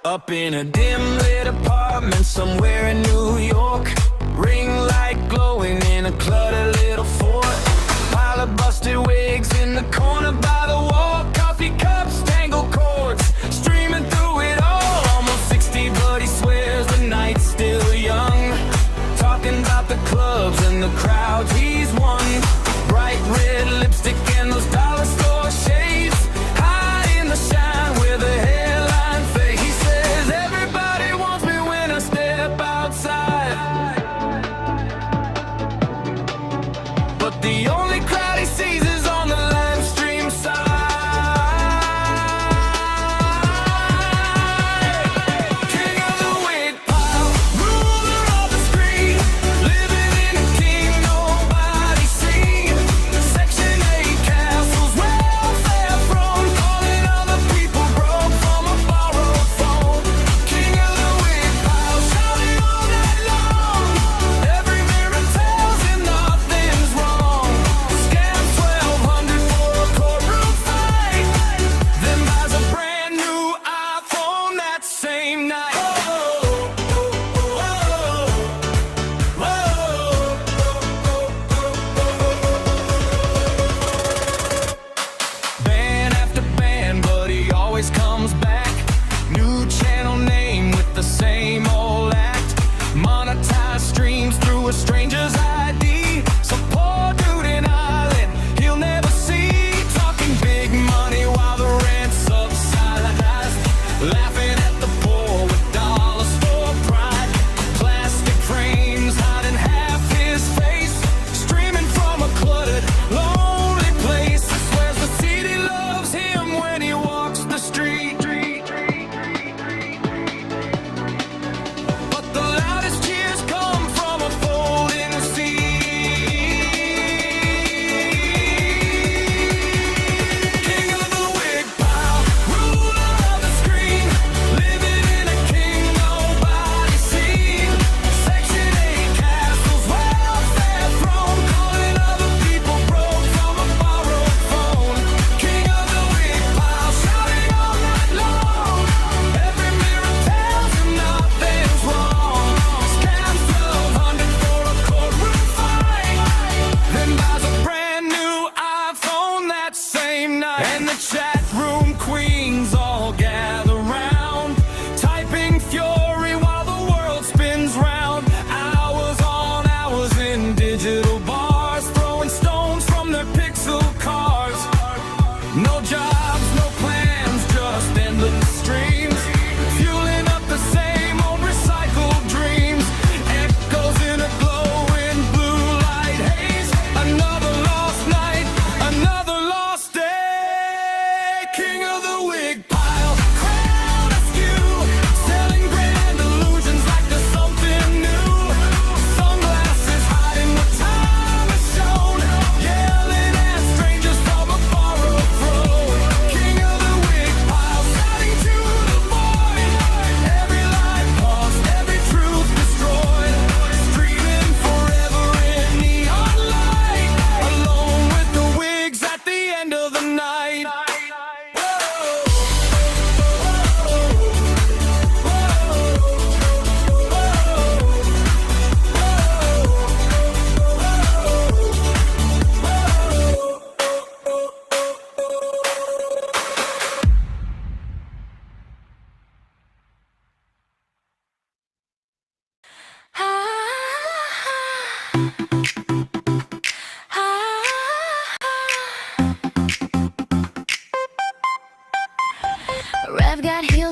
Up in a dim lit apartment somewhere in New York, ring light glowing in a cluttered little fort, pile of busted wigs in the corner by the wall, coffee cups, tangled cords, streaming through it all, almost 60 but he swears the night's still young, talking about the clubs and the crowds he's won, bright red lipstick and those dollar store shades, high in the shine with a hairline fade. He says everybody wants me when I step outside, but the only crowd he sees is on the live stream side. King of the wig pile, ruler of the street, living in a king nobody's seen. Section 8 castles, welfare from, calling other people broke from a borrowed phone. King of the wig pile, shouting all night long, every mirror tells him nothing's wrong.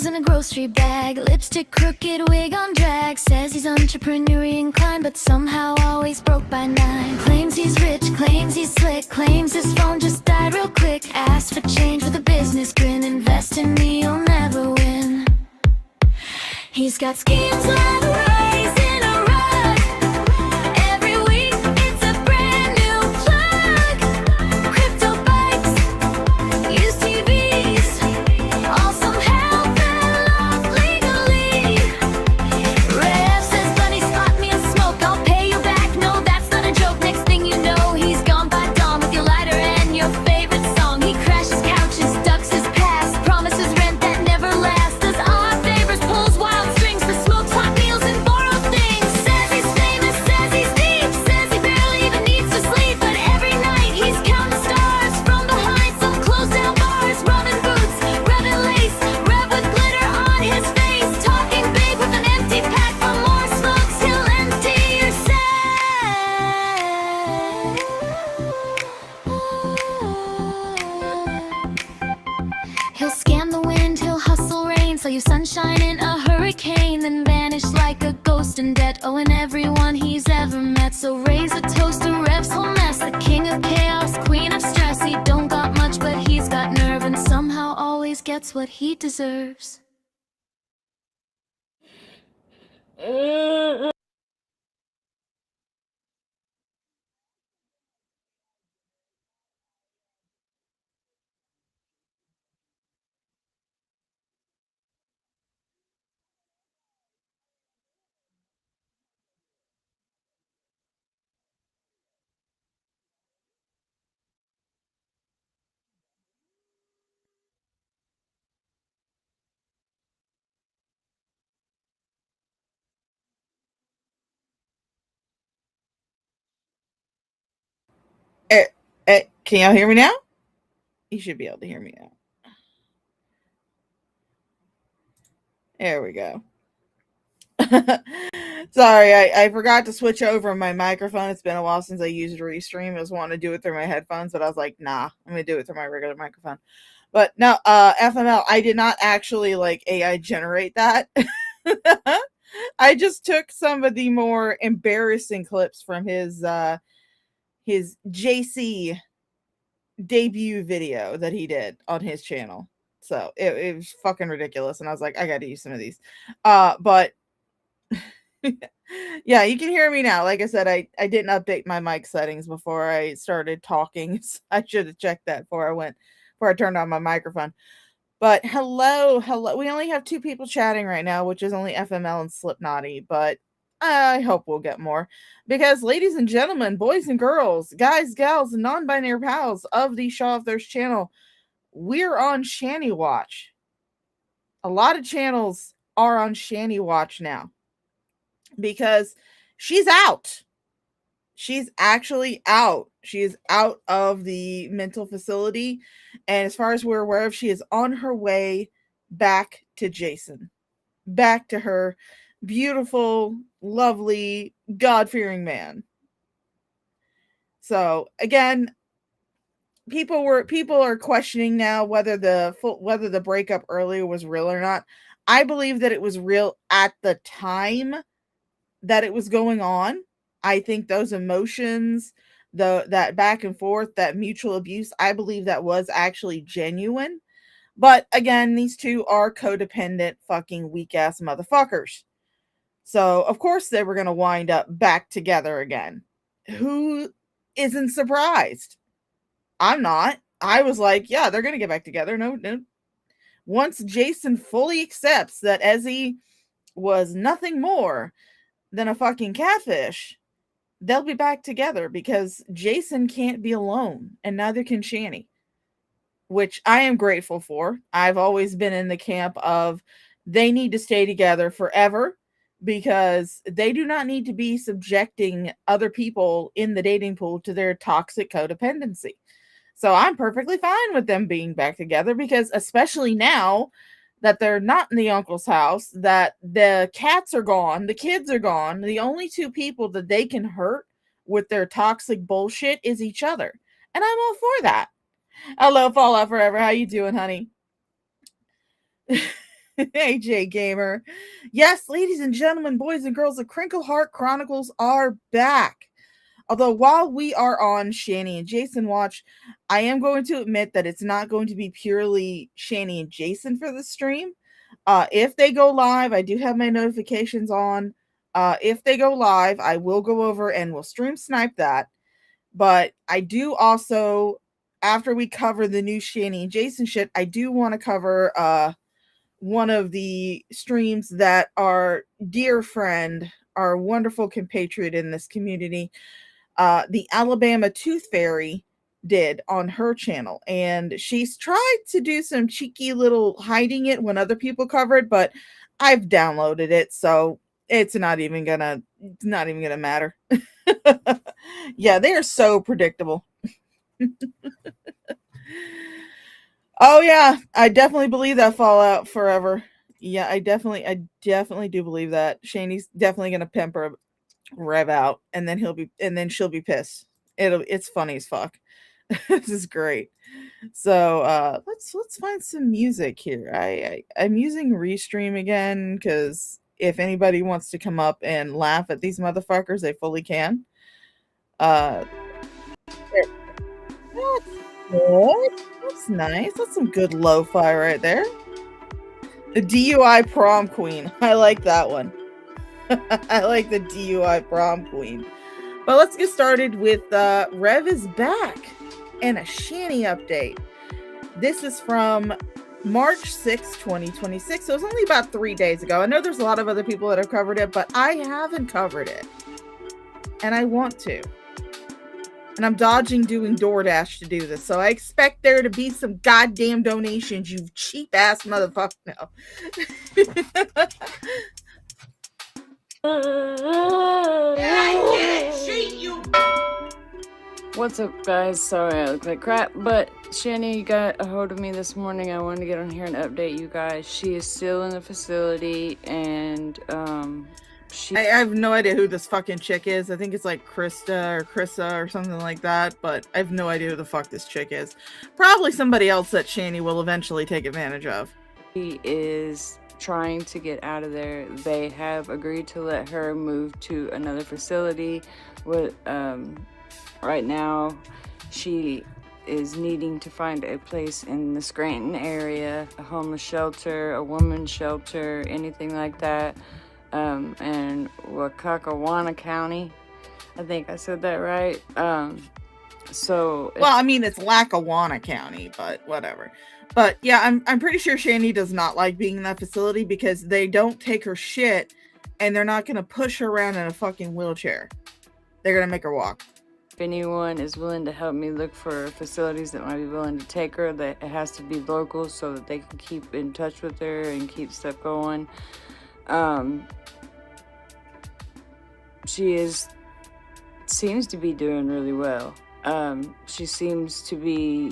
in a grocery bag, lipstick crooked, wig on drag. Says he's entrepreneurially inclined, but somehow always broke by 9. Claims he's rich, claims he's slick, claims his phone just died real quick. Asked for change with a business grin, invest in me, you'll never win. He's got schemes like rice in a rug. Every week it's a brand new plug. Crypto bikes, used TVs, all somehow fell off legally. Rev says, buddy, spot me a smoke, I'll pay you back. No, that's not a joke. Next thing you know, he's gone by dawn with your lighter and your favorite song. He crashes couches, ducks his past, promises rent that never lasts. Does odd favors, pulls wild strings for smokes, hot meals, and borrowed things. Says he's famous, says he's deep, says he barely even needs to sleep. But every night he's counting stars from behind some closed down bars. Rubbing boots, revving lace, rev with glitter on his face. Talking big with an empty pack for more smokes. He'll empty your sack. He'll scam the wind, he'll hustle rain, sell you sunshine in a hurricane, then vanish like a ghost in debt, owing everyone he's ever met. So raise a toast to Rev's whole mess, the king of chaos, queen of stress. He don't got much, but he's got nerve, and somehow always gets what he deserves. Can y'all hear me now? You should be able to hear me now. There we go. Sorry, I forgot to switch over my microphone. It's been a while since I used Restream. I was wanting to do it through my headphones, but I was like, nah, I'm gonna do it through my regular microphone. But no, FML, I did not actually like AI generate that. I just took some of the more embarrassing clips from his JC debut video that he did on his channel. So it was fucking ridiculous, and I was like, I gotta use some of these. But yeah, you can hear me now. Like I said, I didn't update my mic settings before I started talking. I should have checked that before I turned on my microphone. But hello. We only have 2 people chatting right now, which is only FML and Slipknotty, but I hope we'll get more. Because, ladies and gentlemen, boys and girls, guys, gals, and non-binary pals of the CHC channel, we're on Shanny Watch. A lot of channels are on Shanny Watch now. Because she's out. She's actually out. She is out of the mental facility. And as far as we're aware of, she is on her way back to Jason. Back to her beautiful, lovely, God-fearing man. So, again, people are questioning now whether the breakup earlier was real or not. I believe that it was real at the time that it was going on. I think those emotions, that back and forth, that mutual abuse, I believe that was actually genuine. But again, these two are codependent fucking weak ass motherfuckers. So of course they were gonna wind up back together again. Who isn't surprised? I'm not. I was like, yeah, they're gonna get back together. No. Once Jason fully accepts that Ezzie was nothing more than a fucking catfish, they'll be back together because Jason can't be alone, and neither can Shanny, which I am grateful for. I've always been in the camp of they need to stay together forever because they do not need to be subjecting other people in the dating pool to their toxic codependency. So I'm perfectly fine with them being back together because, especially now that they're not in the uncle's house, that the cats are gone, the kids are gone, the only 2 people that they can hurt with their toxic bullshit is each other. And I'm all for that. Hello, Fallout Forever. How you doing, honey? AJ Gamer. Yes, ladies and gentlemen, boys and girls, the Crinkle Heart Chronicles are back. Although while we are on Shani and Jason watch, I am going to admit that it's not going to be purely Shani and Jason for the stream. If they go live, I do have my notifications on. If they go live, I will go over and we'll stream snipe that. But I do also, after we cover the new Shani and Jason shit, I do want to cover one of the streams that our dear friend, our wonderful compatriot in this community, the Alabama Tooth Fairy, did on her channel. And she's tried to do some cheeky little hiding it when other people cover it, but I've downloaded it, so it's not even gonna matter. Yeah, they are so predictable. Oh yeah, I definitely believe that Fallout Forever. Yeah, I definitely do believe that. Shani's definitely gonna pimp her Rev out, and then she'll be pissed. It's funny as fuck. This is great. So let's find some music here. I'm using Restream again because if anybody wants to come up and laugh at these motherfuckers, they fully can. There. That's good. That's nice. That's some good lo-fi right there. The DUI prom queen. I like that one. I like the DUI prom queen. But let's get started with Rev is back and a Shani update. This is from March 6, 2026. So it was only about 3 days ago. I know there's a lot of other people that have covered it, but I haven't covered it. And I want to. And I'm dodging doing DoorDash to do this. So I expect there to be some goddamn donations, you cheap ass motherfucker. No. I can't cheat you. What's up, guys? Sorry I look like crap, but Shani got a hold of me this morning. I wanted to get on here and update you guys. She is still in the facility, and I have no idea who this fucking chick is. I think it's like Krista or Krissa or something like that, but I have no idea who the fuck this chick is. Probably somebody else that Shani will eventually take advantage of. She is trying to get out of there. They have agreed to let her move to another facility. With right now, she is needing to find a place in the Scranton area, a homeless shelter, a woman's shelter, anything like that. And Wacacawana County, I think I said that right. So well, I mean, it's Lackawanna County, but whatever. But yeah, I'm pretty sure Shani does not like being in that facility because they don't take her shit, and they're not gonna push her around in a fucking wheelchair. They're gonna make her walk. if anyone is willing to help me look for facilities that might be willing to take her, that it has to be local so that they can keep in touch with her and keep stuff going. She seems to be doing really well. She seems to be,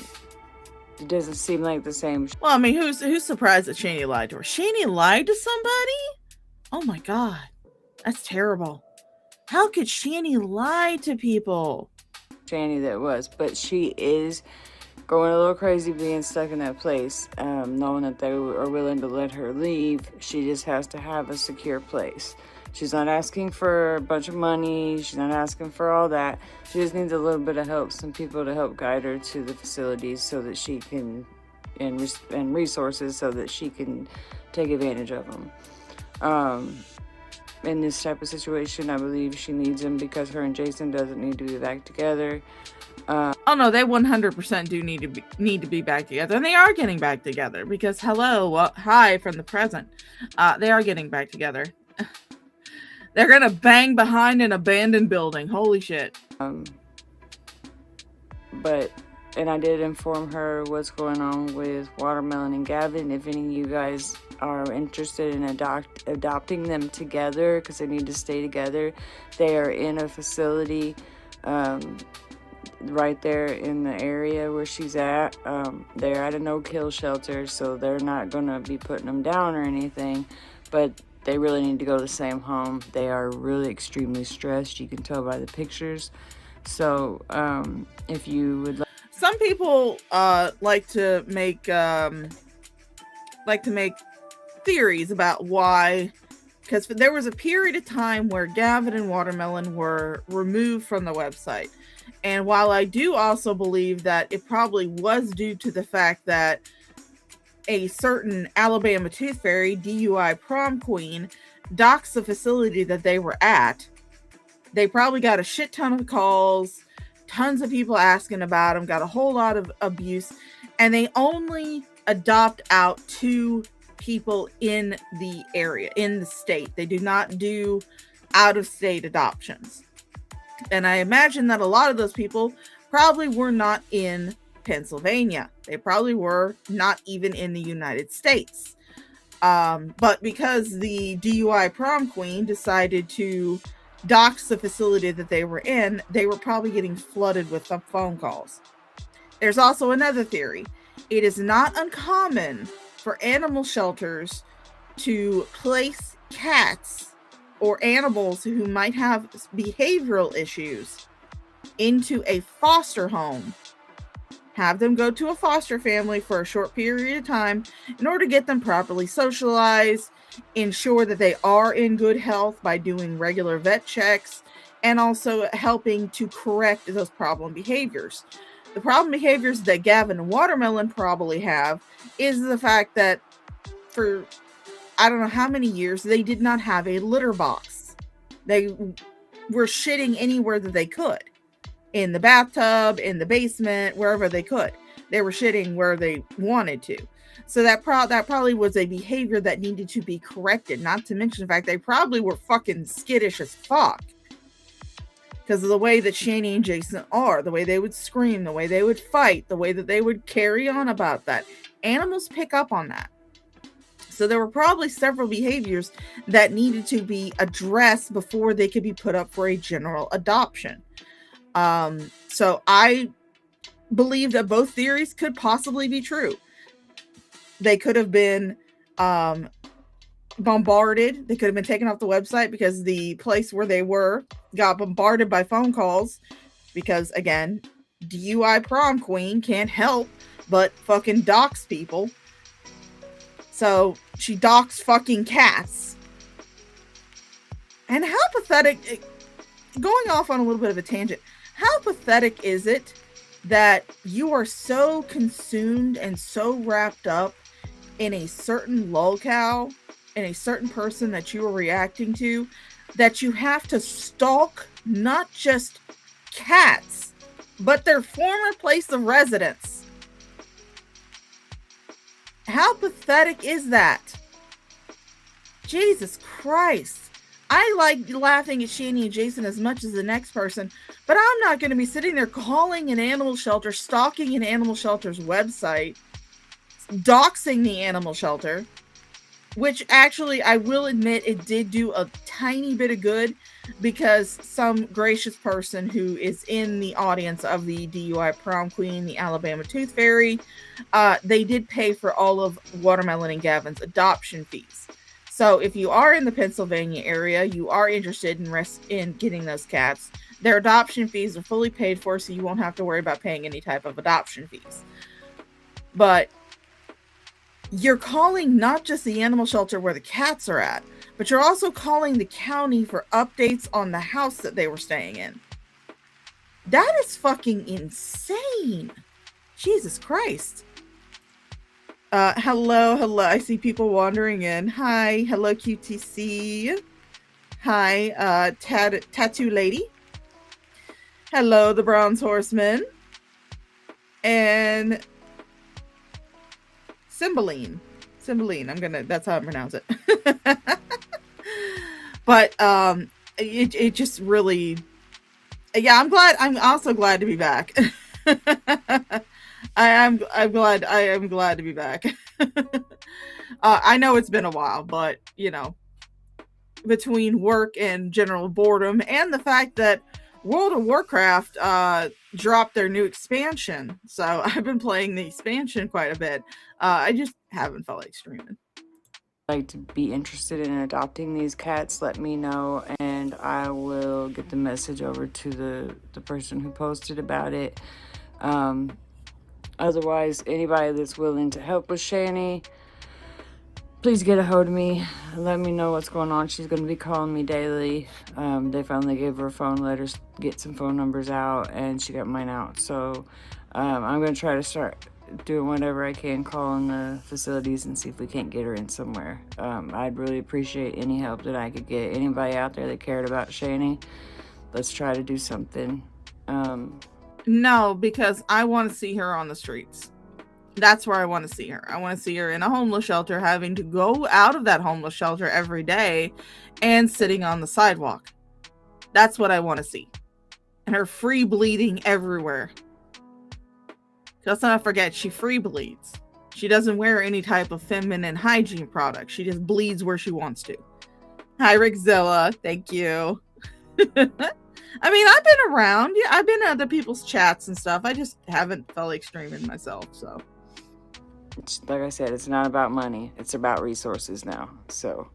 it doesn't seem like the same. Well, I mean, who's surprised that Shani lied to her? Shani lied to somebody? Oh my god. That's terrible. How could Shani lie to people? Shani that was, but she is going a little crazy being stuck in that place, knowing that they are willing to let her leave. She just has to have a secure place. She's not asking for a bunch of money. She's not asking for all that. She just needs a little bit of help, some people to help guide her to the facilities so that she can, and resources so that she can take advantage of them. In this type of situation, I believe she needs him because her and Jason doesn't need to be back together. Oh no, they 100% do need to be back together, and they are getting back together because hi from the present. They are getting back together. They're gonna bang behind an abandoned building. Holy shit. And I did inform her what's going on with Watermelon and Gavin. If any of you guys are interested in adopting them together, because they need to stay together, they are in a facility right there in the area where she's at. They're at a no-kill shelter, so they're not going to be putting them down or anything, but they really need to go to the same home. They are really extremely stressed. You can tell by the pictures. So if you would like, some people like to make theories about why, because there was a period of time where Gavin and Watermelon were removed from the website. And while I do also believe that it probably was due to the fact that a certain Alabama Tooth Fairy, DUI prom queen, doxed the facility that they were at, they probably got a shit ton of calls, tons of people asking about them, got a whole lot of abuse, and they only adopt out 2 people in the area, in the state. They do not do out-of-state adoptions. And I imagine that a lot of those people probably were not in Pennsylvania. They probably were not even in the United States. But because the DUI prom queen decided to dox the facility that they were in, they were probably getting flooded with some phone calls. There's also another theory. It is not uncommon for animal shelters to place cats or animals who might have behavioral issues into a foster home, have them go to a foster family for a short period of time in order to get them properly socialized, ensure that they are in good health by doing regular vet checks, and also helping to correct those problem behaviors. The problem behaviors that Gavin and Watermelon probably have is the fact that for I don't know how many years they did not have a litter box. They were shitting anywhere that they could. In the bathtub, in the basement, wherever they could. They were shitting where they wanted to. So that probably was a behavior that needed to be corrected. Not to mention the fact they probably were fucking skittish as fuck. Because of the way that Shani and Jason are. The way they would scream. The way they would fight. The way that they would carry on about that. Animals pick up on that. So there were probably several behaviors that needed to be addressed before they could be put up for a general adoption. So I believe that both theories could possibly be true. They could have been bombarded. They could have been taken off the website because the place where they were got bombarded by phone calls. Because again, DUI prom queen can't help but fucking dox people. So she doxed fucking cats. And how pathetic, going off on a little bit of a tangent, how pathetic is it that you are so consumed and so wrapped up in a certain lolcow, in a certain person that you are reacting to, that you have to stalk not just cats, but their former place of residence? How pathetic is that? Jesus Christ. I like laughing at Shani and Jason as much as the next person, but I'm not going to be sitting there calling an animal shelter, stalking an animal shelter's website, doxing the animal shelter, which actually I will admit it did do a tiny bit of good because some gracious person who is in the audience of the DUI prom queen, the Alabama Tooth Fairy, they did pay for all of Watermelon and Gavin's adoption fees. So if you are in the Pennsylvania area, you are interested in getting those cats, their adoption fees are fully paid for, so you won't have to worry about paying any type of adoption fees. But you're calling not just the animal shelter where the cats are at, but you're also calling the county for updates on the house that they were staying in. That is fucking insane. Jesus Christ. Hello. I see people wandering in. Hi. Hello, QTC. Hi, Tattoo Lady. Hello, the Bronze Horseman. And Cymbeline. That's how I pronounce it. But, it just really, yeah, I'm also glad to be back. I am glad to be back. I know it's been a while, but you know, between work and general boredom and the fact that World of Warcraft dropped their new expansion, so I've been playing the expansion quite a bit. I just haven't felt like streaming. Like to be interested in adopting these cats, let me know and I will get the message over to the person who posted about it. Otherwise, anybody that's willing to help with Shani, please get a hold of me. Let me know what's going on. She's going to be calling me daily. They finally gave her a phone, let her get some phone numbers out, and she got mine out. So I'm going to try to start doing whatever I can, calling the facilities and see if we can't get her in somewhere. I'd really appreciate any help that I could get. Anybody out there that cared about Shani, let's try to do something. No, because I want to see her on the streets. That's where I want to see her. I want to see her in a homeless shelter, having to go out of that homeless shelter every day and sitting on the sidewalk. That's what I want to see. And her free bleeding everywhere. Let's not forget, she free bleeds. She doesn't wear any type of feminine hygiene product. She just bleeds where she wants to. Hi, Rickzilla. Thank you. I mean, I've been around. Yeah, I've been at other people's chats and stuff. I just haven't felt like streaming myself, so. Like I said, it's not about money. It's about resources now. So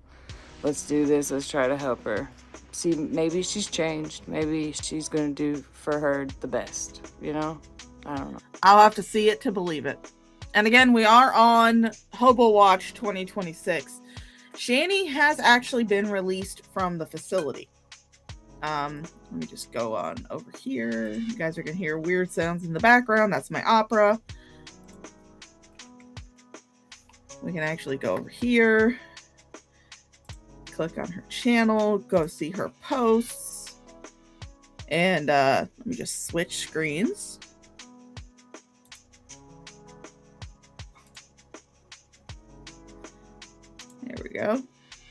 let's do this. Let's try to help her. See, maybe she's changed. Maybe she's going to do for her the best. You know? I don't know. I'll have to see it to believe it. And again, we are on Hobo Watch 2026. Shani has actually been released from the facility. Let me just go on over here. You guys are going to hear weird sounds in the background. That's my opera. We can actually go over here, click on her channel, go see her posts, and let me just switch screens. There we go.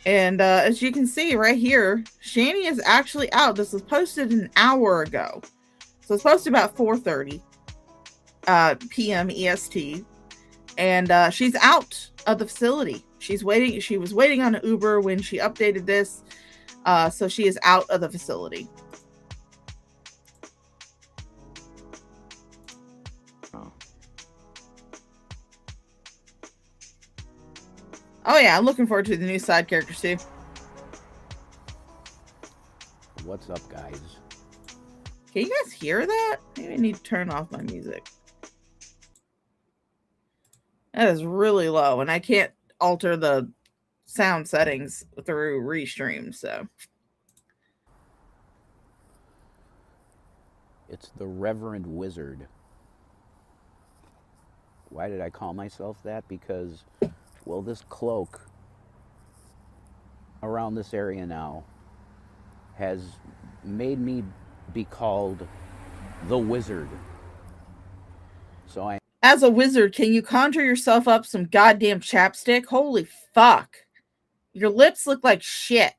And as you can see right here, Shani is actually out. This was posted an hour ago. So it's posted about 4:30 p.m. EST. And she's out of the facility. She's waiting. She was waiting on an Uber when she updated this. So she is out of the facility. Oh yeah, I'm looking forward to the new side characters too. What's up, guys? Can you guys hear that? Maybe I need to turn off my music. That is really low, and I can't alter the sound settings through Restream, so. It's the Reverend Wizard. Why did I call myself that? Because, well, this cloak around this area now has made me be called the Wizard. So as a wizard, can you conjure yourself up some goddamn chapstick? Holy fuck. Your lips look like shit.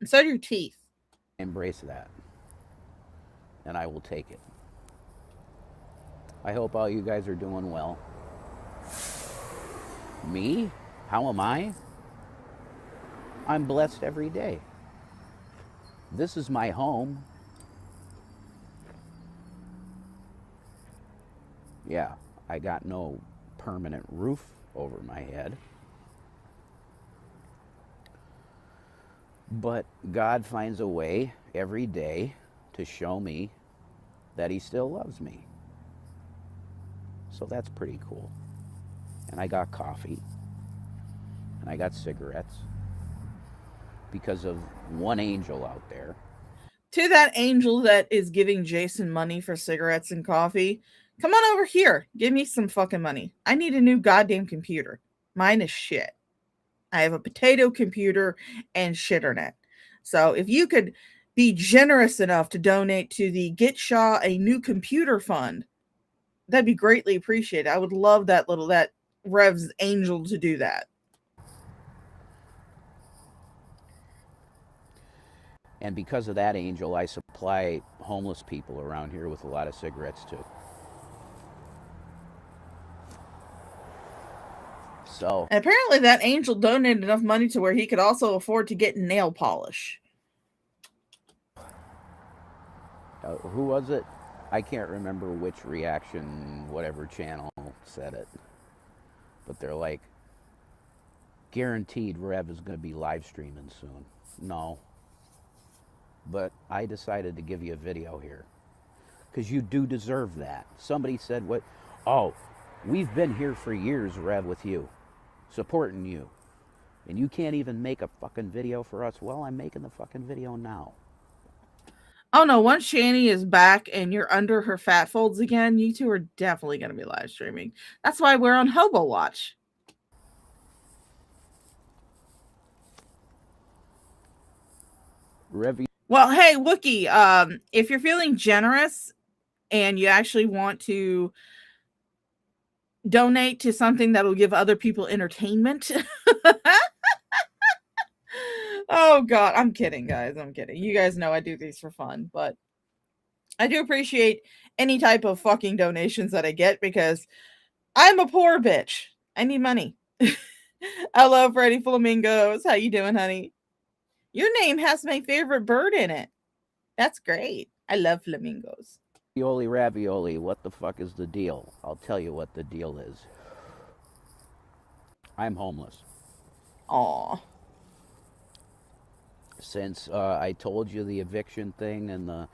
And so do your teeth. Embrace that. And I will take it. I hope all you guys are doing well. Me? How am I? I'm blessed every day. This is my home. Yeah, I got no permanent roof over my head. But God finds a way every day to show me that he still loves me. So that's pretty cool. And I got coffee. And I got cigarettes. Because of one angel out there. To that angel that is giving Jason money for cigarettes and coffee, come on over here. Give me some fucking money. I need a new goddamn computer. Mine is shit. I have a potato computer and shitternet. So if you could be generous enough to donate to the Get Shaw a New Computer Fund, that'd be greatly appreciated. I would love that Rev's angel to do that. And because of that angel, I supply homeless people around here with a lot of cigarettes too. So, and apparently that angel donated enough money to where he could also afford to get nail polish. Who was it? I can't remember which reaction, whatever channel said it. But they're like, guaranteed Rev is going to be live streaming soon. No. But I decided to give you a video here. Because you do deserve that. Somebody said, "What? Oh, we've been here for years, Rev, with you. Supporting you. And you can't even make a fucking video for us. Well, I'm making the fucking video now. Oh no, once Shani is back and you're under her fat folds again, you two are definitely going to be live streaming. That's why we're on Hobo Watch. Well, hey, Wookie, if you're feeling generous and you actually want to donate to something that will give other people entertainment. Oh God, I'm kidding, guys. I'm kidding. You guys know I do these for fun, but I do appreciate any type of fucking donations that I get because I'm a poor bitch. I need money. Hello, Freddie Flamingos. How you doing, honey? Your name has my favorite bird in it. That's great. I love flamingos. Ravioli, what the fuck is the deal? I'll tell you what the deal is. I'm homeless. Aw. Since I told you the eviction thing and the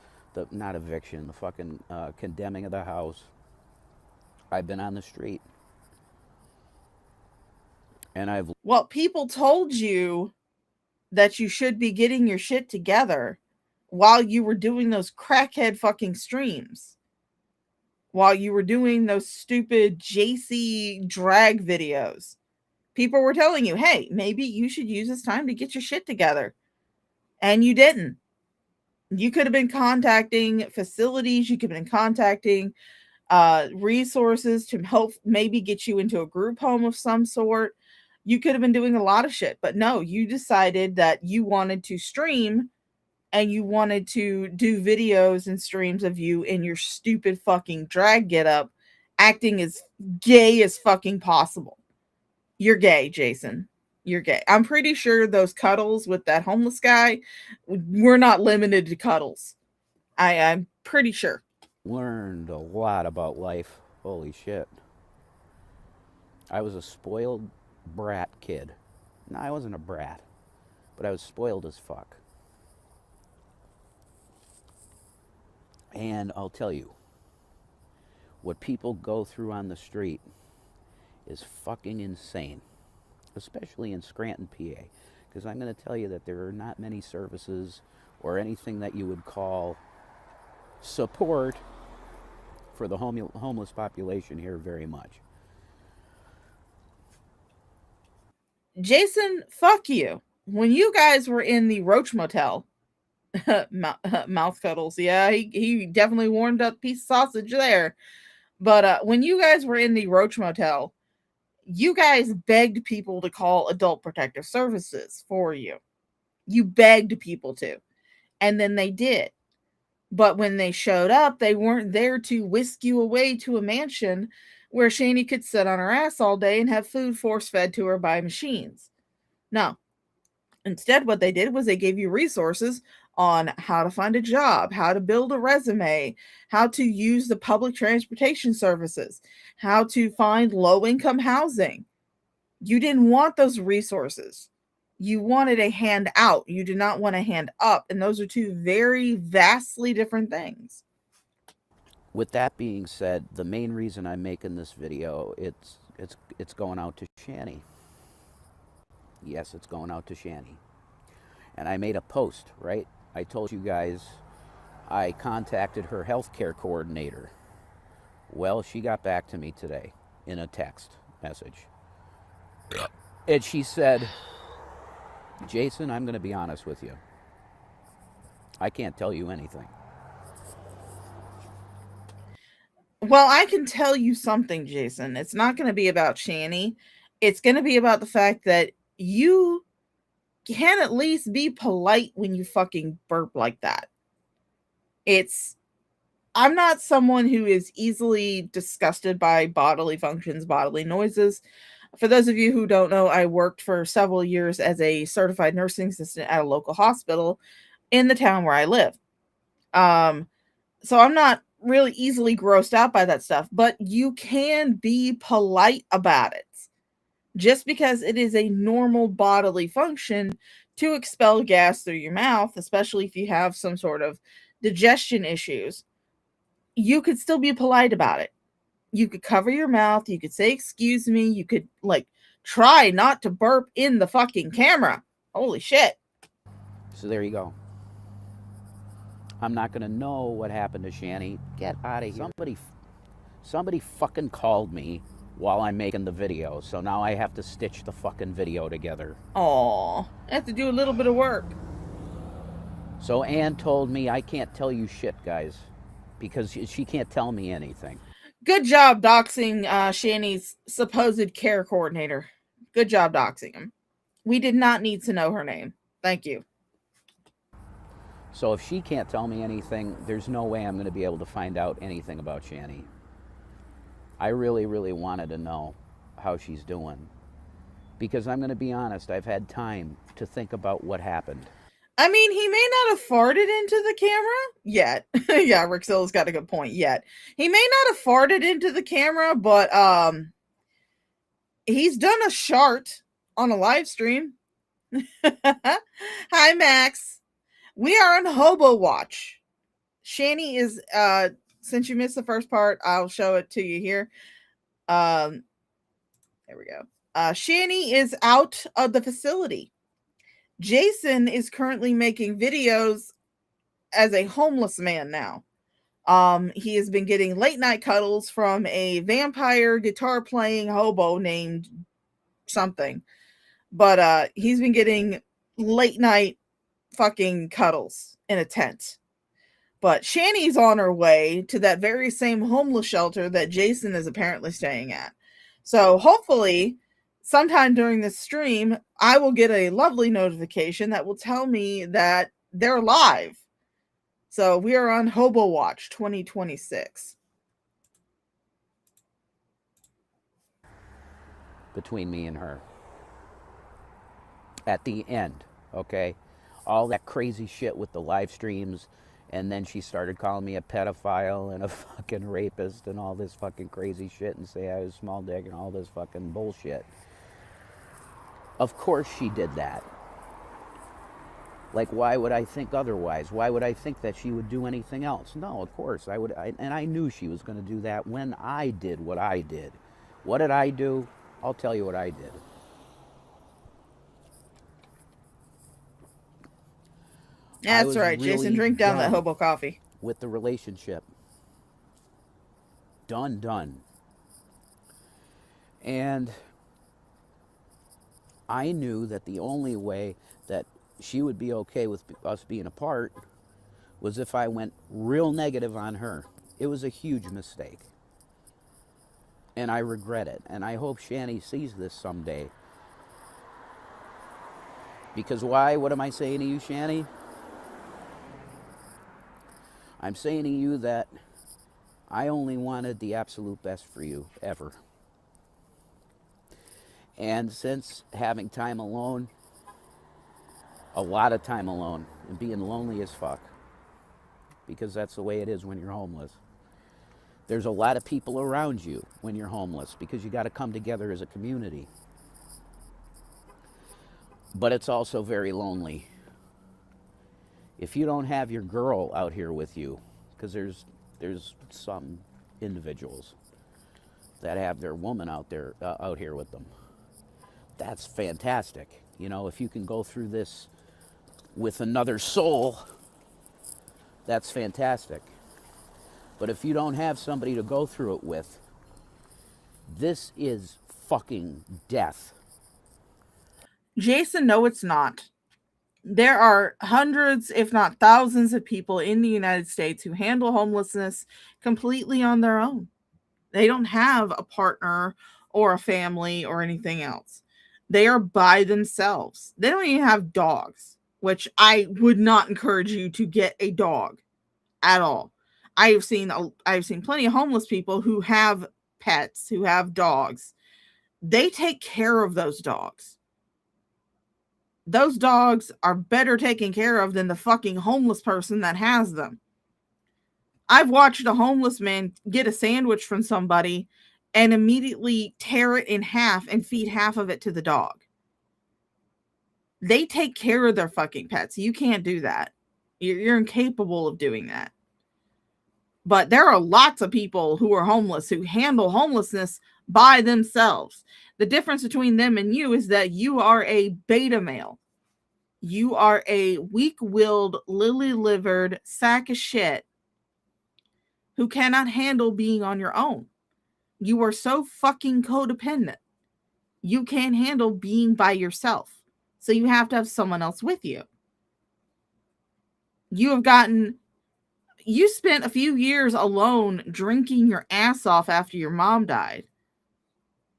not eviction, the fucking condemning of the house, I've been on the street. And well, people told you that you should be getting your shit together while you were doing those crackhead fucking streams. While you were doing those stupid JC drag videos. People were telling you, hey, maybe you should use this time to get your shit together. And you didn't. You could have been contacting facilities. You could have been contacting resources to help maybe get you into a group home of some sort. You could have been doing a lot of shit. But no, you decided that you wanted to stream and you wanted to do videos and streams of you in your stupid fucking drag getup, acting as gay as fucking possible. You're gay, Jason. You're gay. I'm pretty sure those cuddles with that homeless guy were not limited to cuddles. I'm pretty sure. Learned a lot about life. Holy shit. I was a spoiled brat kid. No, I wasn't a brat, but I was spoiled as fuck. And I'll tell you, what people go through on the street is fucking insane, especially in Scranton, PA, because I'm going to tell you that there are not many services or anything that you would call support for the homeless population here very much. Jason, fuck you. When you guys were in the Roach Motel, mouth cuddles, yeah, he definitely warmed up a piece of sausage there. But when you guys were in the Roach Motel, you guys begged people to call Adult Protective Services for you. You begged people to. And then they did. But when they showed up, they weren't there to whisk you away to a mansion where Shani could sit on her ass all day and have food force-fed to her by machines. No. Instead, what they did was they gave you resources on how to find a job, how to build a resume, how to use the public transportation services, how to find low-income housing. You didn't want those resources. You wanted a hand out. You did not want a hand up. And those are two very vastly different things. With that being said, the main reason I'm making this video, it's going out to Shani. Yes, it's going out to Shani. And I made a post, right? I told you guys I contacted her healthcare coordinator. Well, she got back to me today in a text message. And she said, Jason, I'm going to be honest with you. I can't tell you anything. Well, I can tell you something, Jason. It's not going to be about Shani. It's going to be about the fact that you can at least be polite when you fucking burp like that. I'm not someone who is easily disgusted by bodily functions, bodily noises. For those of you who don't know, I worked for several years as a certified nursing assistant at a local hospital in the town where I live. So I'm not really easily grossed out by that stuff, but you can be polite about it. Just because it is a normal bodily function to expel gas through your mouth, especially if you have some sort of digestion issues, you could still be polite about it. You could cover your mouth. You could say, excuse me. You could Try not to burp in the fucking camera. Holy shit. So there you go. I'm not going to know what happened to Shani. Get out of here. Somebody fucking called me while I'm making the video. So now I have to stitch the fucking video together. Aw, I have to do a little bit of work. So Ann told me I can't tell you shit, guys, because she can't tell me anything. Good job doxing Shani's supposed care coordinator. Good job doxing him. We did not need to know her name. Thank you. So if she can't tell me anything, there's no way I'm going to be able to find out anything about Shani. I really, really wanted to know how she's doing. Because I'm going to be honest, I've had time to think about what happened. I mean, he may not have farted into the camera yet. Yeah, Rixilla's got a good point. Yet. He may not have farted into the camera, but he's done a shart on a live stream. Hi, Max. We are on Hobo Watch. Shani is, since you missed the first part, I'll show it to you here. There we go. Shani is out of the facility. Jason is currently making videos as a homeless man now. He has been getting late night cuddles from a vampire guitar playing hobo named something. But he's been getting late night fucking cuddles in a tent. But Shani's on her way to that very same homeless shelter that Jason is apparently staying at. So hopefully sometime during this stream, I will get a lovely notification that will tell me that they're live. So we are on Hobo Watch 2026. Between me and her. At the end, okay? All that crazy shit with the live streams, and then she started calling me a pedophile and a fucking rapist and all this fucking crazy shit and say I was small dick and all this fucking bullshit. Of course she did that. Like, why would I think otherwise? Why would I think that she would do anything else? No, of course I would. And I knew she was going to do that when I did what I did. What did I do? I'll tell you what I did. That's right, really, Jason. Drink down that hobo coffee. With the relationship. Done. And I knew that the only way that she would be okay with us being apart was if I went real negative on her. It was a huge mistake. And I regret it. And I hope Shani sees this someday. Because why? What am I saying to you, Shani? I'm saying to you that I only wanted the absolute best for you, ever. And since having time alone, a lot of time alone, and being lonely as fuck, because that's the way it is when you're homeless. There's a lot of people around you when you're homeless, because you got to come together as a community. But it's also very lonely. If you don't have your girl out here with you, because there's some individuals that have their woman out here with them. That's fantastic. You know, if you can go through this with another soul, that's fantastic. But if you don't have somebody to go through it with, this is fucking death. Jason, no, it's not. There are hundreds, if not thousands, of people in the United States who handle homelessness completely on their own. They don't have a partner or a family or anything else. They are by themselves. They don't even have dogs, which I would not encourage you to get a dog at all. I've seen plenty of homeless people who have pets, who have dogs. They take care of those dogs. Those dogs are better taken care of than the fucking homeless person that has them. I've watched a homeless man get a sandwich from somebody and immediately tear it in half and feed half of it to the dog. They take care of their fucking pets. You can't do that. You're incapable of doing that. But there are lots of people who are homeless who handle homelessness by themselves. The difference between them and you is that you are a beta male. You are a weak-willed, lily-livered sack of shit who cannot handle being on your own. You are so fucking codependent. You can't handle being by yourself. So you have to have someone else with you. You spent a few years alone drinking your ass off after your mom died.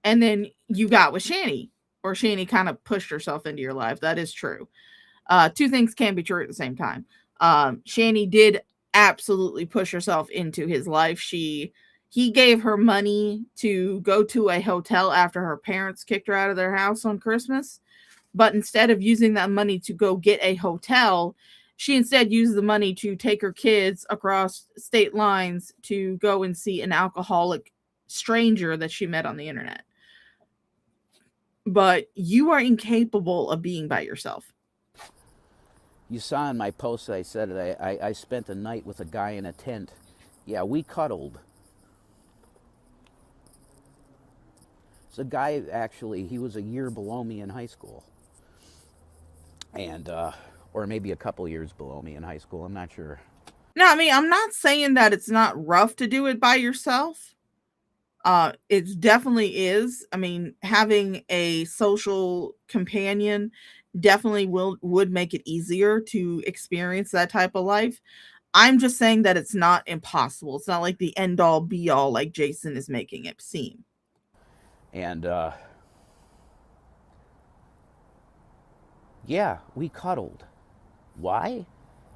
And then you got with Shani, or Shani kind of pushed herself into your life. That is true. Two things can be true at the same time. Shani did absolutely push herself into his life. He gave her money to go to a hotel after her parents kicked her out of their house on Christmas. But instead of using that money to go get a hotel, she instead used the money to take her kids across state lines to go and see an alcoholic stranger that she met on the internet. But you are incapable of being by yourself. You saw in my post I said I spent a night with a guy in a tent. Yeah, we cuddled. It's a guy, actually, he was a year below me in high school. And, or maybe a couple years below me in high school, I'm not sure. No, I mean, I'm not saying that it's not rough to do it by yourself. It definitely is. I mean, having a social companion definitely would make it easier to experience that type of life. I'm just saying that it's not impossible. It's not like the end all be all like Jason is making it seem. And, yeah, we cuddled. Why?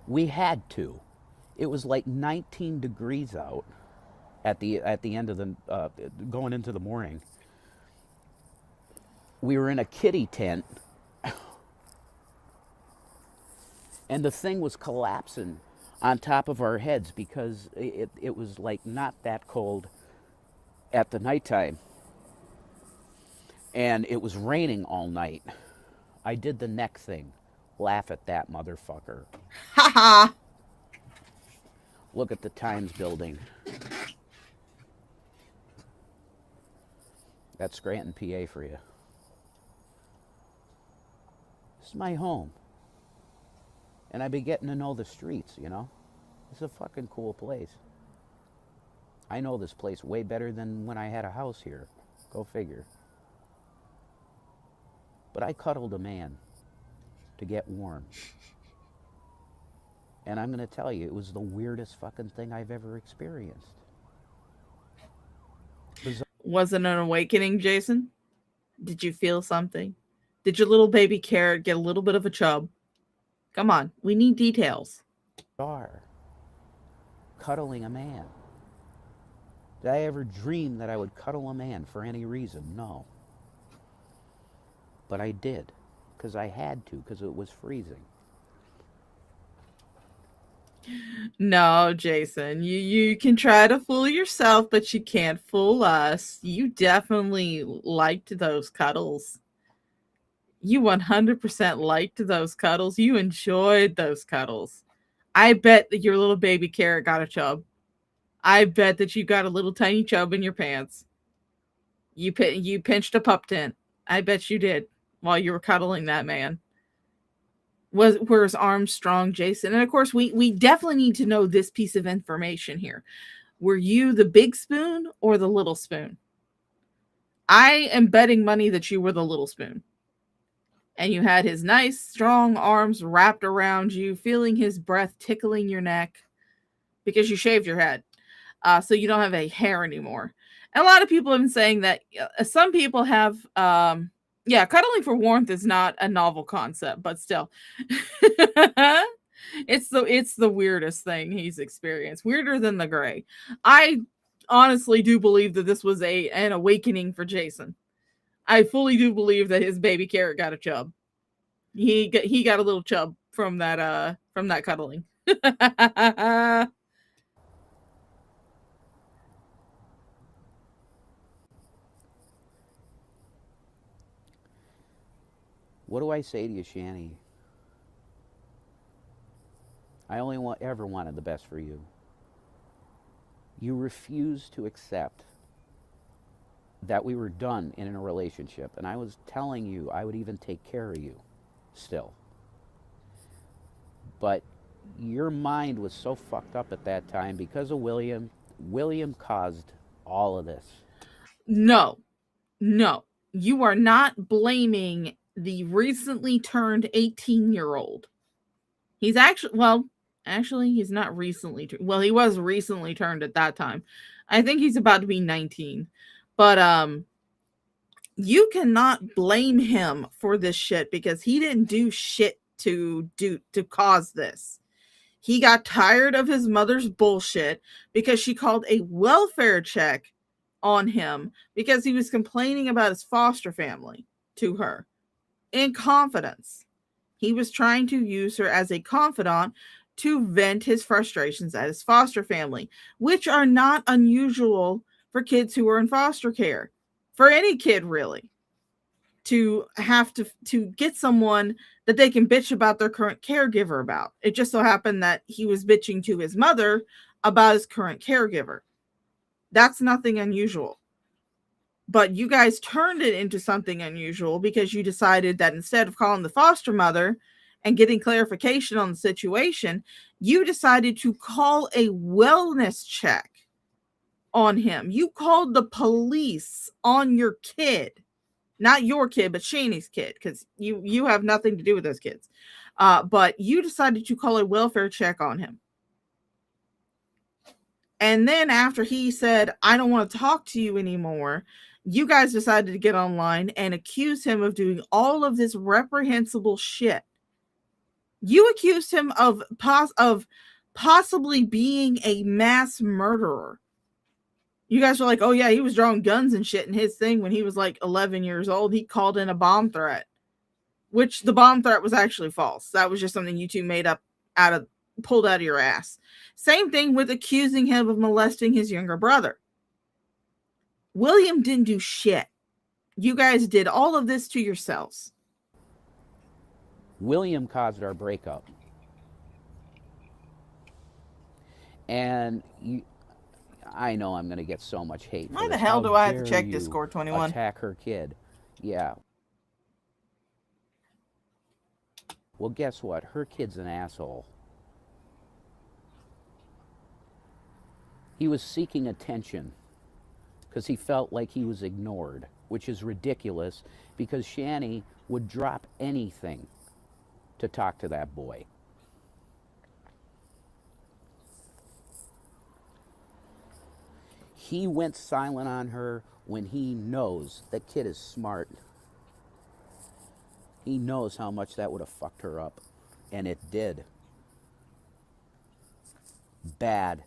We had to. It was like 19 degrees out at the end of the going into the morning. We were in a kitty tent, and the thing was collapsing on top of our heads because it was like not that cold at the nighttime, and it was raining all night. I did the neck thing. Laugh at that, motherfucker. Ha ha! Look at the Times building. That's Scranton, PA for you. This is my home. And I've been getting to know the streets, you know? It's a fucking cool place. I know this place way better than when I had a house here. Go figure. But I cuddled a man to get warm. And I'm going to tell you, it was the weirdest fucking thing I've ever experienced. Was it an awakening, Jason? Did you feel something? Did your little baby carrot get a little bit of a chub? Come on, we need details. Cuddling a man. Did I ever dream that I would cuddle a man for any reason? No. But I did, because I had to, because it was freezing. No, Jason, you can try to fool yourself, but you can't fool us. You definitely liked those cuddles. You 100% liked those cuddles. You enjoyed those cuddles. I bet that your little baby carrot got a chub. I bet that you got a little tiny chub in your pants. You pinched a pup tent. I bet you did while you were cuddling that man. Were his arms strong, Jason? And of course, we definitely need to know this piece of information here. Were you the big spoon or the little spoon? I am betting money that you were the little spoon. And you had his nice, strong arms wrapped around you, feeling his breath tickling your neck because you shaved your head. So you don't have a hair anymore. And a lot of people have been saying that some people have, cuddling for warmth is not a novel concept, but still. It's the weirdest thing he's experienced. Weirder than the gray. I honestly do believe that this was an awakening for Jason. I fully do believe that his baby carrot got a chub. He got a little chub from that cuddling. What do I say to you, Shani? I only ever wanted the best for you. You refuse to accept that we were done in a relationship, and I was telling you I would even take care of you still. But your mind was so fucked up at that time because of William. William caused all of this. No, you are not blaming the recently turned 18-year-old. He's actually, he's not recently. Well, he was recently turned at that time. I think he's about to be 19. But you cannot blame him for this shit because he didn't do shit to cause this. He got tired of his mother's bullshit because she called a welfare check on him because he was complaining about his foster family to her in confidence. He was trying to use her as a confidant to vent his frustrations at his foster family, which are not unusual for kids who are in foster care. For any kid, really. To have to get someone that they can bitch about their current caregiver about. It just so happened that he was bitching to his mother about his current caregiver. That's nothing unusual. But you guys turned it into something unusual because you decided that instead of calling the foster mother and getting clarification on the situation, you decided to call a wellness check on him. You called the police on your kid. Not your kid, but Shani's kid, because you have nothing to do with those kids. But you decided to call a welfare check on him. And then after he said, I don't want to talk to you anymore, you guys decided to get online and accuse him of doing all of this reprehensible shit. You accused him of possibly being a mass murderer. You guys were like, oh yeah, he was drawing guns and shit in his thing when he was like 11 years old. He called in a bomb threat, which the bomb threat was actually false. That was just something you two made up pulled out of your ass. Same thing with accusing him of molesting his younger brother. William didn't do shit. You guys did all of this to yourselves. William caused our breakup. And I know I'm going to get so much hate. Why the hell do I have to check Discord 21? Attack her kid. Yeah. Well, guess what? Her kid's an asshole. He was seeking attention because he felt like he was ignored, which is ridiculous because Shani would drop anything to talk to that boy. He went silent on her when he knows that kid is smart. He knows how much that would have fucked her up. And it did. Bad.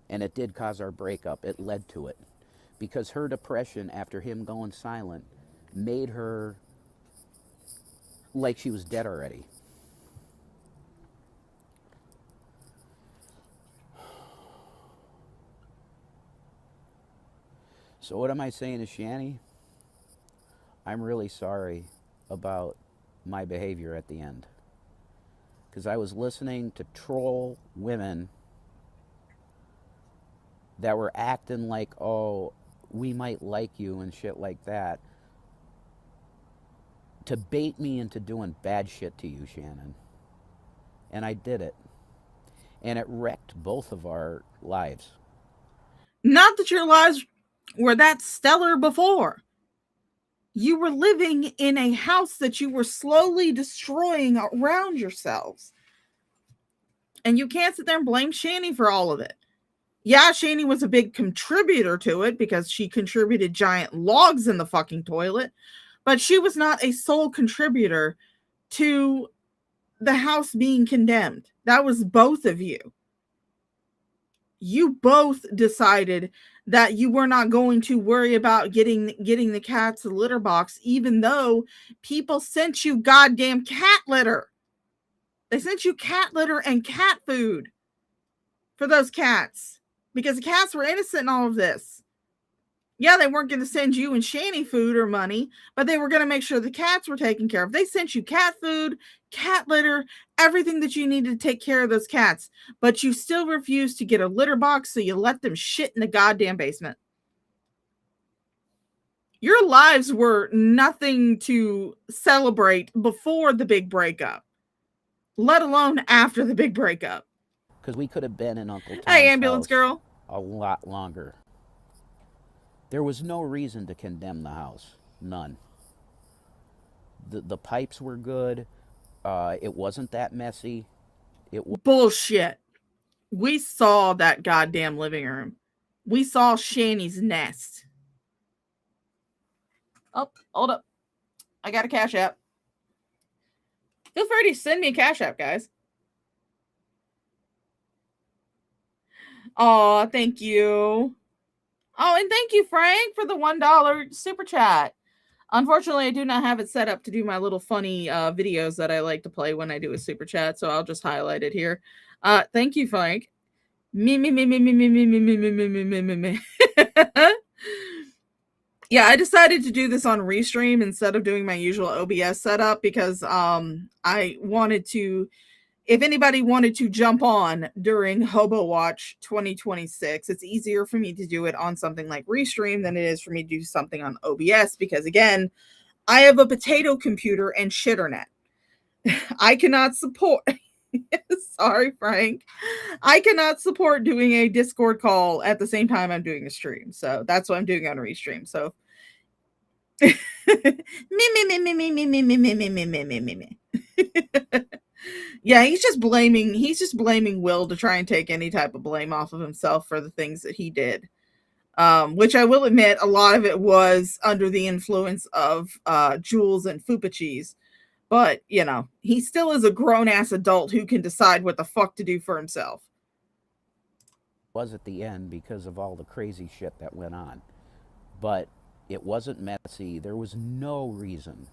And it did cause our breakup. It led to it. Because her depression after him going silent made her like she was dead already. So what am I saying to Shani? I'm really sorry about my behavior at the end. Because I was listening to troll women that were acting like, oh, we might like you and shit like that, to bait me into doing bad shit to you, Shannon. And I did it. And it wrecked both of our lives. Not that your lives were that stellar before. You were living in a house that you were slowly destroying around yourselves. And you can't sit there and blame Shani for all of it. Yeah, Shani was a big contributor to it because she contributed giant logs in the fucking toilet. But she was not a sole contributor to the house being condemned. That was both of you. You both decided that you were not going to worry about getting the cats a litter box, even though people sent you goddamn cat litter. They sent you cat litter and cat food for those cats because the cats were innocent in all of this. Yeah, they weren't going to send you and Shani food or money, but they were going to make sure the cats were taken care of. They sent you cat food, cat litter, everything that you needed to take care of those cats, but you still refused to get a litter box, so you let them shit in the goddamn basement. Your lives were nothing to celebrate before the big breakup, let alone after the big breakup. Because we could have been in Uncle Hey, Tom's ambulance house girl. a lot longer. There was no reason to condemn the house. None. The pipes were good. It wasn't that messy. Bullshit. We saw that goddamn living room. We saw Shanny's nest. Oh, hold up. I got a Cash App. Feel free to send me a Cash App, guys. Oh, thank you. Oh, and thank you, Frank, for the $1 super chat. Unfortunately, I do not have it set up to do my little funny videos that I like to play when I do a super chat, so I'll just highlight it here. Thank you, Frank. Me. Yeah, I decided to do this on Restream instead of doing my usual OBS setup because I wanted to, if anybody wanted to jump on during Hobo Watch 2026, it's easier for me to do it on something like Restream than it is for me to do something on OBS because, again, I have a potato computer and shitternet. I cannot support... Sorry, Frank. I cannot support doing a Discord call at the same time I'm doing a stream. So that's what I'm doing on Restream. So yeah, he's just blaming Will to try and take any type of blame off of himself for the things that he did. Which I will admit, a lot of it was under the influence of Jules and Fupa Cheese. But, you know, he still is a grown-ass adult who can decide what the fuck to do for himself. Was at the end because of all the crazy shit that went on. But it wasn't messy. There was no reason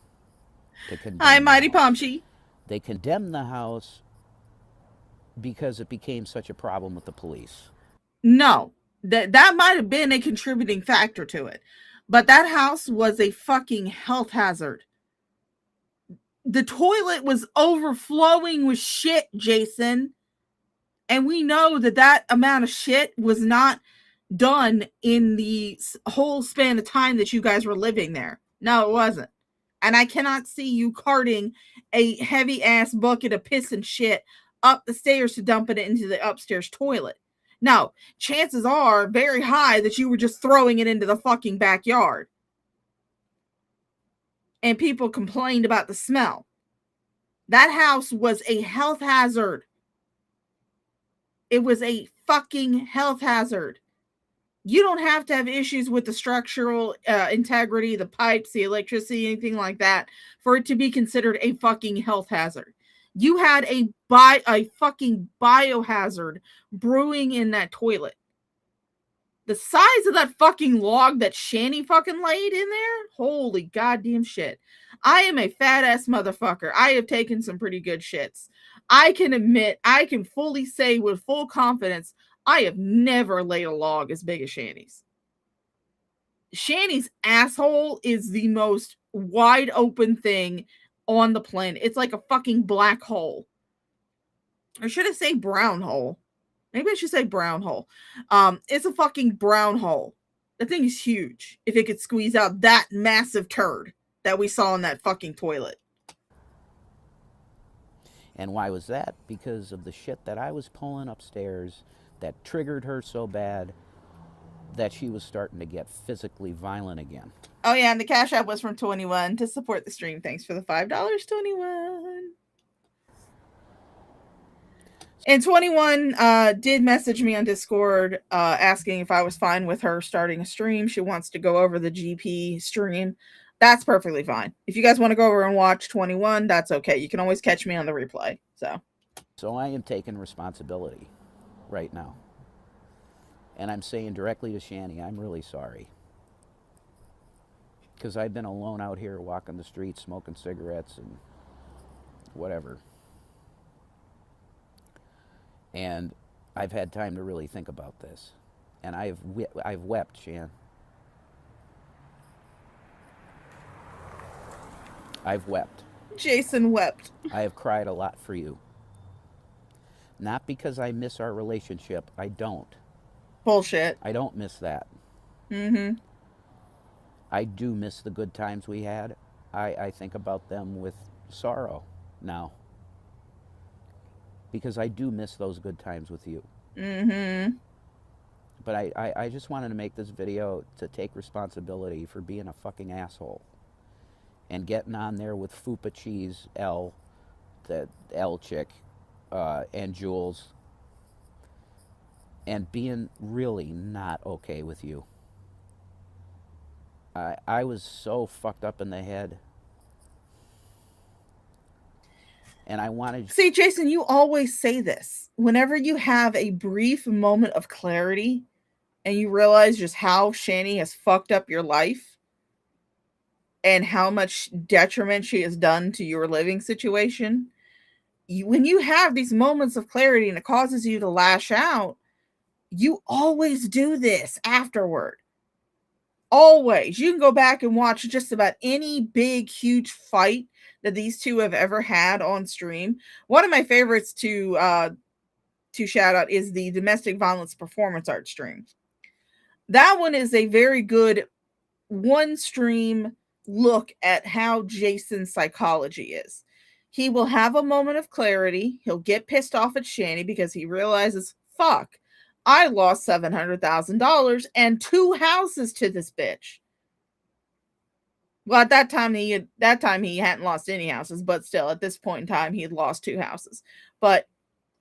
to condemn Hi, Mighty the house. Pomshi. They condemned the house because it became such a problem with the police. No, that might have been a contributing factor to it. But that house was a fucking health hazard. The toilet was overflowing with shit, Jason. And we know that amount of shit was not done in the whole span of time that you guys were living there. No, it wasn't. And I cannot see you carting a heavy ass bucket of piss and shit up the stairs to dump it into the upstairs toilet. No, chances are very high that you were just throwing it into the fucking backyard. And people complained about the smell. That house was a health hazard. It was a fucking health hazard. You don't have to have issues with the structural integrity, the pipes, the electricity, anything like that for it to be considered a fucking health hazard. You had a fucking biohazard brewing in that toilet. The size of that fucking log that Shanny fucking laid in there, holy goddamn shit. I am a fat ass motherfucker. I have taken some pretty good shits. I can admit, I can fully say with full confidence, I have never laid a log as big as Shanny's. Shanny's asshole is the most wide open thing on the planet. It's like a fucking black hole. Or should I say brown hole? Maybe I should say brown hole. It's a fucking brown hole. The thing is huge. If it could squeeze out that massive turd that we saw in that fucking toilet. And why was that? Because of the shit that I was pulling upstairs that triggered her so bad that she was starting to get physically violent again. Oh yeah, and the Cash App was from 21 to support the stream. Thanks for the $5, 21. And 21 did message me on Discord asking if I was fine with her starting a stream. She wants to go over the GP stream. That's perfectly fine. If you guys want to go over and watch 21, that's okay. You can always catch me on the replay. So I am taking responsibility right now. And I'm saying directly to Shanny, I'm really sorry. Because I've been alone out here walking the streets, smoking cigarettes and whatever. And I've had time to really think about this. And I've wept, Shan. I've wept. Jason wept. I have cried a lot for you. Not because I miss our relationship. I don't. Bullshit. I don't miss that. Mm-hmm. I do miss the good times we had. I think about them with sorrow now because I do miss those good times with you. Mm-hmm. But I just wanted to make this video to take responsibility for being a fucking asshole and getting on there with Fupa Cheese, L, the L chick, and Jules, and being really not okay with you. I was so fucked up in the head. And I wanted... See, Jason, you always say this. Whenever you have a brief moment of clarity and you realize just how Shani has fucked up your life and how much detriment she has done to your living situation, when you have these moments of clarity and it causes you to lash out, you always do this afterward. Always. You can go back and watch just about any big, huge fight that these two have ever had on stream. One of my favorites to shout out is the domestic violence performance art stream. That one is a very good one stream look at how Jason's psychology is. He will have a moment of clarity. He'll get pissed off at Shani because he realizes, fuck, I lost $700,000 and 2 houses to this bitch. Well, at that time he hadn't lost any houses, but still, at this point in time, he had lost 2 houses. But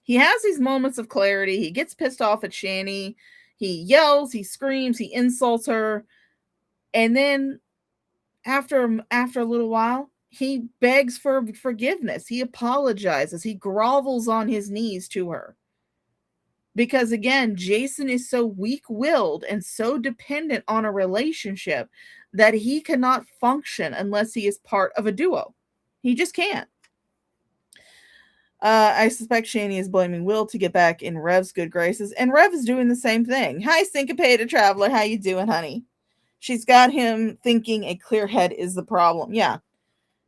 he has these moments of clarity. He gets pissed off at Shani. He yells, he screams, he insults her, and then after a little while, he begs for forgiveness. He apologizes. He grovels on his knees to her. Because again, Jason is so weak-willed and so dependent on a relationship that he cannot function unless he is part of a duo. He just can't. I suspect Shani is blaming Will to get back in Rev's good graces, and Rev is doing the same thing. Hi, Syncopated Traveler. How you doing, honey? She's got him thinking a clear head is the problem. Yeah,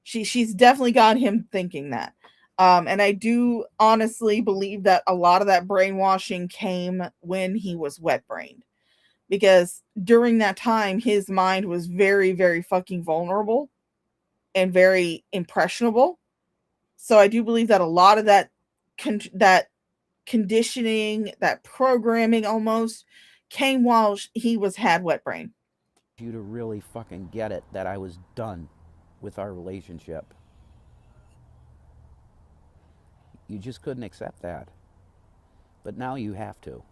she's definitely got him thinking that. And I do honestly believe that a lot of that brainwashing came when he was wet-brained. Because during that time, his mind was very, very fucking vulnerable and very impressionable. So I do believe that a lot of that conditioning, that programming almost, came while he had wet brain. You to really fucking get it that I was done with our relationship. You just couldn't accept that. But now you have to.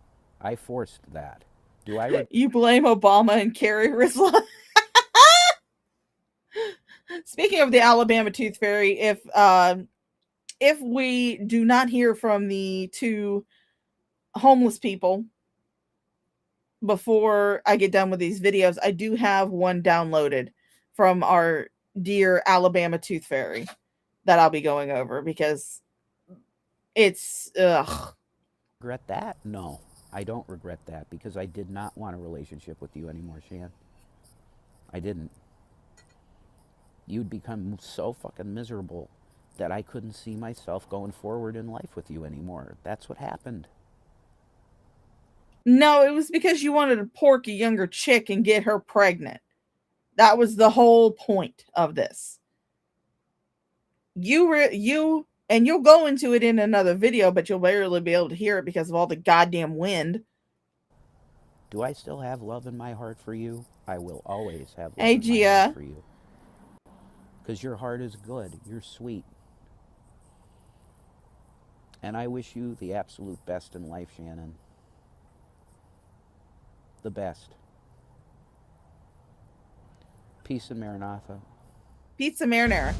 I forced that. Do I... You blame Obama and Carrie Rizla. Speaking of the Alabama Tooth Fairy, if we do not hear from the 2 homeless people before I get done with these videos, I do have one downloaded from our dear Alabama Tooth Fairy that I'll be going over because it's Regret that? No, I don't regret that because I did not want a relationship with you anymore, Shan. I didn't. You'd become so fucking miserable that I couldn't see myself going forward in life with you anymore. That's what happened. No, it was because you wanted to pork a younger chick and get her pregnant. That was the whole point of this. And you'll go into it in another video, but you'll barely be able to hear it because of all the goddamn wind. Do I still have love in my heart for you? I will always have love Hey, in my Gia. heart for you. Because your heart is good. You're sweet. And I wish you the absolute best in life, Shannon. The best. Peace and Maranatha. Pizza marinara.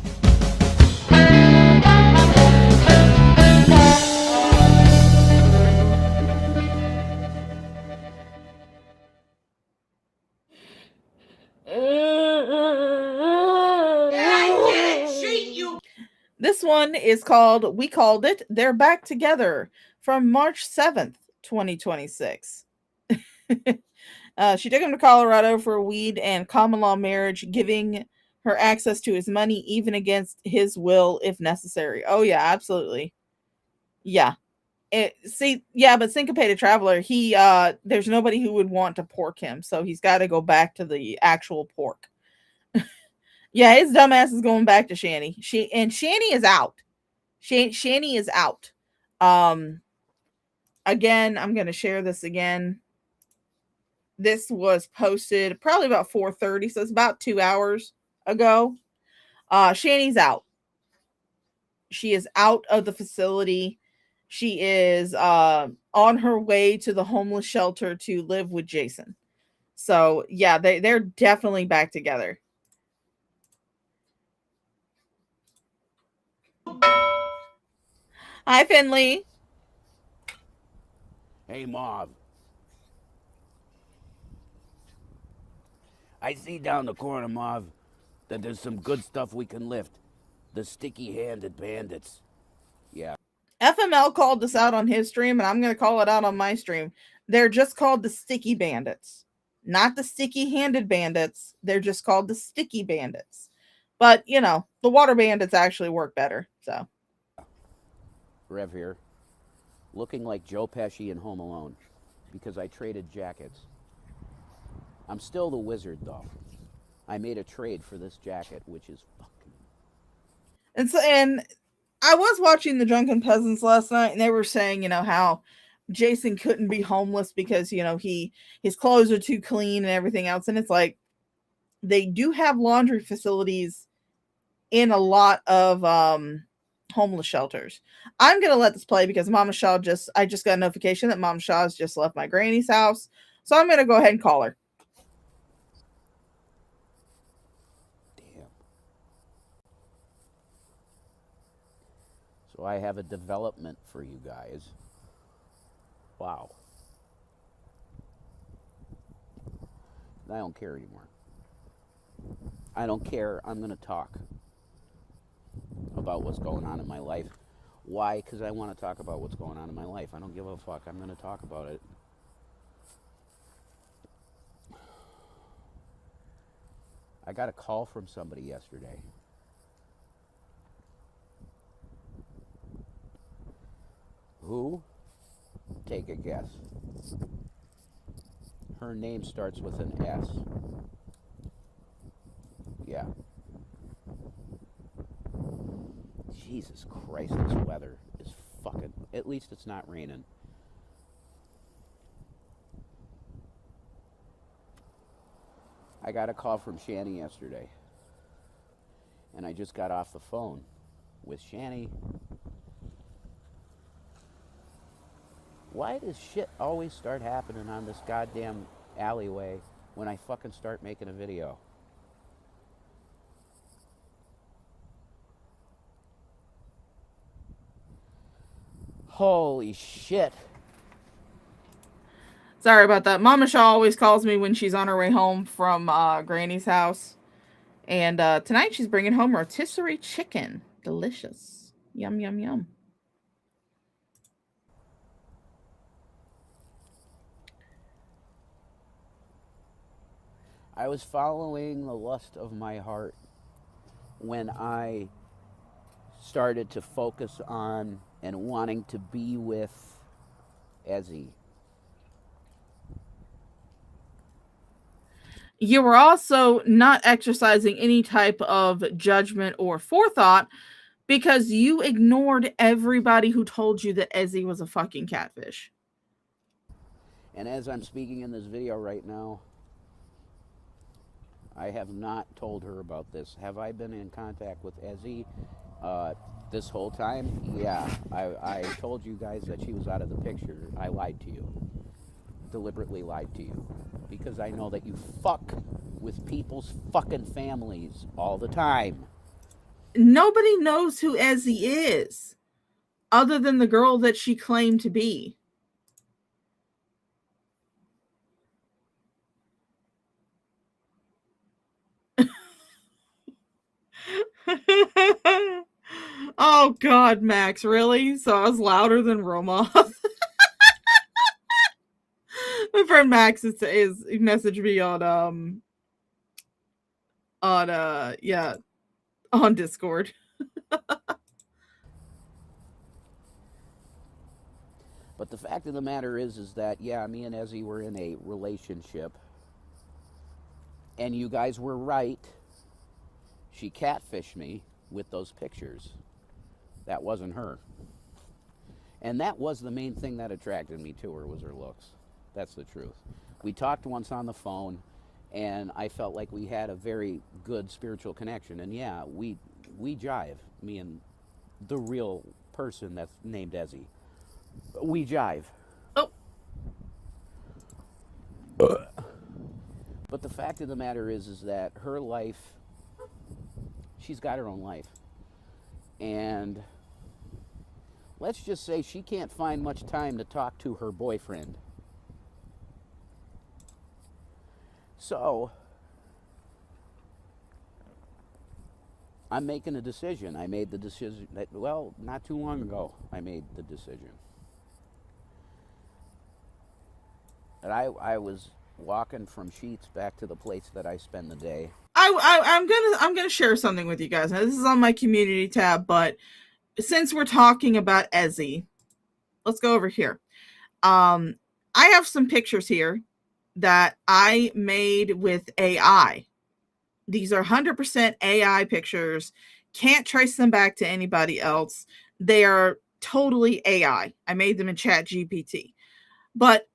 This one is called We Called It. They're Back Together from March 7th, 2026. She took him to Colorado for weed and common law marriage, giving her access to his money even against his will if necessary. Oh, yeah, absolutely. Yeah. But Syncopated Traveler, there's nobody who would want to pork him, so he's got to go back to the actual pork. Yeah, his dumbass is going back to Shanny. Shanny is out. Shanny is out. Again, I'm gonna share this again. This was posted probably about 4:30, so it's about 2 hours ago. Shanny's out. She is out of the facility. She is on her way to the homeless shelter to live with Jason. So yeah, they're definitely back together. Hi, Finley. Hey, Mauve. I see down the corner, Mauve, that there's some good stuff we can lift. The sticky-handed bandits. Yeah. FML called this out on his stream, and I'm going to call it out on my stream. They're just called the sticky bandits, not the sticky-handed bandits. They're just called the sticky bandits. But, you know, the water bandits actually work better, so. Rev here. Looking like Joe Pesci in Home Alone because I traded jackets. I'm still the wizard, though. I made a trade for this jacket, which is fucking... And I was watching the Drunken Peasants last night, and they were saying, you know, how Jason couldn't be homeless because, you know, his clothes are too clean and everything else. And it's like, they do have laundry facilities in a lot of homeless shelters. I'm gonna let this play because I just got a notification that Mama Shaw's just left my granny's house. So I'm gonna go ahead and call her. Damn. So I have a development for you guys. Wow. I don't care anymore. I don't care. I'm going to talk about what's going on in my life. Why? Because I want to talk about what's going on in my life. I don't give a fuck. I'm going to talk about it. I got a call from somebody yesterday. Who? Take a guess. Her name starts with an S. Yeah. Jesus Christ, this weather is fucking... At least it's not raining. I got a call from Shanny yesterday. And I just got off the phone with Shanny. Why does shit always start happening on this goddamn alleyway when I fucking start making a video? Holy shit. Sorry about that. Mama Shaw always calls me when she's on her way home from Granny's house. And tonight she's bringing home rotisserie chicken. Delicious. Yum, yum, yum. I was following the lust of my heart when I started to focus on and wanting to be with Ezzie. You were also not exercising any type of judgment or forethought because you ignored everybody who told you that Ezzie was a fucking catfish. And as I'm speaking in this video right now, I have not told her about this. Have I been in contact with Ezzie this whole time? Yeah. I told you guys that she was out of the picture. I lied to you. Deliberately lied to you. Because I know that you fuck with people's fucking families all the time. Nobody knows who Ezzie is other than the girl that she claimed to be. Oh God, Max, really? So I was louder than Romoth. My friend Max is messaged me on Discord. But the fact of the matter is that, yeah, me and Ezzie were in a relationship. And you guys were right She catfished me with those pictures. That wasn't her. And that was the main thing that attracted me to her, was her looks. That's the truth. We talked once on the phone, and I felt like we had a very good spiritual connection. And yeah, we jive, me and the real person that's named Ezzie. We jive. Oh. But the fact of the matter is that her life, she's got her own life. And let's just say she can't find much time to talk to her boyfriend. So, I'm making a decision. I made the decision, well, not too long ago, I made the decision. And I was walking from Sheets back to the place that I spend the day. I'm gonna share something with you guys. Now, this is on my community tab, but since we're talking about Ezzie, let's go over here. I have some pictures here that I made with AI. These are 100% AI pictures. Can't trace them back to anybody else. They are totally AI. I made them in ChatGPT. But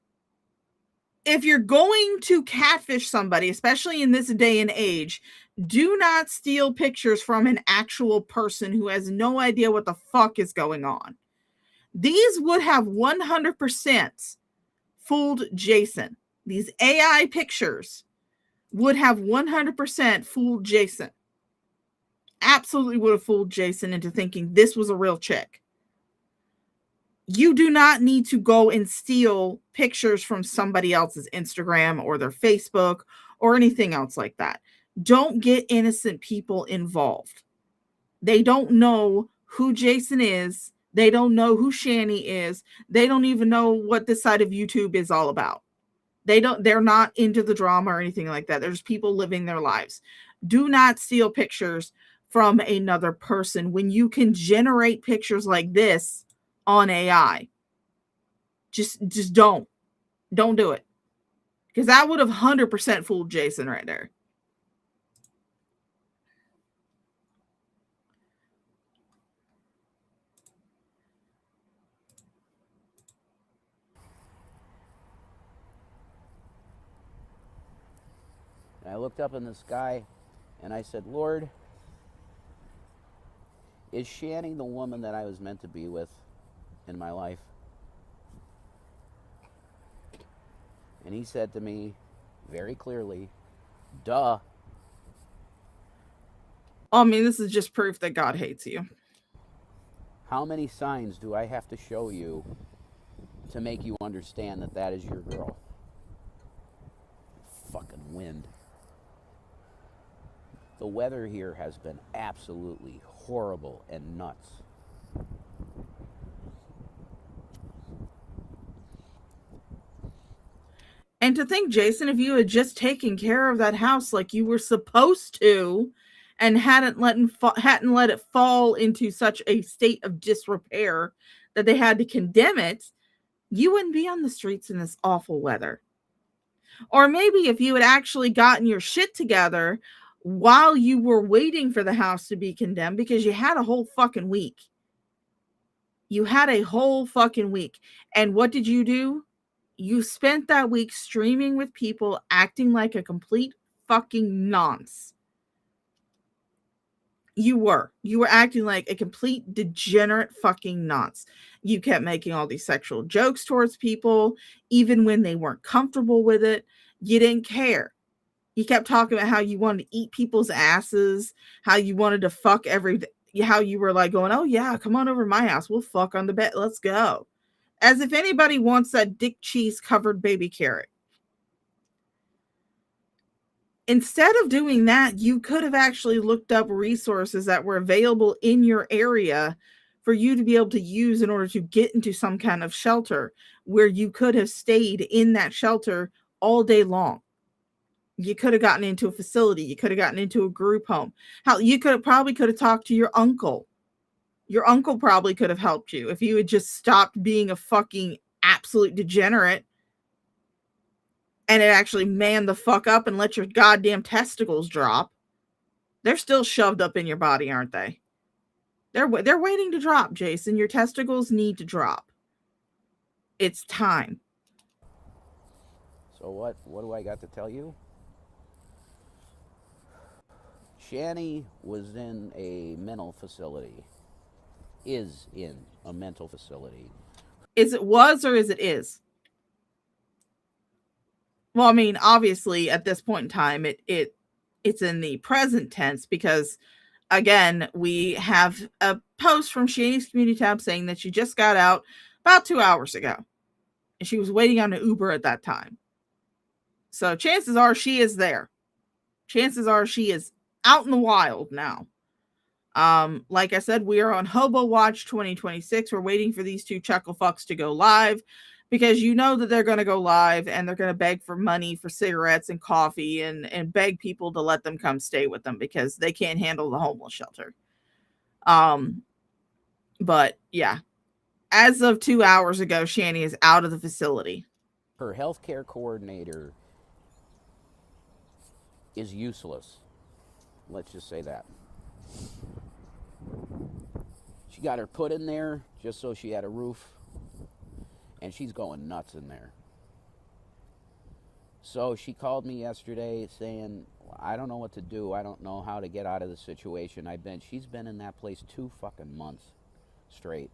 if you're going to catfish somebody, especially in this day and age, do not steal pictures from an actual person who has no idea what the fuck is going on. These would have 100% fooled Jason. These AI pictures would have 100% fooled Jason. Absolutely would have fooled Jason into thinking this was a real chick. You do not need to go and steal pictures from somebody else's Instagram or their Facebook or anything else like that. Don't get innocent people involved. They don't know who Jason is. They don't know who Shani is. They don't even know what this side of YouTube is all about. They're not into the drama or anything like that. There's people living their lives. Do not steal pictures from another person when you can generate pictures like this on AI. Just don't do it, because that would have 100% fooled Jason right there. And I looked up in the sky and I said, Lord, is Shani the woman that I was meant to be with in my life? And he said to me very clearly, duh. I mean, this is just proof that God hates you. How many signs do I have to show you to make you understand that that is your girl? Fucking wind. The weather here has been absolutely horrible and nuts. And to think, Jason, if you had just taken care of that house like you were supposed to, and hadn't let it fall into such a state of disrepair that they had to condemn it, you wouldn't be on the streets in this awful weather. Or maybe if you had actually gotten your shit together while you were waiting for the house to be condemned, because you had a whole fucking week. You had a whole fucking week. And what did you do? You spent that week streaming with people acting like a complete fucking nonce. You were acting like a complete degenerate fucking nonce. You kept making all these sexual jokes towards people, even when they weren't comfortable with it. You didn't care. You kept talking about how you wanted to eat people's asses, how you wanted to fuck how you were like going, oh yeah, come on over to my house. We'll fuck on the bed. Let's go. As if anybody wants that dick cheese covered baby carrot. Instead of doing that, you could have actually looked up resources that were available in your area for you to be able to use in order to get into some kind of shelter where you could have stayed in that shelter all day long. You could have gotten into a facility. You could have gotten into a group home. How you could have talked to your uncle. Your uncle probably could have helped you if you had just stopped being a fucking absolute degenerate and it actually manned the fuck up and let your goddamn testicles drop. They're still shoved up in your body, aren't they? They're waiting to drop, Jason. Your testicles need to drop. It's time. So what do I got to tell you? Shani was in a mental facility. Is in a mental facility. Is it was or is it is? Well, I mean, obviously at this point in time, it's in the present tense because, again, we have a post from Shani's community tab saying that she just got out about 2 hours ago. And she was waiting on an Uber at that time. So chances are she is there. Chances are she is out in the wild now. Like I said, we are on Hobo Watch 2026. We're waiting for these two chuckle fucks to go live because you know that they're going to go live and they're going to beg for money for cigarettes and coffee and beg people to let them come stay with them because they can't handle the homeless shelter. But yeah, as of 2 hours ago, Shani is out of the facility. Her healthcare coordinator is useless. Let's just say that. She got her put in there just so she had a roof, and she's going nuts in there. So she called me yesterday saying, I don't know what to do. I don't know how to get out of the situation. She's been in that place 2 fucking months straight.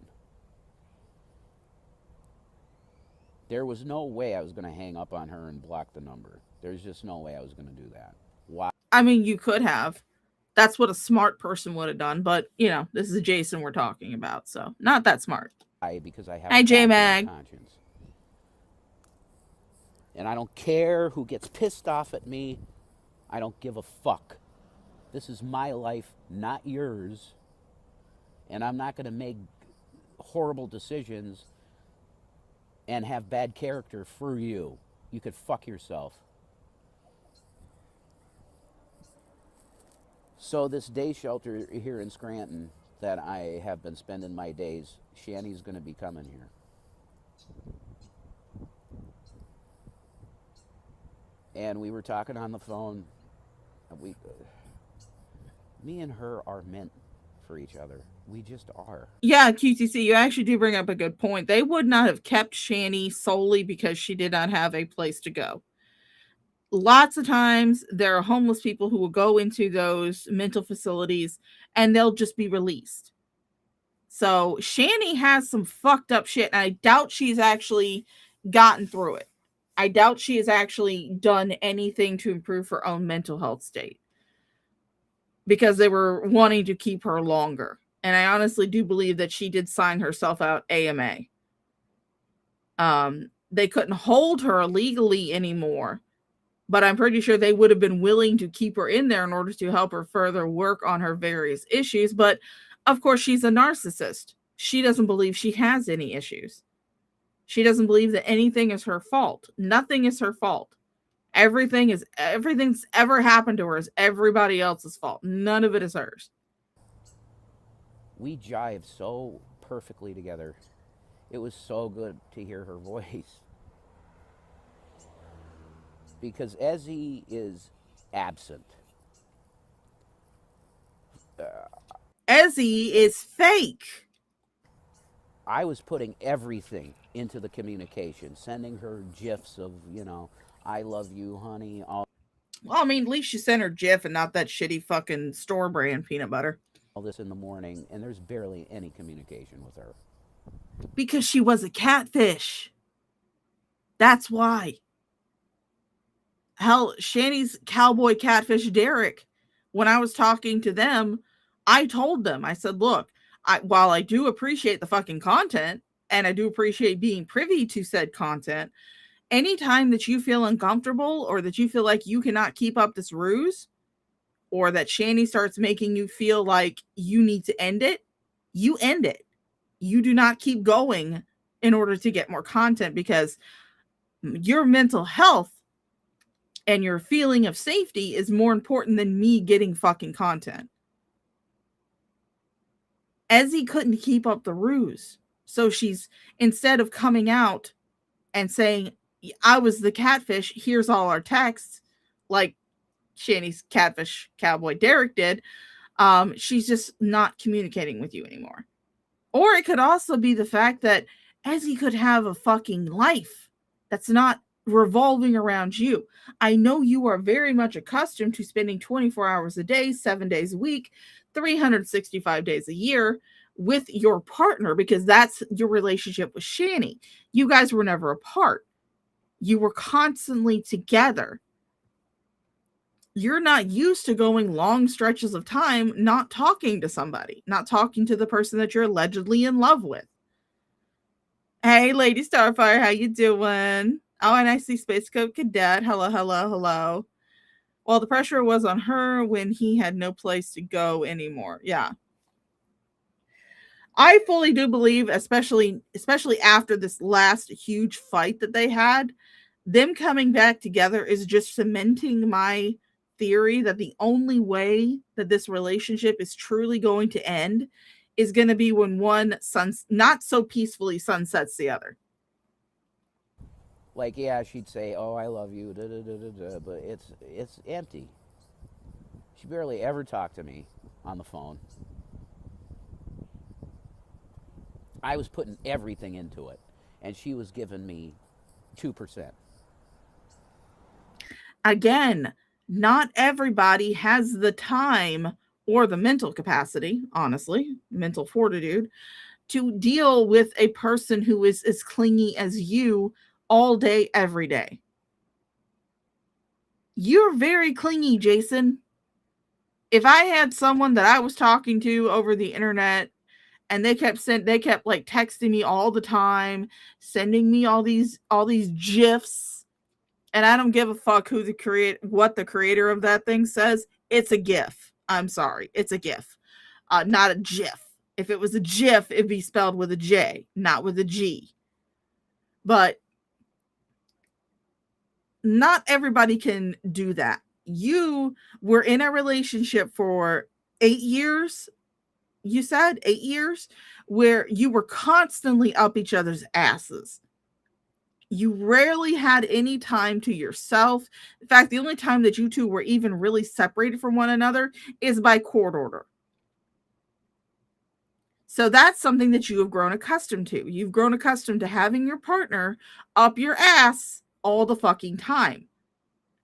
There was no way I was going to hang up on her and block the number. There's just no way I was going to do that. Why? I mean, you could have. That's what a smart person would have done. But, you know, this is Jason we're talking about. So, not that smart. Because I have Hi, a J-Mag. conscience. And I don't care who gets pissed off at me. I don't give a fuck. This is my life, not yours. And I'm not going to make horrible decisions and have bad character for you. You could fuck yourself. So this day shelter here in Scranton that I have been spending my days, Shani's going to be coming here. And we were talking on the phone. Me and her are meant for each other. We just are. Yeah, QTC, you actually do bring up a good point. They would not have kept Shani solely because she did not have a place to go. Lots of times there are homeless people who will go into those mental facilities and they'll just be released. So Shani has some fucked up shit, and I doubt she's actually gotten through it. I doubt she has actually done anything to improve her own mental health state because they were wanting to keep her longer. And I honestly do believe that she did sign herself out AMA. They couldn't hold her legally anymore, but I'm pretty sure they would have been willing to keep her in there in order to help her further work on her various issues. But of course, she's a narcissist. She doesn't believe she has any issues. She doesn't believe that anything is her fault. Nothing is her fault. Everything's ever happened to her is everybody else's fault. None of it is hers. We jive so perfectly together. It was so good to hear her voice. Because Ezzie is absent. Ezzie is fake. I was putting everything into the communication, sending her gifs of, I love you, honey. All Well, I mean, at least you sent her Jif and not that shitty fucking store brand peanut butter. this in the morning, and there's barely any communication with her. Because she was a catfish. That's why. Hell, Shani's cowboy catfish Derek, when I was talking to them, I told them, I said, look, while I do appreciate the fucking content, and I do appreciate being privy to said content, anytime that you feel uncomfortable or that you feel like you cannot keep up this ruse, or that Shani starts making you feel like you need to end it, you end it. You do not keep going in order to get more content, because your mental health and your feeling of safety is more important than me getting fucking content. Ezzie couldn't keep up the ruse. So she's, instead of coming out and saying, I was the catfish, here's all our texts, like, Shanny's catfish cowboy Derek did, she's just not communicating with you anymore. Or it could also be the fact that Ezzie could have a fucking life that's not revolving around you. I know you are very much accustomed to spending 24 hours a day, 7 days a week, 365 days a year with your partner, because that's your relationship with Shanny. You guys were never apart. You were constantly together. You're not used to going long stretches of time not talking to somebody, not talking to the person that you're allegedly in love with. Hey, Lady Starfire, how you doing? Oh, and I see Space Code Cadet. Hello, hello, hello. Well, the pressure was on her when he had no place to go anymore. Yeah. I fully do believe, especially after this last huge fight that they had, them coming back together is just cementing my theory that the only way that this relationship is truly going to end is going to be when one not so peacefully sunsets the other. Like, yeah, she'd say, "Oh, I love you," da, da, da, da, da, but it's empty. She barely ever talked to me on the phone. I was putting everything into it, and she was giving me 2%. Again, not everybody has the time or the mental capacity, honestly, mental fortitude, to deal with a person who is as clingy as you all day, every day. You're very clingy, Jason. If I had someone that I was talking to over the internet and they kept like texting me all the time, sending me all these GIFs, and I don't give a fuck what the creator of that thing says. It's a GIF. I'm sorry. It's a GIF, not a GIF. If it was a GIF, it'd be spelled with a J, not with a G. But not everybody can do that. You were in a relationship for 8 years. You said 8 years where you were constantly up each other's asses. You rarely had any time to yourself. In fact, the only time that you two were even really separated from one another is by court order. So that's something that you have grown accustomed to. You've grown accustomed to having your partner up your ass all the fucking time.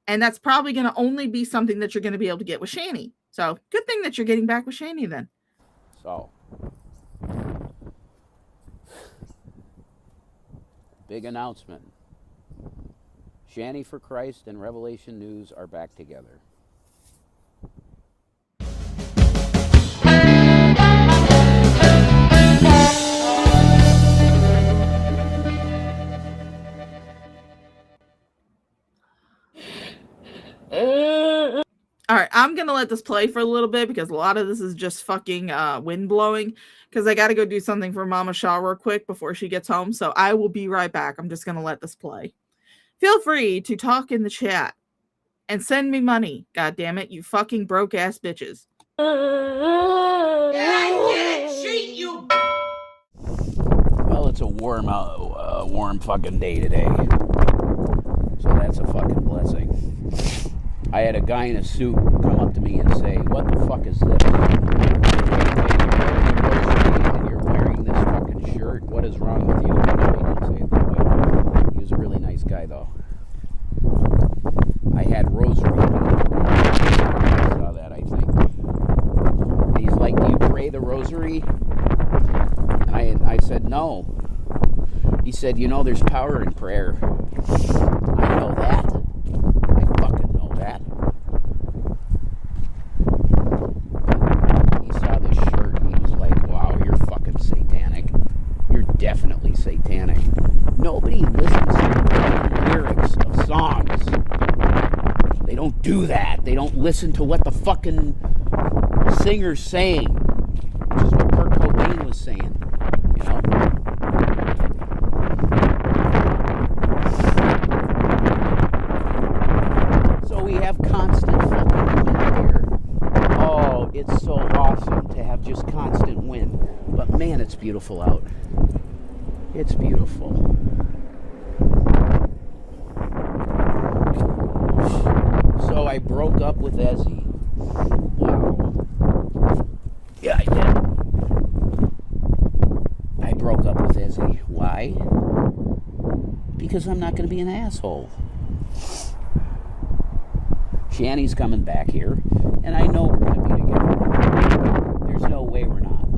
And that's probably going to only be something that you're going to be able to get with Shanny. So good thing that you're getting back with Shanny then. So, big announcement. Shanny for Christ and Revelation News are back together. All right, I'm going to let this play for a little bit because a lot of this is just fucking wind blowing because I got to go do something for Mama Shaw real quick before she gets home. So I will be right back. I'm just going to let this play. Feel free to talk in the chat and send me money. God damn it, you fucking broke ass bitches. I can't cheat you. Well, it's a warm fucking day today. So that's a fucking blessing. I had a guy in a suit come up to me and say, "What the fuck is this? And you're wearing this fucking shirt? What is wrong with you?" No, he didn't say it that way. He was a really nice guy, though. I had rosary. I saw that, I think. And he's like, "Do you pray the rosary?" And I said, "No." He said, "You know, there's power in prayer." I know that. I fucking know that. He saw this shirt and he was like, "Wow, you're fucking satanic. You're definitely satanic." Nobody listens to the lyrics of songs. They don't do that. They don't listen to what the fucking singer's saying, which is what Kurt Cobain was saying, you know? So we have constant fucking wind here. Oh, it's so awesome to have just constant wind. But man, it's beautiful out. It's beautiful. So So I broke up with Ezzie. Wow. Yeah, I did. I broke up with Ezzie. Why? Because I'm not going to be an asshole. Shanny's coming back here, and I know we're going to be together. There's no way we're not.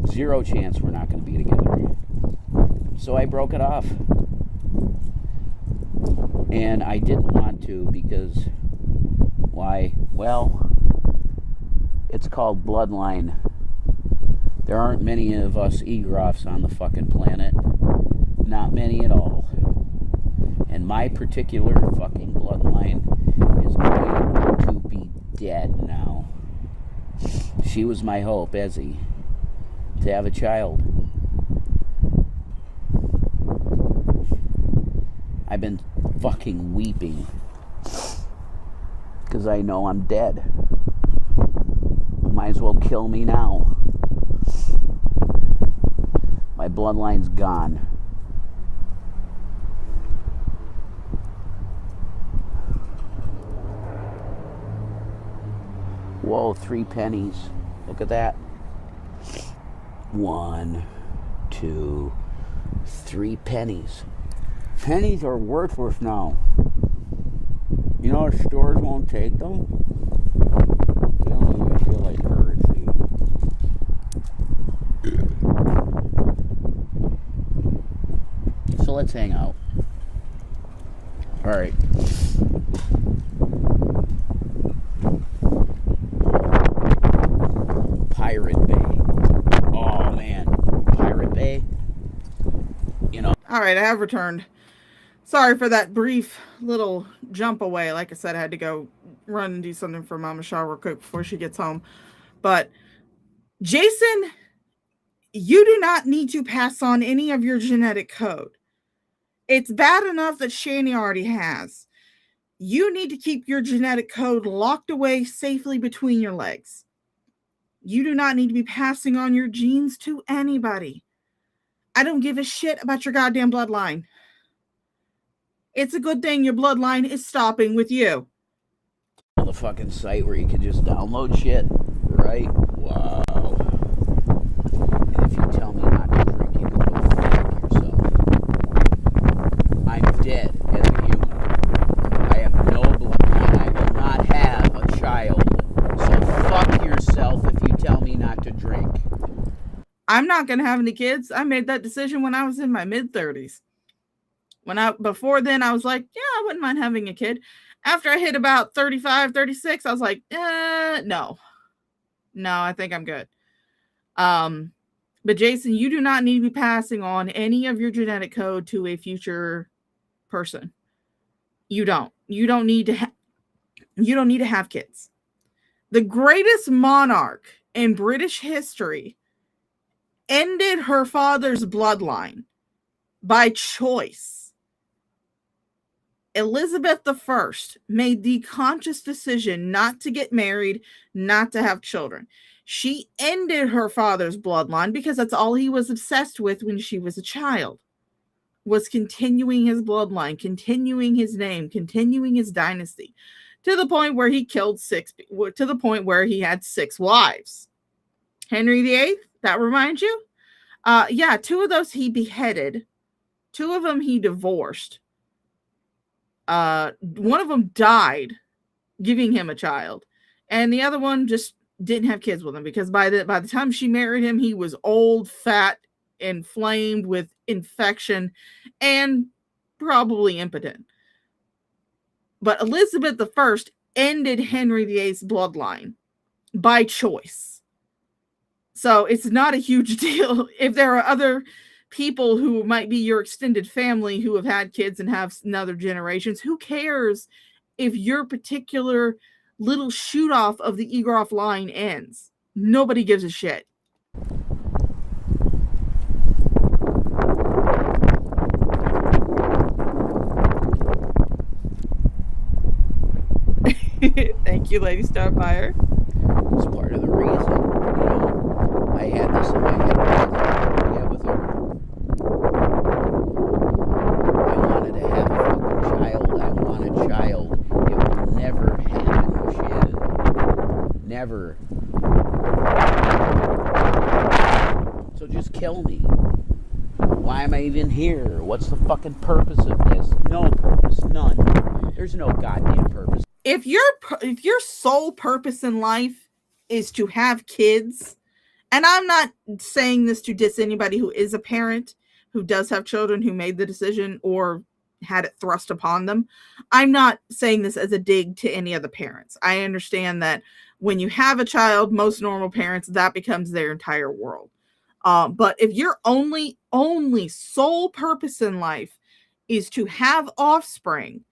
Zero chance we're not going to be together. So I broke it off. And I didn't want to because, why? Well, it's called bloodline. There aren't many of us Egroffs on the fucking planet. Not many at all. And my particular fucking bloodline is going to be dead now. She was my hope, Ezzie, to have a child. I've been fucking weeping because I know I'm dead. Might as well kill me now. My bloodline's gone. Whoa, 3 pennies. Look at that. 1, 2, 3 pennies. Pennies are worthless now. You know, stores won't take them. They don't even feel like currency. So let's hang out. Alright. Pirate Bay. Oh man. Pirate Bay. You know. Alright, I have returned. Sorry for that brief little jump away. Like I said, I had to go run and do something for Mama Shaw real quick before she gets home. But Jason, you do not need to pass on any of your genetic code. It's bad enough that Shani already has. You need to keep your genetic code locked away safely between your legs. You do not need to be passing on your genes to anybody. I don't give a shit about your goddamn bloodline. It's a good thing your bloodline is stopping with you. The fucking site where you can just download shit, right? Wow. And if you tell me not to drink, you can go fuck yourself. I'm dead as a human. I have no bloodline. I will not have a child. So fuck yourself if you tell me not to drink. I'm not going to have any kids. I made that decision when I was in my mid-30s. Before then, I was like, yeah, I wouldn't mind having a kid. After I hit about 35, 36, I was like, no, I think I'm good. But Jason, you do not need to be passing on any of your genetic code to a future person. You don't need to have kids. The greatest monarch in British history ended her father's bloodline by choice. Elizabeth I made the conscious decision not to get married, not to have children. She ended her father's bloodline because that's all he was obsessed with when she was a child, was continuing his bloodline, continuing his name, continuing his dynasty, to the point where he had 6 wives. Henry VIII, that reminds you? Yeah, 2 of those he beheaded. 2 of them he divorced. One of them died giving him a child, and the other one just didn't have kids with him because by the time she married him, he was old, fat, inflamed with infection, and probably impotent. But Elizabeth I ended Henry VIII's bloodline by choice. So it's not a huge deal if there are other people who might be your extended family who have had kids and have another generations. Who cares if your particular little shoot off of the Egroff line ends? Nobody gives a shit. Thank you, Lady Starfire. It's part of the reason, I had this in my head with her. I wanted to have a fucking child. I want a child. It will never never. So just kill me. Why am I even here? What's the fucking purpose of this? No purpose, none. There's no goddamn purpose. If your sole purpose in life is to have kids, and I'm not saying this to diss anybody who is a parent, who does have children, who made the decision or had it thrust upon them. I'm not saying this as a dig to any of the parents. I understand that when you have a child, most normal parents, that becomes their entire world. But if your only sole purpose in life is to have offspring,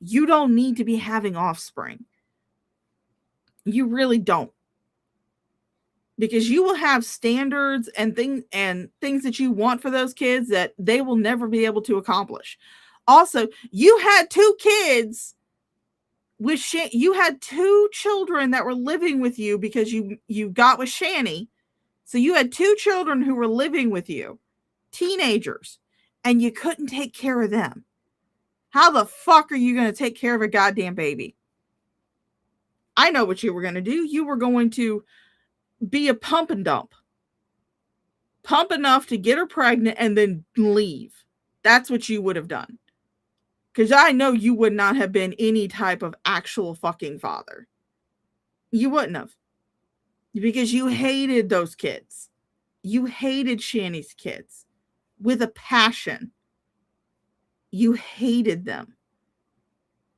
you don't need to be having offspring. You really don't. Because you will have standards and things that you want for those kids that they will never be able to accomplish. Also, you had two kids with you had two children that were living with you because you got with Shani. So you had two children who were living with you, teenagers, and you couldn't take care of them. How the fuck are you going to take care of a goddamn baby? I know what you were going to do. You were going to be a pump and dump. Pump enough to get her pregnant and then leave. That's what you would have done. Because I know you would not have been any type of actual fucking father. You wouldn't have. Because you hated those kids. You hated Shani's kids with a passion. You hated them.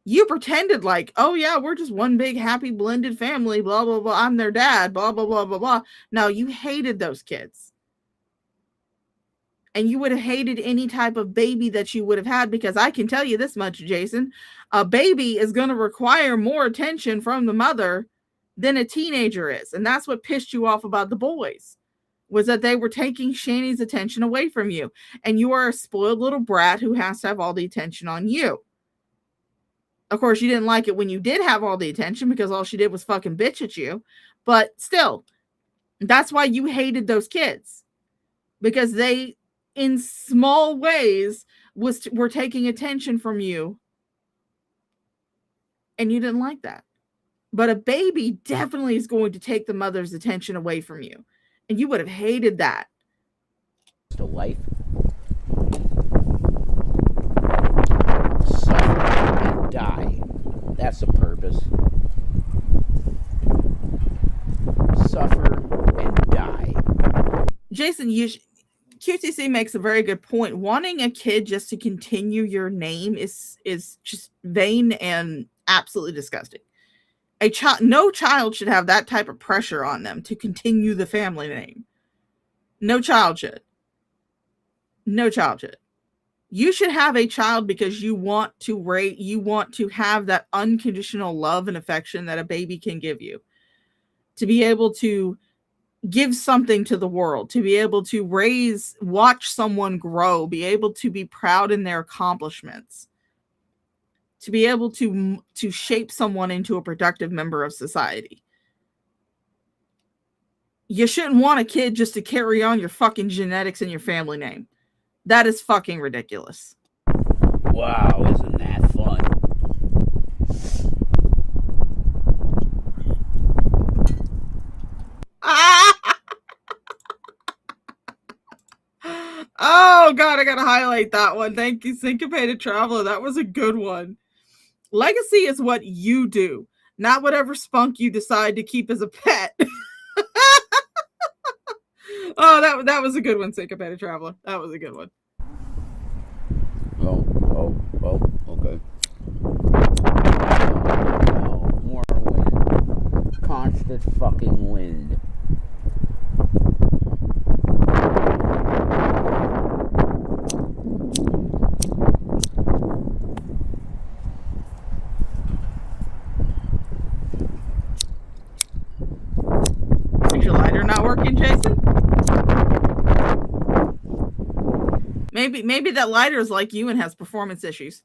You pretended like, oh yeah, we're just one big happy blended family, blah, blah, blah. I'm their dad, blah, blah, blah, blah, blah. No, you hated those kids. And you would have hated any type of baby that you would have had, because I can tell you this much, Jason, a baby is going to require more attention from the mother than a teenager is. And that's what pissed you off about the boys, was that they were taking Shani's attention away from you. And you are a spoiled little brat who has to have all the attention on you. Of course, you didn't like it when you did have all the attention, because all she did was fucking bitch at you. But still, that's why you hated those kids. Because they, in small ways, were taking attention from you. And you didn't like that. But a baby definitely is going to take the mother's attention away from you. And you would have hated that. To life. Suffer and die. That's the purpose. Suffer and die. Jason, QTC makes a very good point. Wanting a kid just to continue your name is just vain and absolutely disgusting. No child should have that type of pressure on them to continue the family name. No child should. No child should. You should have a child because you want to have that unconditional love and affection that a baby can give you. To be able to give something to the world, to be able to watch someone grow, be able to be proud in their accomplishments, to be able to shape someone into a productive member of society. You shouldn't want a kid just to carry on your fucking genetics and your family name. That is fucking ridiculous. Wow, isn't that fun? Oh God, I gotta highlight that one. Thank you, Syncopated Traveler. That was a good one. Legacy is what you do, not whatever spunk you decide to keep as a pet. Oh, that was a good one, Syncopated Traveler. That was a good one. Oh, okay. Oh, more wind. Constant fucking wind. Is your lighter not working, Jason? Maybe that lighter is like you and has performance issues.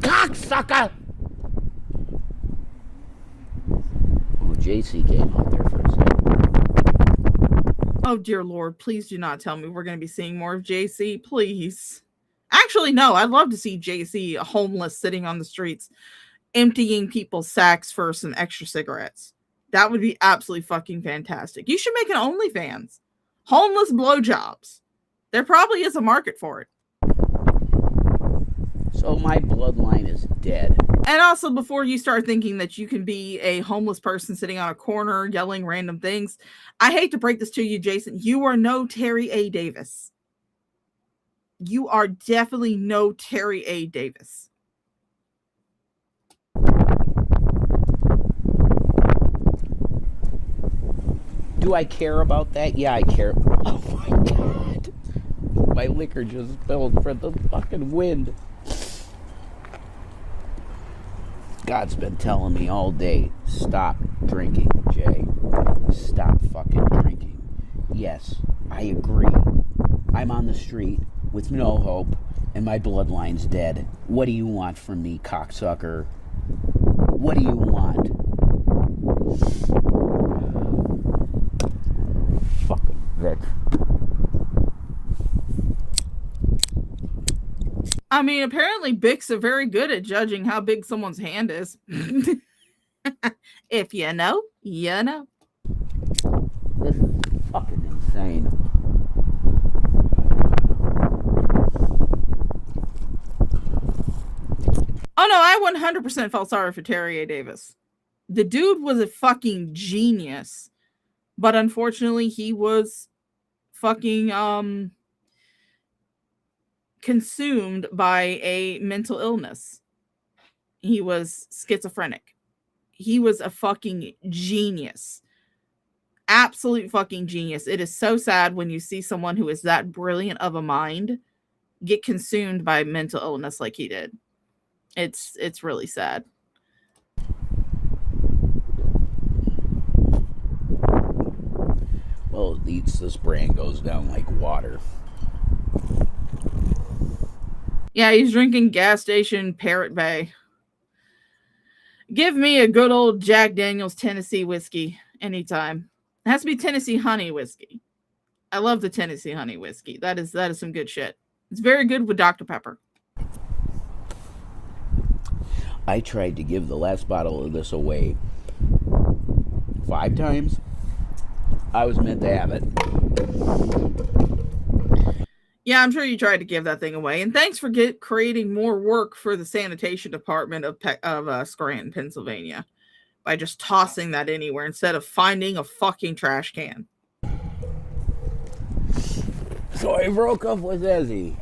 Cocksucker! Oh, JC came out there for a second. Oh dear Lord, please do not tell me we're going to be seeing more of JC, please. Actually, no, I'd love to see JC homeless sitting on the streets. emptying people's sacks for some extra cigarettes. That would be absolutely fucking fantastic. You should make an OnlyFans. Homeless blowjobs. There probably is a market for it. So my bloodline is dead. And also, before you start thinking that you can be a homeless person sitting on a corner yelling random things, I hate to break this to you, Jason. You are no Terry A. Davis. You are definitely no Terry A. Davis. Do I care about that? Yeah, I care. Oh my God. My liquor just spilled for the fucking wind. God's been telling me all day, stop drinking, Jay. Stop fucking drinking. Yes, I agree. I'm on the street with no hope, and my bloodline's dead. What do you want from me, cocksucker? What do you want? Fucking bitch. I mean, apparently Bics are very good at judging how big someone's hand is. If you know, you know. This is fucking insane. Oh no, I 100% felt sorry for Terry A. Davis. The dude was a fucking genius. But unfortunately, he was fucking consumed by a mental illness. He was schizophrenic. He was a fucking genius. Absolute fucking genius. It is so sad when you see someone who is that brilliant of a mind get consumed by mental illness like he did. It's really sad. Well, at least this brand goes down like water. Yeah, he's drinking gas station Parrot Bay. Give me a good old Jack Daniel's Tennessee whiskey anytime. It has to be Tennessee honey whiskey. I love the Tennessee honey whiskey. That is some good shit. It's very good with Dr. Pepper. I tried to give the last bottle of this away 5 times. I was meant to have it. Yeah, I'm sure you tried to give that thing away. And thanks for creating more work for the sanitation department of Scranton, Pennsylvania, by just tossing that anywhere instead of finding a fucking trash can. So I broke up with Ezzie.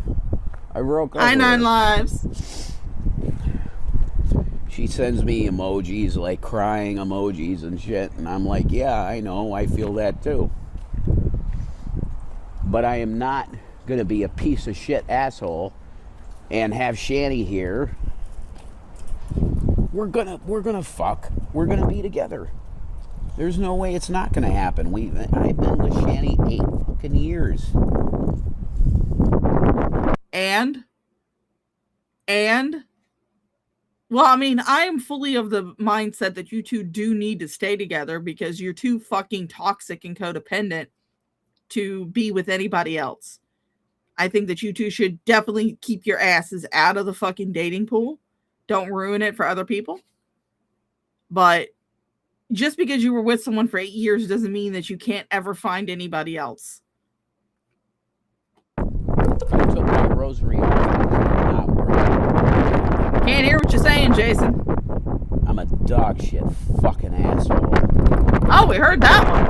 I-9 lives. She sends me emojis, like crying emojis and shit. And I'm like, yeah, I know. I feel that too. But I am not going to be a piece of shit asshole and have Shani here. We're gonna fuck. We're gonna be together. There's no way it's not gonna happen. I've been with Shani 8 fucking years. And well, I mean, I am fully of the mindset that you two do need to stay together because you're too fucking toxic and codependent to be with anybody else. I think that you two should definitely keep your asses out of the fucking dating pool. Don't ruin it for other people. But just because you were with someone for 8 years doesn't mean that you can't ever find anybody else. I took my rosary off. Can't hear what you're saying, Jason. I'm a dog shit fucking asshole. Oh, we heard that one.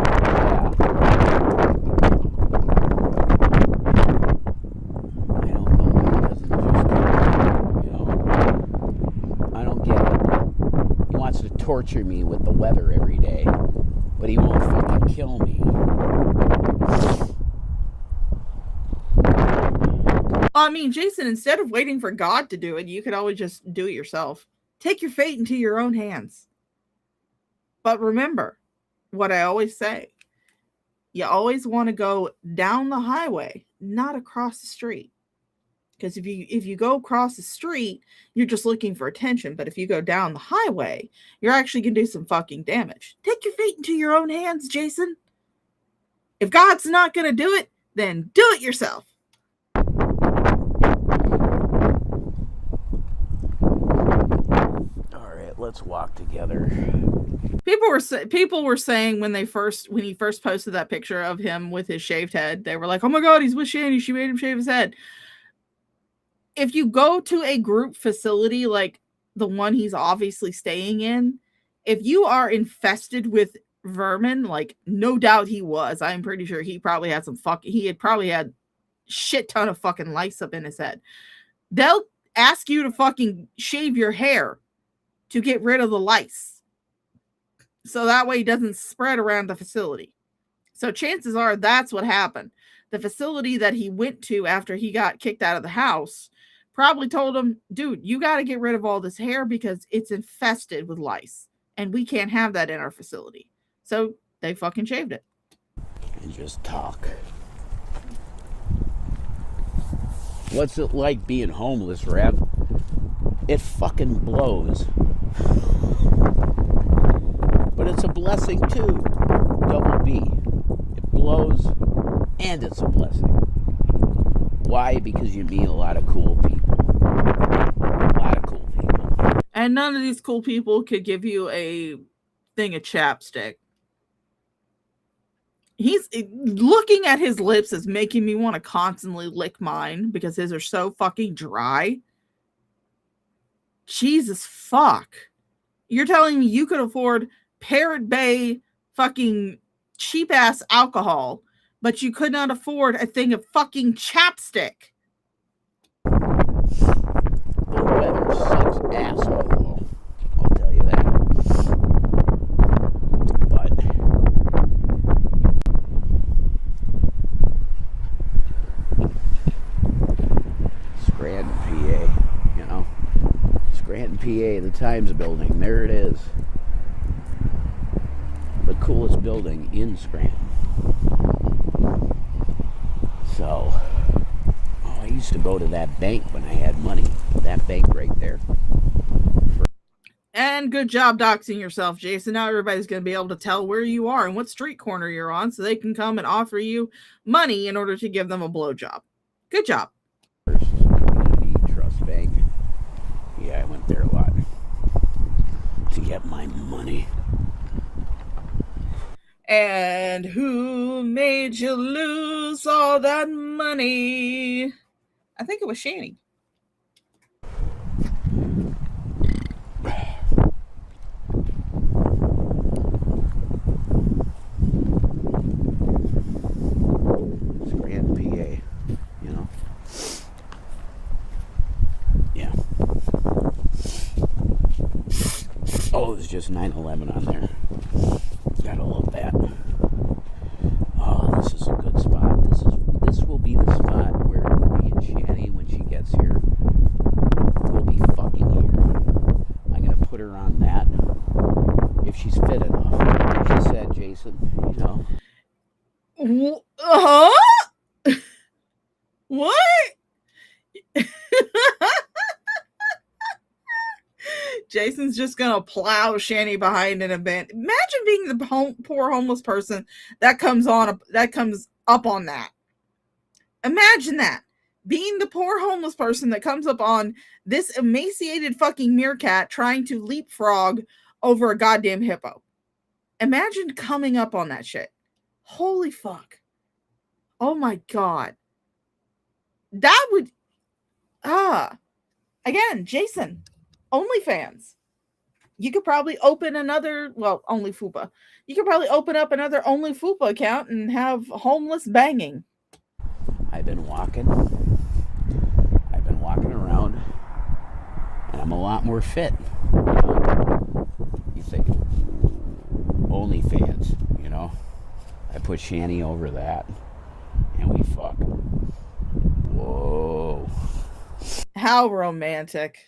I don't know why he doesn't just, you know, I don't get it. He wants to torture me with the weather every day, but he won't fucking kill me. I mean, Jason, instead of waiting for God to do it, you could always just do it yourself. Take your fate into your own hands. But remember what I always say. You always want to go down the highway, not across the street. Because if you go across the street, you're just looking for attention. But if you go down the highway, you're actually going to do some fucking damage. Take your fate into your own hands, Jason. If God's not going to do it, then do it yourself. let's walk together. People were saying when he first posted that picture of him with his shaved head, they were like, "Oh my god, he's with Shani. She made him shave his head." If you go to a group facility like the one he's obviously staying in, if you are infested with vermin, like no doubt he was, I'm pretty sure he probably had he had probably had shit ton of fucking lice up in his head. They'll ask you to fucking shave your hair to get rid of the lice, so that way it doesn't spread around the facility. So chances are that's what happened. The facility that he went to after he got kicked out of the house probably told him, dude, you got to get rid of all this hair because it's infested with lice and we can't have that in our facility. So they fucking shaved it. And just talk. What's it like being homeless, Rev? It fucking blows. But it's a blessing too. Double B. It blows and it's a blessing. Why? Because you meet a lot of cool people. A lot of cool people. And none of these cool people could give you a thing of chapstick. He's looking at his lips is making me want to constantly lick mine because his are so fucking dry. Jesus fuck. You're telling me you could afford Parrot Bay fucking cheap ass alcohol, but you could not afford a thing of fucking chapstick. The weather sucks asshole. I'll tell you that. But Scranton, PA, you know. Scranton, PA, the Times building, there it is. The coolest building in Scranton. So, I used to go to that bank when I had money. That bank right there. And good job doxing yourself, Jason. Now everybody's going to be able to tell where you are and what street corner you're on so they can come and offer you money in order to give them a blowjob. Good job. First Community Trust Bank. Yeah, I went there a lot to get my money. And who made you lose all that money? I think it was Shani. Scranton, PA, you know? Yeah. Oh, it was just 9/11 on there. Gotta love that. Oh, this is a good spot. This will be the spot where me and Shani, when she gets here, will be fucking here. I'm gonna put her on that if she's fit enough. She said, Jason, you know. What? Jason's just gonna plow Shani behind an event. Imagine being the poor homeless person that comes up on that. Imagine that. Being the poor homeless person that comes up on this emaciated fucking meerkat trying to leapfrog over a goddamn hippo. Imagine coming up on that shit. Holy fuck. Oh my god. That would... Again, Jason... OnlyFans. You could probably open another, well, Only Fupa. You could probably open up another Only Fupa account and have homeless banging. I've been walking around, and I'm a lot more fit. You think, OnlyFans, you know? I put Shani over that, and we fuck. Whoa. How romantic.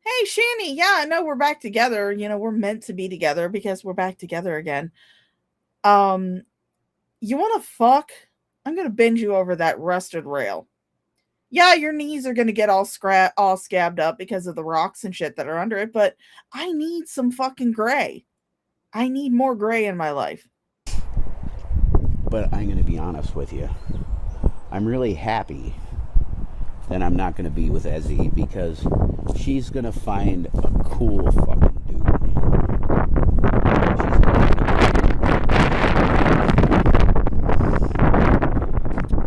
Hey, Shani, yeah, I know we're back together. You know, we're meant to be together because we're back together again. You want to fuck? I'm going to bend you over that rusted rail. Yeah, your knees are going to get all scabbed up because of the rocks and shit that are under it, but I need some fucking gray. I need more gray in my life. But I'm going to be honest with you. I'm really happy then I'm not going to be with Ezzie, because she's going to find a cool fucking dude, man.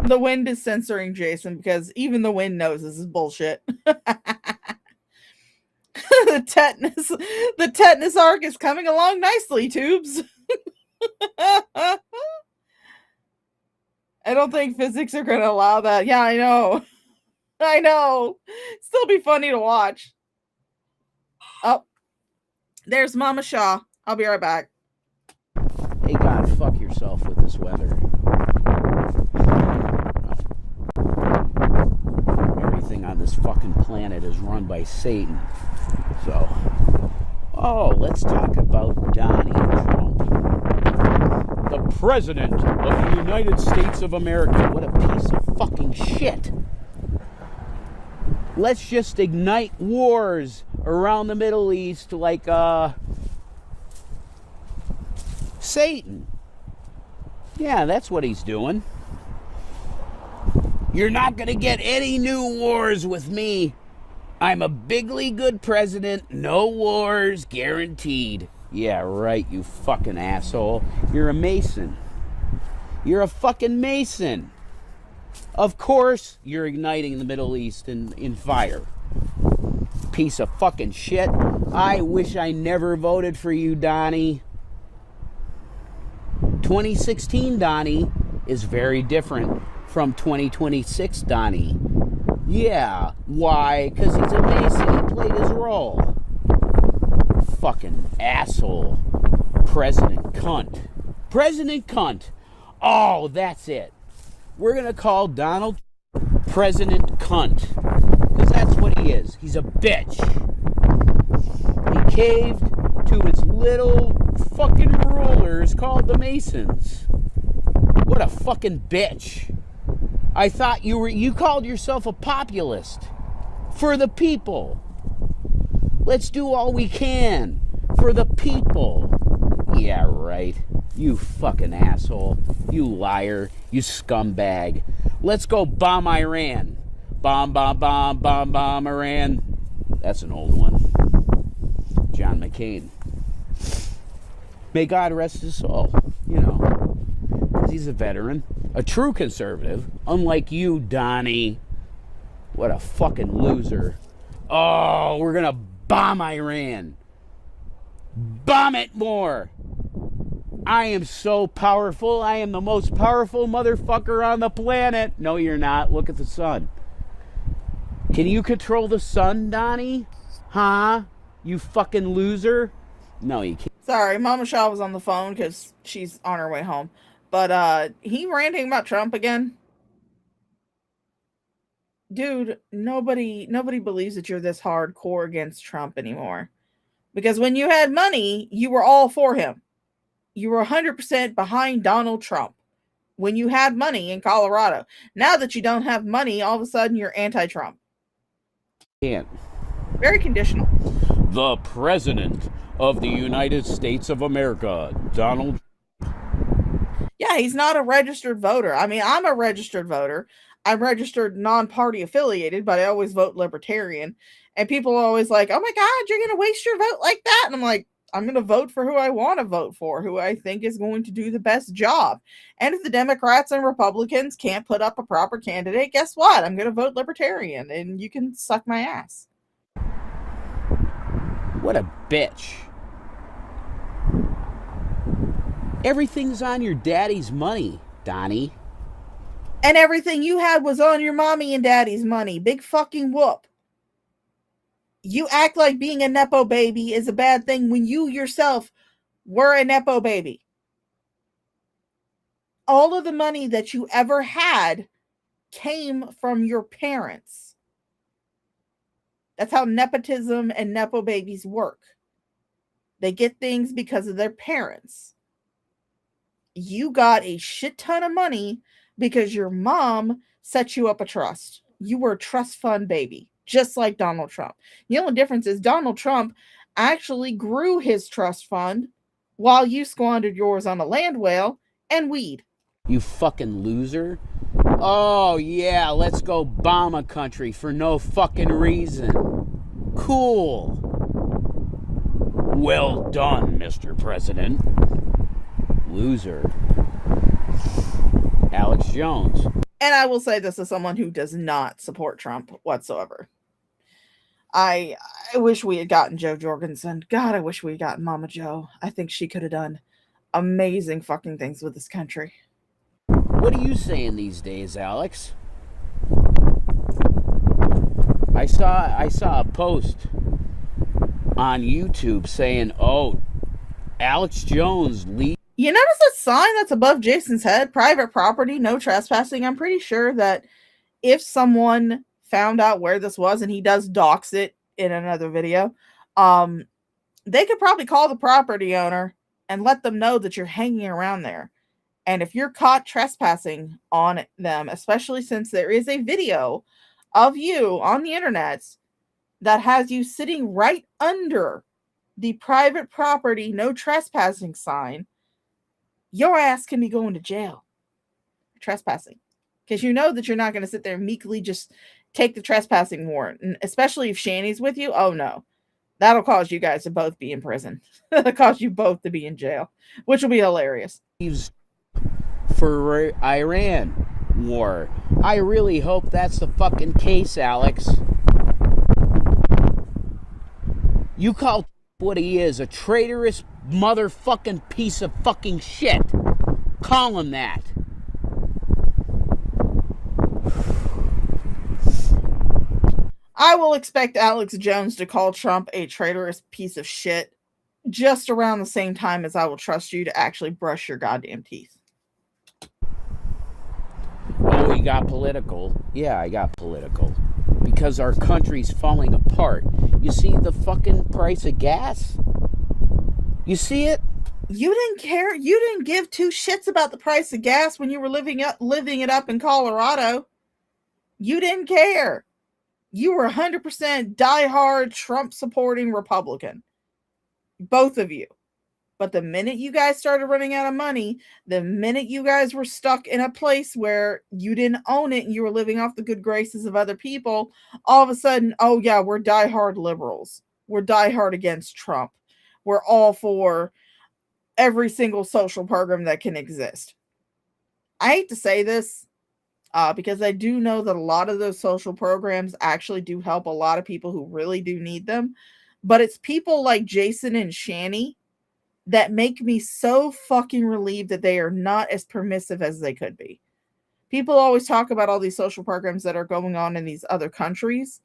The wind is censoring Jason because even the wind knows this is bullshit. The tetanus arc is coming along nicely, Tubes. I don't think physics are going to allow that. Yeah, I know. I know. Still be funny to watch. Oh, there's Mama Shaw. I'll be right back. Hey, God, fuck yourself with this weather. Everything on this fucking planet is run by Satan. So, let's talk about Donald Trump. The President of the United States of America. What a piece of fucking shit. Let's just ignite wars around the Middle East like, Satan. Yeah, that's what he's doing. You're not gonna get any new wars with me. I'm a bigly good president. No wars guaranteed. Yeah, right, you fucking asshole. You're a Mason. You're a fucking Mason. Of course you're igniting the Middle East in fire. Piece of fucking shit. I wish I never voted for you, Donnie. 2016 Donnie is very different from 2026 Donnie. Yeah, why? Because he's a Mason. He played his role. Fucking asshole. President cunt. President cunt. Oh, that's it. We're going to call Donald President cunt. Because that's what he is. He's a bitch. He caved to its little fucking rulers called the Masons. What a fucking bitch. I thought you called yourself a populist. For the people. Let's do all we can for the people. Yeah, right. You fucking asshole. You liar. You scumbag. Let's go bomb Iran. Bomb, bomb, bomb, bomb, bomb Iran. That's an old one. John McCain. May God rest his soul. You know, because he's a veteran. A true conservative. Unlike you, Donnie. What a fucking loser. Oh, we're going to bomb Iran. Bomb it more. I am so powerful. I am the most powerful motherfucker on the planet. No, you're not. Look at the sun. Can you control the sun, Donnie? Huh? You fucking loser? No, you can't. Sorry, Mama Shaw was on the phone because she's on her way home. But he ranting about Trump again. Dude, nobody believes that you're this hardcore against Trump anymore. Because when you had money, you were all for him. You were 100% behind Donald Trump when you had money in Colorado. Now that you don't have money, all of a sudden you're anti-Trump. Can't. Very conditional. The President of the United States of America, Donald. Yeah, he's not a registered voter. I mean, I'm a registered voter. I'm registered non-party affiliated, but I always vote libertarian. And people are always like, oh my God, you're going to waste your vote like that? And I'm like, I'm going to vote for who I want to vote for, who I think is going to do the best job. And if the Democrats and Republicans can't put up a proper candidate, guess what? I'm going to vote libertarian, and you can suck my ass. What a bitch. Everything's on your daddy's money, Donnie. And everything you had was on your mommy and daddy's money. Big fucking whoop. You act like being a Nepo baby is a bad thing when you yourself were a Nepo baby. All of the money that you ever had came from your parents. That's how nepotism and Nepo babies work. They get things because of their parents. You got a shit ton of money because your mom set you up a trust. You were a trust fund baby. Just like Donald Trump. The only difference is Donald Trump actually grew his trust fund while you squandered yours on a land whale and weed. You fucking loser. Oh, yeah, let's go bomb a country for no fucking reason. Cool. Well done, Mr. President. Loser. Alex Jones. And I will say this as someone who does not support Trump whatsoever. I wish we had gotten Joe Jorgensen. God, I wish we had gotten Mama Joe. I think she could have done amazing fucking things with this country. What are you saying these days, Alex? I saw a post on YouTube saying, "Oh, Alex Jones leads." You notice that sign that's above Jason's head? Private property, no trespassing. I'm pretty sure that if someone found out where this was, and he does dox it in another video, they could probably call the property owner and let them know that you're hanging around there. And if you're caught trespassing on them, especially since there is a video of you on the internet that has you sitting right under the private property, no trespassing sign, your ass can be going to jail for trespassing. Because you know that you're not going to sit there and meekly just take the trespassing warrant. And especially if Shanny's with you, oh no. That'll cause you guys to both be in prison. That'll cause you both to be in jail, which will be hilarious. For Iran war. I really hope that's the fucking case, Alex. You call what he is, a traitorous motherfucking piece of fucking shit. Call him that. I will expect Alex Jones to call Trump a traitorous piece of shit just around the same time as I will trust you to actually brush your goddamn teeth. Oh, you got political. Yeah, I got political. Because our country's falling apart. You see the fucking price of gas? You see it? You didn't care. You didn't give two shits about the price of gas when you were living it up in Colorado. You didn't care. You were 100% diehard Trump supporting Republican. Both of you. But the minute you guys started running out of money, the minute you guys were stuck in a place where you didn't own it and you were living off the good graces of other people, all of a sudden, oh yeah, we're diehard liberals. We're diehard against Trump. We're all for every single social program that can exist. I hate to say this, because I do know that a lot of those social programs actually do help a lot of people who really do need them. But it's people like Jason and Shanny that make me so fucking relieved that they are not as permissive as they could be. People always talk about all these social programs that are going on in these other countries.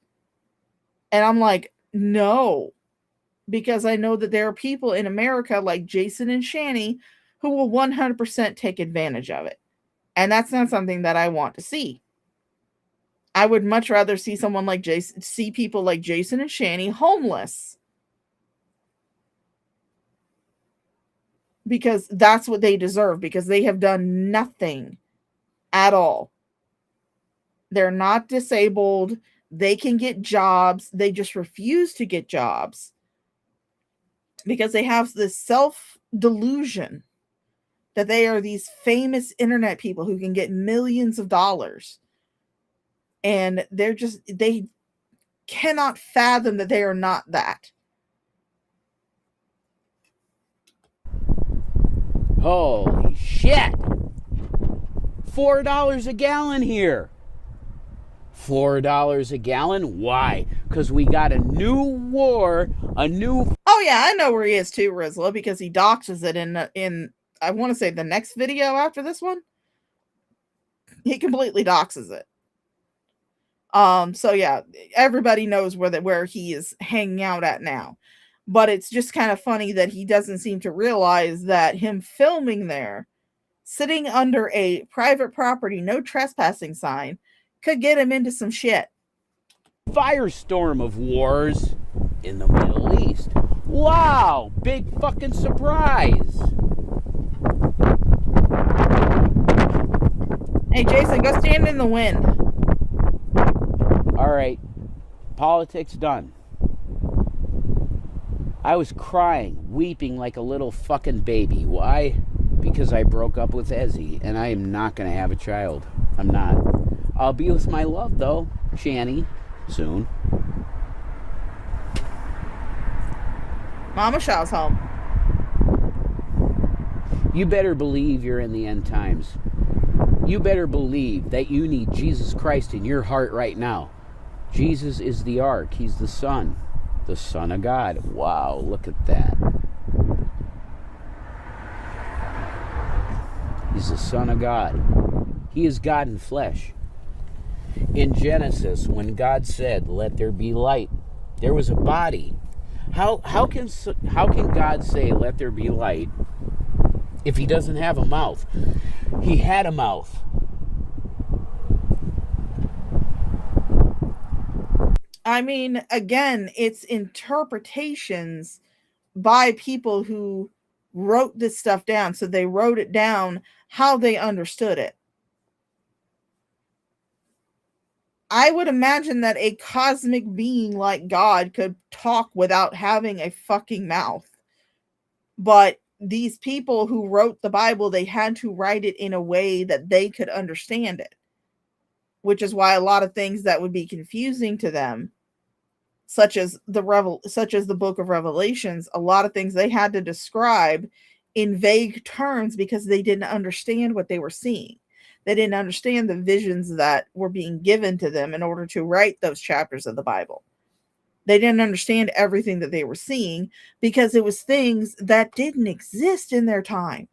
And I'm like, no. Because I know that there are people in America like Jason and Shanny who will 100% take advantage of it. And that's not something that I want to see. I would much rather see someone like Jason, see people like Jason and Shanny homeless. Because that's what they deserve, because they have done nothing at all. They're not disabled. They can get jobs. They just refuse to get jobs because they have this self-delusion that they are these famous internet people who can get millions of dollars. And they cannot fathom that they are not that. Holy shit! $4 a gallon here. $4 a gallon? Why? Because we got a new war, Oh yeah, I know where he is too, Rizla, because he doxes it in I want to say the next video after this one. He completely doxes it. So yeah, everybody knows where he is hanging out at now. But it's just kind of funny that he doesn't seem to realize that him filming there, sitting under a private property, no trespassing sign, could get him into some shit. firestorm of wars in the Middle East. Wow, big fucking surprise. Hey Jason, go stand in the wind. All right, politics done. I was crying, weeping like a little fucking baby. Why? Because I broke up with Ezzie, and I am not going to have a child. I'm not. I'll be with my love, though, Shanny, soon. Mama Shaw's home. You better believe you're in the end times. You better believe that you need Jesus Christ in your heart right now. Jesus is the ark. He's the Son of God. Wow, look at that. He's the Son of God. He is God in flesh. In Genesis, when God said, "Let there be light," there was a body. How can God say, "Let there be light," if he doesn't have a mouth? He had a mouth. I mean, again, it's interpretations by people who wrote this stuff down. So they wrote it down how they understood it. I would imagine that a cosmic being like God could talk without having a fucking mouth. But these people who wrote the Bible, they had to write it in a way that they could understand it. Which is why a lot of things that would be confusing to them, such as the book of Revelations, a lot of things they had to describe in vague terms because they didn't understand what they were seeing. They didn't understand the visions that were being given to them in order to write those chapters of the Bible. They didn't understand everything that they were seeing because it was things that didn't exist in their time.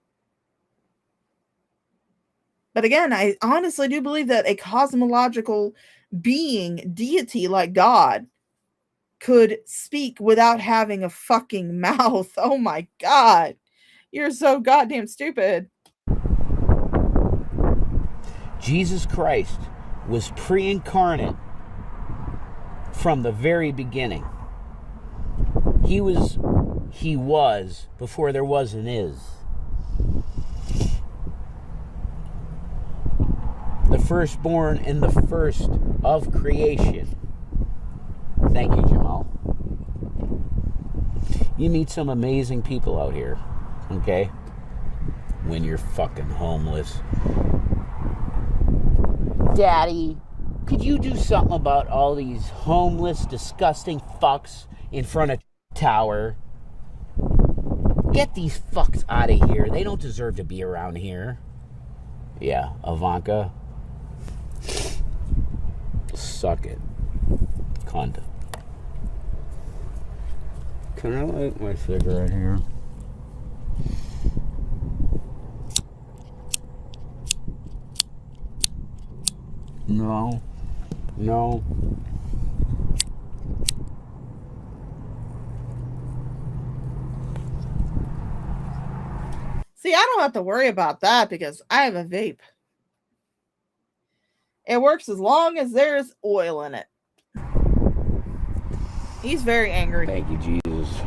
But again, I honestly do believe that a cosmological being, deity like God, could speak without having a fucking mouth. Oh my God. You're so goddamn stupid. Jesus Christ was pre-incarnate from the very beginning. He was before there was an is. The firstborn and the first of creation. Thank you, Jamal. You meet some amazing people out here, okay? When you're fucking homeless. Daddy, could you do something about all these homeless, disgusting fucks in front of tower? Get these fucks out of here. They don't deserve to be around here. Yeah, Ivanka. Suck it. Cunt. Can I light my cigarette here? No. See, I don't have to worry about that because I have a vape. It works as long as there's oil in it. He's very angry. Thank you, Jesus.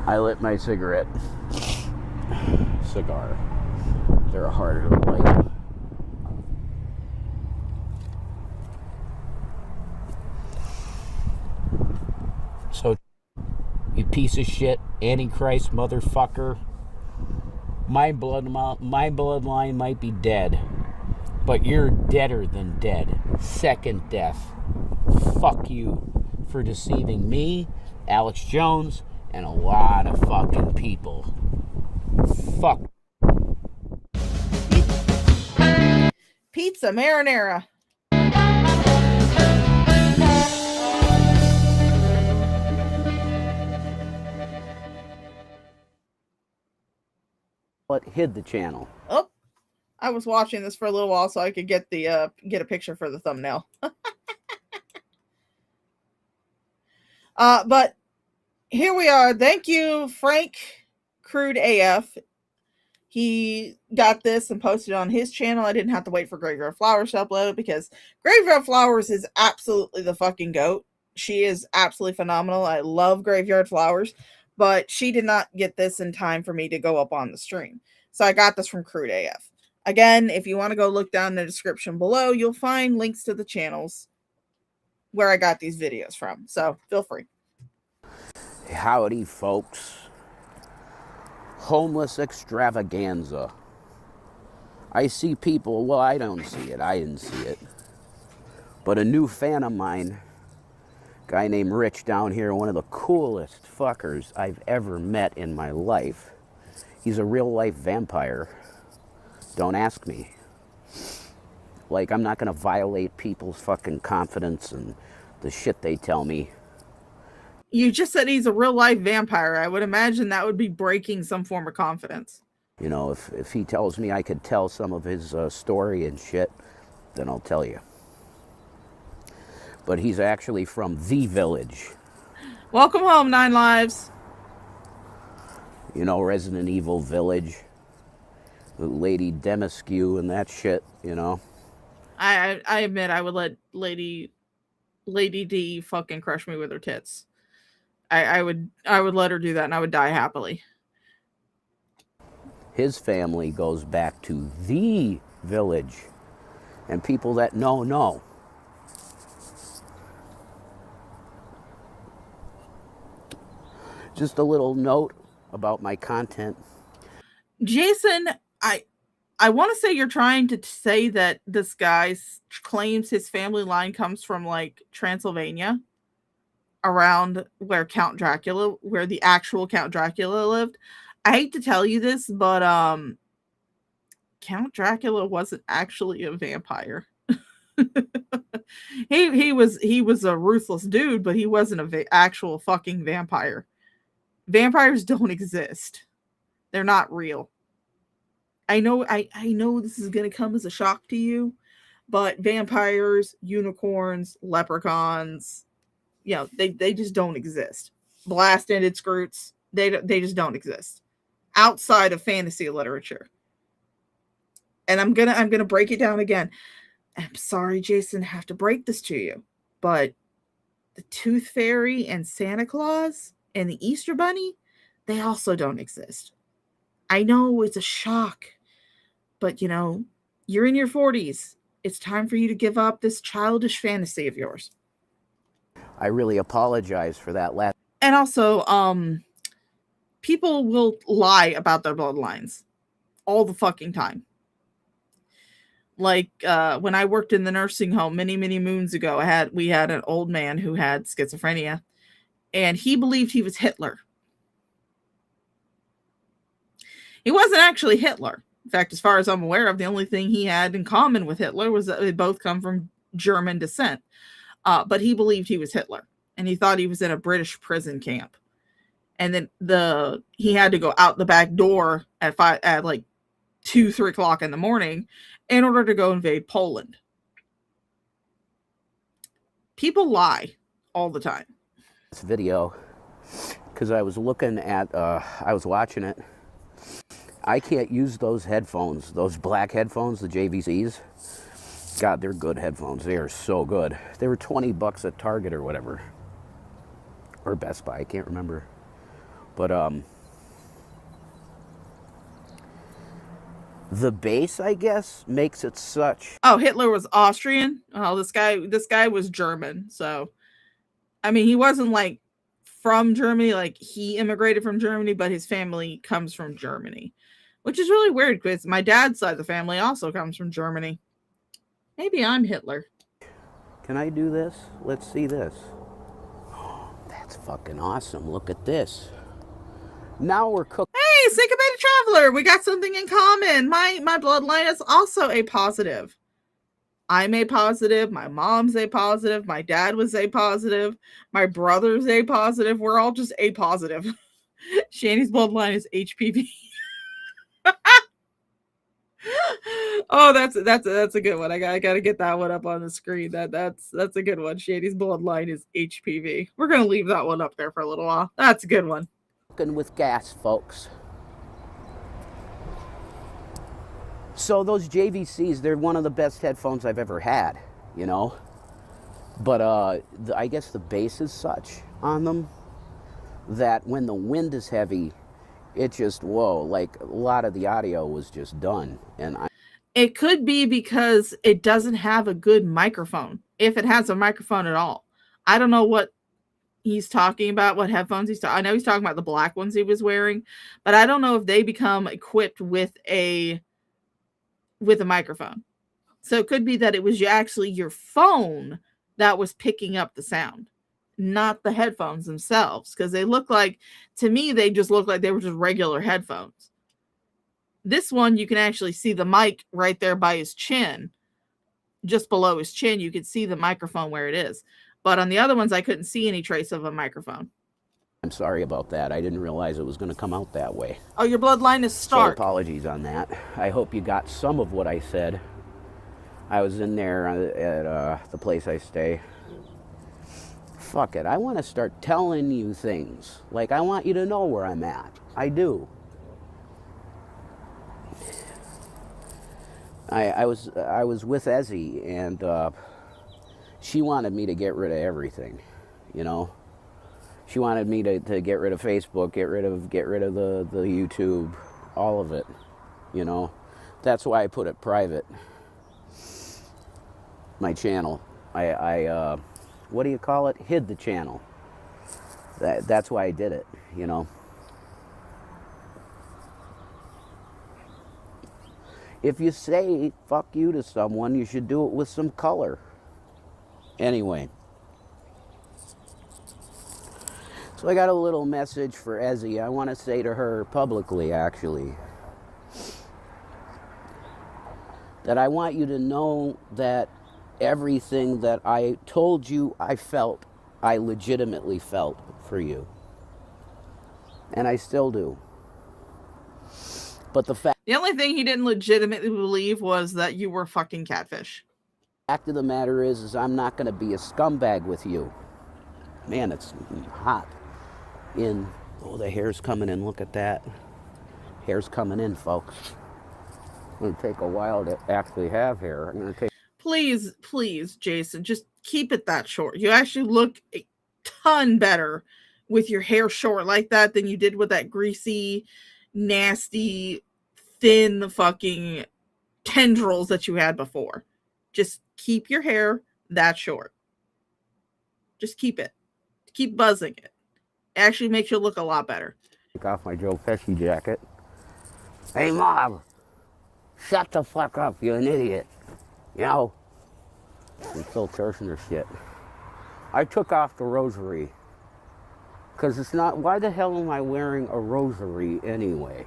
I lit my cigarette. Cigar. They're harder to light. So, you piece of shit, Antichrist motherfucker. My bloodline might be dead, but you're deader than dead. Second death. Fuck you for deceiving me, Alex Jones, and a lot of fucking people. Fuck. Pizza marinara. What hid the channel? Oh, I was watching this for a little while so I could get a picture for the thumbnail. But here we are. Thank you, Frank Crude AF. He got this and posted it on his channel. I didn't have to wait for Graveyard Flowers to upload it because Graveyard Flowers is absolutely the fucking goat. She is absolutely phenomenal. I love Graveyard Flowers, but she did not get this in time for me to go up on the stream. So I got this from Crude AF. Again, if you want to go look down in the description below, you'll find links to the channels where I got these videos from. So feel free. Howdy, folks. Homeless extravaganza. I see people, well, I don't see it. I didn't see it. But a new fan of mine, a guy named Rich down here, one of the coolest fuckers I've ever met in my life. He's a real life vampire. Don't ask me. Like, I'm not gonna violate people's fucking confidence and the shit they tell me. You just said he's a real life vampire. I would imagine that would be breaking some form of confidence. You know, if he tells me I could tell some of his story and shit, then I'll tell you. But he's actually from the village. Welcome home, 9 Lives. You know, Resident Evil Village. The Lady Demascue and that shit, you know. I admit I would let Lady D fucking crush me with her tits. I would let her do that and I would die happily. His family goes back to the village. And people that know. Just a little note about my content. Jason, I want to say you're trying to say that this guy claims his family line comes from like Transylvania, around where the actual Count Dracula lived. I hate to tell you this, but Count Dracula wasn't actually a vampire. he was a ruthless dude, but he wasn't an actual fucking vampire. Vampires don't exist. They're not real. I know this is going to come as a shock to you, but vampires, unicorns, leprechauns, you know, they just don't exist. Blast-ended scroots, they just don't exist outside of fantasy literature. And I'm gonna break it down again. I'm sorry, Jason, I have to break this to you, but the Tooth Fairy and Santa Claus and the Easter Bunny, they also don't exist. I know it's a shock, but you know, you're in your 40s. It's time for you to give up this childish fantasy of yours. I really apologize for that last. And also, people will lie about their bloodlines all the fucking time. Like when I worked in the nursing home many moons ago, we had an old man who had schizophrenia, and he believed he was Hitler. He wasn't actually Hitler. In fact, as far as I'm aware of, the only thing he had in common with Hitler was that they both come from German descent. But he believed he was Hitler, and he thought he was in a British prison camp. And then he had to go out the back door at like 2-3 o'clock in the morning in order to go invade Poland. People lie all the time. This video, because I was looking at, I was watching it. I can't use those headphones, those black headphones, the JVCs. God, they're good headphones. They are so good. They were $20 at Target or whatever. Or Best Buy, I can't remember. But the bass, I guess, makes it such. Oh, Hitler was Austrian? Oh, this guy was German. So, I mean, he wasn't like from Germany, like he immigrated from Germany, but his family comes from Germany, which is really weird because my dad's side of the family also comes from Germany. Maybe I'm Hitler. Can I do this? Let's see this. Oh, that's fucking awesome. Look at this. Now we're cooking. Hey, Syncopated Traveler, we got something in common. My bloodline is also A positive. I'm A positive. My mom's A positive. My dad was A positive. My brother's A positive. We're all just A positive. Shanny's bloodline is HPV. Oh, that's a good one. I gotta get that one up on the screen. That's a good one. Shanny's bloodline is HPV. We're gonna leave that one up there for a little while. That's a good one. With gas, folks. So those JVCs, they're one of the best headphones I've ever had, you know. But I guess the bass is such on them that when the wind is heavy, it just, whoa, like a lot of the audio was just done. And it could be because it doesn't have a good microphone, if it has a microphone at all. I don't know what he's talking about, what headphones he's talking. I know he's talking about the black ones he was wearing, but I don't know if they become equipped with a with a microphone. So it could be that it was actually your phone that was picking up the sound, not the headphones themselves. Because they look like, to me, they just look like they were just regular headphones. This one, you can actually see the mic right there by his chin. Just below his chin, you could see the microphone where it is. But on the other ones, I couldn't see any trace of a microphone. I'm sorry about that. I didn't realize it was going to come out that way. Oh, your bloodline is So Stark. apologies on that. I hope you got some of what I said. I was in there at the place I stay. Fuck it. I want to start telling you things. Like, I want you to know where I'm at. I do. I was with Ezzie, and she wanted me to get rid of everything, you know. She wanted me to get rid of Facebook, get rid of the YouTube, all of it, you know. That's why I put it private. My channel. I what do you call it? Hid the channel. That's why I did it, you know. If you say fuck you to someone, you should do it with some color. Anyway. So I got a little message for Ezzie. I want to say to her publicly, actually, that I want you to know that everything that I told you I felt, I legitimately felt for you. And I still do. But the only thing he didn't legitimately believe was that you were fucking Catfish. fact of the matter is I'm not going to be a scumbag with you. Man, it's hot. Oh, the hair's coming in. Look at that. Hair's coming in, folks. It's going to take a while to actually have hair. I'm going to take... Please, Jason, just keep it that short. You actually look a ton better with your hair short like that than you did with that greasy, nasty, thin fucking tendrils that you had before. Just keep your hair that short. Just keep it. Keep buzzing it. Actually makes you look a lot better. Take off my Joe Pesci jacket. Hey, Mom! Shut the fuck up, you're an idiot. You know? I'm still cursing her shit. I took off the rosary. Because it's not... Why the hell am I wearing a rosary anyway?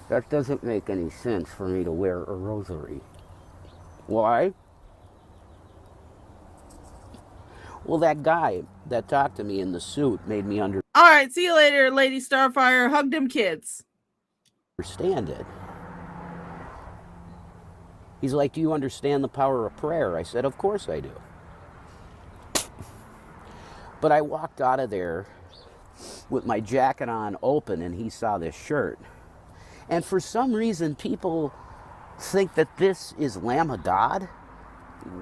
That doesn't make any sense for me to wear a rosary. Why? Well, that guy that talked to me in the suit made me All right, see you later, Lady Starfire. Hug them kids. Understand it. He's like, do you understand the power of prayer? I said, of course I do. But I walked out of there with my jacket on open, and he saw this shirt. And for some reason, people think that this is Lamb of God.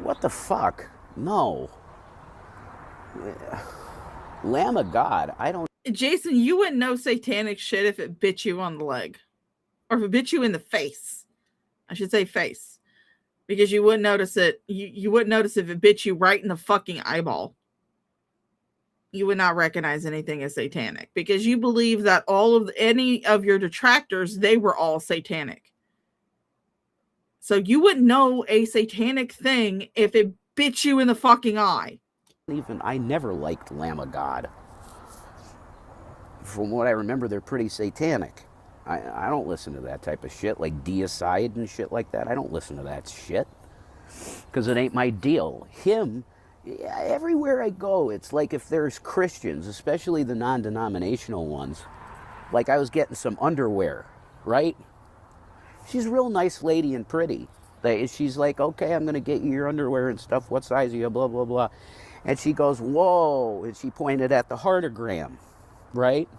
What the fuck? No. Lamb of God, I don't... Jason, you wouldn't know satanic shit if it bit you on the leg. Or if it bit you in the face. I should say face. Because you wouldn't notice it. You wouldn't notice if it bit you right in the fucking eyeball. You would not recognize anything as satanic. Because you believe that any of your detractors, they were all satanic. So you wouldn't know a satanic thing if it bit you in the fucking eye. I never liked Lamb of God. From what I remember, they're pretty satanic. I don't listen to that type of shit, like deicide and shit like that. I don't listen to that shit. Because it ain't my deal. Everywhere I go, it's like if there's Christians, especially the non-denominational ones, like I was getting some underwear, right? She's a real nice lady and pretty. She's like, okay, I'm going to get you your underwear and stuff. What size are you? Blah, blah, blah. And she goes, whoa. And she pointed at the heartogram, right?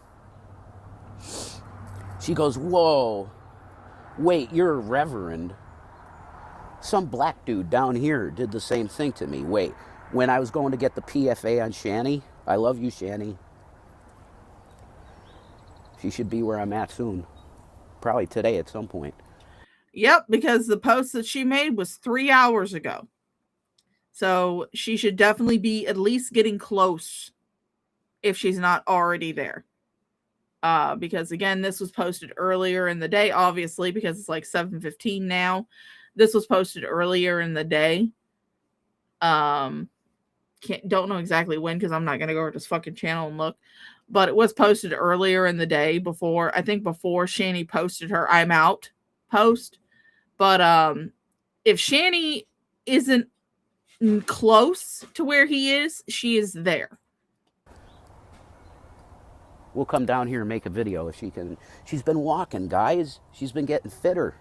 She goes, whoa. Wait, you're a reverend. Some black dude down here did the same thing to me. Wait, when I was going to get the PFA on Shani, I love you, Shani. She should be where I'm at soon. Probably today at some point. Yep, because the post that she made was 3 hours ago. So she should definitely be at least getting close if she's not already there. Because again, this was posted earlier in the day, obviously, because it's like 7:15 now. This was posted earlier in the day. Don't know exactly when, because I'm not gonna go over to this fucking channel and look. But it was posted earlier in the day before Shani posted her "I'm out" post. But if Shani isn't close to where he is, she is there. We'll come down here and make a video if she can. She's been walking, guys. She's been getting fitter.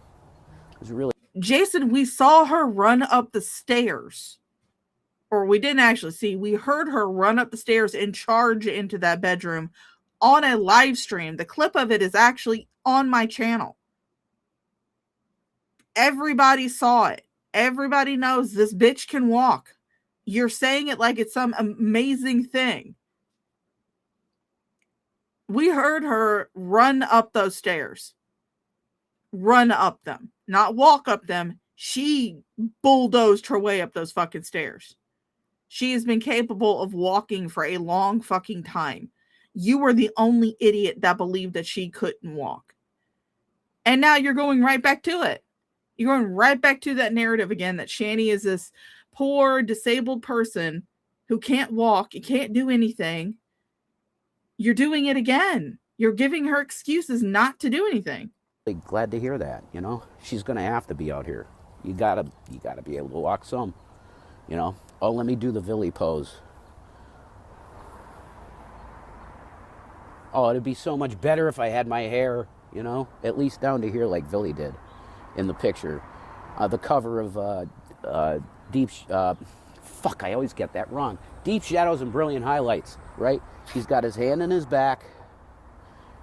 It's really. Jason, we saw her run up the stairs. Or we didn't actually see. We heard her run up the stairs and charge into that bedroom on a live stream. The clip of it is actually on my channel. Everybody saw it. Everybody knows this bitch can walk. You're saying it like it's some amazing thing. We heard her run up those stairs. Run up them. Not walk up them. She bulldozed her way up those fucking stairs. She has been capable of walking for a long fucking time. You were the only idiot that believed that she couldn't walk. And now you're going right back to it. You're going right back to that narrative again, that Shani is this poor, disabled person who can't walk, and can't do anything. You're doing it again. You're giving her excuses not to do anything. Glad to hear that, you know. She's going to have to be out here. You gotta be able to walk some, you know. Oh, let me do the Villy pose. Oh, it'd be so much better if I had my hair, you know, at least down to here like Villy did in the picture. The cover of fuck, I always get that wrong. Deep Shadows and Brilliant Highlights, right? He's got his hand in his back,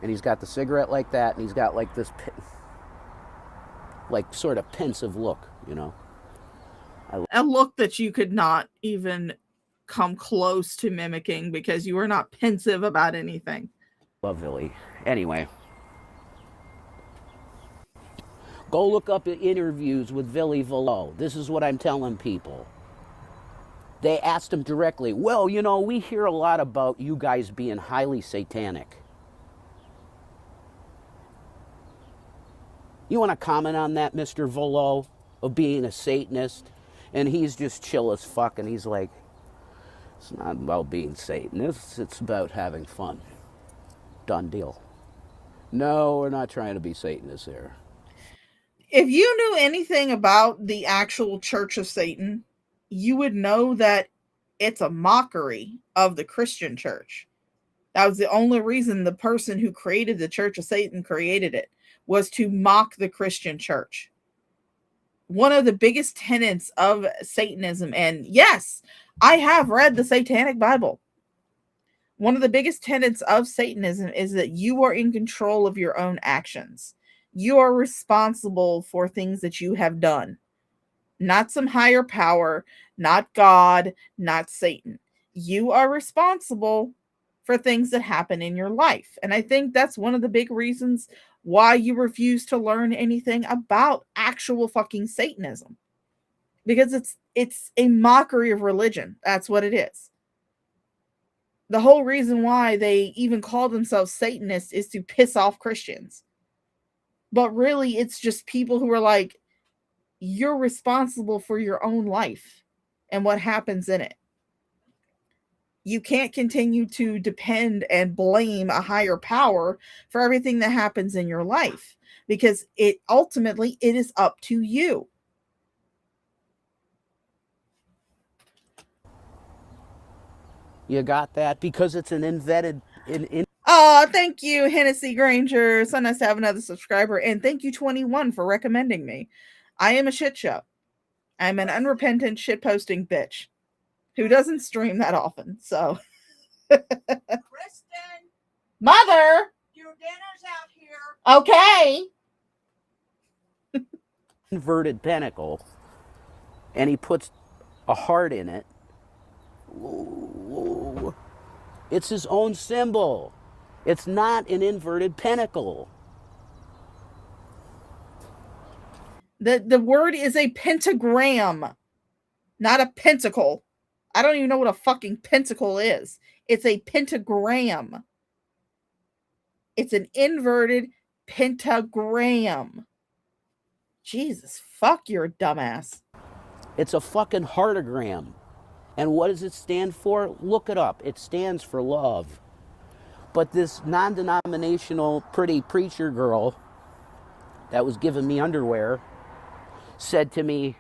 and he's got the cigarette like that, and he's got like this, like sort of pensive look, you know. A look that you could not even come close to mimicking, because you were not pensive about anything. Love Villy. Anyway, go look up interviews with Villy Volo. This is what I'm telling people. They asked him directly, well, you know, we hear a lot about you guys being highly satanic. You want to comment on that, Mr. Volo, of being a Satanist? And he's just chill as fuck, and he's like, it's not about being Satanist, it's about having fun. Done deal. No, we're not trying to be Satanists here. If you knew anything about the actual Church of Satan, you would know that it's a mockery of the Christian church. That was the only reason the person who created the Church of Satan created it, was to mock the Christian church. One of the biggest tenets of Satanism, and yes, I have read the Satanic Bible. One of the biggest tenets of Satanism is that you are in control of your own actions. You are responsible for things that you have done. Not some higher power, not God, not Satan. You are responsible for things that happen in your life. And I think that's one of the big reasons why you refuse to learn anything about actual fucking Satanism. Because it's a mockery of religion. That's what it is. The whole reason why they even call themselves Satanists is to piss off Christians. But really, it's just people who are like, you're responsible for your own life and what happens in it. You can't continue to depend and blame a higher power for everything that happens in your life, because it is up to you. You got that? Because it's an invented... Oh, thank you, Hennessy Granger. So nice to have another subscriber. And thank you, 21, for recommending me. I am a shit show. I'm an unrepentant shitposting bitch who doesn't stream that often. So, Kristen, Mother, your dinner's out here. okay. Inverted pentacle, and he puts a heart in it. Ooh. It's his own symbol. It's not an inverted pentacle. The word is a pentagram, not a pentacle. I don't even know what a fucking pentacle is. It's a pentagram. It's an inverted pentagram. Jesus, fuck, you're a dumbass. It's a fucking heartogram. And what does it stand for? Look it up. It stands for love. But this non-denominational pretty preacher girl that was giving me underwear said to me,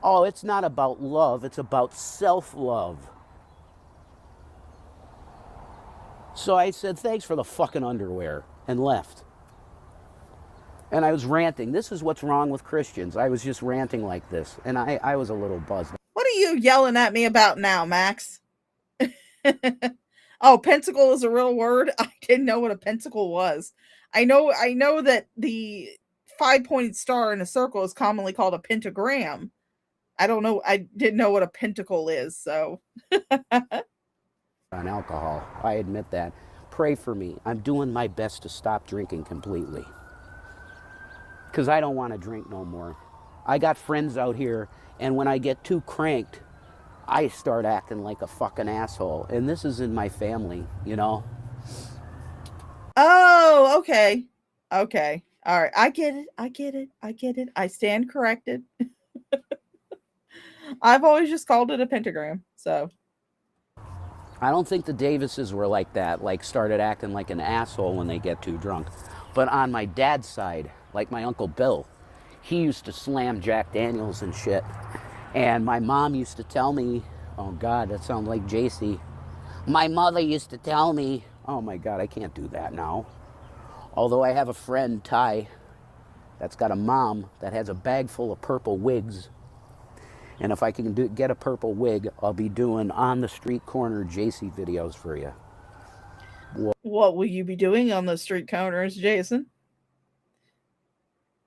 oh, it's not about love, it's about self-love. So I said, thanks for the fucking underwear, and left. And I was ranting. This is what's wrong with Christians. I was just ranting like this, and I was a little buzzed. What are you yelling at me about now, Max? Oh, pentacle is a real word? I didn't know what a pentacle was. I know that the 5-pointed star in a circle is commonly called a pentagram. I don't know. I didn't know what a pentacle is, so. On alcohol, I admit that. Pray for me. I'm doing my best to stop drinking completely. Because I don't want to drink no more. I got friends out here, and when I get too cranked, I start acting like a fucking asshole. And this is in my family, you know? Oh, okay. Okay. All right. I get it. I stand corrected. I've always just called it a pentagram, so. I don't think the Davises were like that, like started acting like an asshole when they get too drunk. But on my dad's side, like my Uncle Bill, he used to slam Jack Daniels and shit. And my mom used to tell me, oh God, that sounds like JC. My mother used to tell me, oh my God, I can't do that now. Although I have a friend, Ty, that's got a mom that has a bag full of purple wigs. And if I can get a purple wig, I'll be doing on the street corner JC videos for you. What will you be doing on the street corners, Jason?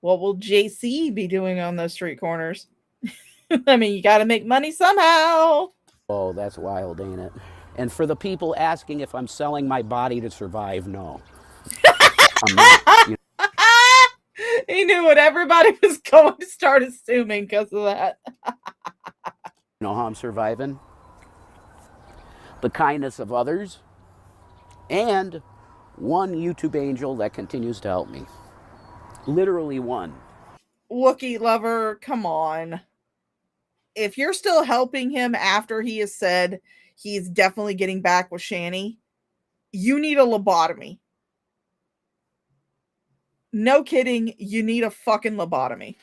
What will JC be doing on those street corners? I mean, you got to make money somehow. Oh, that's wild, ain't it? And for the people asking if I'm selling my body to survive, no. I'm not. You He knew what everybody was going to start assuming because of that. know how I'm surviving? The kindness of others and one YouTube angel that continues to help me. Literally one. Wookiee lover, come on. If you're still helping him after he has said he's definitely getting back with Shani, you need a lobotomy. No kidding, you need a fucking lobotomy.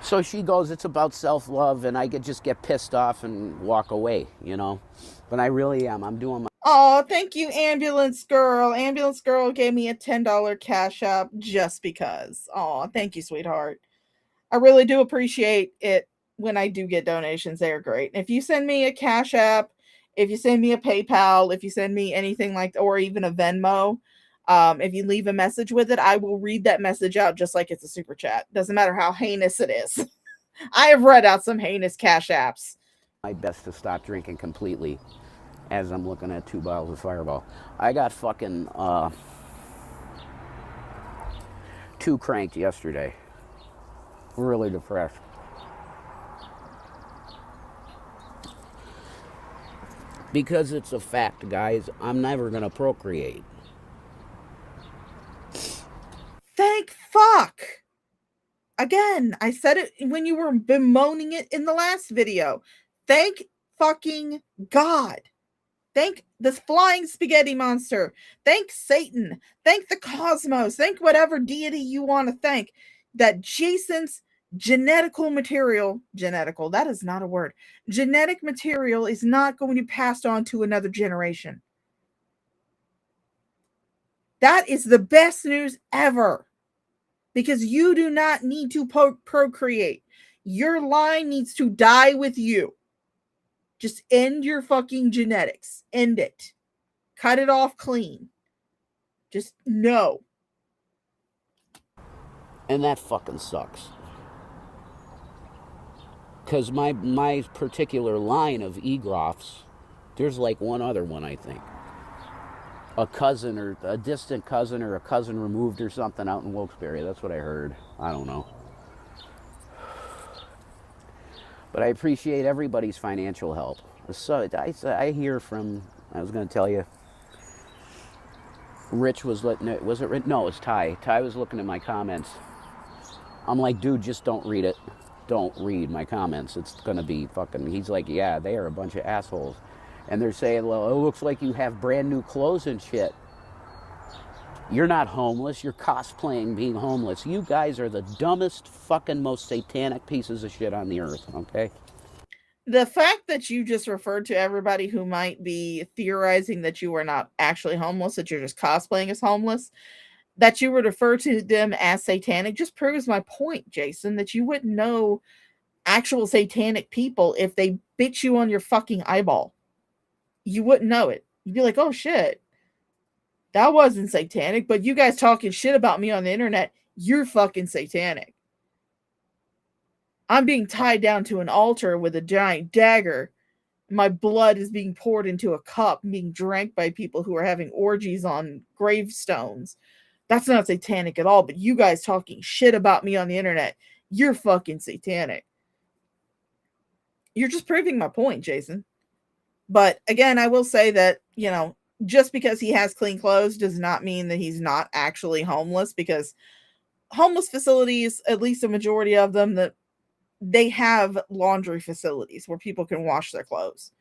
So she goes, it's about self-love, and I just get pissed off and walk away, you know? But I really am. I'm doing my... Oh, thank you, Ambulance Girl. Ambulance Girl gave me a $10 Cash App just because. Oh, thank you, sweetheart. I really do appreciate it when I do get donations. They are great. If you send me a Cash App, if you send me a PayPal, if you send me anything like, or even a Venmo, if you leave a message with it, I will read that message out just like it's a super chat. Doesn't matter how heinous it is. I have read out some heinous Cash Apps. My best to stop drinking completely as I'm looking at 2 bottles of Fireball. I got fucking too cranked yesterday. Really depressed. Because it's a fact, guys, I'm never gonna procreate. Thank fuck. Again, I said it when you were bemoaning it in the last video. Thank fucking God. Thank the flying spaghetti monster. Thank Satan. Thank the cosmos. Thank whatever deity you want to thank that Jason's genetic material, that is not a word. Genetic material is not going to be passed on to another generation. That is the best news ever. Because you do not need to procreate. Your line needs to die with you. Just end your fucking genetics. End it. Cut it off clean. Just no. And that fucking sucks. Because my particular line of Egroffs, there's like one other one, I think. A cousin or a distant cousin or a cousin removed or something out in Wilkes-Barre. That's what I heard. I don't know. But I appreciate everybody's financial help. So I hear from I was going to tell you. Rich was letting it. Was it Rich? No, it's Ty. Ty was looking at my comments. I'm like, dude, just don't read it. Don't read my comments. It's going to be fucking. He's like, yeah, they are a bunch of assholes. And they're saying, well, it looks like you have brand new clothes and shit. You're not homeless. You're cosplaying being homeless. You guys are the dumbest, fucking, most satanic pieces of shit on the earth, okay? The fact that you just referred to everybody who might be theorizing that you are not actually homeless, that you're just cosplaying as homeless, that you would refer to them as satanic, just proves my point, Jason, that you wouldn't know actual satanic people if they bit you on your fucking eyeball. You wouldn't know it. You'd be like, oh shit, that wasn't satanic, but you guys talking shit about me on the internet, you're fucking satanic. I'm being tied down to an altar with a giant dagger. My blood is being poured into a cup and being drank by people who are having orgies on gravestones. That's not satanic at all, but you guys talking shit about me on the internet, you're fucking satanic. You're just proving my point, Jason. But again, I will say that, just because he has clean clothes does not mean that he's not actually homeless, because homeless facilities, at least a majority of them, that they have laundry facilities where people can wash their clothes.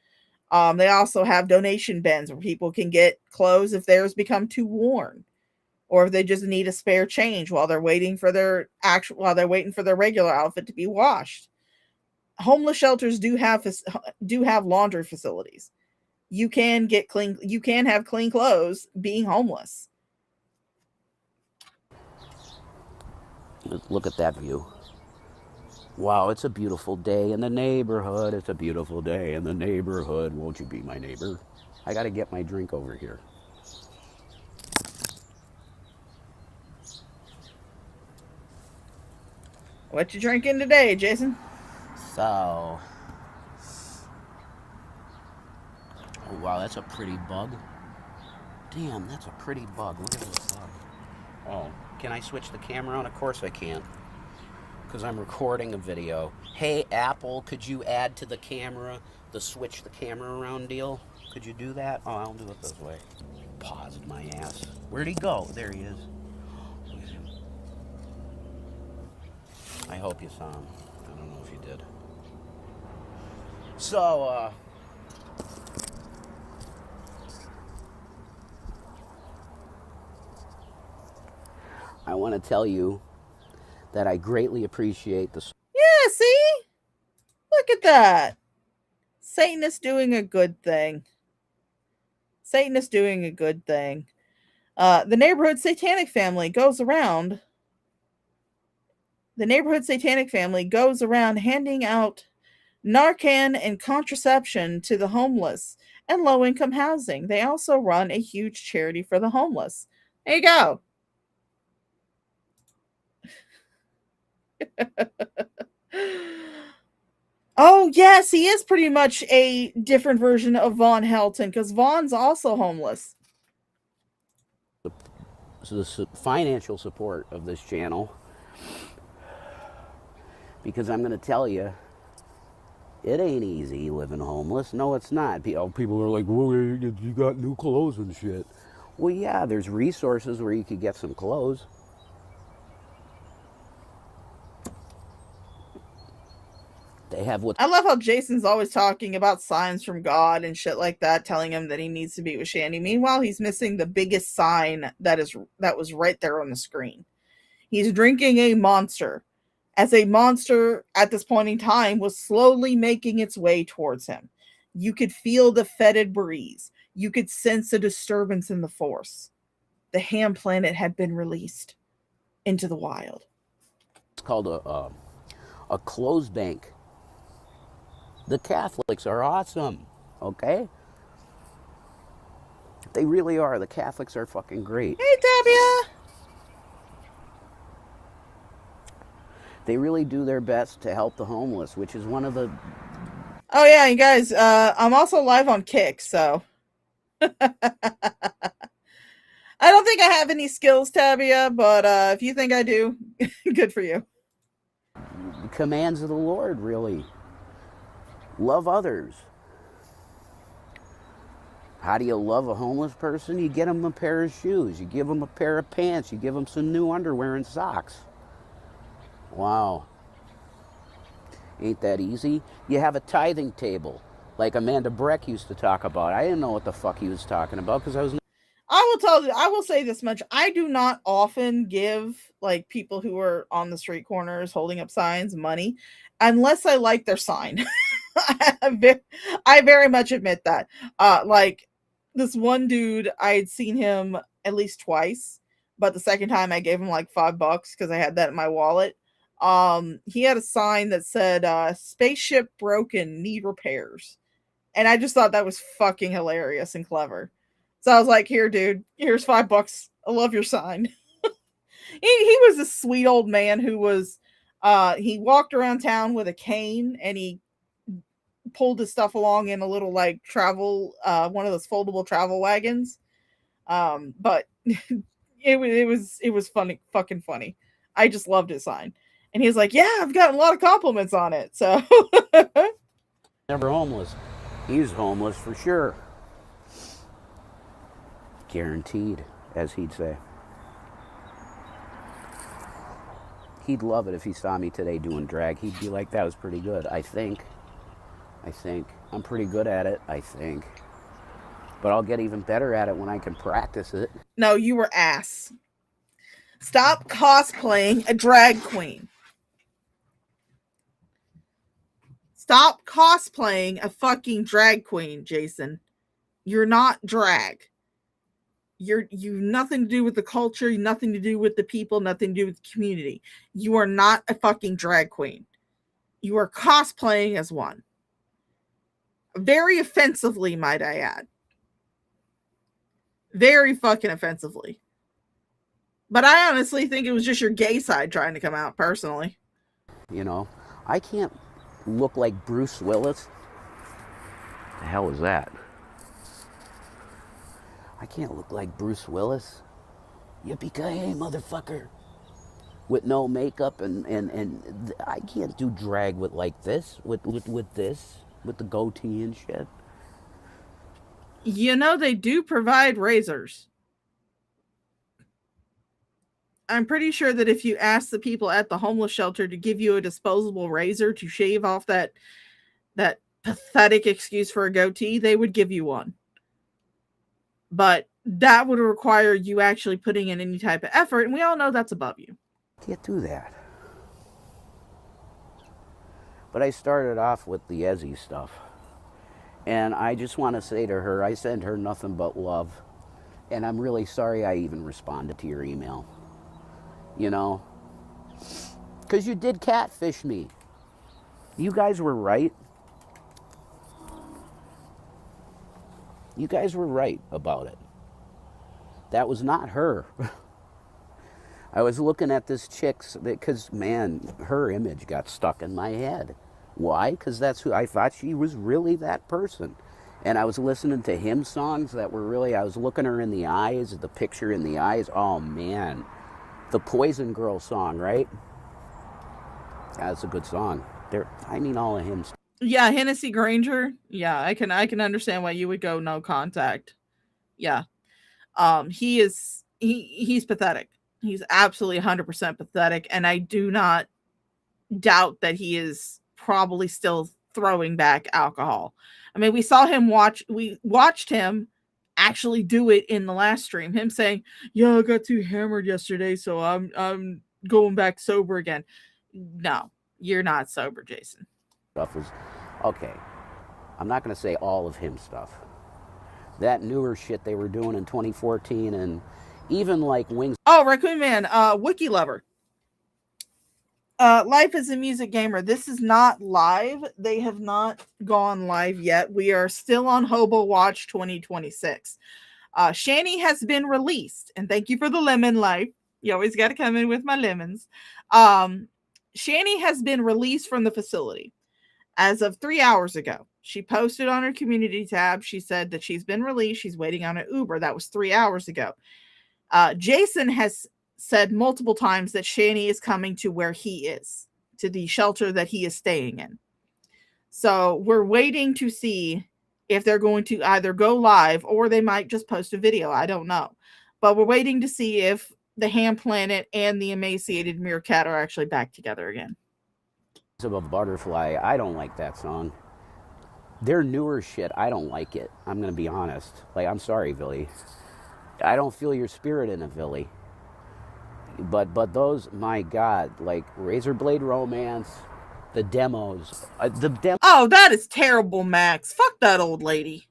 They also have donation bins where people can get clothes if theirs become too worn, or if they just need a spare change while they're waiting for their regular outfit to be washed. Homeless shelters do have laundry facilities. You can have clean clothes being homeless. Look at that view. Wow, it's a beautiful day in the neighborhood. It's a beautiful day in the neighborhood. Won't you be my neighbor? I got to get my drink over here. What you drinking today, Jason? So, oh wow, that's a pretty bug. Damn, that's a pretty bug. Look at this bug. Oh, can I switch the camera on? Of course I can, because I'm recording a video. Hey, Apple, could you add to the camera the switch the camera around deal? Could you do that? Oh, I'll do it this way. Paused my ass. Where'd he go? There he is. I hope you saw him. I don't know if you did. So, I want to tell you that I greatly appreciate the... Yeah, see? Look at that. Satan is doing a good thing. Satan is doing a good thing. The neighborhood satanic family goes around handing out Narcan and contraception to the homeless and low-income housing. They also run a huge charity for the homeless. There you go. Oh, yes, he is pretty much a different version of Vaughn Helton, because Vaughn's also homeless. So the financial support of this channel, because I'm going to tell you, it ain't easy living homeless. No, it's not. People are like, well, you got new clothes and shit. Well, yeah, there's resources where you could get some clothes. They have what... I love how Jason's always talking about signs from God and shit like that, telling him that he needs to be with Shandy. Meanwhile, he's missing the biggest sign that was right there on the screen. He's drinking a monster, as a monster at this point in time was slowly making its way towards him. You could feel the fetid breeze. You could sense a disturbance in the force. The Ham Planet had been released into the wild. It's called a clothes bank. The Catholics are awesome, okay? They really are. The Catholics are fucking great. Hey, Tabia! They really do their best to help the homeless, which is one of the... Oh, yeah, you guys, I'm also live on Kick, so... I don't think I have any skills, Tabia, but if you think I do, good for you. The commands of the Lord, really. Love others. How do you love a homeless person? You get them a pair of shoes. You give them a pair of pants. You give them some new underwear and socks. Wow. Ain't that easy? You have a tithing table, like Amanda Breck used to talk about. I didn't know what the fuck he was talking about because I will say this much. I do not often give like people who are on the street corners holding up signs money unless I like their sign. I very much admit that. Like this one dude, I had seen him at least twice, but the second time I gave him like $5 because I had that in my wallet. He had a sign that said spaceship broken, need repairs. And I just thought that was fucking hilarious and clever. So I was like, here, dude, here's $5. I love your sign. He was a sweet old man who was he walked around town with a cane and he pulled his stuff along in a little like travel one of those foldable travel wagons. But it was funny, fucking funny. I just loved his sign. And he's like, yeah, I've gotten a lot of compliments on it. So never homeless. He's homeless for sure. Guaranteed, as he'd say. He'd love it if he saw me today doing drag. He'd be like, that was pretty good. I think. I'm pretty good at it, I think. But I'll get even better at it when I can practice it. No, you were ass. Stop cosplaying a drag queen. Stop cosplaying a fucking drag queen, Jason. You're not drag. You've nothing to do with the culture, nothing to do with the people, nothing to do with the community. You are not a fucking drag queen. You are cosplaying as one. Very offensively, might I add. Very fucking offensively. But I honestly think it was just your gay side trying to come out, personally. You know, I can't look like Bruce Willis. The hell is that? I can't look like Bruce Willis. Yippee-ki-yay, motherfucker. With no makeup and I can't do drag with like this, with this, with the goatee and shit. You know, they do provide razors. I'm pretty sure that if you ask the people at the homeless shelter to give you a disposable razor to shave off that pathetic excuse for a goatee, they would give you one. But that would require you actually putting in any type of effort, and we all know that's above you. Can't do that. But I started off with the Ezzie stuff. And I just want to say to her, I send her nothing but love. And I'm really sorry I even responded to your email. You know? Because you did catfish me. You guys were right. You guys were right about it. That was not her. I was looking at this chick's, because, man, her image got stuck in my head. Why? Because that's who I thought she was really, that person. And I was listening to hymn songs that were really, I was looking her in the eyes, the picture in the eyes. Oh, man. The Poison Girl song, right? That's a good song. All of hymns. Yeah, Hennessy Granger. Yeah, I can understand why you would go no contact. Yeah. He's pathetic. He's absolutely 100% pathetic, and I do not doubt that he is probably still throwing back alcohol. I mean, we watched him actually do it in the last stream. Him saying, "Yeah, I got too hammered yesterday, so I'm going back sober again." No, you're not sober, Jason. Stuff was okay. I'm not going to say all of him stuff. That newer shit they were doing in 2014 and even like Wings. Oh, Raccoon Man, Wiki Lover. Life is a Music Gamer. This is not live. They have not gone live yet. We are still on Hobo Watch 2026. Shani has been released, and thank you for the lemon life. You always got to come in with my lemons. Shani has been released from the facility as of 3 hours ago. She posted on her community tab. She said that she's been released. She's waiting on an Uber. That was 3 hours ago. Jason has said multiple times that Shani is coming to where he is, to the shelter that he is staying in. So we're waiting to see if they're going to either go live or they might just post a video. I don't know. But we're waiting to see if the Ham Planet and the Emaciated Meerkat are actually back together again. Of a Butterfly, I don't like that song. Their newer shit, I don't like it. I'm gonna be honest. Like, I'm sorry, Billy. I don't feel your spirit in it, Billy. But those, my God, like Razorblade Romance, the demos, Oh, that is terrible, Max. Fuck that old lady.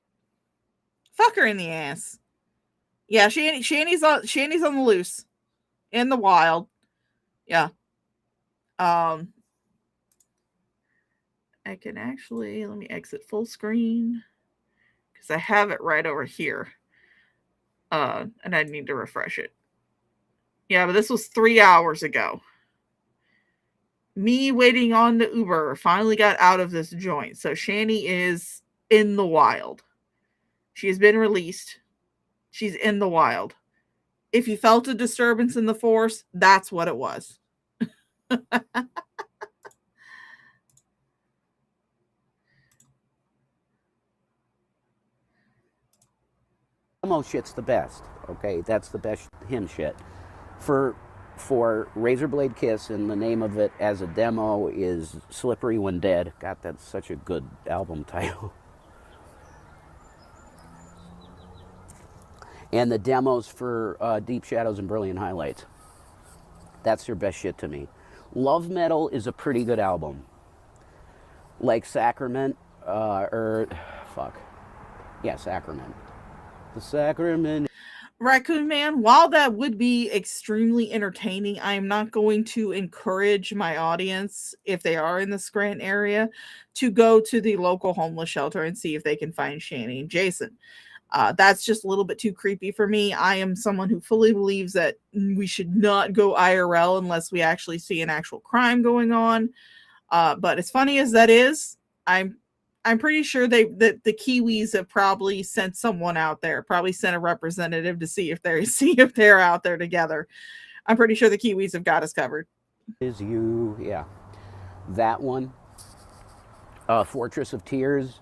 Fuck her in the ass. Yeah, Shanny's on the loose, in the wild. Yeah. I can actually, let me exit full screen because I have it right over here. And I need to refresh it. Yeah, but this was 3 hours ago. Me waiting on the Uber finally got out of this joint. So Shanny is in the wild. She has been released. She's in the wild. If you felt a disturbance in the force, that's what it was. demo shit's the best. Okay, that's the best hymn shit. For Razorblade Kiss, and the name of it as a demo is Slippery When Dead. God, that's such a good album title. And the demos for Deep Shadows and Brilliant Highlights. That's their best shit to me. Love Metal is a pretty good album. Like Sacrament, Sacrament. The Sacrament. Raccoon Man, while that would be extremely entertaining, I am not going to encourage my audience, if they are in the Scranton area, to go to the local homeless shelter and see if they can find Shanny and Jason. That's just a little bit too creepy for me. I am someone who fully believes that we should not go IRL unless we actually see an actual crime going on. But as funny as that is, I'm pretty sure that the Kiwis have probably sent someone out there, probably sent a representative to see if they're out there together. I'm pretty sure the Kiwis have got us covered. Is you, yeah. That one, Fortress of Tears,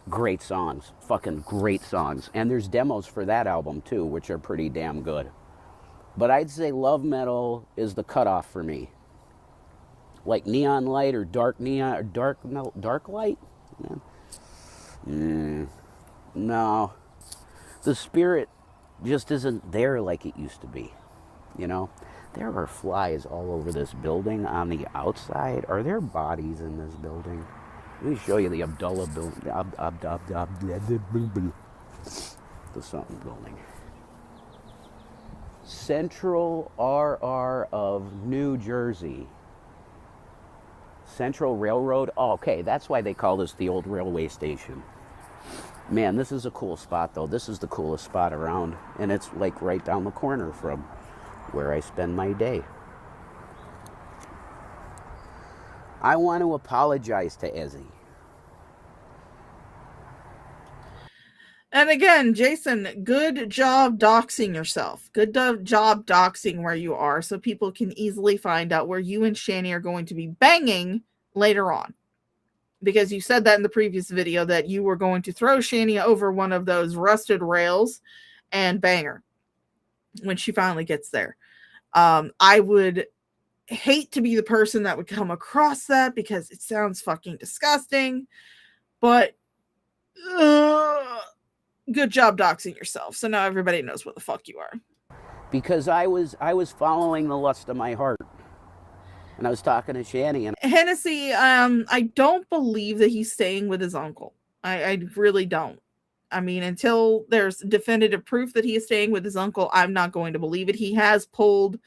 great songs, fucking great songs. And there's demos for that album too, which are pretty damn good. But I'd say Love Metal is the cutoff for me. Like Neon Light or Dark Neon or Dark Light? No. The spirit just isn't there like it used to be. You know? There are flies all over this building on the outside. Are there bodies in this building? Let me show you the Abdullah building. The something building. Central RR of New Jersey. Central Railroad. Oh, okay, that's why they call this the old railway station. Man, this is a cool spot, though. This is the coolest spot around, and it's like right down the corner from where I spend my day. I want to apologize to Ezzie. And again, Jason, good job doxing yourself. Good job doxing where you are so people can easily find out where you and Shanny are going to be banging later on. Because you said that in the previous video that you were going to throw Shanny over one of those rusted rails and bang her when she finally gets there. I would hate to be the person that would come across that because it sounds fucking disgusting. But good job doxing yourself. So now everybody knows what the fuck you are. Because I was following the lust of my heart. And I was talking to Shanny. And Hennessy, I don't believe that he's staying with his uncle. I really don't. I mean, until there's definitive proof that he is staying with his uncle, I'm not going to believe it. He has pulled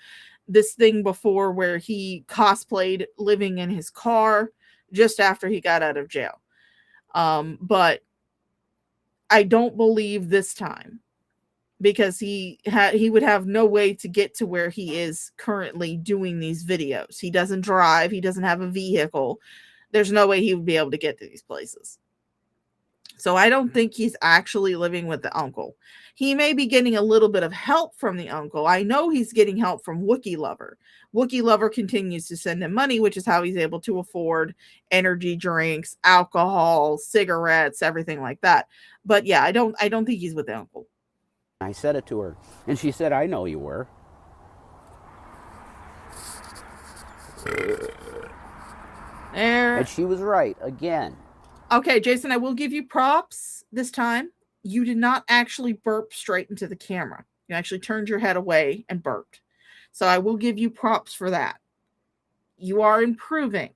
this thing before where he cosplayed living in his car just after he got out of jail. But I don't believe this time because he would have no way to get to where he is currently doing these videos. He doesn't drive. He doesn't have a vehicle. There's no way he would be able to get to these places. So I don't think he's actually living with the uncle. He may be getting a little bit of help from the uncle. I know he's getting help from Wookiee Lover. Wookiee Lover continues to send him money, which is how he's able to afford energy drinks, alcohol, cigarettes, everything like that. But yeah, I don't think he's with the uncle. I said it to her, and she said, I know you were. There. And she was right again. Okay, Jason, I will give you props this time. You did not actually burp straight into the camera. You actually turned your head away and burped. So I will give you props for that. You are improving.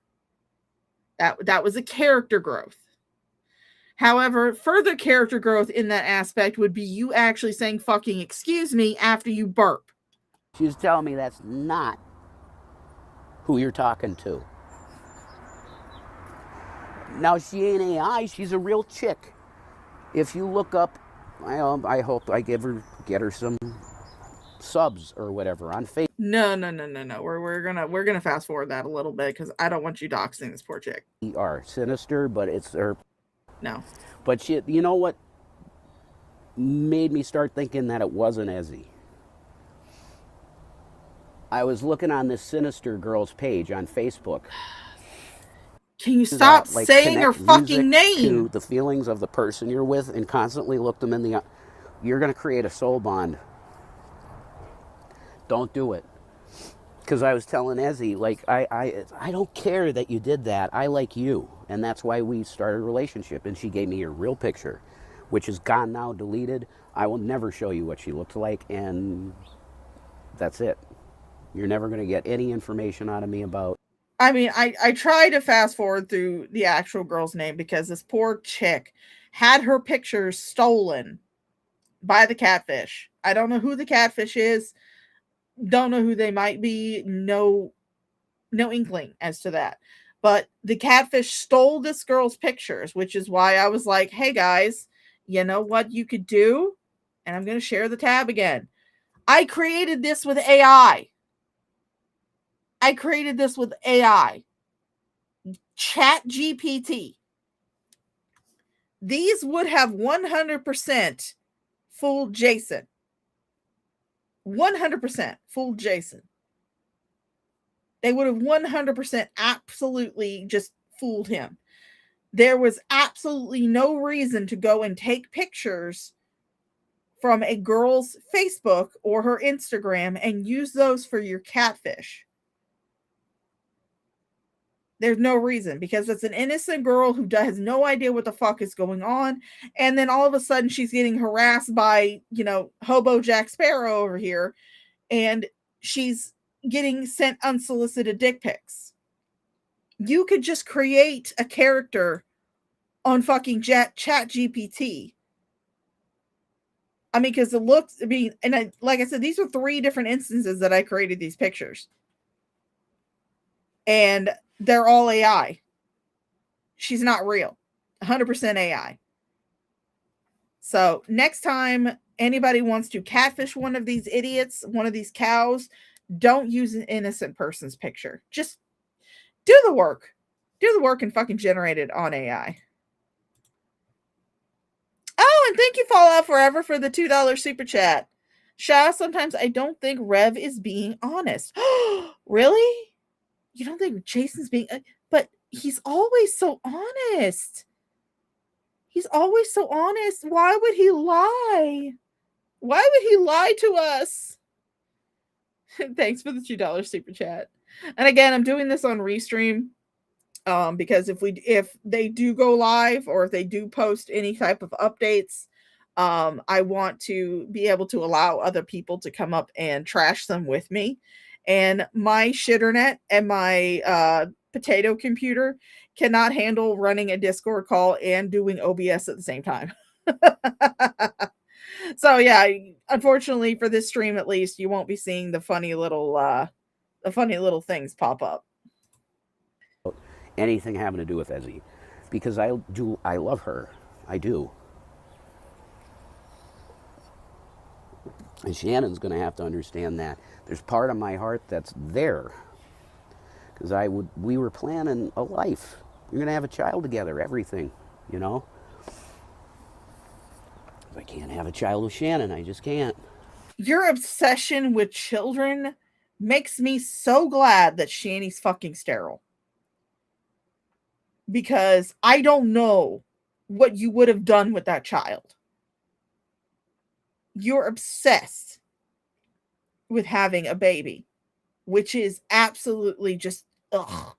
That was a character growth. However, further character growth in that aspect would be you actually saying fucking excuse me after you burp. She was telling me that's not who you're talking to. Now, she ain't AI, she's a real chick. If you look up, I hope I get her some subs or whatever on Facebook. No. We're gonna fast forward that a little bit because I don't want you doxing this poor chick. Are sinister, but it's her. No. But she, you know what made me start thinking that it wasn't Ezzie? I was looking on this sinister girl's page on Facebook. Can you stop saying her fucking name? To the feelings of the person you're with and constantly look them in the eye. You're going to create a soul bond. Don't do it. Because I was telling Ezzie, like, I don't care that you did that. I like you. And that's why we started a relationship. And she gave me her real picture, which is gone now, deleted. I will never show you what she looked like. And that's it. You're never going to get any information out of me about. I mean, I try to fast forward through the actual girl's name because this poor chick had her pictures stolen by the catfish. I don't know who the catfish is. Don't know who they might be. No inkling as to that. But the catfish stole this girl's pictures, which is why I was like, hey guys, you know what you could do? And I'm going to share the tab again. I created this with AI. Chat GPT. These would have 100% fooled Jason. 100% fooled Jason. They would have 100% absolutely just fooled him. There was absolutely no reason to go and take pictures from a girl's Facebook or her Instagram and use those for your catfish. There's no reason because it's an innocent girl who has no idea what the fuck is going on. And then all of a sudden she's getting harassed by, Hobo Jack Sparrow over here. And she's getting sent unsolicited dick pics. You could just create a character on fucking Chat GPT. I mean, because it looks, like I said, these are 3 different instances that I created these pictures. And they're all AI. She's not real. 100% AI. So next time anybody wants to catfish one of these idiots, one of these cows, don't use an innocent person's picture. Just do the work. Do the work and fucking generate it on AI. Oh, and thank you Fallout Forever for the $2 super chat. Sha, sometimes I don't think Rev is being honest. Really? You don't think Jason's being... But he's always so honest. He's always so honest. Why would he lie? Why would he lie to us? Thanks for the $2 super chat. And again, I'm doing this on Restream. Because if they do go live or if they do post any type of updates, I want to be able to allow other people to come up and trash them with me. And my shitternet and my potato computer cannot handle running a Discord call and doing OBS at the same time. So yeah, unfortunately for this stream at least, you won't be seeing the funny little things pop up. Anything having to do with Ezzie, because I love her. I do. And Shannon's going to have to understand that. There's part of my heart that's there. Because we were planning a life. We're going to have a child together, everything, I can't have a child with Shannon. I just can't. Your obsession with children makes me so glad that Shanny's fucking sterile. Because I don't know what you would have done with that child. You're obsessed with having a baby, which is absolutely just, ugh.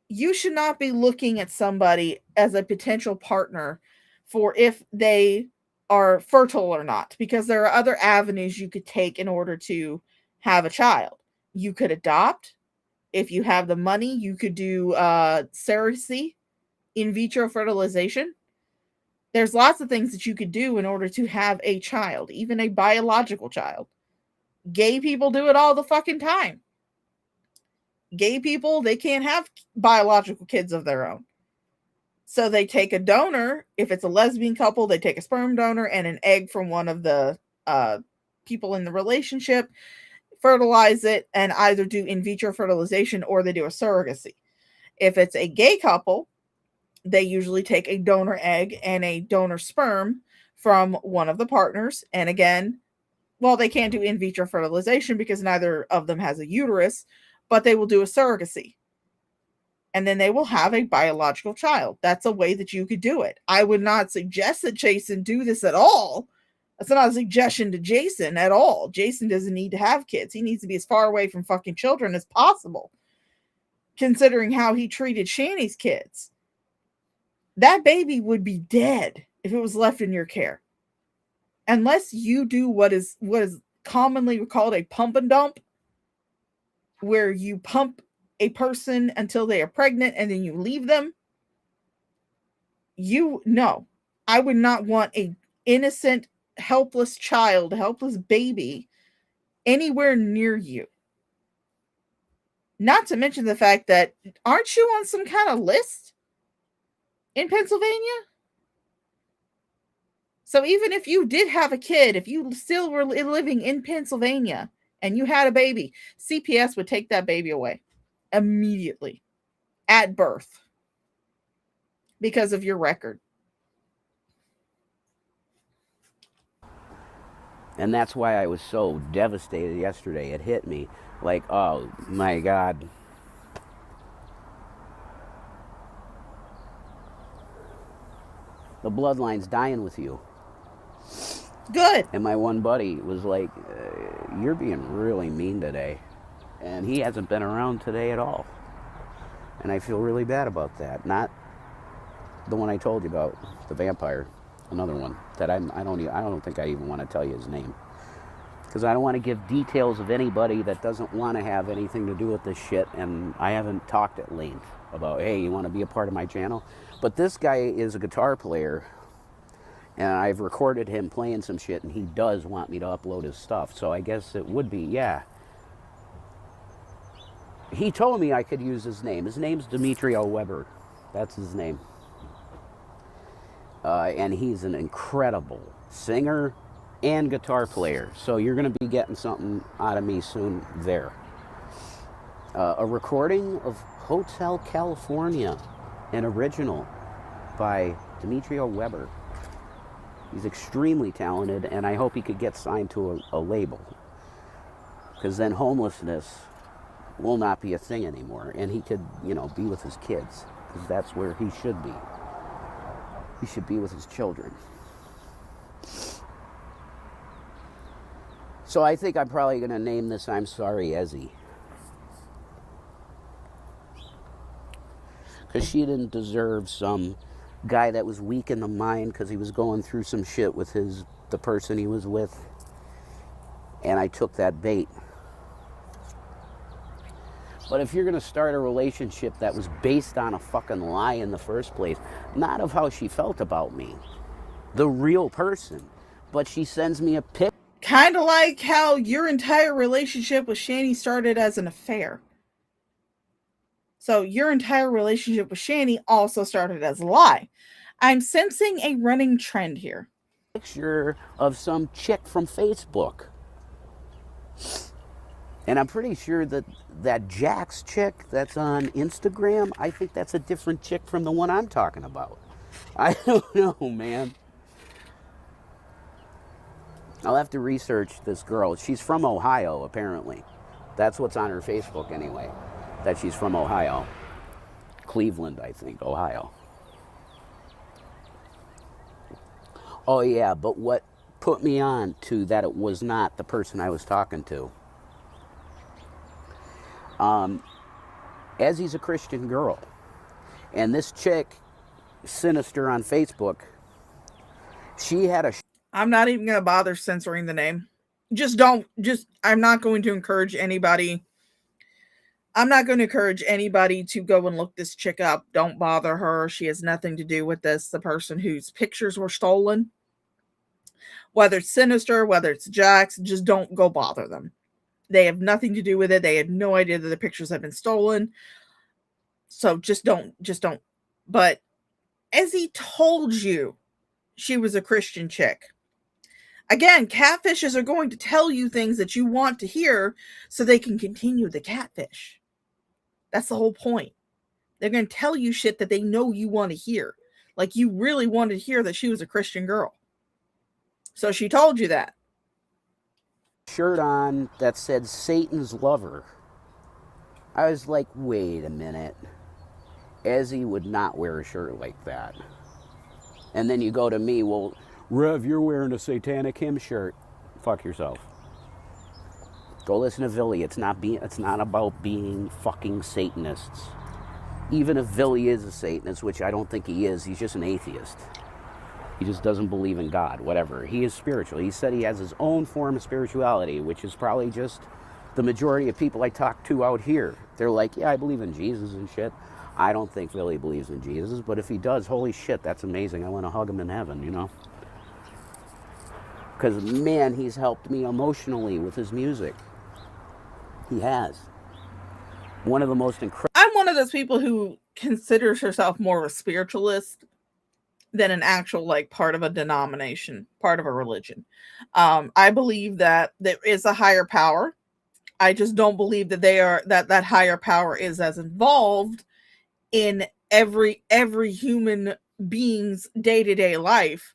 You should not be looking at somebody as a potential partner for if they are fertile or not, because there are other avenues you could take in order to have a child. You could adopt. If you have the money, you could do surrogacy, in vitro fertilization. There's lots of things that you could do in order to have a child, even a biological child. Gay people do it all the fucking time. Gay people, they can't have biological kids of their own. So they take a donor. If it's a lesbian couple, they take a sperm donor and an egg from one of the people in the relationship, fertilize it, and either do in vitro fertilization or they do a surrogacy. If it's a gay couple, they usually take a donor egg and a donor sperm from one of the partners. And again, well, they can't do in vitro fertilization because neither of them has a uterus, but they will do a surrogacy. And then they will have a biological child. That's a way that you could do it. I would not suggest that Jason do this at all. That's not a suggestion to Jason at all. Jason doesn't need to have kids. He needs to be as far away from fucking children as possible, considering how he treated Shanny's kids. That baby would be dead if it was left in your care. Unless you do what is commonly called a pump and dump, where you pump a person until they are pregnant and then you leave them. I would not want a innocent, helpless child, helpless baby anywhere near you. Not to mention the fact that, aren't you on some kind of list in Pennsylvania? So even if you did have a kid, if you still were living in Pennsylvania and you had a baby, CPS would take that baby away immediately at birth because of your record. And that's why I was so devastated yesterday. It hit me like, oh my God. The bloodline's dying with you. Good. And my one buddy was like, you're being really mean today. And he hasn't been around today at all. And I feel really bad about that. Not the one I told you about, the vampire. Another one that I don't think I even want to tell you his name. Because I don't want to give details of anybody that doesn't want to have anything to do with this shit. And I haven't talked at length about, hey, you want to be a part of my channel? But this guy is a guitar player. And I've recorded him playing some shit, and he does want me to upload his stuff. So I guess it would be, yeah. He told me I could use his name. His name's Demetrio Weber. That's his name. And he's an incredible singer and guitar player. So you're going to be getting something out of me soon there. A recording of Hotel California, an original by Demetrio Weber. He's extremely talented, and I hope he could get signed to a label. Because then homelessness will not be a thing anymore. And he could, be with his kids. Because that's where he should be. He should be with his children. So I think I'm probably going to name this I'm Sorry Ezzie. Because she didn't deserve some guy that was weak in the mind because he was going through some shit with the person he was with. And I took that bait. But if you're going to start a relationship that was based on a fucking lie in the first place, not of how she felt about me, the real person, but she sends me a pic. Kind of like how your entire relationship with Shanny started as an affair. So your entire relationship with Shanny also started as a lie. I'm sensing a running trend here. Picture of some chick from Facebook. And I'm pretty sure that Jax chick that's on Instagram, I think that's a different chick from the one I'm talking about. I don't know, man. I'll have to research this girl. She's from Ohio, apparently. That's what's on her Facebook anyway, that she's from Ohio. Cleveland, I think, Ohio. Oh, yeah, but what put me on to that it was not the person I was talking to. Ezzie's a Christian girl. And this chick, Sinister on Facebook, she had a... I'm not even going to bother censoring the name. I'm not going to encourage anybody. I'm not going to encourage anybody to go and look this chick up. Don't bother her. She has nothing to do with this. The person whose pictures were stolen, whether it's Sinister, whether it's Jax, just don't go bother them. They have nothing to do with it. They had no idea that the pictures had been stolen. So just don't. But Ezzie told you she was a Christian chick. Again, catfishes are going to tell you things that you want to hear so they can continue the catfish. That's the whole point. They're going to tell you shit that they know you want to hear. Like you really wanted to hear that she was a Christian girl. So she told you that. Shirt on that said Satan's lover. I was like, wait a minute. Ezzie would not wear a shirt like that. And then you go to me, well, Rev, you're wearing a satanic hymn shirt. Fuck yourself. Go listen to Villy. It's not about being fucking Satanists. Even if Villy is a Satanist, which I don't think he is, he's just an atheist. He just doesn't believe in God, whatever. He is spiritual. He said he has his own form of spirituality, which is probably just the majority of people I talk to out here. They're like, yeah, I believe in Jesus and shit. I don't think Villy believes in Jesus, but if he does, holy shit, that's amazing. I want to hug him in heaven, you know? Because, man, he's helped me emotionally with his music. He has. One of the most incredible... I'm one of those people who considers herself more of a spiritualist than an actual, like, part of a denomination, part of a religion. I believe that there is a higher power. I just don't believe that that higher power is as involved in every human being's day-to-day life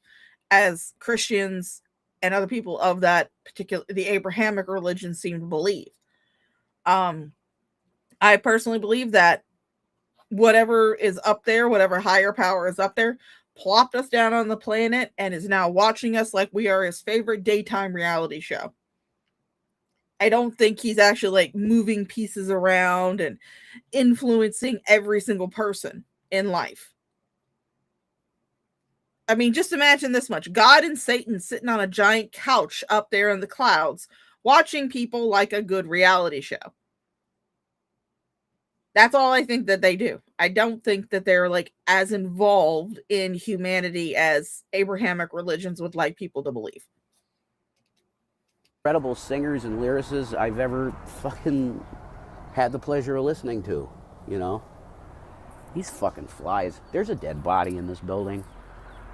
as Christians and other people of that particular, the Abrahamic religion, seem to believe. I personally believe that whatever is up there, whatever higher power is up there, plopped us down on the planet and is now watching us like we are his favorite daytime reality show. I don't think he's actually like moving pieces around and influencing every single person in life. I mean, just imagine this much. God and Satan sitting on a giant couch up there in the clouds, watching people like a good reality show. That's all I think that they do. I don't think that they're like as involved in humanity as Abrahamic religions would like people to believe. Incredible singers and lyricists I've ever fucking had the pleasure of listening to, you know? These fucking flies. There's a dead body in this building.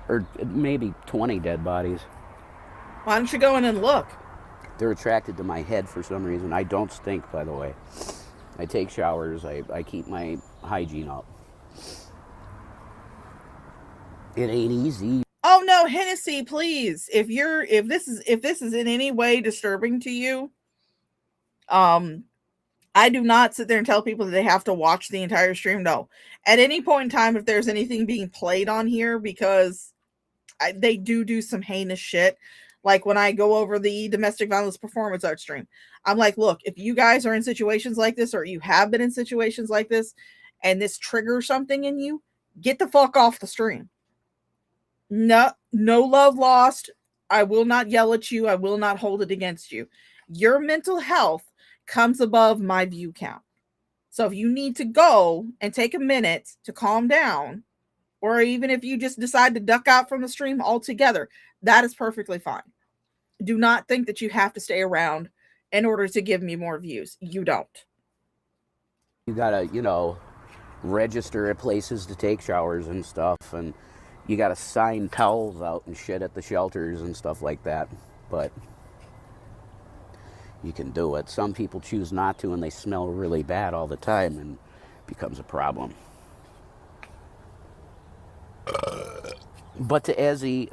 Or maybe 20 dead bodies. Why don't you go in and look? They're attracted to my head for some reason. I don't stink, by the way. I take showers. I keep my hygiene up. It ain't easy. Oh no, Hennessy, please. If this is in any way disturbing to you, I do not sit there and tell people that they have to watch the entire stream. No. At any point in time, if there's anything being played on here, because they do some heinous shit. Like when I go over the domestic violence performance art stream, I'm like, look, if you guys are in situations like this, or you have been in situations like this, and this triggers something in you, get the fuck off the stream. No love lost. I will not yell at you. I will not hold it against you. Your mental health comes above my view count. So if you need to go and take a minute to calm down, or even if you just decide to duck out from the stream altogether, that is perfectly fine. Do not think that you have to stay around in order to give me more views. You don't. You gotta, register at places to take showers and stuff, and you gotta sign towels out and shit at the shelters and stuff like that. But you can do it. Some people choose not to, and they smell really bad all the time, and it becomes a problem. But to Ezzie,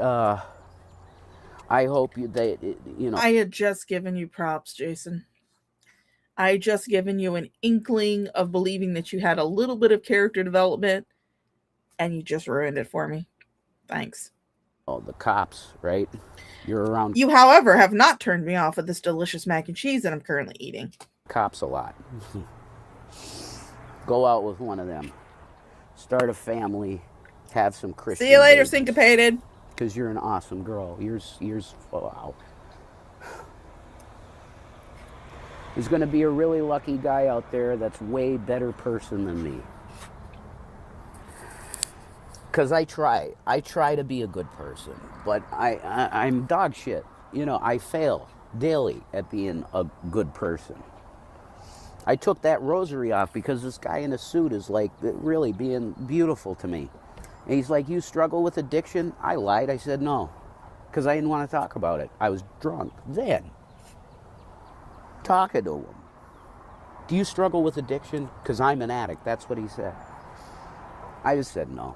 I hope I had just given you props, Jason. I had just given you an inkling of believing that you had a little bit of character development, and you just ruined it for me. Thanks. the cops, right? You're around You, however, have not turned me off of this delicious mac and cheese that I'm currently eating. cops a lot. Go out with one of them. Start a family. Have some Christian. See you later, babies. syncopated. Because you're an awesome girl. Wow. There's going to be a really lucky guy out there that's way better person than me. Because I try to be a good person, but I'm dog shit. I fail daily at being a good person. I took that rosary off because this guy in a suit is like really being beautiful to me. And he's like, you struggle with addiction? I lied. I said no, because I didn't want to talk about it. I was drunk then. Talking to him. Do you struggle with addiction? Because I'm an addict. That's what he said. I just said no.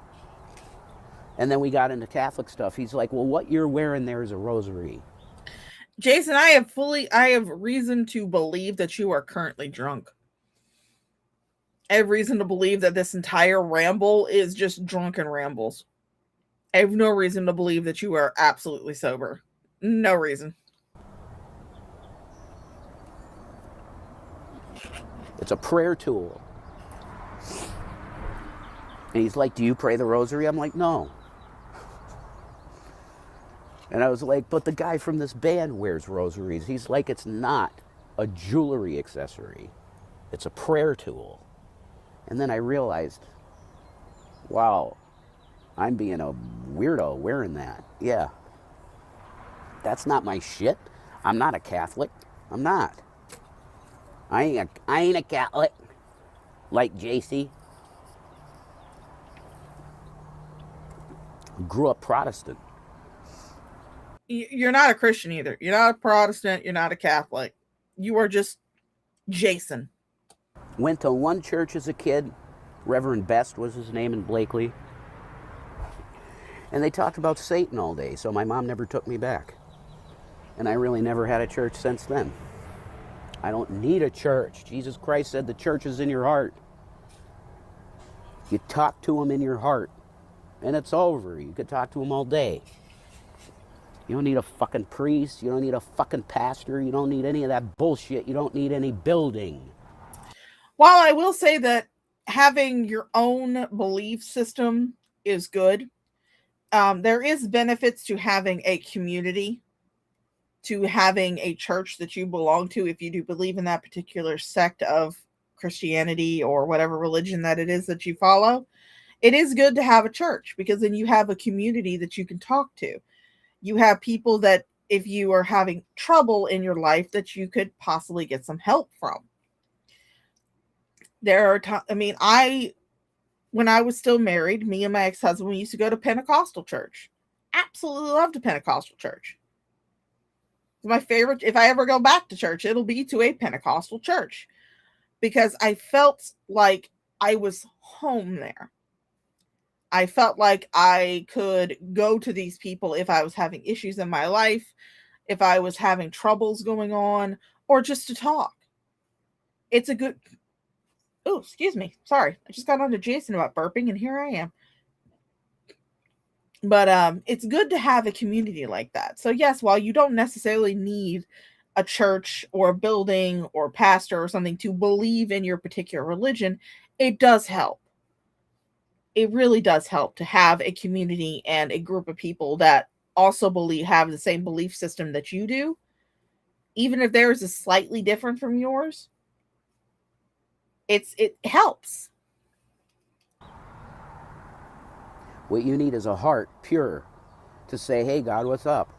And then we got into Catholic stuff. He's like, well, what you're wearing there is a rosary. Jason, I have reason to believe that you are currently drunk. I have reason to believe that this entire ramble is just drunken rambles. I have no reason to believe that you are absolutely sober. No reason. It's a prayer tool. And he's like, do you pray the rosary? I'm like, no. And I was like, but the guy from this band wears rosaries. He's like, it's not a jewelry accessory. It's a prayer tool. And then I realized, wow, I'm being a weirdo wearing that. Yeah. That's not my shit. I'm not a Catholic. I'm not. I ain't a Catholic like JC. Grew up Protestant. You're not a Christian either. You're not a Protestant. You're not a Catholic. You are just Jason. Went to one church as a kid. Reverend Best was his name in Blakely. And they talked about Satan all day, so my mom never took me back. And I really never had a church since then. I don't need a church. Jesus Christ said the church is in your heart. You talk to him in your heart, and it's over. You could talk to him all day. You don't need a fucking priest. You don't need a fucking pastor. You don't need any of that bullshit. You don't need any building. While I will say that having your own belief system is good, there is benefits to having a community, to having a church that you belong to if you do believe in that particular sect of Christianity or whatever religion that it is that you follow. It is good to have a church because then you have a community that you can talk to. You have people that if you are having trouble in your life that you could possibly get some help from. There are when I was still married, me and my ex-husband, we used to go to Pentecostal church. Absolutely loved a Pentecostal church. It's my favorite. If I ever go back to church, it'll be to a Pentecostal church because I felt like I was home there. I felt like I could go to these people if I was having issues in my life, if I was having troubles going on, or just to talk. It's a good... Oh, excuse me. Sorry. I just got on to Jason about burping, and here I am. But it's good to have a community like that. So yes, while you don't necessarily need a church or a building or pastor or something to believe in your particular religion, it does help. It really does help to have a community and a group of people that also have the same belief system that you do. Even if theirs is slightly different from yours, it helps. What you need is a heart pure to say, hey, God, what's up?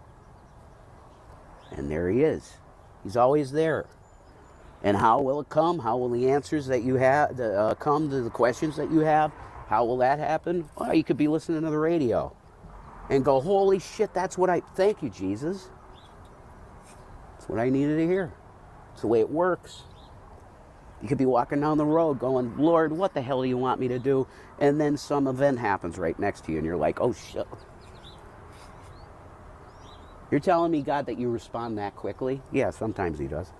And there he is. He's always there. And how will it come? How will the answers that you have come to the questions that you have? How will that happen? Well, you could be listening to the radio and go, holy shit, thank you, Jesus. That's what I needed to hear. It's the way it works. You could be walking down the road going, Lord, what the hell do you want me to do? And then some event happens right next to you and you're like, oh shit, You're telling me, God, that you respond that quickly? Yeah, sometimes he does.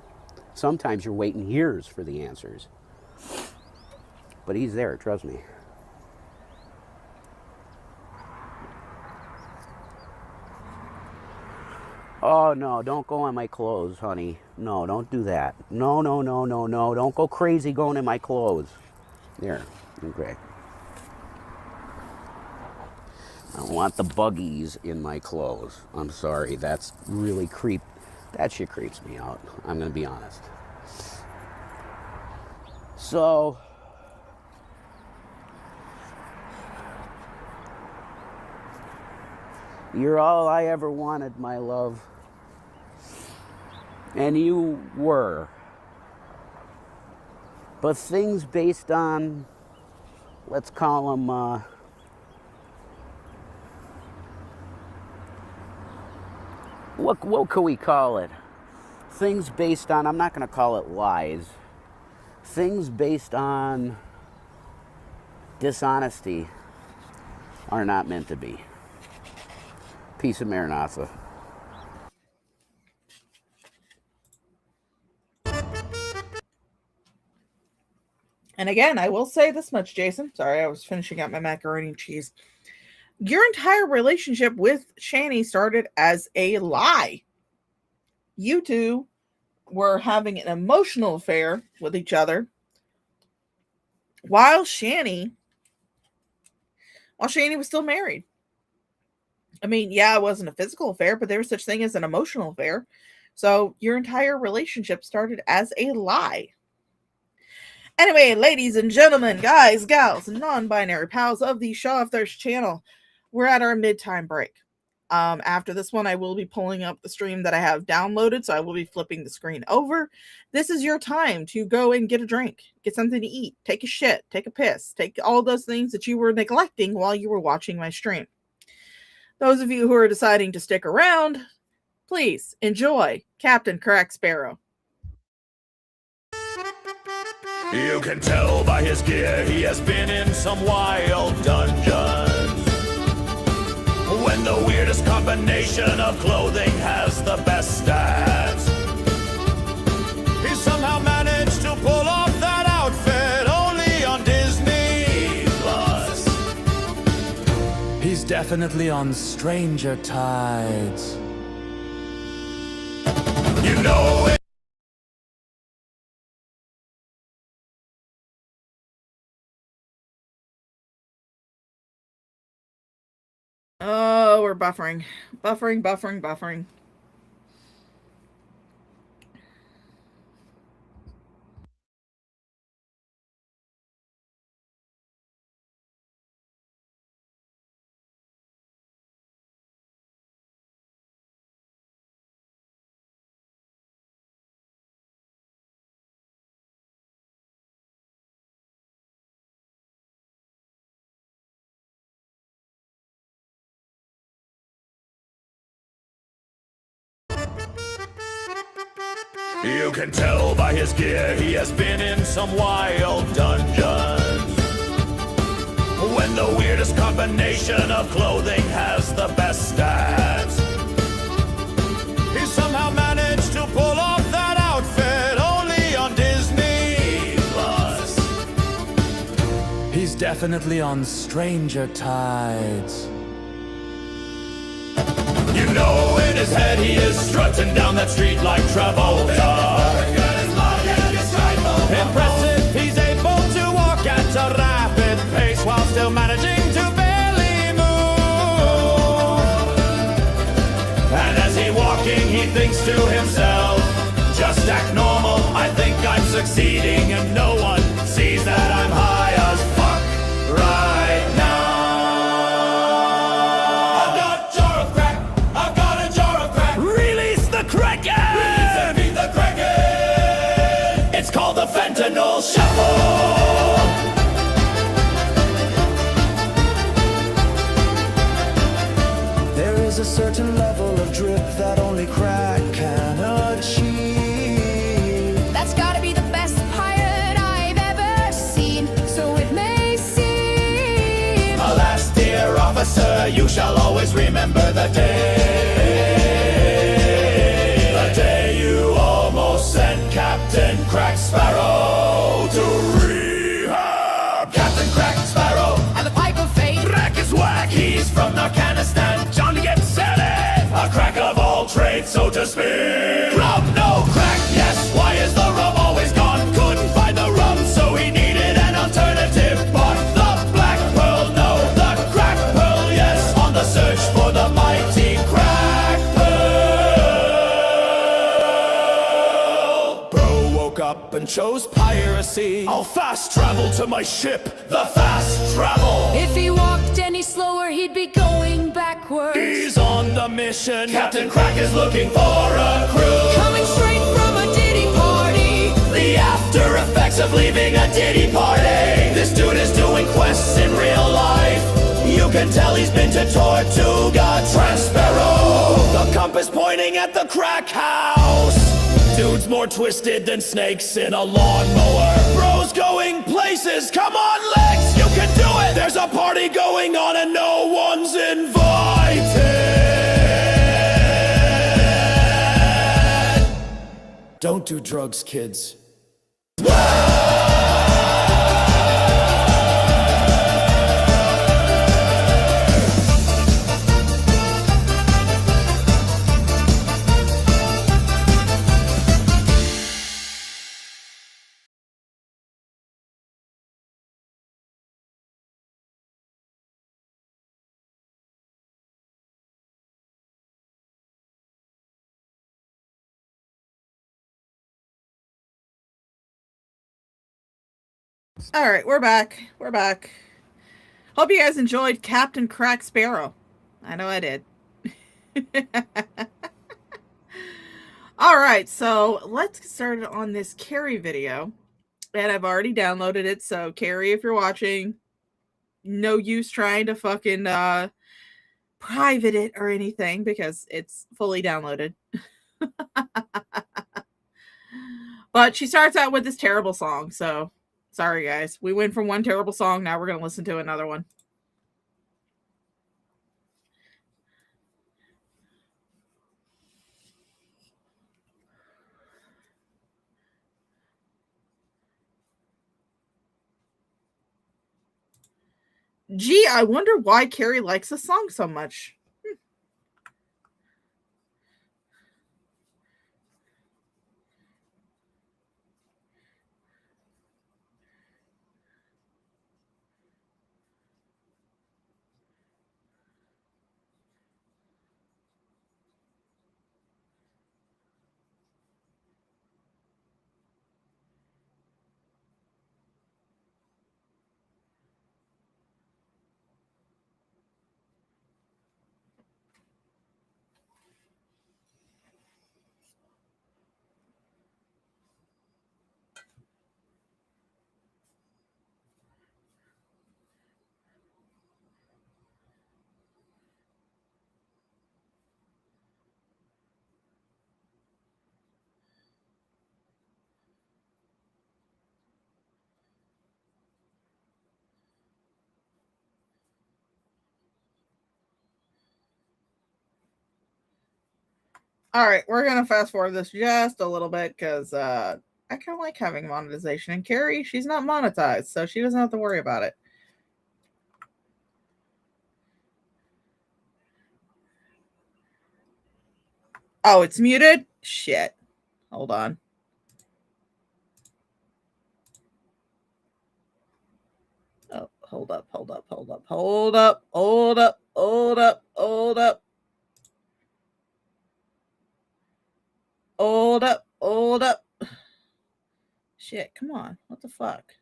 Sometimes you're waiting years for the answers. But he's there, trust me. Oh, no, don't go on my clothes, honey. No, don't do that. No, no, no, no, no. Don't go crazy going in my clothes. There, okay. I don't want the buggies in my clothes. I'm sorry, that's really that shit creeps me out. I'm gonna be honest. So, you're all I ever wanted, my love. And you were. But things based on, let's call them, what could we call it? Things based on, I'm not going to call it lies. Things based on dishonesty are not meant to be. Peace of Maranatha. And again, I will say this much, Jason. Sorry, I was finishing up my macaroni and cheese. Your entire relationship with Shani started as a lie. You two were having an emotional affair with each other while Shani was still married. I mean, yeah, it wasn't a physical affair, but there was such thing as an emotional affair. So your entire relationship started as a lie. Anyway, ladies and gentlemen, guys, gals, and non-binary pals of the Shaw of Thirst channel, we're at our mid-time break. After this one, I will be pulling up the stream that I have downloaded, so I will be flipping the screen over. This is your time to go and get a drink, get something to eat, take a shit, take a piss, take all those things that you were neglecting while you were watching my stream. Those of you who are deciding to stick around, please enjoy Captain Crack Sparrow. You can tell by his gear he has been in some wild dungeons. When the weirdest combination of clothing has the best stats, he somehow managed to pull off that outfit only on Disney Plus. He's definitely on Stranger Tides. You know it. Oh, we're buffering. Buffering. You can tell by his gear he has been in some wild dungeons. When the weirdest combination of clothing has the best stats, he somehow managed to pull off that outfit only on Disney Plus. He's definitely on Stranger Tides. You know in his head he is strutting down that street like Travolta. Impressive, he's able to walk at a rapid pace while still managing to barely move. And as he walking, he thinks to himself, just act normal, I think I'm succeeding, and no one sees that I'm high as fuck right now. It's called the fentanyl shuffle. There is a certain level of drip that only crack can achieve. That's gotta be the best pirate I've all trades, so to speak. Rum, no crack, yes, why is the rum always gone? Couldn't find the rum, so he needed an alternative. But the black pearl, no, the crack pearl, yes, on the search for the mighty crack pearl. Bro woke up and chose piracy. I'll fast travel to my ship, the fast travel. If he walked any slower, he'd be going backwards. He's on the mission. Captain Crack is looking for a crew. Coming straight from a ditty party. The after effects of leaving a ditty party. This dude is doing quests in real life. You can tell he's been to Tortuga Transpero. The compass pointing at the crack house. Dude's more twisted than snakes in a lawnmower. Bro's going places, come on legs, you can do it. There's a party going on and no one's invited. Don't do drugs, kids. All right, we're back. We're back. Hope you guys enjoyed Captain Crack Sparrow. I know I did. All right, so let's get started on this Carrie video. And I've already downloaded it, so Carrie, if you're watching, no use trying to fucking private it or anything because it's fully downloaded. But she starts out with this terrible song, so sorry guys. We went from one terrible song, now we're going to listen to another one. Gee, I wonder why Carrie likes this song so much. All right, we're going to fast forward this just a little bit because I kind of like having monetization. And Carrie, she's not monetized, so she doesn't have to worry about it. Oh, it's muted? Shit. Hold on. Oh, hold up. Hold up. Shit, come on. What the fuck?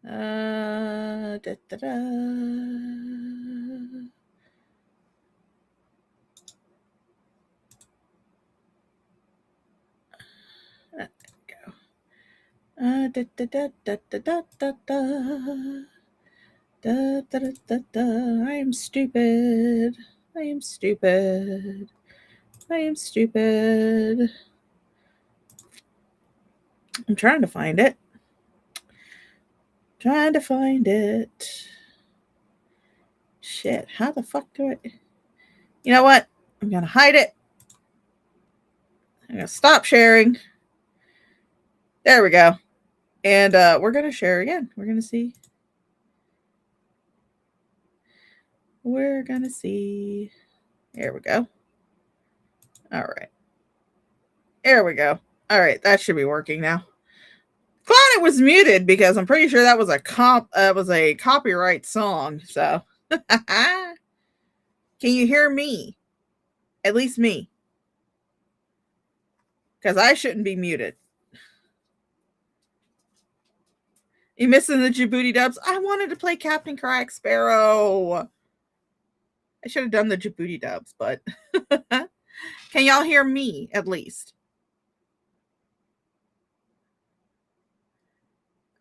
Da, da, da. There we go. Da, da, da, da, da, da, da, da. Da, da, da, da, da. I am stupid. I'm trying to find it. Shit, how the fuck do I... You know what? I'm going to hide it. I'm going to stop sharing. There we go. And we're going to share again. We're going to see. We're gonna see. There we go. All right. There we go. All right, that should be working now. Glad it was muted because I'm pretty sure that was a copyright song. So, can you hear me? At least me, because I shouldn't be muted. You missing the Djibouti dubs? I wanted to play Captain Crack Sparrow. I should have done the Djibouti dubs, but can y'all hear me at least?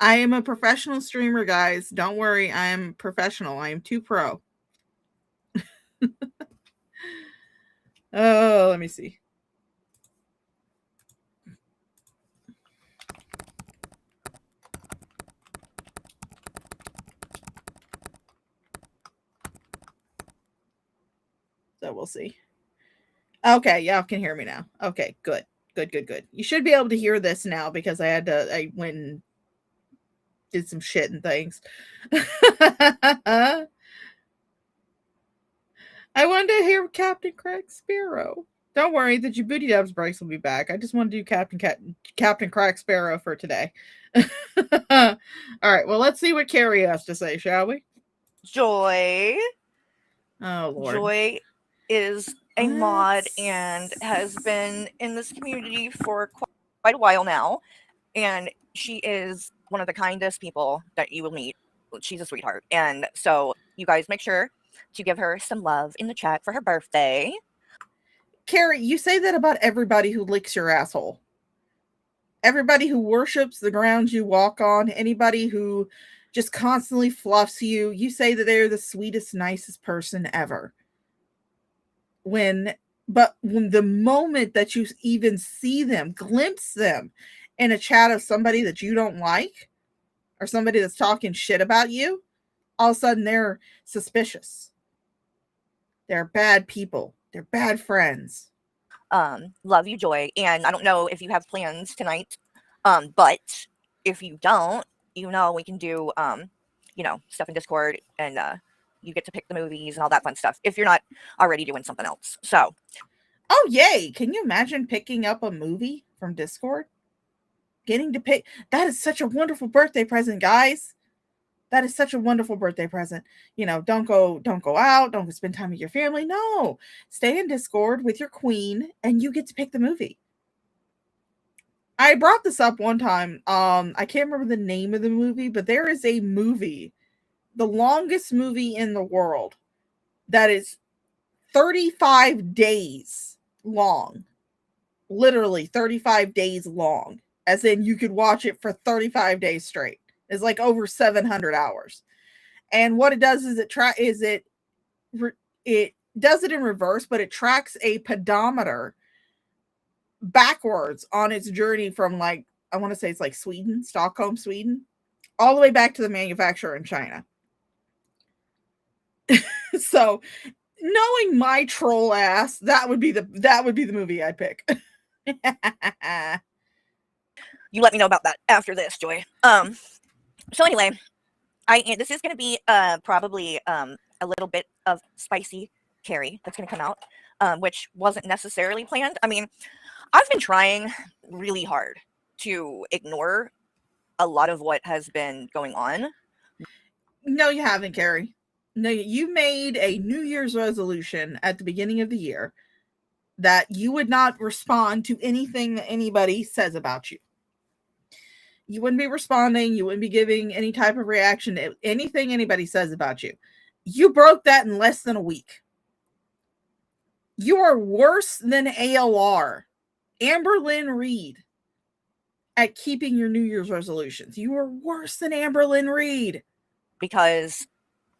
I am a professional streamer, guys. Don't worry, I am professional. I am too pro. Oh, let me see. So we'll see. Okay, y'all can hear me now. Okay, good. Good. You should be able to hear this now because I went and did some shit and things. I wanted to hear Captain Craig Sparrow. Don't worry, the Djibouti Dubs breaks will be back. I just want to do Captain Craig Sparrow for today. All right, well, let's see what Carrie has to say, shall we? Joy. Oh, Lord. Joy is a mod and has been in this community for quite a while now. And she is one of the kindest people that you will meet. She's a sweetheart. And so you guys make sure to give her some love in the chat for her birthday. Carrie, you say that about everybody who licks your asshole. Everybody who worships the ground you walk on, anybody who just constantly fluffs you, you say that they're the sweetest, nicest person ever. When the moment that you even see them, glimpse them in a chat of somebody that you don't like, or somebody that's talking shit about you, all of a sudden they're suspicious. They're bad people. They're bad friends. Love you, Joy. And I don't know if you have plans tonight, but if you don't, we can do, stuff in Discord, and you get to pick the movies and all that fun stuff if you're not already doing something else. So, oh, yay. Can you imagine picking up a movie from Discord? Getting to pick. That is such a wonderful birthday present, guys. That is such a wonderful birthday present. Don't go out. Don't go spend time with your family. No, stay in Discord with your queen and you get to pick the movie. I brought this up one time. I can't remember the name of the movie, but there is a movie, the longest movie in the world, that is 35 days long. Literally 35 days long. As in you could watch it for 35 days straight. It's like over 700 hours. And what it does is it does it in reverse, but it tracks a pedometer backwards on its journey from, I want to say it's like Sweden, Stockholm, Sweden, all the way back to the manufacturer in China. So, knowing my troll ass, that would be the movie I'd pick. you let me know about that after this, Joy. So anyway, this is going to be probably a little bit of spicy Carrie that's going to come out, which wasn't necessarily planned. I mean, I've been trying really hard to ignore a lot of what has been going on. No, you haven't, Carrie. No, you made a New Year's resolution at the beginning of the year that you would not respond to anything that anybody says about you. You wouldn't be responding. You wouldn't be giving any type of reaction to anything anybody says about you. You broke that in less than a week. You are worse than ALR, Amber Lynn Reed, at keeping your New Year's resolutions. You are worse than Amber Lynn Reed. Because,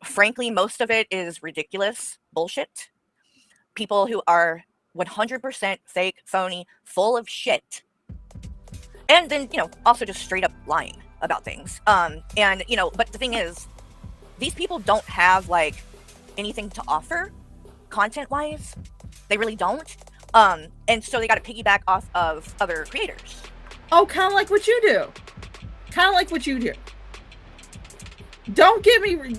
frankly, most of it is ridiculous bullshit. People who are 100% fake, phony, full of shit. And then, also just straight up lying about things. But the thing is, these people don't have, anything to offer content-wise. They really don't. And so they got to piggyback off of other creators. Oh, kind of like what you do. Don't get me...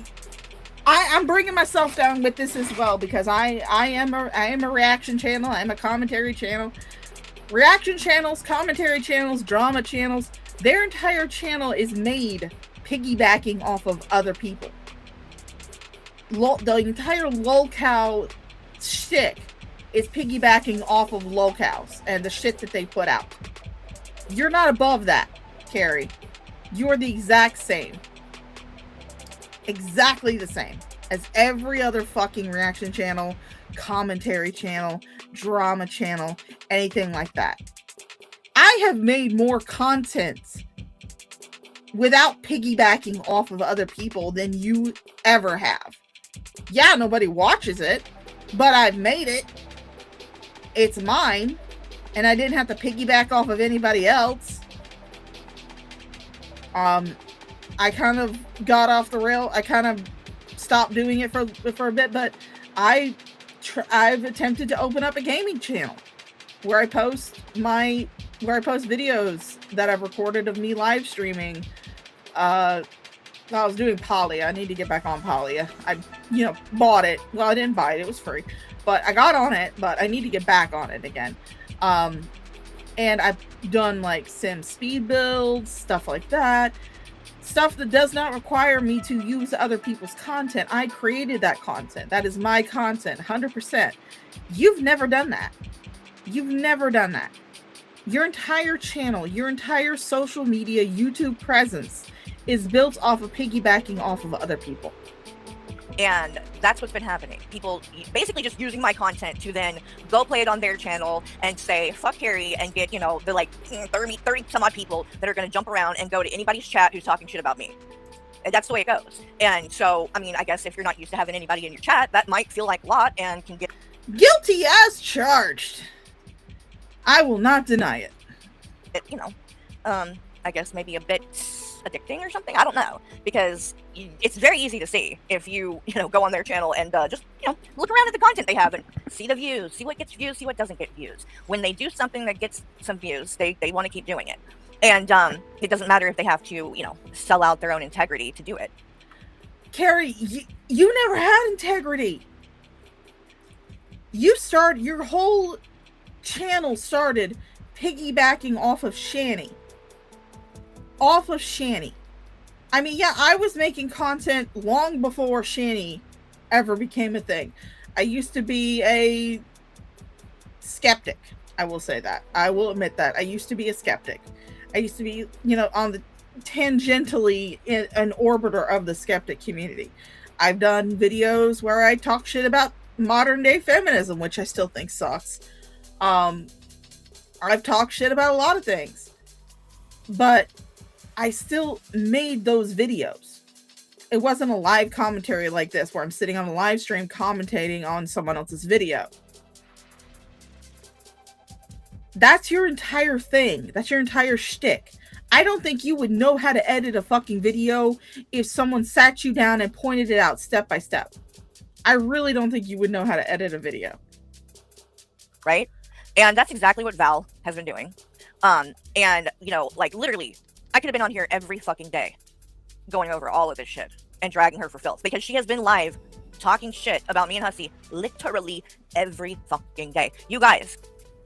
I'm bringing myself down with this as well, because I am a reaction channel. I'm a commentary channel. Reaction channels, commentary channels, drama channels, their entire channel is made piggybacking off of other people. The entire lolcow shtick is piggybacking off of lolcows and the shit that they put out. You're not above that, Carrie. You're the exact same. Exactly the same as every other fucking reaction channel, commentary channel, drama channel, anything like that. I have made more content without piggybacking off of other people than you ever have. Yeah, nobody watches it, but I've made it. It's mine, and I didn't have to piggyback off of anybody else. I kind of got off the rail. I kind of stopped doing it for a bit, but I've attempted to open up a gaming channel where I post videos that I've recorded of me live streaming. I was doing Poly. I need to get back on Poly. I bought it. Well, I didn't buy it. It was free, but I got on it, but I need to get back on it again. And I've done like sim speed builds, stuff like that. Stuff that does not require me to use other people's content. I created that content. That is my content, 100%. You've never done that. You've never done that. Your entire channel, your entire social media, YouTube presence is built off of piggybacking off of other people. And that's what's been happening. People basically just using my content to then go play it on their channel and say, fuck Harry, and get, the like 30 some odd people that are going to jump around and go to anybody's chat who's talking shit about me. And that's the way it goes. And so, I mean, I guess if you're not used to having anybody in your chat, that might feel like a lot and can get... Guilty as charged. I will not deny it. I guess maybe a bit addicting or something. I don't know, because it's very easy to see if you go on their channel and just look around at the content they have and see the views, see what gets views, see what doesn't get views. When they do something that gets some views, they want to keep doing it, and it doesn't matter if they have to sell out their own integrity to do it. Carrie, you never had integrity. Your whole channel started piggybacking off of Shani. I mean, yeah, I was making content long before Shani ever became a thing. I used to be a skeptic. I will say that. I will admit that. I used to be a skeptic. I used to be, on the tangentially an orbiter of the skeptic community. I've done videos where I talk shit about modern day feminism, which I still think sucks. I've talked shit about a lot of things, but I still made those videos. It wasn't a live commentary like this where I'm sitting on a live stream commentating on someone else's video. That's your entire thing. That's your entire shtick. I don't think you would know how to edit a fucking video if someone sat you down and pointed it out step by step. I really don't think you would know how to edit a video. Right? And that's exactly what Val has been doing. And, like literally, I could have been on here every fucking day going over all of this shit and dragging her for filth, because she has been live talking shit about me and Hussy literally every fucking day. You guys,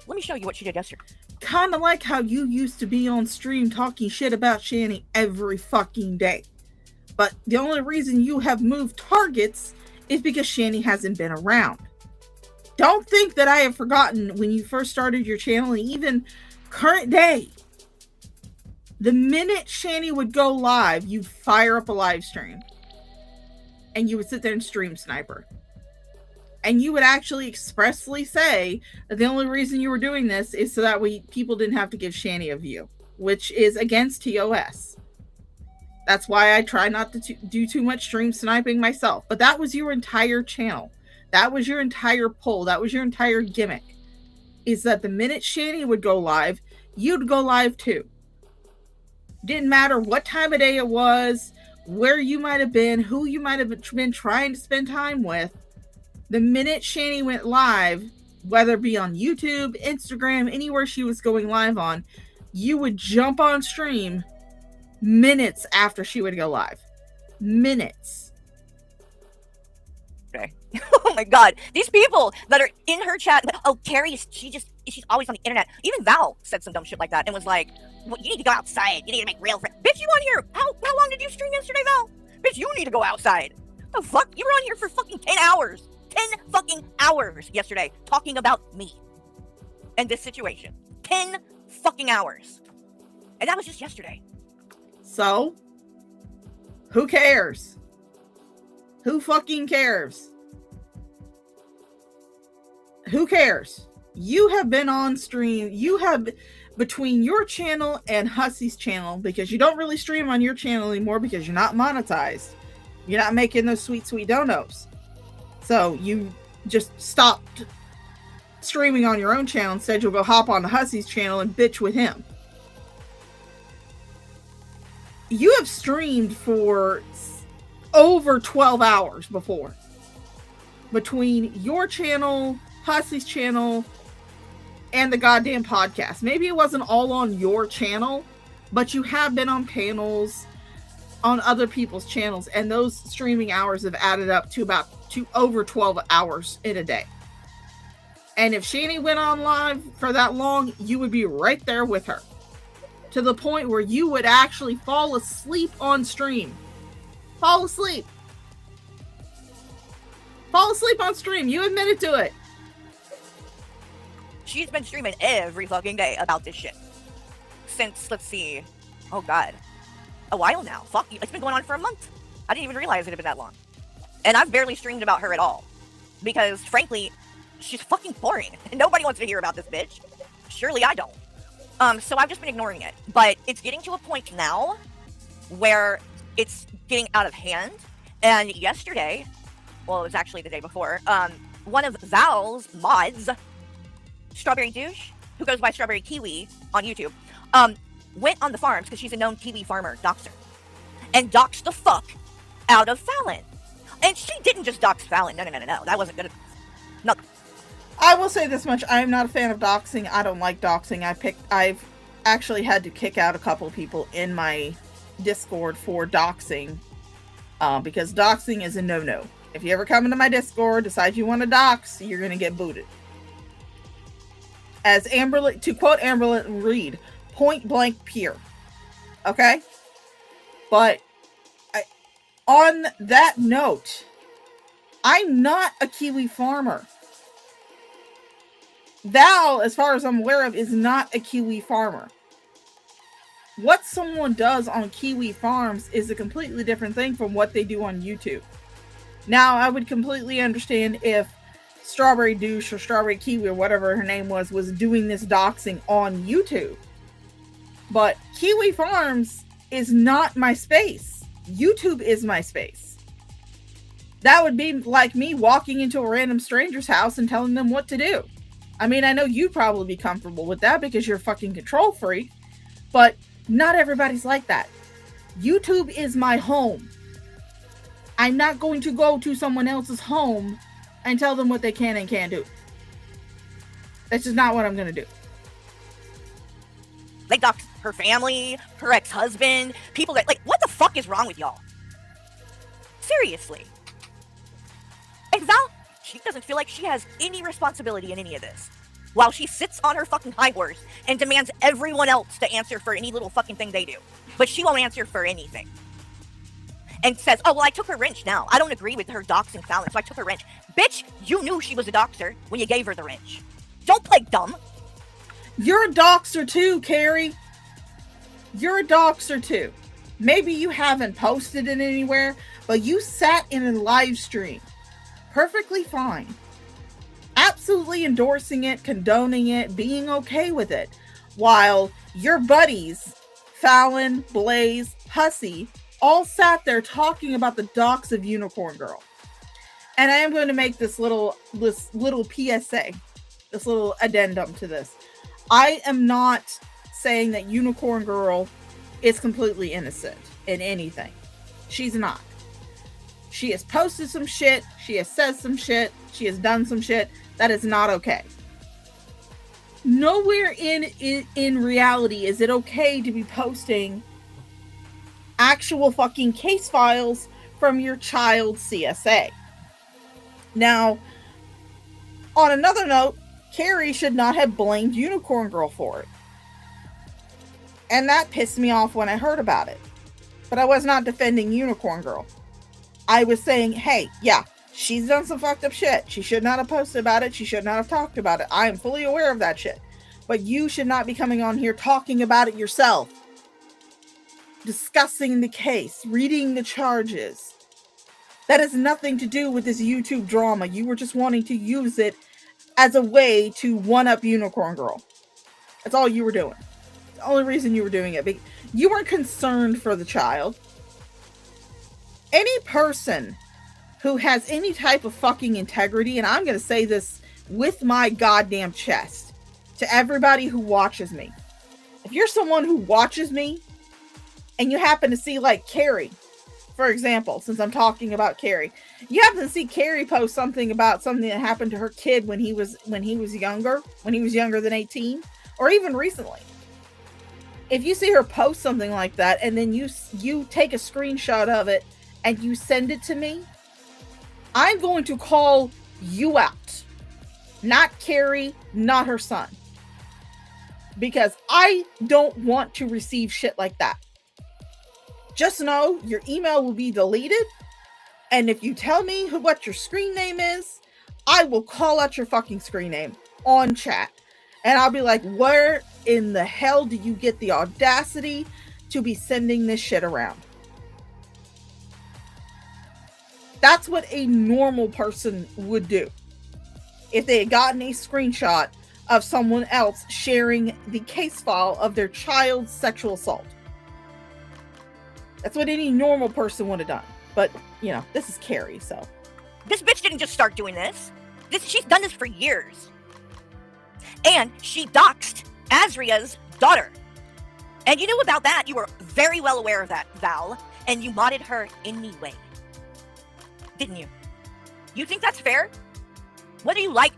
let me show you what she did yesterday. Kind of like how you used to be on stream talking shit about Shani every fucking day. But the only reason you have moved targets is because Shani hasn't been around. Don't think that I have forgotten when you first started your channel, and even current day. The minute Shani would go live, you'd fire up a live stream. And you would sit there and stream sniper. And you would actually expressly say that the only reason you were doing this is so that people didn't have to give Shani a view, which is against TOS. That's why I try not to do too much stream sniping myself. But that was your entire channel. That was your entire pull. That was your entire gimmick. Is that the minute Shani would go live, you'd go live too. Didn't matter what time of day it was, where you might have been, who you might have been trying to spend time with. The minute Shani went live, whether it be on YouTube, Instagram, anywhere she was going live on, you would jump on stream minutes after she would go live. Minutes. Okay. Oh my god. These people that are in her chat, oh, Carrie, she's always on the internet. Even Val said some dumb shit like that and was like, well, you need to go outside. You need to make real friends. Bitch, you on here. How long did you stream yesterday, Val? Bitch, you need to go outside. The fuck? You were on here for fucking 10 hours. 10 fucking hours yesterday talking about me and this situation. 10 fucking hours. And that was just yesterday. So, who cares? Who fucking cares? Who cares? You have been on stream. You have, between your channel and Hussey's channel, because you don't really stream on your channel anymore because you're not monetized. You're not making those sweet, sweet donos. So you just stopped streaming on your own channel. Instead, you'll go hop on Hussey's channel and bitch with him. You have streamed for over 12 hours before. Between your channel, Hussey's channel, and the goddamn podcast. Maybe it wasn't all on your channel, but you have been on panels on other people's channels, and those streaming hours have added up to over 12 hours in a day. And if Shani went on live for that long, you would be right there with her. To the point where you would actually fall asleep on stream. Fall asleep. Fall asleep on stream. You admitted to it. She's been streaming every fucking day about this shit. Since, let's see, oh god, a while now. Fuck, it's been going on for a month. I didn't even realize it had been that long. And I've barely streamed about her at all. Because, frankly, she's fucking boring. And nobody wants to hear about this bitch. Surely I don't. So I've just been ignoring it. But it's getting to a point now where it's getting out of hand. And yesterday, well, it was actually the day before, one of Val's mods, Strawberry Douche, who goes by Strawberry Kiwi on YouTube, went on the farms because she's a known Kiwi farmer doxer, and doxed the fuck out of Fallon. And she didn't just dox Fallon. No. That wasn't good enough. No. I will say this much. I am not a fan of doxing. I don't like doxing. I've actually had to kick out a couple of people in my Discord for doxing, because doxing is a no-no. If you ever come into my Discord, decide you want to dox, you're going to get booted. As Amberly, to quote Amberly Reed, point blank pure. Okay? But on that note, I'm not a Kiwi farmer. Val, as far as I'm aware of, is not a Kiwi farmer. What someone does on Kiwi farms is a completely different thing from what they do on YouTube. Now, I would completely understand if Strawberry Douche or Strawberry Kiwi or whatever her name was doing this doxing on YouTube. But Kiwi Farms is not my space. YouTube is my space. That would be like me walking into a random stranger's house and telling them what to do. I mean, I know you'd probably be comfortable with that because you're a fucking control freak, but not everybody's like that. YouTube is my home. I'm not going to go to someone else's home and tell them what they can and can't do. That's just not what I'm going to do. Like, dox her family, her ex-husband, people that, like, what the fuck is wrong with y'all? Seriously. And Val, she doesn't feel like she has any responsibility in any of this. While she sits on her fucking high horse and demands everyone else to answer for any little fucking thing they do. But she won't answer for anything. And says, oh, well, I took her wrench now. I don't agree with her doxing Fallon, so I took her wrench. Bitch, you knew she was a doxer when you gave her the wrench. Don't play dumb. You're a doxer too, Carrie. You're a doxer too. Maybe you haven't posted it anywhere, but you sat in a live stream. Perfectly fine. Absolutely endorsing it, condoning it, being okay with it. While your buddies, Fallon, Blaze, Hussey, all sat there talking about the dox of Unicorn Girl. And I am going to make this little PSA, this little addendum to this. I am not saying that Unicorn Girl is completely innocent in anything. She's not. She has posted some shit. She has said some shit. She has done some shit. That is not okay. Nowhere in reality is it okay to be posting actual fucking case files from your child's CSA. Now, on another note, Carrie should not have blamed Unicorn Girl for it. And that pissed me off when I heard about it. But I was not defending Unicorn Girl. I was saying, hey, yeah, she's done some fucked up shit. She should not have posted about it. She should not have talked about it. I am fully aware of that shit. But you should not be coming on here talking about it yourself. Discussing the case. Reading the charges. That has nothing to do with this YouTube drama. You were just wanting to use it as a way to one-up Unicorn Girl. That's all you were doing. The only reason you were doing it. You weren't concerned for the child. Any person who has any type of fucking integrity, and I'm going to say this with my goddamn chest to everybody who watches me. If you're someone who watches me and you happen to see like Carrie, for example, since I'm talking about Carrie, you happen to see Carrie post something about something that happened to her kid when he was younger than 18, or even recently. If you see her post something like that and then you take a screenshot of it and you send it to me, I'm going to call you out. Not Carrie, not her son. Because I don't want to receive shit like that. Just know your email will be deleted. And if you tell me what your screen name is, I will call out your fucking screen name on chat. And I'll be like, where in the hell do you get the audacity to be sending this shit around? That's what a normal person would do. If they had gotten a screenshot of someone else sharing the case file of their child's sexual assault. That's what any normal person would have done. But, you know, this is Carrie, so. This bitch didn't just start doing this. She's done this for years. And she doxed Azria's daughter. And you knew about that. You were very well aware of that, Val. And you modded her anyway. Didn't you? You think that's fair? Whether you like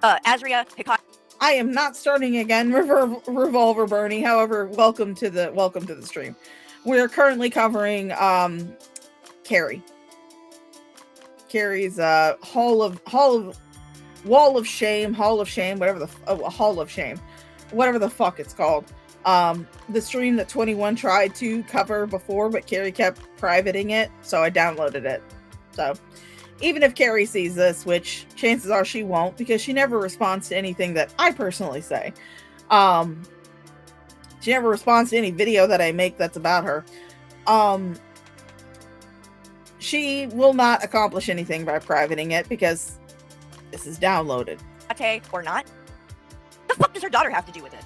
Azria, Hikari. I am not starting again, Revolver Bernie. However, welcome to the stream. We're currently covering Carrie. Carrie's Wall of Shame, whatever the fuck it's called. The stream that 21 tried to cover before, but Carrie kept privating it, so I downloaded it. So even if Carrie sees this, which chances are she won't, because she never responds to anything that I personally say. She never responds to any video that I make that's about her. She will not accomplish anything by privating it because this is downloaded. Or not? The fuck does her daughter have to do with it?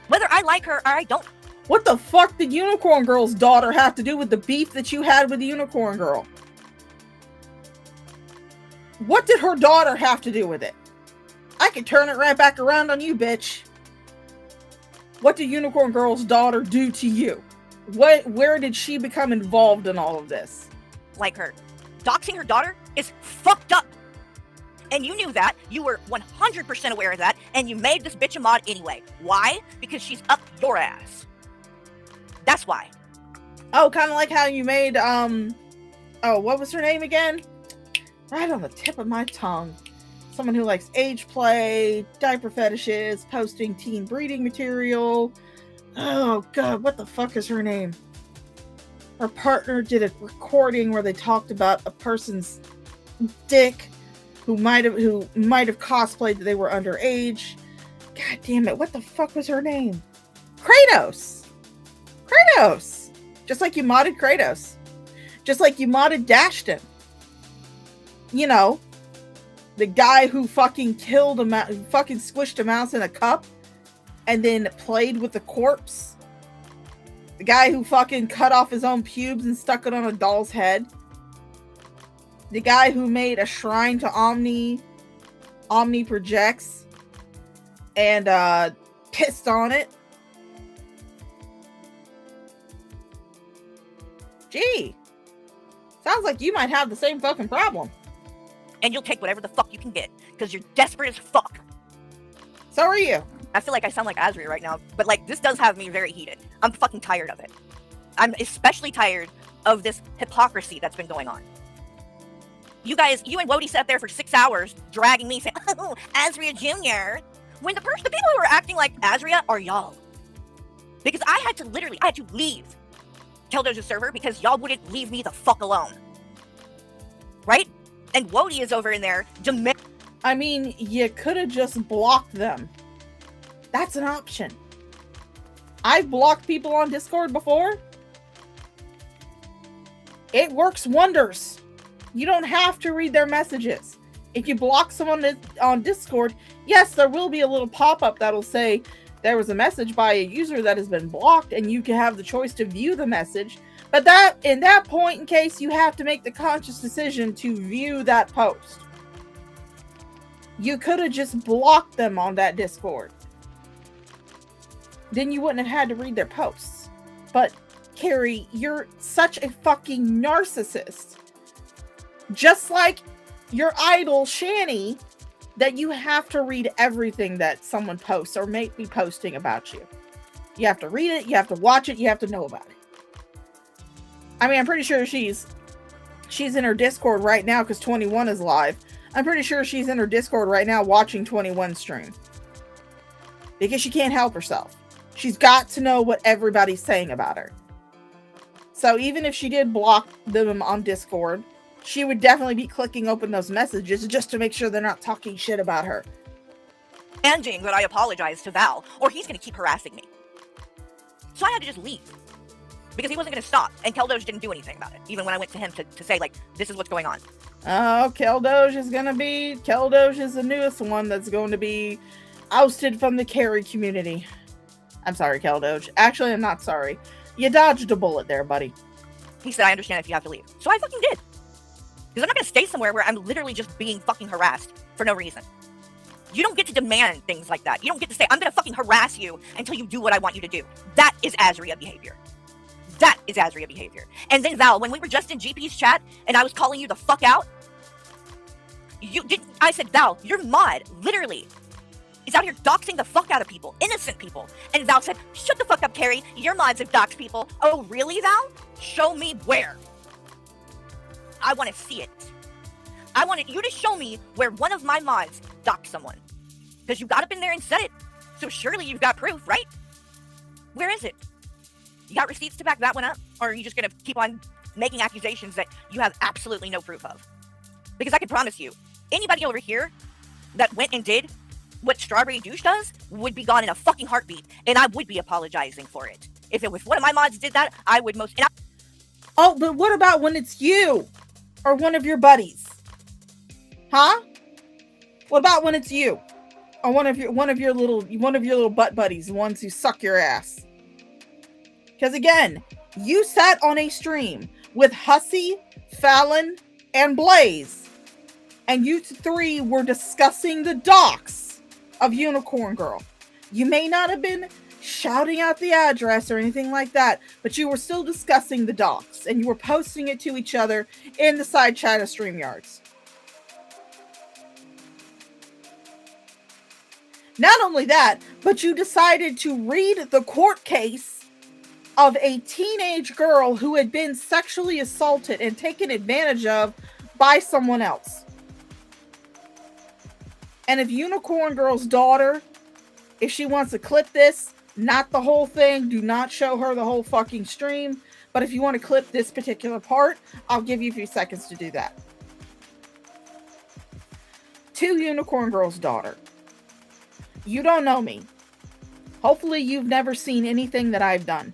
Whether I like her or I don't. What the fuck did Unicorn Girl's daughter have to do with the beef that you had with the Unicorn Girl? What did her daughter have to do with it? I could turn it right back around on you, bitch. What did Unicorn Girl's daughter do to you? Where did she become involved in all of this? Like her. Doxing her daughter is fucked up. And you knew that. You were 100% aware of that. And you made this bitch a mod anyway. Why? Because she's up your ass. That's why. Oh, kind of like how you made, oh, what was her name again? Right on the tip of my tongue. Someone who likes age play, diaper fetishes, posting teen breeding material. Oh, God, what the fuck is her name? Her partner did a recording where they talked about a person's dick who might have cosplayed that they were underage. God damn it, what the fuck was her name? Kratos! Kratos! Just like you modded Kratos. Just like you modded Dashton. You know, the guy who fucking fucking squished a mouse in a cup and then played with the corpse. The guy who fucking cut off his own pubes and stuck it on a doll's head. The guy who made a shrine to Omni Projects and pissed on it. Gee, sounds like you might have the same fucking problem. And you'll take whatever the fuck you can get, because you're desperate as fuck. So are you. I feel like I sound like Azria right now, but like, this does have me very heated. I'm fucking tired of it. I'm especially tired of this hypocrisy that's been going on. You and Wody sat there for 6 hours dragging me saying, oh, Azria Jr. When the people who were acting like Azria are y'all. Because I had to leave Keldo's server because y'all wouldn't leave me the fuck alone. Right? And Wody is over in there I mean, you could have just blocked them. That's an option. I've blocked people on Discord before. It works wonders. You don't have to read their messages. If you block someone on Discord, yes, there will be a little pop-up that'll say there was a message by a user that has been blocked, and you can have the choice to view the message. But in that point in case, you have to make the conscious decision to view that post. You could have just blocked them on that Discord. Then you wouldn't have had to read their posts. But, Carrie, you're such a fucking narcissist. Just like your idol, Shani, that you have to read everything that someone posts or may be posting about you. You have to read it, you have to watch it, you have to know about it. I mean, I'm pretty sure she's in her Discord right now because 21 is live. I'm pretty sure she's in her Discord right now watching 21 stream. Because she can't help herself. She's got to know what everybody's saying about her. So even if she did block them on Discord, she would definitely be clicking open those messages just to make sure they're not talking shit about her. demanding that I apologize to Val, or he's going to keep harassing me. So I had to just leave. Because he wasn't going to stop. And Keldoge didn't do anything about it. Even when I went to him to say, like, this is what's going on. Oh, Keldoge is the newest one that's going to be ousted from the carry community. I'm sorry, Keldoge. Actually, I'm not sorry. You dodged a bullet there, buddy. He said, I understand if you have to leave. So I fucking did. Because I'm not going to stay somewhere where I'm literally just being fucking harassed for no reason. You don't get to demand things like that. You don't get to say, I'm going to fucking harass you until you do what I want you to do. That is Azria behavior. That is Azria behavior. And then Val, when we were just in GP's chat and I was calling you the fuck out, I said, Val, your mod, literally, is out here doxing the fuck out of people, innocent people. And Val said, shut the fuck up, Carrie. Your mods have doxed people. Oh, really, Val? Show me where. I want to see it. I wanted you to show me where one of my mods doxed someone. Because you got up in there and said it. So surely you've got proof, right? Where is it? You got receipts to back that one up? Or are you just going to keep on making accusations that you have absolutely no proof of? Because I can promise you, anybody over here that went and did what Strawberry Douche does would be gone in a fucking heartbeat. And I would be apologizing for it. If one of my mods did that, I would most... Oh, but what about when it's you? Or one of your buddies? Huh? What about when it's you? Or one of your little butt buddies, the ones who suck your ass? Because again, you sat on a stream with Hussy, Fallon, and Blaze, and you three were discussing the docs of Unicorn Girl. You may not have been shouting out the address or anything like that, but you were still discussing the docs, and you were posting it to each other in the side chat of StreamYards. Not only that, but you decided to read the court case of a teenage girl who had been sexually assaulted and taken advantage of by someone else. And if Unicorn Girl's daughter, if she wants to clip this, not the whole thing, do not show her the whole fucking stream, but if you want to clip this particular part, I'll give you a few seconds to do that. To Unicorn Girl's daughter, you don't know me. Hopefully you've never seen anything that I've done.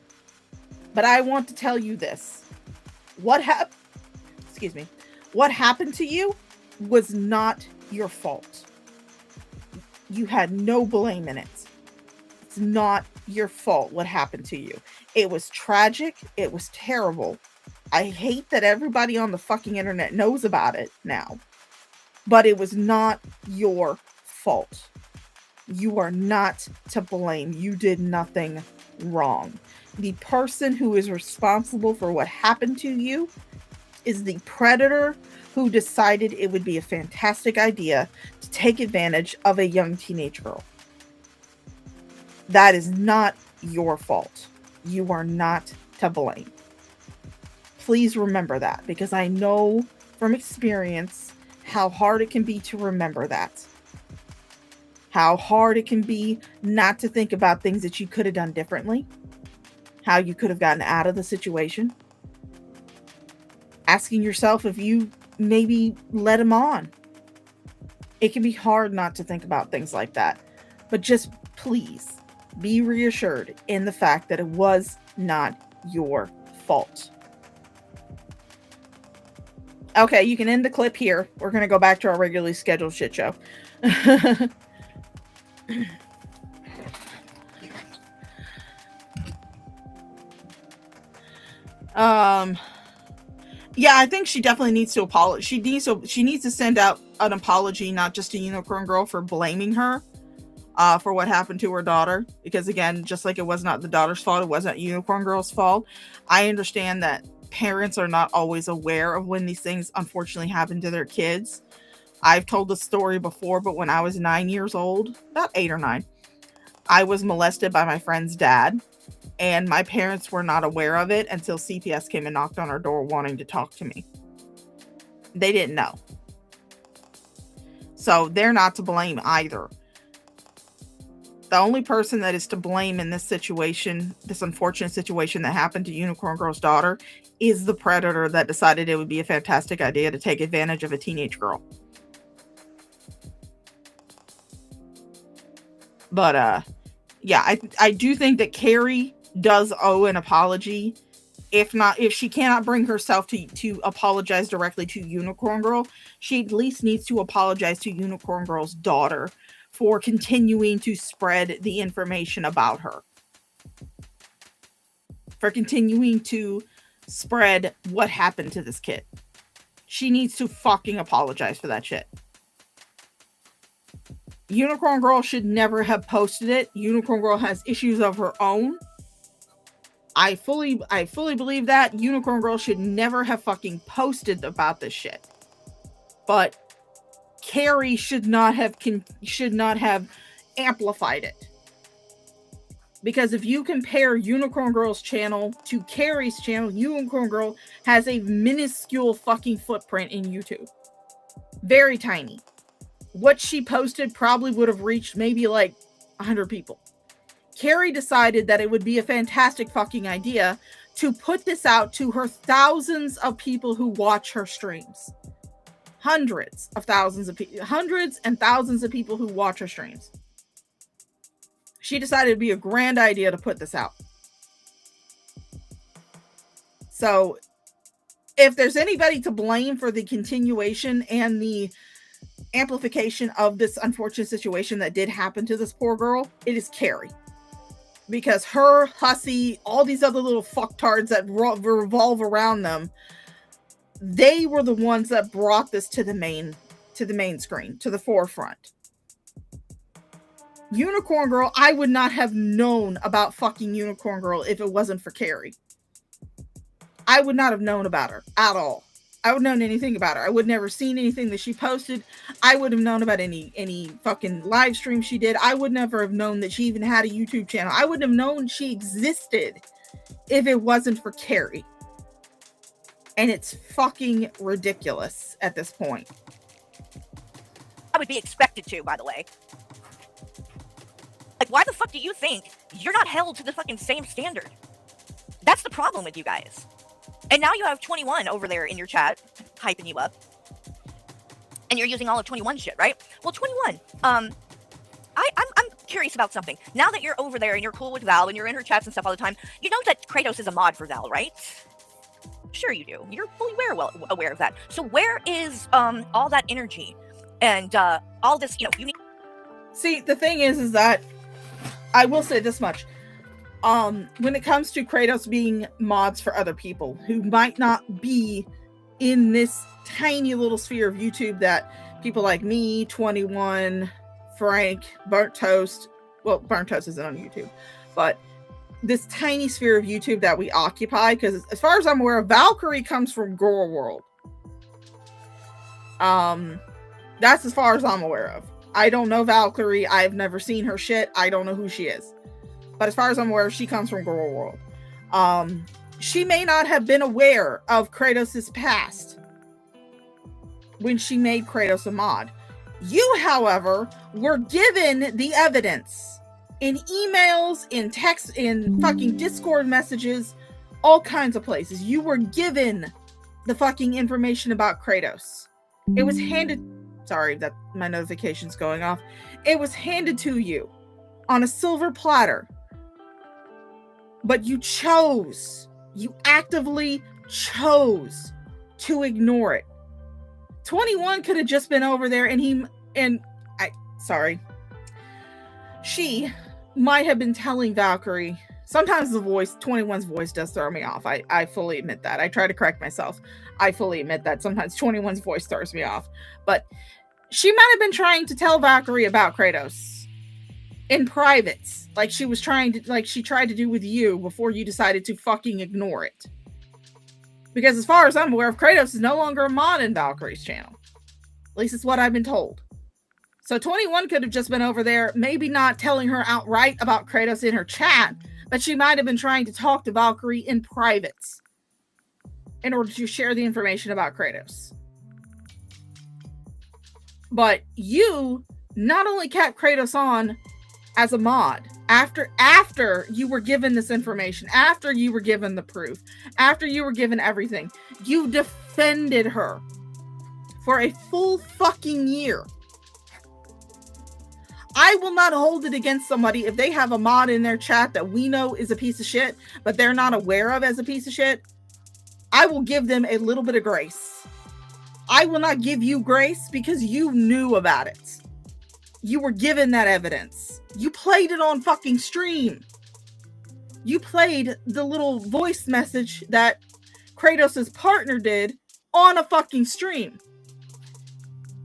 But I want to tell you this. What happened to you was not your fault. You had no blame in it. It's not your fault what happened to you. It was tragic. It was terrible. I hate that everybody on the fucking internet knows about it now. But it was not your fault. You are not to blame. You did nothing wrong. The person who is responsible for what happened to you is the predator who decided it would be a fantastic idea to take advantage of a young teenage girl. That is not your fault. You are not to blame. Please remember that, because I know from experience how hard it can be to remember that. How hard it can be not to think about things that you could have done differently. How you could have gotten out of the situation. Asking yourself if you maybe let him on. It can be hard not to think about things like that. But just please be reassured in the fact that it was not your fault. Okay, you can end the clip here. We're going to go back to our regularly scheduled shit show. Yeah, I think she definitely needs to apologize. She needs to send out an apology, not just to Unicorn Girl for blaming her for what happened to her daughter. Because again, just like it was not the daughter's fault, it wasn't Unicorn Girl's fault. I understand that parents are not always aware of when these things unfortunately happen to their kids. I've told the story before, but when I was 9 years old, about 8 or 9, I was molested by my friend's dad. And my parents were not aware of it until CPS came and knocked on our door wanting to talk to me. They didn't know. So they're not to blame either. The only person that is to blame in this situation, this unfortunate situation that happened to Unicorn Girl's daughter, is the predator that decided it would be a fantastic idea to take advantage of a teenage girl. But, yeah, I do think that Carrie does owe an apology. If she cannot bring herself to apologize directly to Unicorn Girl, she at least needs to apologize to Unicorn Girl's daughter for continuing to spread the information about her. For continuing to spread what happened to this kid. She needs to fucking apologize for that shit. Unicorn Girl should never have posted it. Unicorn Girl has issues of her own. I fully believe that. Unicorn Girl should never have fucking posted about this shit. But Carrie should not have amplified it. Because if you compare Unicorn Girl's channel to Carrie's channel, Unicorn Girl has a minuscule fucking footprint in YouTube. Very tiny. What she posted probably would have reached maybe like 100 people. Carrie decided that it would be a fantastic fucking idea to put this out to her thousands of people who watch her streams. Hundreds and thousands of people who watch her streams. She decided it'd be a grand idea to put this out. So, if there's anybody to blame for the continuation and the amplification of this unfortunate situation that did happen to this poor girl, it is Carrie. Because her, Hussy, all these other little fucktards that revolve around them, they were the ones that brought this to the main screen, to the forefront. Unicorn Girl, I would not have known about fucking Unicorn Girl if it wasn't for Carrie. I would not have known about her at all. I would have known anything about her. I would never seen anything that she posted. I would have known about any fucking live stream she did. I would never have known that she even had a YouTube channel. I wouldn't have known she existed if it wasn't for Carrie. And it's fucking ridiculous at this point. I would be expected to, by the way. Like, why the fuck do you think you're not held to the fucking same standard? That's the problem with you guys. And now you have 21 over there in your chat, hyping you up. And you're using all of 21 shit, right? Well, 21, I'm curious about something. Now that you're over there and you're cool with Val and you're in her chats and stuff all the time, you know that Kratos is a mod for Val, right? Sure you do. You're fully aware of that. So where is all that energy and all this, unique... See, the thing is that I will say this much. When it comes to Kratos being mods for other people who might not be in this tiny little sphere of YouTube that people like me, 21, Frank, Burnt Toast, well, Burnt Toast isn't on YouTube, but this tiny sphere of YouTube that we occupy, because as far as I'm aware, Valkyrie comes from Gore World. That's as far as I'm aware of. I don't know Valkyrie. I've never seen her shit. I don't know who she is. But as far as I'm aware, she comes from Gore World. She may not have been aware of Kratos' past. when she made Kratos a mod. You, however, were given the evidence in emails, in text, in fucking Discord messages, all kinds of places. You were given the fucking information about Kratos. It was handed... Sorry that my notification's going off. It was handed to you on a silver platter. But you chose. You actively chose to ignore it. 21 could have just been over there she might have been telling Valkyrie. Sometimes 21's voice does throw me off. I fully admit that. I try to correct myself. I fully admit that sometimes 21's voice throws me off. But she might have been trying to tell Valkyrie about Kratos in private. Like she tried to do with you before you decided to fucking ignore it. Because as far as I'm aware, Kratos is no longer a mod in Valkyrie's channel. At least it's what I've been told. So 21 could have just been over there, maybe not telling her outright about Kratos in her chat, but she might have been trying to talk to Valkyrie in private in order to share the information about Kratos. But you not only kept Kratos on as a mod, after you were given this information, after you were given the proof, after you were given everything, you defended her for a full fucking year. I will not hold it against somebody if they have a mod in their chat that we know is a piece of shit, but they're not aware of as a piece of shit. I will give them a little bit of grace. I will not give you grace because you knew about it. You were given that evidence. You played it on fucking stream. You played the little voice message that Kratos' partner did on a fucking stream.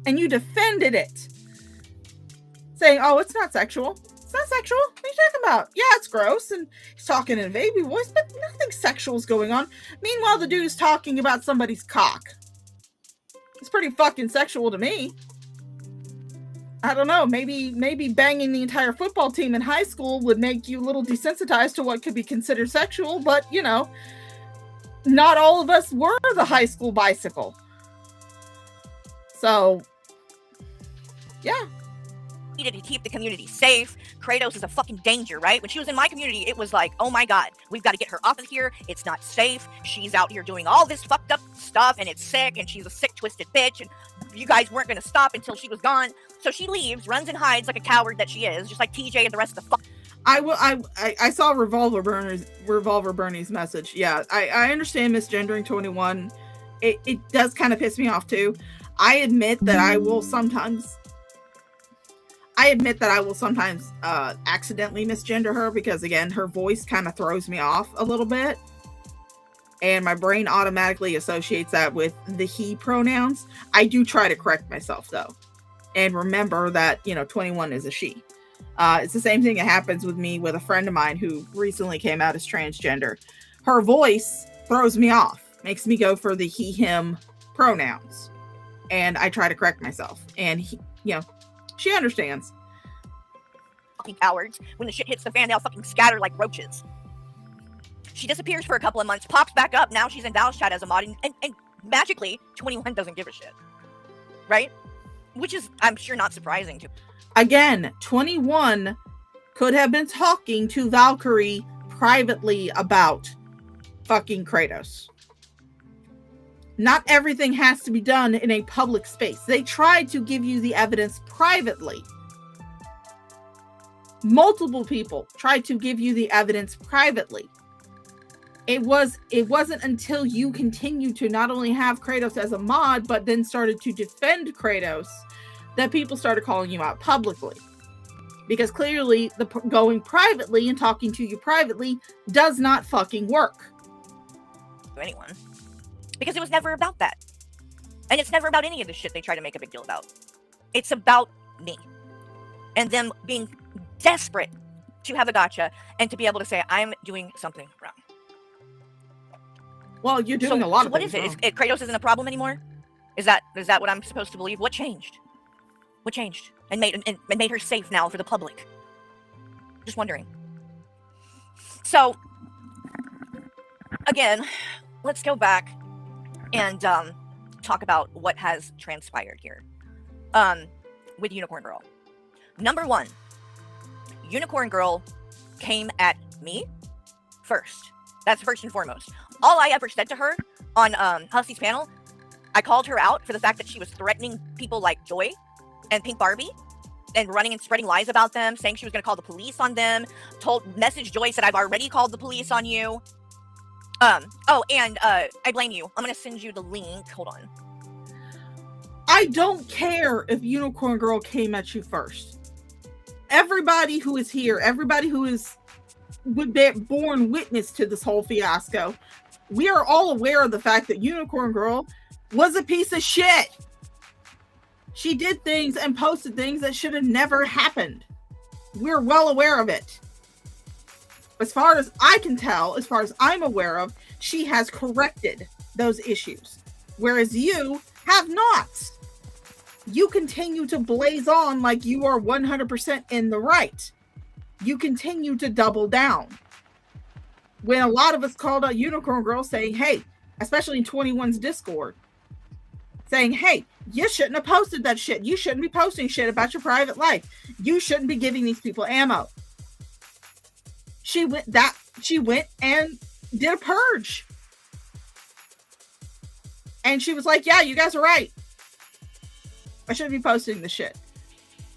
And you defended it. Saying, oh, it's not sexual. It's not sexual. What are you talking about? Yeah, it's gross. And he's talking in a baby voice, but nothing sexual is going on. Meanwhile, the dude's talking about somebody's cock. It's pretty fucking sexual to me. I don't know, maybe banging the entire football team in high school would make you a little desensitized to what could be considered sexual, but, you know, not all of us were the high school bicycle. So, yeah. Needed to keep the community safe. Kratos is a fucking danger, right? When she was in my community, it was like, oh my god, we've got to get her off of here. It's not safe. She's out here doing all this fucked up stuff, and it's sick, and she's a sick, twisted bitch, and you guys weren't going to stop until she was gone. So she leaves, runs and hides like a coward that she is, just like TJ and the rest of the fuck. I saw Revolver Bernie's message. Yeah, I understand misgendering 21. It does kind of piss me off too. I admit that I will sometimes accidentally misgender her because, again, her voice kind of throws me off a little bit. And my brain automatically associates that with the he pronouns. I do try to correct myself, though. And remember that, 21 is a she. It's the same thing that happens with me with a friend of mine who recently came out as transgender. Her voice throws me off. Makes me go for the he, him pronouns. And I try to correct myself. And, she understands. Fucking cowards. When the shit hits the fan, they'll fucking scatter like roaches. She disappears for a couple of months, pops back up. Now she's in Val's chat as a mod, and magically, 21 doesn't give a shit. Right? Which is, I'm sure, not surprising to. Again, 21 could have been talking to Valkyrie privately about fucking Kratos. Not everything has to be done in a public space. They tried to give you the evidence privately. Multiple people tried to give you the evidence privately. It wasn't until you continued to not only have Kratos as a mod, but then started to defend Kratos that people started calling you out publicly. Because clearly, going privately and talking to you privately does not fucking work. To anyone. Because it was never about that. And it's never about any of the shit they try to make a big deal about. It's about me. And them being desperate to have a gotcha and to be able to say, I'm doing something wrong. Well, you're doing a lot of things. What is it? Kratos isn't a problem anymore? Is that what I'm supposed to believe? What changed? What changed? And made her safe now for the public? Just wondering. So, again, let's go back and talk about what has transpired here with Unicorn Girl. Number one, Unicorn Girl came at me first. That's first and foremost. All I ever said to her on Hussey's panel, I called her out for the fact that she was threatening people like Joy and Pink Barbie and running and spreading lies about them, saying she was going to call the police on them. Message Joy, said, I've already called the police on you. Oh, and I blame you. I'm going to send you the link. Hold on. I don't care if Unicorn Girl came at you first. Everybody who is here, everybody who is born witness to this whole fiasco, we are all aware of the fact that Unicorn Girl was a piece of shit. She did things and posted things that should have never happened. We're well aware of it. As far as I can tell, as far as I'm aware of, she has corrected those issues. Whereas you have not. You continue to blaze on like you are 100% in the right. You continue to double down. When a lot of us called out Unicorn Girl saying, hey, especially in 21's Discord, saying, hey, you shouldn't have posted that shit. You shouldn't be posting shit about your private life. You shouldn't be giving these people ammo. She went and did a purge. And she was like, yeah, you guys are right. I shouldn't be posting this shit.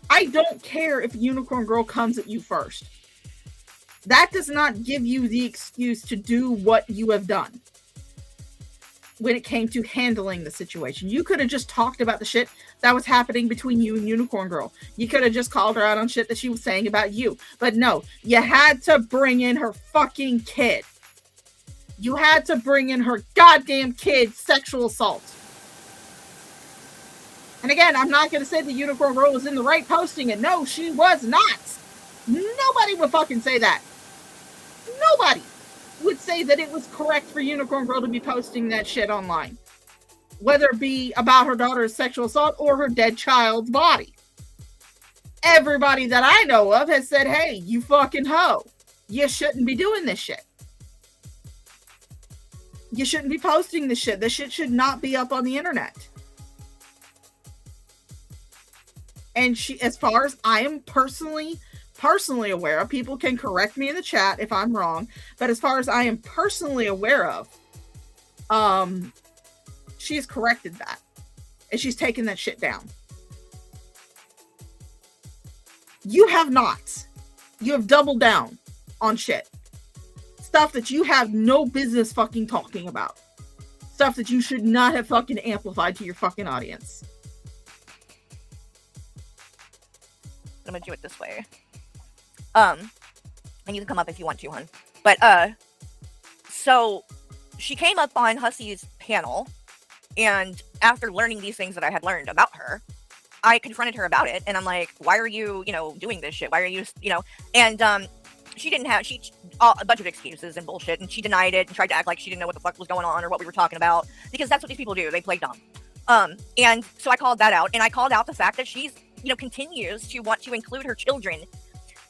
I don't care if Unicorn Girl comes at you first. That does not give you the excuse to do what you have done. When it came to handling the situation, you could have just talked about the shit that was happening between you and Unicorn Girl. You could have just called her out on shit that she was saying about you. But no, you had to bring in her fucking kid. You had to bring in her goddamn kid sexual assault. And again, I'm not going to say the Unicorn Girl was in the right posting it. No, she was not. Nobody would fucking say that. Nobody would say that it was correct for Unicorn Girl to be posting that shit online. Whether it be about her daughter's sexual assault or her dead child's body. Everybody that I know of has said, hey, you fucking hoe. You shouldn't be doing this shit. You shouldn't be posting this shit. This shit should not be up on the internet. And she, as far as I am personally aware of, people can correct me in the chat if I'm wrong, but as far as I am personally aware of, she has corrected that. And she's taken that shit down. You have not. You have doubled down on shit. Stuff that you have no business fucking talking about. Stuff that you should not have fucking amplified to your fucking audience. I'm gonna do it this way. And you can come up if you want to, hon. But, so she came up on Hussey's panel, and after learning these things that I had learned about her, I confronted her about it, and I'm like, why are you, doing this shit? Why are you, and, she didn't have, a bunch of excuses and bullshit, and she denied it and tried to act like she didn't know what the fuck was going on or what we were talking about, because that's what these people do. They play dumb. And so I called that out, and I called out the fact that she's, continues to want to include her children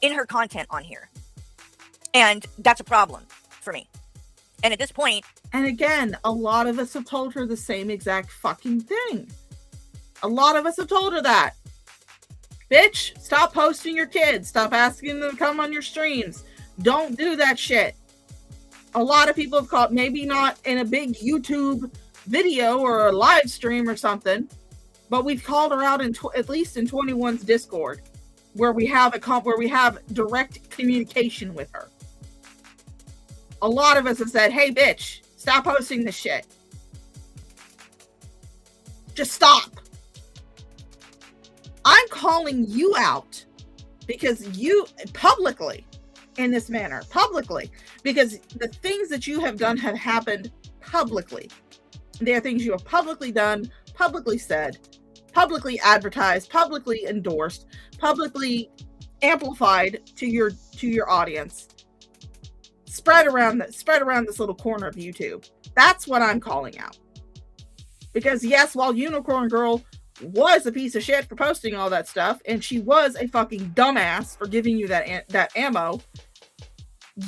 in her content on here. And that's a problem for me. And at this point... And again, a lot of us have told her the same exact fucking thing. A lot of us have told her that. Bitch, stop posting your kids. Stop asking them to come on your streams. Don't do that shit. A lot of people have called, maybe not in a big YouTube video or a live stream or something, but we've called her out at least in 21's Discord, where we have direct communication with her. A lot of us have said, hey, bitch, stop posting this shit. Just stop. I'm calling you out because you publicly, in this manner, publicly, because the things that you have done have happened publicly. They are things you have publicly done, publicly said, publicly advertised, publicly endorsed, publicly amplified to your audience. Spread around this little corner of YouTube. That's what I'm calling out. Because yes, while Unicorn Girl was a piece of shit for posting all that stuff, and she was a fucking dumbass for giving you that ammo,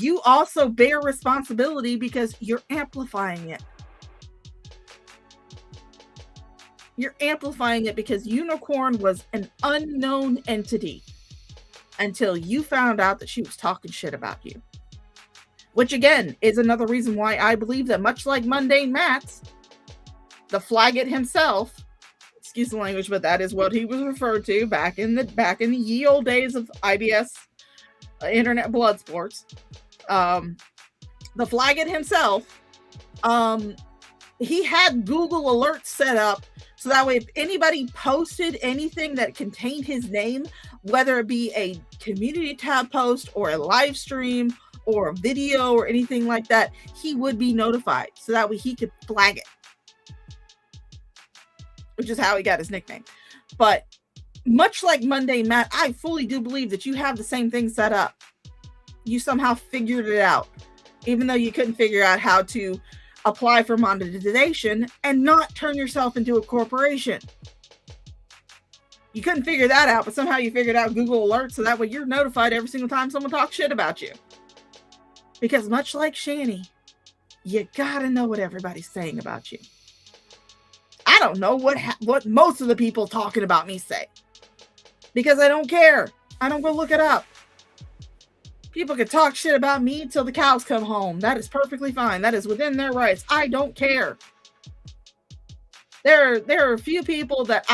you also bear responsibility because you're amplifying it. You're amplifying it because Unicorn was an unknown entity until you found out that she was talking shit about you. Which again is another reason why I believe that much like Mundane Matt's, the Flaggett himself, excuse the language, but that is what he was referred to back in the ye old days of IBS internet blood sports. The Flaggett himself, he had Google alerts set up so that way if anybody posted anything that contained his name, whether it be a community tab post or a live stream or a video or anything like that, he would be notified so that way he could flag it, which is how he got his nickname. But much like Mundane Matt, I fully do believe that you have the same thing set up. You somehow figured it out, even though you couldn't figure out how to apply for monetization and not turn yourself into a corporation. You couldn't figure that out, but somehow you figured out Google Alerts so that way you're notified every single time someone talks shit about you. Because much like Shani, you gotta know what everybody's saying about you. I don't know what most of the people talking about me say, because I don't care. I don't go look it up. People can talk shit about me till the cows come home. That is perfectly fine. That is within their rights. I don't care. There are a few people that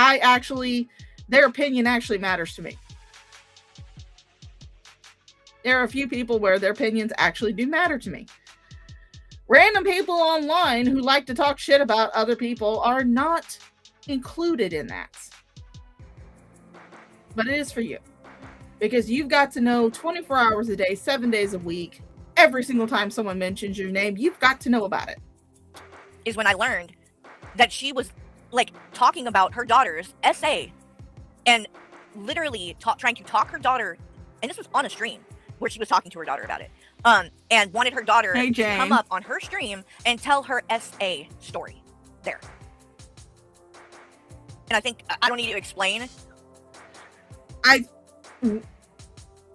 their opinion actually matters to me. There are a few people where their opinions actually do matter to me. Random people online who like to talk shit about other people are not included in that. But it is for you. Because you've got to know 24 hours a day, 7 days a week, every single time someone mentions your name, you've got to know about it. Is when I learned that she was like talking about her daughter's essay and literally trying to talk her daughter, and this was on a stream where she was talking to her daughter about it, and wanted her daughter to come up on her stream and tell her essay story there. And I think I don't need to explain.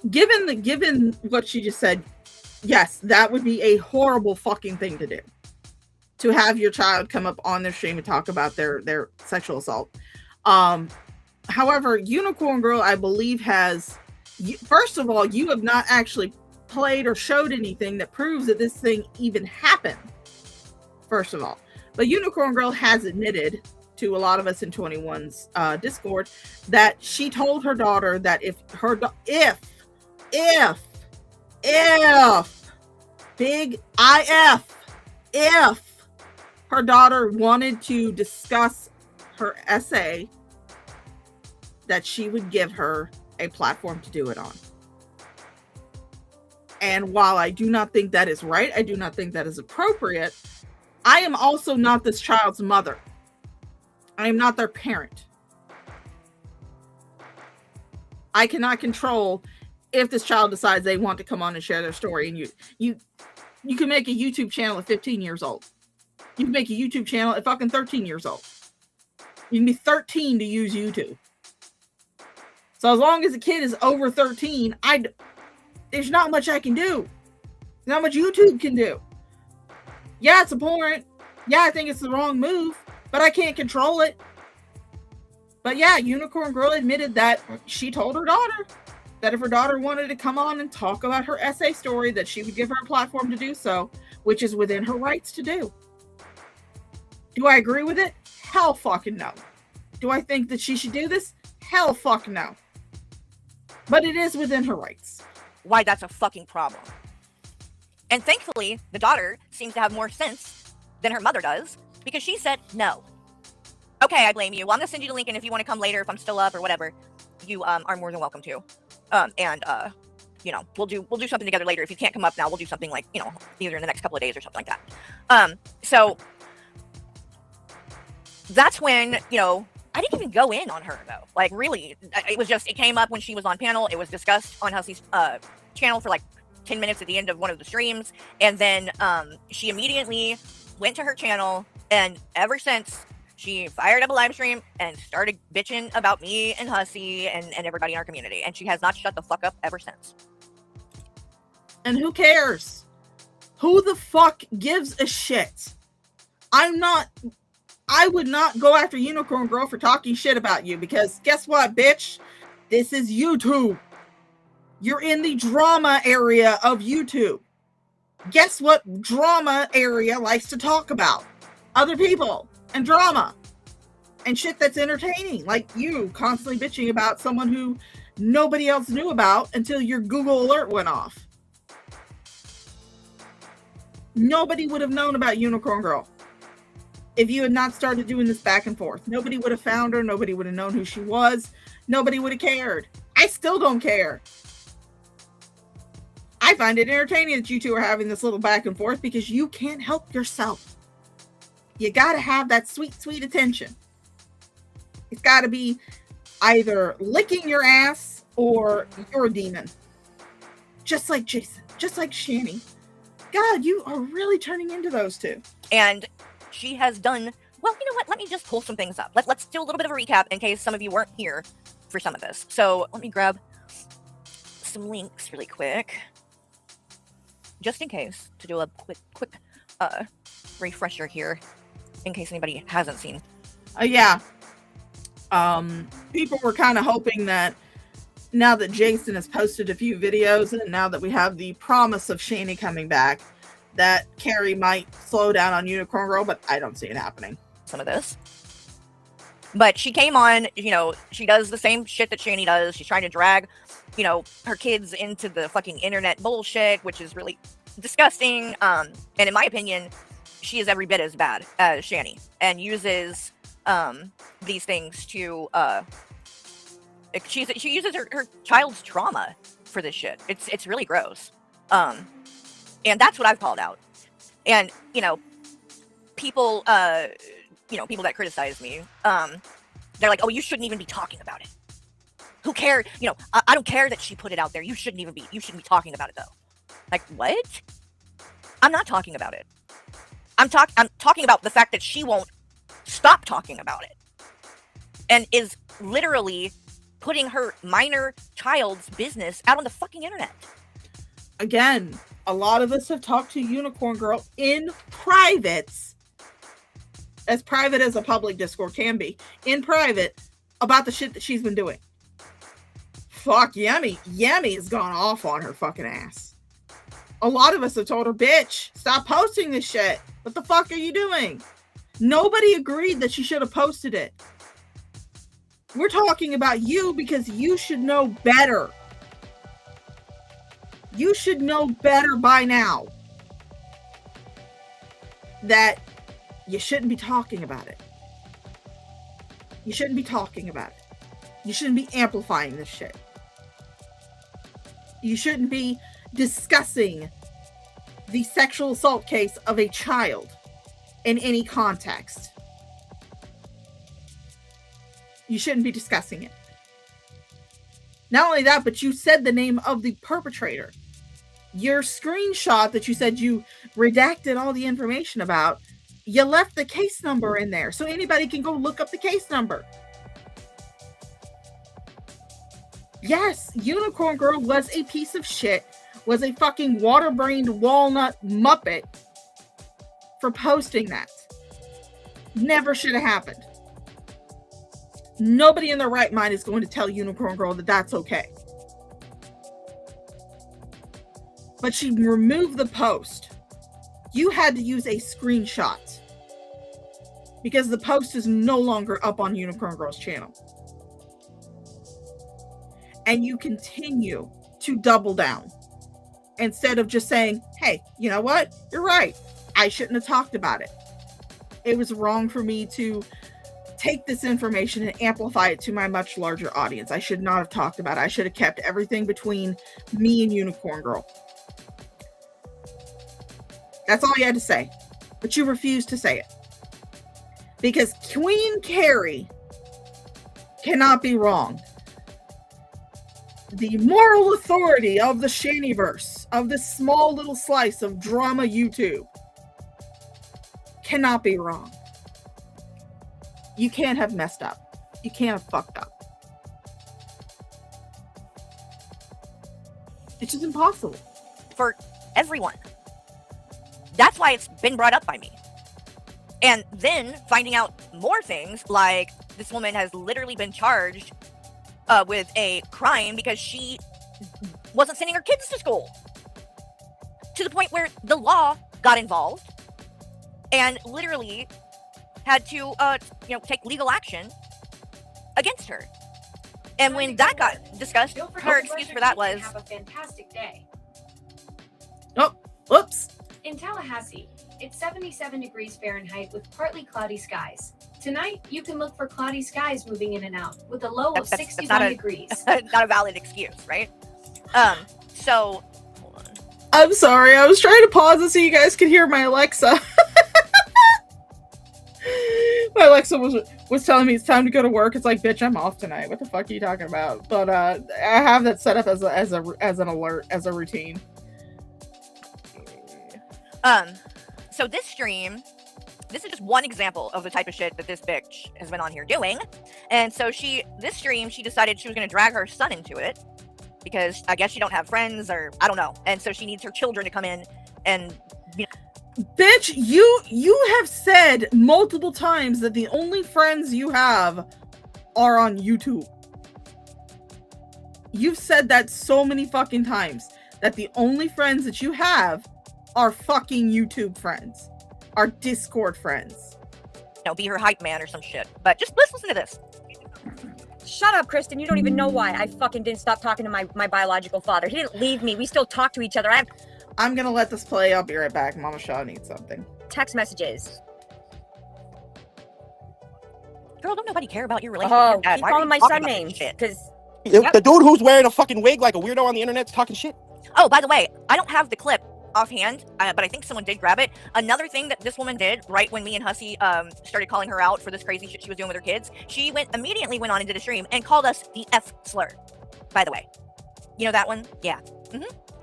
Given what she just said, yes, that would be a horrible fucking thing to do. To have your child come up on their stream and talk about their sexual assault. However, Unicorn Girl, I believe, has, first of all, you have not actually played or showed anything that proves that this thing even happened. First of all, but Unicorn Girl has admitted to a lot of us in 21's Discord that she told her daughter that if big if her daughter wanted to discuss her essay, that she would give her a platform to do it on. And while I do not think that is right, I do not think that is appropriate, I am also not this child's mother. I am not their parent. I cannot control if this child decides they want to come on and share their story. And you can make a YouTube channel at 15 years old. You can make a YouTube channel at fucking 13 years old. You can be 13 to use YouTube. So as long as a kid is over 13, there's not much I can do. There's not much YouTube can do. Yeah, it's abhorrent. Yeah, I think it's the wrong move, but I can't control it. But yeah, Unicorn Girl admitted that she told her daughter that if her daughter wanted to come on and talk about her essay story, that she would give her a platform to do so, which is within her rights to do. Do I agree with it? Hell fucking no. Do I think that she should do this? Hell fucking no. But it is within her rights. Why that's a fucking problem. And thankfully, the daughter seems to have more sense than her mother does, because she said no. Okay, I blame you. Well, I'm gonna send you the link, and if you want to come later, if I'm still up or whatever, you are more than welcome to. You know, we'll do something together later. If you can't come up now, we'll do something like, you know, either in the next couple of days or something like that. So that's when, you know, I didn't even go in on her though. Like, really, it was just, it came up when she was on panel. It was discussed on Hussey's channel for like 10 minutes at the end of one of the streams, and then she immediately went to her channel, and ever since, she fired up a live stream and started bitching about me and Hussey and everybody in our community. And she has not shut the fuck up ever since. And who cares? Who the fuck gives a shit? I'm not I would not go after Unicorn Girl for talking shit about you, because guess what, bitch? This is YouTube. You're in the drama area of YouTube. Guess what drama area likes to talk about? Other people and drama and shit that's entertaining, like you constantly bitching about someone who nobody else knew about until your Google alert went off. Nobody would have known about Unicorn Girl if you had not started doing this back and forth. Nobody would have found her. Nobody would have known who she was. Nobody would have cared. I still don't care. I find it entertaining that you two are having this little back and forth because you can't help yourself. You got to have that sweet, sweet attention. It's got to be either licking your ass or you're a demon. Just like Jason, just like Shani. God, you are really turning into those two. And she has done, well, you know what? Let me just pull some things up. Let's do a little bit of a recap in case some of you weren't here for some of this. So let me grab some links really quick, just in case, to do a quick refresher here, in case anybody hasn't seen. Yeah. People were kind of hoping that now that Jason has posted a few videos and now that we have the promise of Shani coming back, that Carrie might slow down on Unicorn Girl, but I don't see it happening. Some of this. But she came on, you know, she does the same shit that Shani does. She's trying to drag, you know, her kids into the fucking internet bullshit, which is really disgusting. And in my opinion, she is every bit as bad as Shani and uses these things to she uses her child's trauma for this shit. It's really gross. And that's what I've called out. And, you know, people that criticize me, they're like, oh, you shouldn't even be talking about it. Who cares? You know, I don't care that she put it out there. You shouldn't be talking about it though. Like, what? I'm not talking about it. I'm talking about the fact that she won't stop talking about it and is literally putting her minor child's business out on the fucking internet. Again, a lot of us have talked to Unicorn Girl in private, as private as a public Discord can be, in private, about the shit that she's been doing. Fuck, Yummy has gone off on her fucking ass. A lot of us have told her, bitch, stop posting this shit. What the fuck are you doing? Nobody agreed that she should have posted it. We're talking about you because you should know better. You should know better by now that you shouldn't be talking about it. You shouldn't be talking about it. You shouldn't be amplifying this shit. You shouldn't be discussing the sexual assault case of a child in any context. You shouldn't be discussing it. Not only that, but you said the name of the perpetrator. Your screenshot that you said you redacted all the information about, you left the case number in there so anybody can go look up the case number. Yes, Unicorn Girl was a piece of shit, was a fucking water-brained walnut muppet for posting that. Never should have happened. Nobody in their right mind is going to tell Unicorn Girl that that's okay. But she removed the post. You had to use a screenshot because the post is no longer up on Unicorn Girl's channel. And you continue to double down instead of just saying, hey, you know what? You're right. I shouldn't have talked about it. It was wrong for me to take this information and amplify it to my much larger audience. I should not have talked about it. I should have kept everything between me and Unicorn Girl. That's all you had to say. But you refused to say it. Because Queen Carrie cannot be wrong. The moral authority of the Shaniverse, of this small little slice of drama YouTube, cannot be wrong. You can't have messed up. You can't have fucked up. It's just impossible. For everyone. That's why it's been brought up by me. And then finding out more things, like this woman has literally been charged with a crime because she wasn't sending her kids to school. To the point where the law got involved and literally had to, take legal action against her. And when that got discussed, her excuse for that was, "Have a fantastic day." Oh, whoops. In Tallahassee, it's 77 degrees Fahrenheit with partly cloudy skies. Tonight, you can look for cloudy skies moving in and out with a low of That's 61 degrees. not a valid excuse, right? So, hold on. I'm sorry. I was trying to pause it so you guys could hear my Alexa. My Alexa was telling me it's time to go to work. It's like, bitch, I'm off tonight. What the fuck are you talking about? But I have that set up as an alert, as a routine. So this stream, this is just one example of the type of shit that this bitch has been on here doing. And so this stream, she decided she was going to drag her son into it because I guess she don't have friends, or I don't know. And so she needs her children to come in and, Bitch, you have said multiple times that the only friends you have are on YouTube. You've said that so many fucking times, that the only friends that you have are fucking YouTube friends, are Discord friends. be her hype man or some shit. But let's listen to this. Shut up, Kristen. You don't even know why I fucking didn't stop talking to my biological father. He didn't leave me. We still talk to each other. I have I'm gonna let this play. I'll be right back. Mama Shaw needs something. text messages. Girl, don't nobody care about your relationship with Oh, your dad. keep Why are calling you my talking son about names. this shit? Because The dude who's wearing a fucking wig like a weirdo on the internet's talking shit. Oh, by the way, I don't have the clip offhand, but I think someone did grab it. Another thing that this woman did right when me and Hussy started calling her out for this crazy shit she was doing with her kids, she immediately went on and did a stream and called us the F slur. By the way, you know that one? Yeah.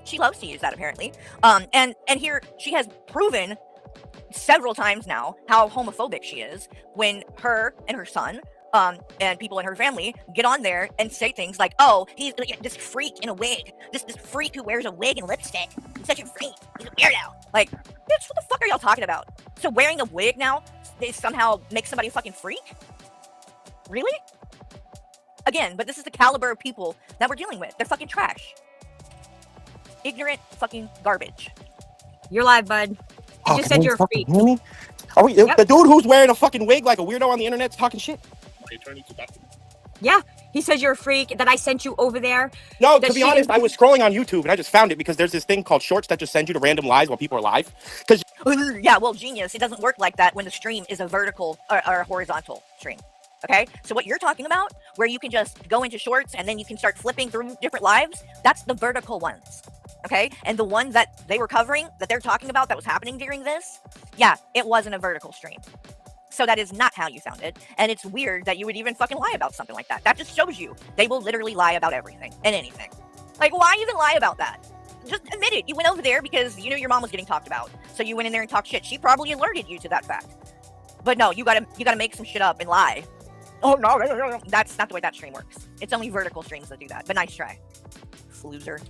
She loves to use that apparently. And here she has proven several times now how homophobic she is when her and her son and people in her family get on there and say things like, "Oh, he's this freak in a wig. This freak who wears a wig and lipstick. He's such a freak. He's a weirdo." Like, bitch, what the fuck are y'all talking about? So wearing a wig now they somehow make somebody a fucking freak? Really? Again, but this is the caliber of people that we're dealing with. They're fucking trash. Ignorant fucking garbage. you're live, bud. You just said you're a freak. The dude who's wearing a fucking wig like a weirdo on the internet's talking shit. Yeah, he says you're a freak, that I sent you over there. No, That to be she- honest, I was scrolling on YouTube and I just found it because there's this thing called shorts that just send you to random lives while people are live. Because Yeah, well, genius. It doesn't work like that when the stream is a vertical or a horizontal stream. Okay, so what you're talking about, where you can just go into shorts and then you can start flipping through different lives, that's the vertical ones. Okay, and the one that they were covering, that they're talking about, that was happening during this, yeah, it wasn't a vertical stream. So that is not how you found it, and it's weird that you would even fucking lie about something like that. That just shows you they will literally lie about everything and anything. Like, why even lie about that? Just admit it. You went over there because you knew your mom was getting talked about, so you went in there and talked shit. She probably alerted you to that fact. But no, you gotta make some shit up and lie. Oh no, that's not the way that stream works. It's only vertical streams that do that. But nice try, floozer.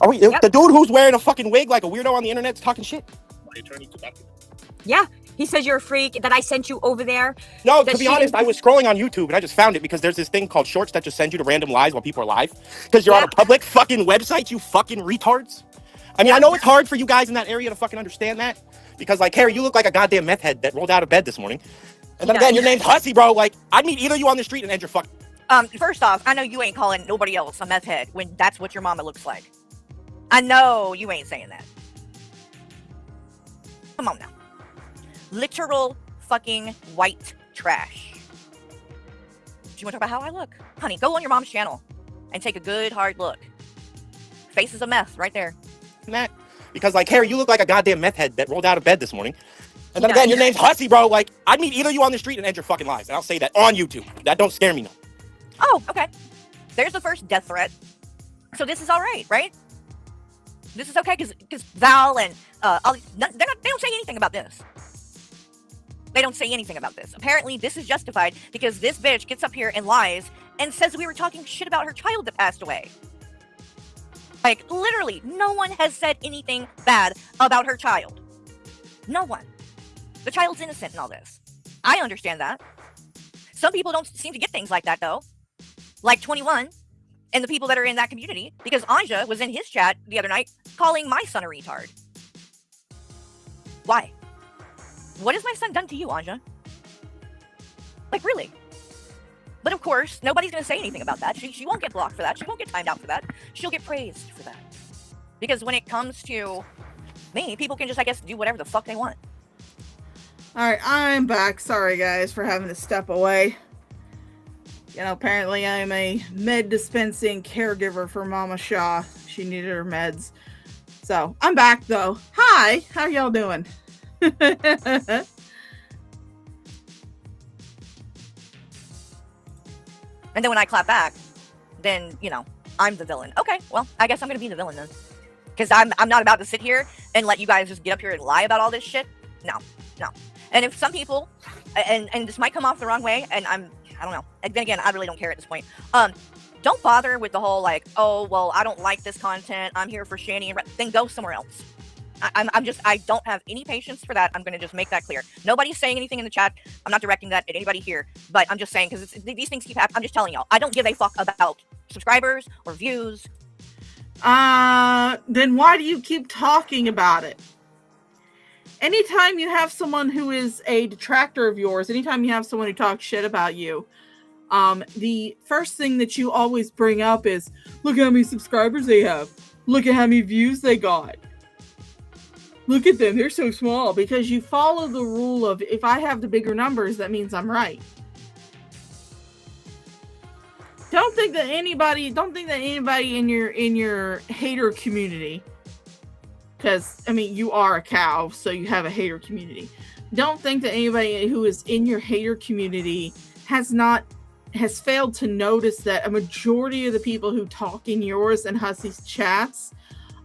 the dude who's wearing a fucking wig like a weirdo on the internet's talking shit. Yeah, he says you're a freak, that I sent you over there. No, That to be she- honest, I was scrolling on YouTube and I just found it because there's this thing called shorts that just send you to random lives while people are live. Because you're on a public fucking website, you fucking retards. I mean, I know it's hard for you guys in that area to fucking understand that. Because, like, Harry, you look like a goddamn meth head that rolled out of bed this morning. And then again, your name's Hussy, bro. Like, I'd meet either of you on the street and end your fucking... First off, I know you ain't calling nobody else a meth head when that's what your mama looks like. I know you ain't saying that. Come on now. Literal fucking white trash. Do you want to talk about how I look? Honey, go on your mom's channel and take a good hard look. Face is a mess right there. That. Because, like, Harry, you look like a goddamn meth head that rolled out of bed this morning. And then again, your name's Hussy, bro. Like, I'd meet either of you on the street and end your fucking lives. And I'll say that on YouTube. That don't scare me, no. Oh, okay. There's the first death threat. So this is all right? This is okay because Val and they don't say anything about this. They don't say anything about this. Apparently, this is justified because this bitch gets up here and lies and says we were talking shit about her child that passed away. Like, literally, no one has said anything bad about her child. No one. The child's innocent in all this. I understand that. Some people don't seem to get things like that, though. Like 21 and the people that are in that community, because Anja was in his chat the other night calling my son a retard. Why? What has my son done to you, Anja? Like, really? But of course, nobody's going to say anything about that. She won't get blocked for that. She won't get timed out for that. She'll get praised for that. Because when it comes to me, people can just, I guess, do whatever the fuck they want. Alright, I'm back. Sorry, guys, for having to step away. You know, apparently I'm a med dispensing caregiver for Mama Shaw. She needed her meds. So, I'm back, though. Hi! How y'all doing? And then when I clap back, then, you know, I'm the villain. Okay, well, I guess I'm going to be the villain then. Because I'm not about to sit here and let you guys just get up here and lie about all this shit. No. And if some people, and this might come off the wrong way, and I don't know. And then again, I really don't care at this point. Don't bother with the whole like, oh, well, I don't like this content. I'm here for Shani. Then go somewhere else. I don't have any patience for that. I'm going to just make that clear. Nobody's saying anything in the chat. I'm not directing that at anybody here, but I'm just saying, because these things keep happening. I'm just telling y'all, I don't give a fuck about subscribers or views. Then why do you keep talking about it? Anytime you have someone who is a detractor of yours, anytime you have someone who talks shit about you, the first thing that you always bring up is, look how many subscribers they have. Look at how many views they got. Look at them, they're so small. Because you follow the rule of, if I have the bigger numbers, that means I'm right. Don't think that anybody in your hater community, because I mean, you are a cow, so you have a hater community. Don't think that anybody who is in your hater community has failed to notice that a majority of the people who talk in yours and Hussy's chats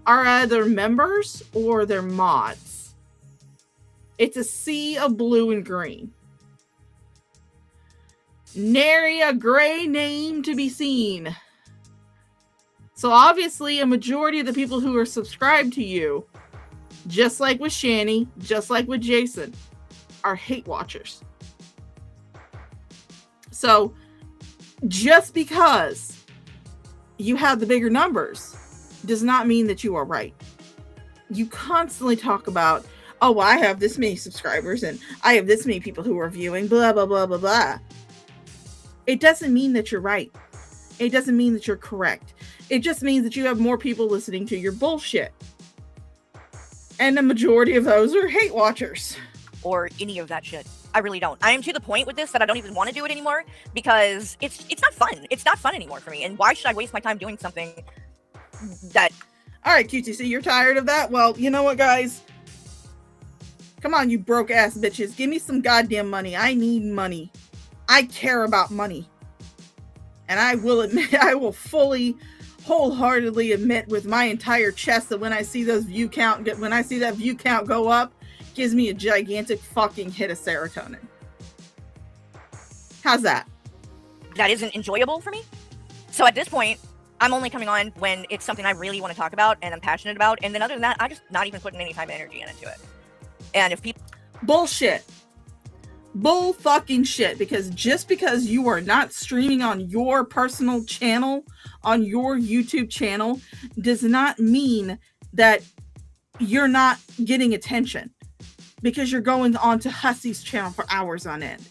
are either members or they're mods. It's a sea of blue and green. Nary a gray name to be seen. So obviously a majority of the people who are subscribed to you, just like with Shani, just like with Jason, are hate watchers. So just because you have the bigger numbers does not mean that you are right. You constantly talk about, oh, well, I have this many subscribers and I have this many people who are viewing, blah, blah, blah, blah, blah. It doesn't mean that you're right. It doesn't mean that you're correct. It just means that you have more people listening to your bullshit. And the majority of those are hate watchers. Or any of that shit. I really don't. I am to the point with this that I don't even want to do it anymore, because it's not fun. It's not fun anymore for me. And why should I waste my time doing something that... Alright, QTC, you're tired of that? Well, you know what, guys? Come on, you broke ass bitches. Give me some goddamn money. I need money. I care about money. And I will admit, I will fully, wholeheartedly admit with my entire chest that when I see that view count go up, gives me a gigantic fucking hit of serotonin. How's that? That isn't enjoyable for me. So at this point, I'm only coming on when it's something I really want to talk about and I'm passionate about. And then other than that, I'm just not even putting any time and energy into it. And if people... Bullshit. Bull fucking shit. Because just because you are not streaming on your personal channel, on your YouTube channel, does not mean that you're not getting attention. Because you're going on to Hussy's channel for hours on end.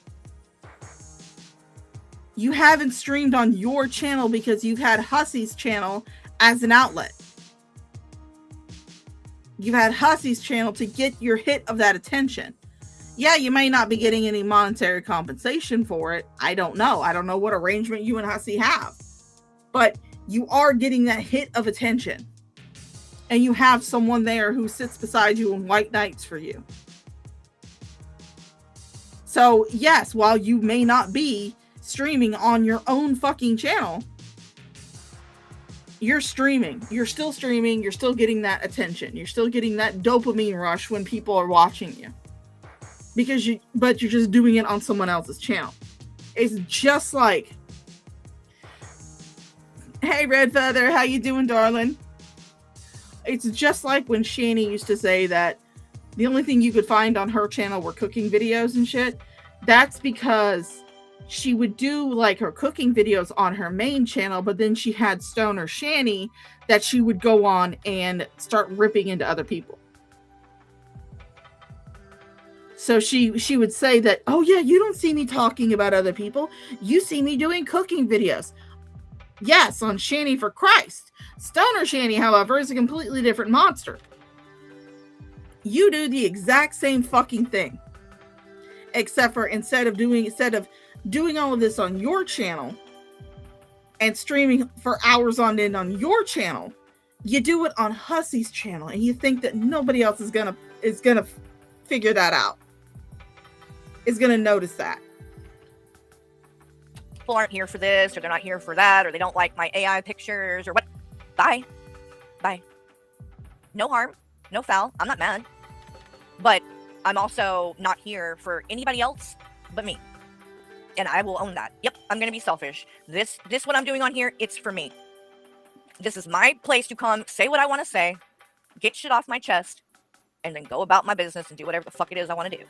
You haven't streamed on your channel because you've had Hussy's channel as an outlet. You've had Hussy's channel to get your hit of that attention. Yeah, you may not be getting any monetary compensation for it. I don't know. I don't know what arrangement you and Hussy have. But you are getting that hit of attention. And you have someone there who sits beside you and white knights for you. So, yes, while you may not be streaming on your own fucking channel, you're streaming. You're still streaming. You're still getting that attention. You're still getting that dopamine rush when people are watching you. But you're just doing it on someone else's channel. It's just like, hey, Red Feather, how you doing, darling? It's just like when Shani used to say that the only thing you could find on her channel were cooking videos and shit. That's because she would do like her cooking videos on her main channel, but then she had Stoner Shanny that she would go on and start ripping into other people. So she would say that, oh yeah, you don't see me talking about other people. You see me doing cooking videos. Yes, on Shanny for Christ. Stoner Shanny, however, is a completely different monster. You do the exact same fucking thing. Except for instead of doing all of this on your channel and streaming for hours on end on your channel, you do it on Hussey's channel, and you think that nobody else is gonna figure that out. Is gonna notice that. People aren't here for this, or they're not here for that, or they don't like my AI pictures, or what. Bye. No harm, no foul. I'm not mad. But I'm also not here for anybody else but me. And I will own that. Yep, I'm going to be selfish. This what I'm doing on here, it's for me. This is my place to come, say what I want to say, get shit off my chest, and then go about my business and do whatever the fuck it is I want to do.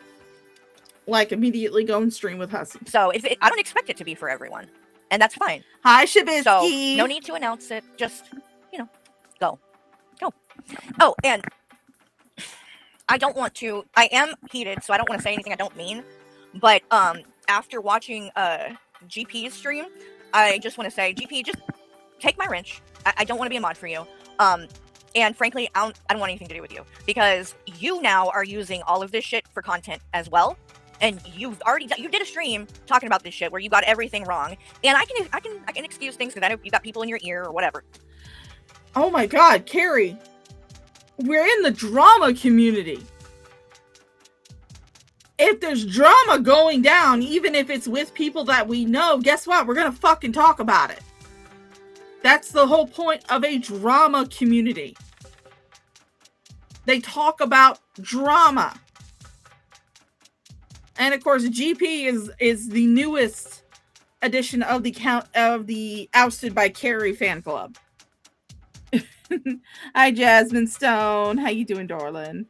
Like, immediately go and stream with Hussey. So, I don't expect it to be for everyone. And that's fine. Hi, Shabisky. So, no need to announce it. Just, go. Oh, and I don't want to, I am heated, so I don't want to say anything I don't mean. But after watching GP's stream, I just want to say, GP, just take my wrench. I don't want to be a mod for you. And frankly, I don't want anything to do with you, because you now are using all of this shit for content as well. And you did a stream talking about this shit where you got everything wrong. And I can excuse things because I know you got people in your ear or whatever. Oh my God, Carrie, we're in the drama community. If there's drama going down, even if it's with people that we know, guess what? We're gonna fucking talk about it. That's the whole point of a drama community. They talk about drama. And of course, GP is the newest edition of the Ousted by Carrie fan club. Hi, Jasmine Stone. How you doing, darling?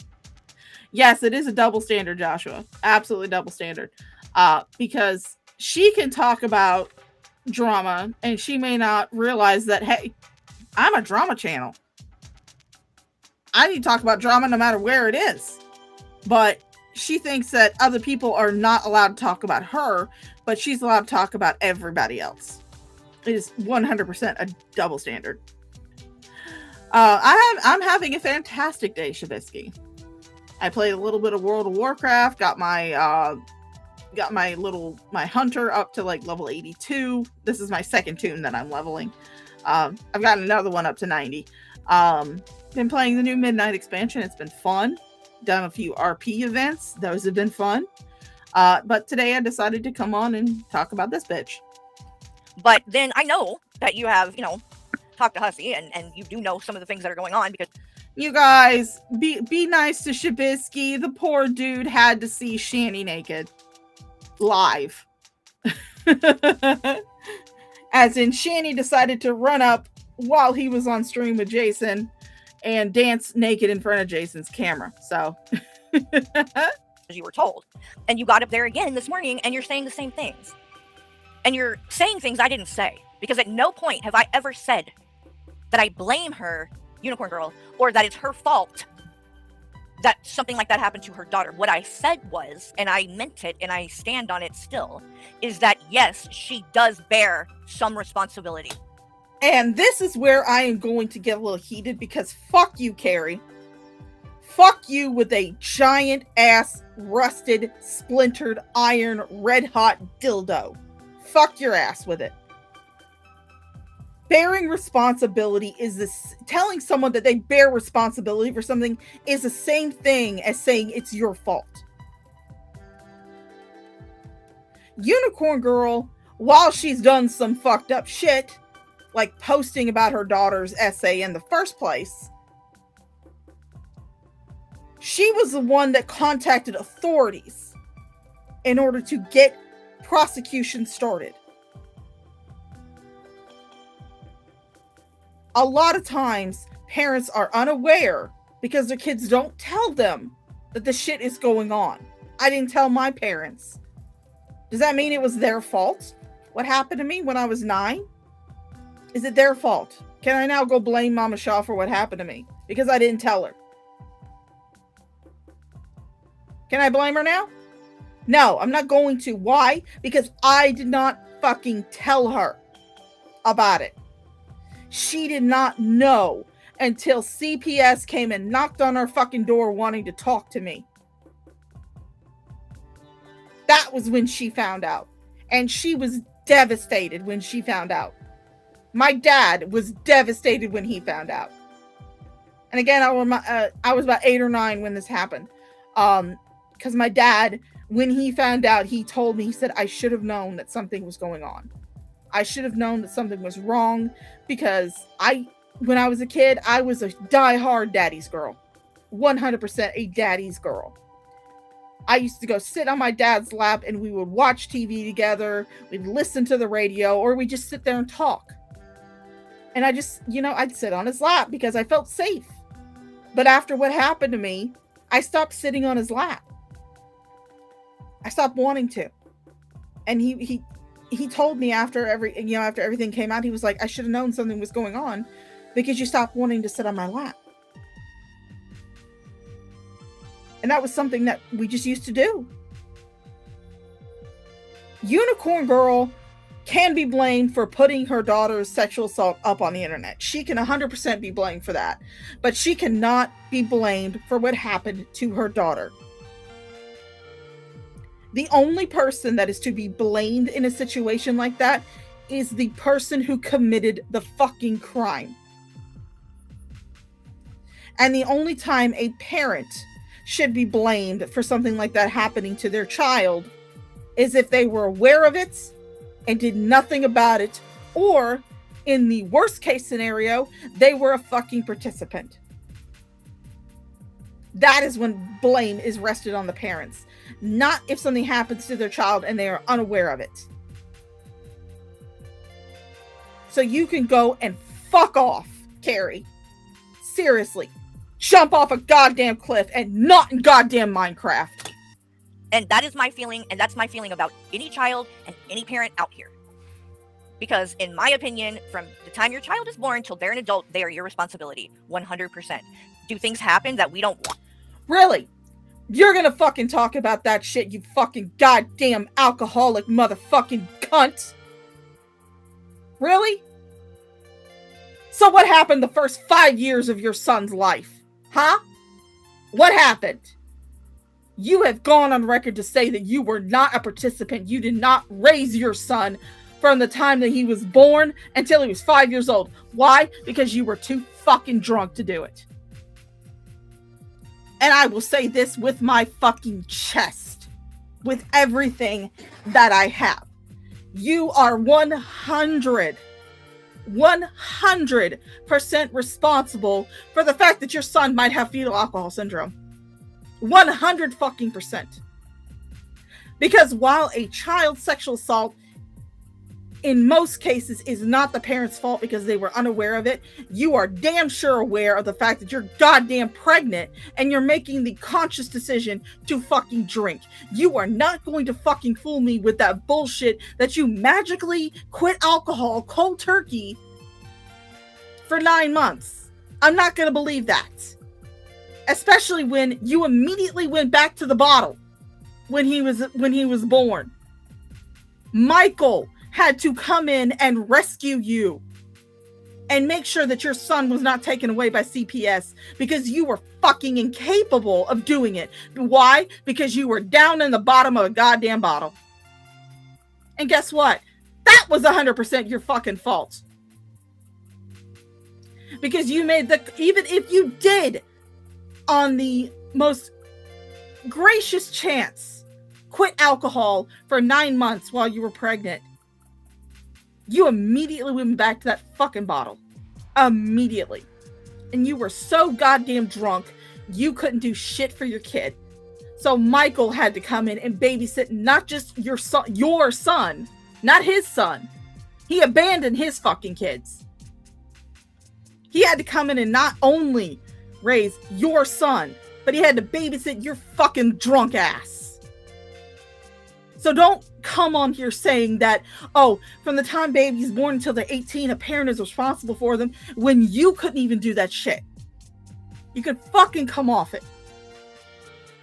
Yes, it is a double standard, Joshua. Absolutely double standard. Because she can talk about drama, and she may not realize that, hey, I'm a drama channel. I need to talk about drama no matter where it is. But she thinks that other people are not allowed to talk about her, but she's allowed to talk about everybody else. It is 100% a double standard. I'm having a fantastic day, Shabisky. I played a little bit of World of Warcraft, got my hunter up to like level 82. This is my second tune that I'm leveling. I've got another one up to 90. Been playing the new Midnight expansion. It's been fun. Done a few RP events. Those have been fun. But today I decided to come on and talk about this bitch. But then I know that you have, talked to Hussey, and you do know some of the things that are going on, because you guys, be nice to Shabisky. The poor dude had to see Shanny naked live. As in, Shanny decided to run up while he was on stream with Jason and dance naked in front of Jason's camera. So as you were told, and you got up there again this morning and you're saying the same things, and you're saying things I didn't say, because at no point have I ever said that I blame her, Unicorn Girl, or that it's her fault that something like that happened to her daughter. What I said was, and I meant it, and I stand on it still, is that yes, she does bear some responsibility. And this is where I am going to get a little heated, because fuck you, Carrie. Fuck you with a giant ass, rusted, splintered, iron, red hot dildo. Fuck your ass with it. Bearing responsibility is this. Telling someone that they bear responsibility for something is the same thing as saying it's your fault. Unicorn Girl, while she's done some fucked up shit, like posting about her daughter's essay in the first place, she was the one that contacted authorities in order to get prosecution started. A lot of times, parents are unaware because their kids don't tell them that the shit is going on. I didn't tell my parents. Does that mean it was their fault? What happened to me when I was 9? Is it their fault? Can I now go blame Mama Shaw for what happened to me? Because I didn't tell her. Can I blame her now? No, I'm not going to. Why? Because I did not fucking tell her about it. She did not know until CPS came and knocked on her fucking door wanting to talk to me. That was when she found out. And she was devastated when she found out. My dad was devastated when he found out. And again, I was about 8 or 9 when this happened. Because my dad, when he found out, he told me, he said, I should have known that something was going on. I should have known that something was wrong, because when I was a kid, I was a diehard daddy's girl. 100% a daddy's girl. I used to go sit on my dad's lap and we would watch TV together. We'd listen to the radio, or we'd just sit there and talk. And I just, I'd sit on his lap because I felt safe. But after what happened to me, I stopped sitting on his lap. I stopped wanting to. And he told me after everything came out, he was like, I should have known something was going on because you stopped wanting to sit on my lap. And that was something that we just used to do. Unicorn Girl can be blamed for putting her daughter's sexual assault up on the internet. She can 100% be blamed for that. But she cannot be blamed for what happened to her daughter. The only person that is to be blamed in a situation like that is the person who committed the fucking crime. And the only time a parent should be blamed for something like that happening to their child is if they were aware of it and did nothing about it, or in the worst case scenario, they were a fucking participant. That is when blame is rested on the parents, not if something happens to their child and they are unaware of it. So you can go and fuck off, Carrie. Seriously. Jump off a goddamn cliff and not in goddamn Minecraft. And that is my feeling, and that's my feeling about any child and any parent out here. Because in my opinion, from the time your child is born till they're an adult, they are your responsibility. 100%. Do things happen that we don't want? Really? You're gonna fucking talk about that shit, you fucking goddamn alcoholic motherfucking cunt? Really? So what happened the first 5 years of your son's life? Huh? What happened? You have gone on record to say that you were not a participant. You did not raise your son from the time that he was born until he was 5 years old. Why? Because you were too fucking drunk to do it. And I will say this with my fucking chest, with everything that I have. You are 100% responsible for the fact that your son might have fetal alcohol syndrome. 100 fucking percent. Because while a child sexual assault in most cases is not the parent's fault because they were unaware of it, you are damn sure aware of the fact that you're goddamn pregnant and you're making the conscious decision to fucking drink. You are not going to fucking fool me with that bullshit that you magically quit alcohol cold turkey for 9 months. I'm not going to believe that. Especially when you immediately went back to the bottle when he was born. Michael had to come in and rescue you and make sure that your son was not taken away by CPS because you were fucking incapable of doing it. Why? Because you were down in the bottom of a goddamn bottle. And guess what? That was 100% your fucking fault. Because you made even if you did, on the most gracious chance, quit alcohol for 9 months while you were pregnant, you immediately went back to that fucking bottle. Immediately. And you were so goddamn drunk, you couldn't do shit for your kid. So Michael had to come in and babysit not just your son, not his son. He abandoned his fucking kids. He had to come in and not only raise your son, but he had to babysit your fucking drunk ass. So don't come on here saying that, oh, from the time baby's born until they're 18, a parent is responsible for them, when you couldn't even do that shit. You could fucking come off it.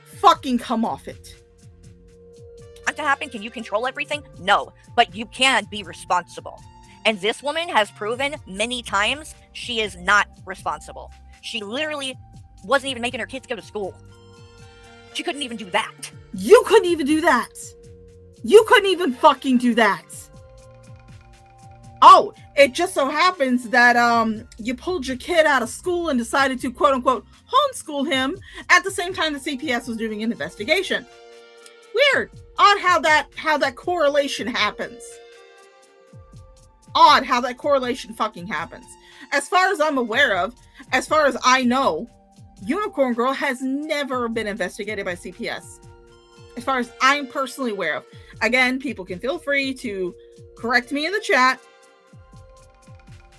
Fucking come off it. To happen, can you control everything? No, but you can be responsible. And this woman has proven many times she is not responsible. She literally wasn't even making her kids go to school. She couldn't even do that. You couldn't even do that. You couldn't even fucking do that. Oh, it just so happens that you pulled your kid out of school and decided to quote unquote homeschool him at the same time the CPS was doing an investigation. Weird. Odd how that correlation happens. Odd how that correlation fucking happens. As far as I'm aware of, as far as I know, Unicorn Girl has never been investigated by CPS. As far as I'm personally aware of. Again, people can feel free to correct me in the chat.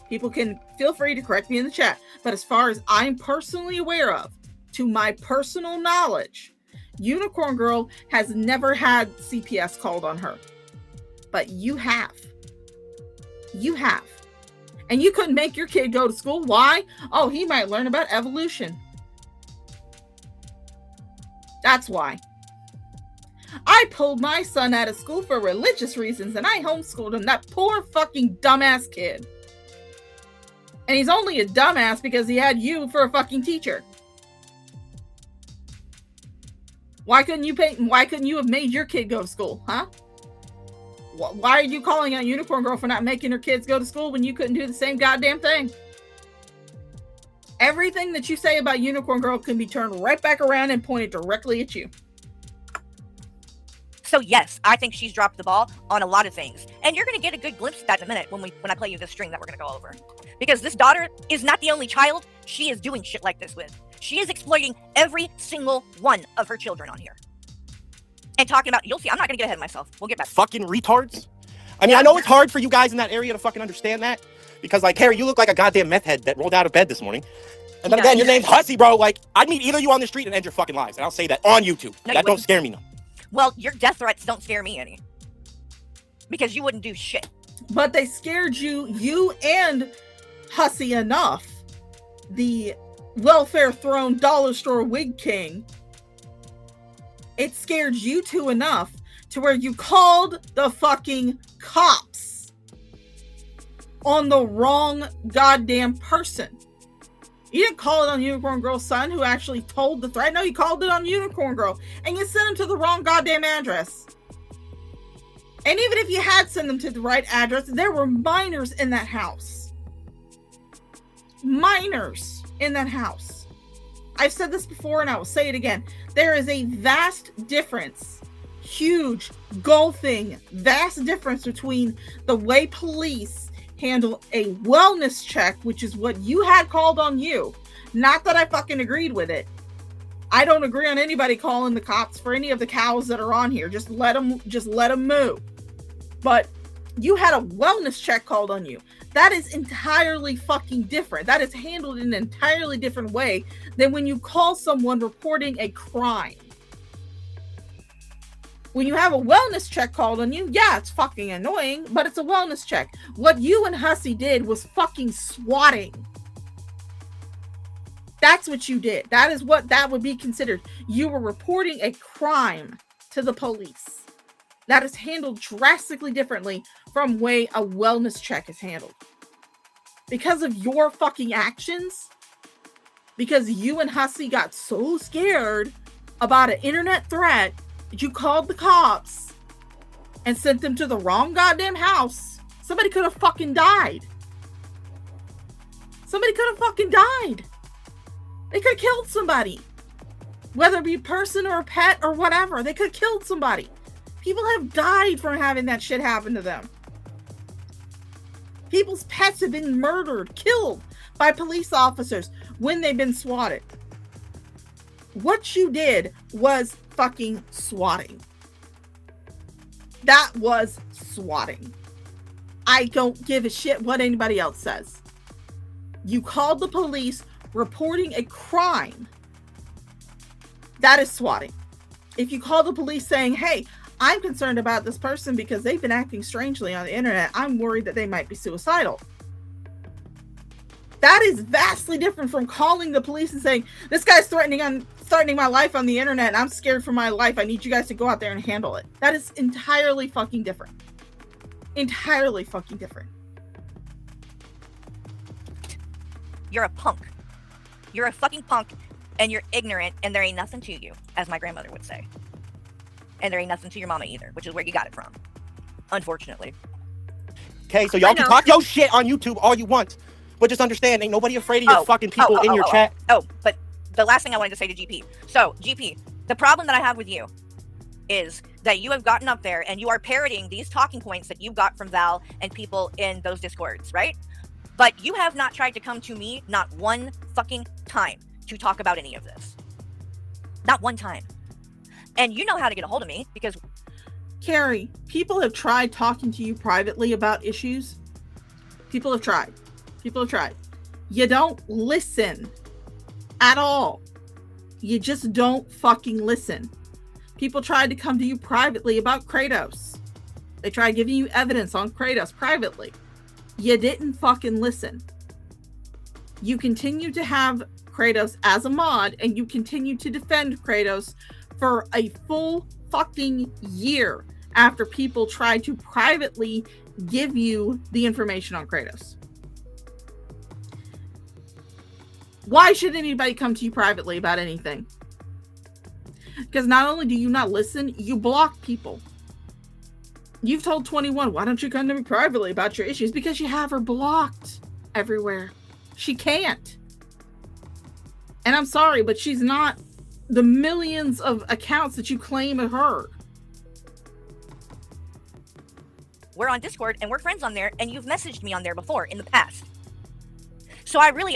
People can feel free to correct me in the chat. But as far as I'm personally aware of, to my personal knowledge, Unicorn Girl has never had CPS called on her. But you have. You have. And you couldn't make your kid go to school. Why? Oh, he might learn about evolution. That's why. I pulled my son out of school for religious reasons and I homeschooled him. That poor fucking dumbass kid. And he's only a dumbass because he had you for a fucking teacher. Why couldn't you have made your kid go to school, huh? Why are you calling out Unicorn Girl for not making her kids go to school when you couldn't do the same goddamn thing? Everything that you say about Unicorn Girl can be turned right back around and pointed directly at you. So yes, I think she's dropped the ball on a lot of things. And you're going to get a good glimpse of that in a minute when I play you this string that we're going to go over. Because this daughter is not the only child she is doing shit like this with. She is exploiting every single one of her children on here. And talking about, you'll see, I'm not going to get ahead of myself. We'll get back. Fucking retards. I mean, I know it's hard for you guys in that area to fucking understand that. Because, like, Harry, you look like a goddamn meth head that rolled out of bed this morning. And then again, your name's Hussy, bro. Like, I'd meet either of you on the street and end your fucking lives. And I'll say that on YouTube. No, that don't scare me, no. Well, your death threats don't scare me any. Because you wouldn't do shit. But they scared you and Hussy enough. The welfare throne dollar store wig king. It scared you two enough to where you called the fucking cops on the wrong goddamn person. You didn't call it on Unicorn Girl's son who actually told the threat. No, you called it on Unicorn Girl. And you sent him to the wrong goddamn address. And even if you had sent them to the right address, there were minors in that house. Minors in that house. I've said this before and I will say it again. There is a vast difference, huge, gulfing, vast difference between the way police handle a wellness check, which is what you had called on you. Not that I fucking agreed with it. I don't agree on anybody calling the cops for any of the cows that are on here. Just let them move. But you had a wellness check called on you. That is entirely fucking different. That is handled in an entirely different way than when you call someone reporting a crime. When you have a wellness check called on you, yeah, it's fucking annoying, but it's a wellness check. What you and Hussy did was fucking swatting. That's what you did. That is what that would be considered. You were reporting a crime to the police. That is handled drastically differently from the way a wellness check is handled. Because of your fucking actions, because you and Hussy got so scared about an internet threat that you called the cops and sent them to the wrong goddamn house, somebody could have fucking died. Somebody could have fucking died. They could have killed somebody. Whether it be a person or a pet or whatever, they could have killed somebody. People have died from having that shit happen to them. People's pets have been murdered, killed by police officers when they've been swatted. What you did was fucking swatting. That was swatting. I don't give a shit what anybody else says. You called the police reporting a crime That is swatting. If you call the police saying, hey, I'm concerned about this person because they've been acting strangely on the internet. I'm worried that they might be suicidal. That is vastly different from calling the police and saying, this guy's threatening my life on the internet and I'm scared for my life. I need you guys to go out there and handle it. That is entirely fucking different. Entirely fucking different. You're a punk. You're a fucking punk, and you're ignorant, and there ain't nothing to you, as my grandmother would say. And there ain't nothing to your mama either, which is where you got it from. Unfortunately. Okay, so y'all can talk your shit on YouTube all you want, but just understand, ain't nobody afraid of your fucking people in your chat. But the last thing I wanted to say to GP. So, GP, the problem that I have with you is that you have gotten up there and you are parroting these talking points that you got from Val and people in those Discords, right? But you have not tried to come to me not one fucking time to talk about any of this. Not one time. And you know how to get a hold of me because... Carrie, people have tried talking to you privately about issues. People have tried. You don't listen at all. You just don't fucking listen. People tried to come to you privately about Kratos. They tried giving you evidence on Kratos privately. You didn't fucking listen. You continue to have Kratos as a mod, and you continue to defend Kratos for a full fucking year after people tried to privately give you the information on Kratos. Why should anybody come to you privately about anything? Because not only do you not listen, you block people. You've told 21, why don't you come to me privately about your issues? Because you have her blocked everywhere. She can't. And I'm sorry, but she's not the millions of accounts that you claim are her. We're on Discord and we're friends on there, and you've messaged me on there before in the past. So I really,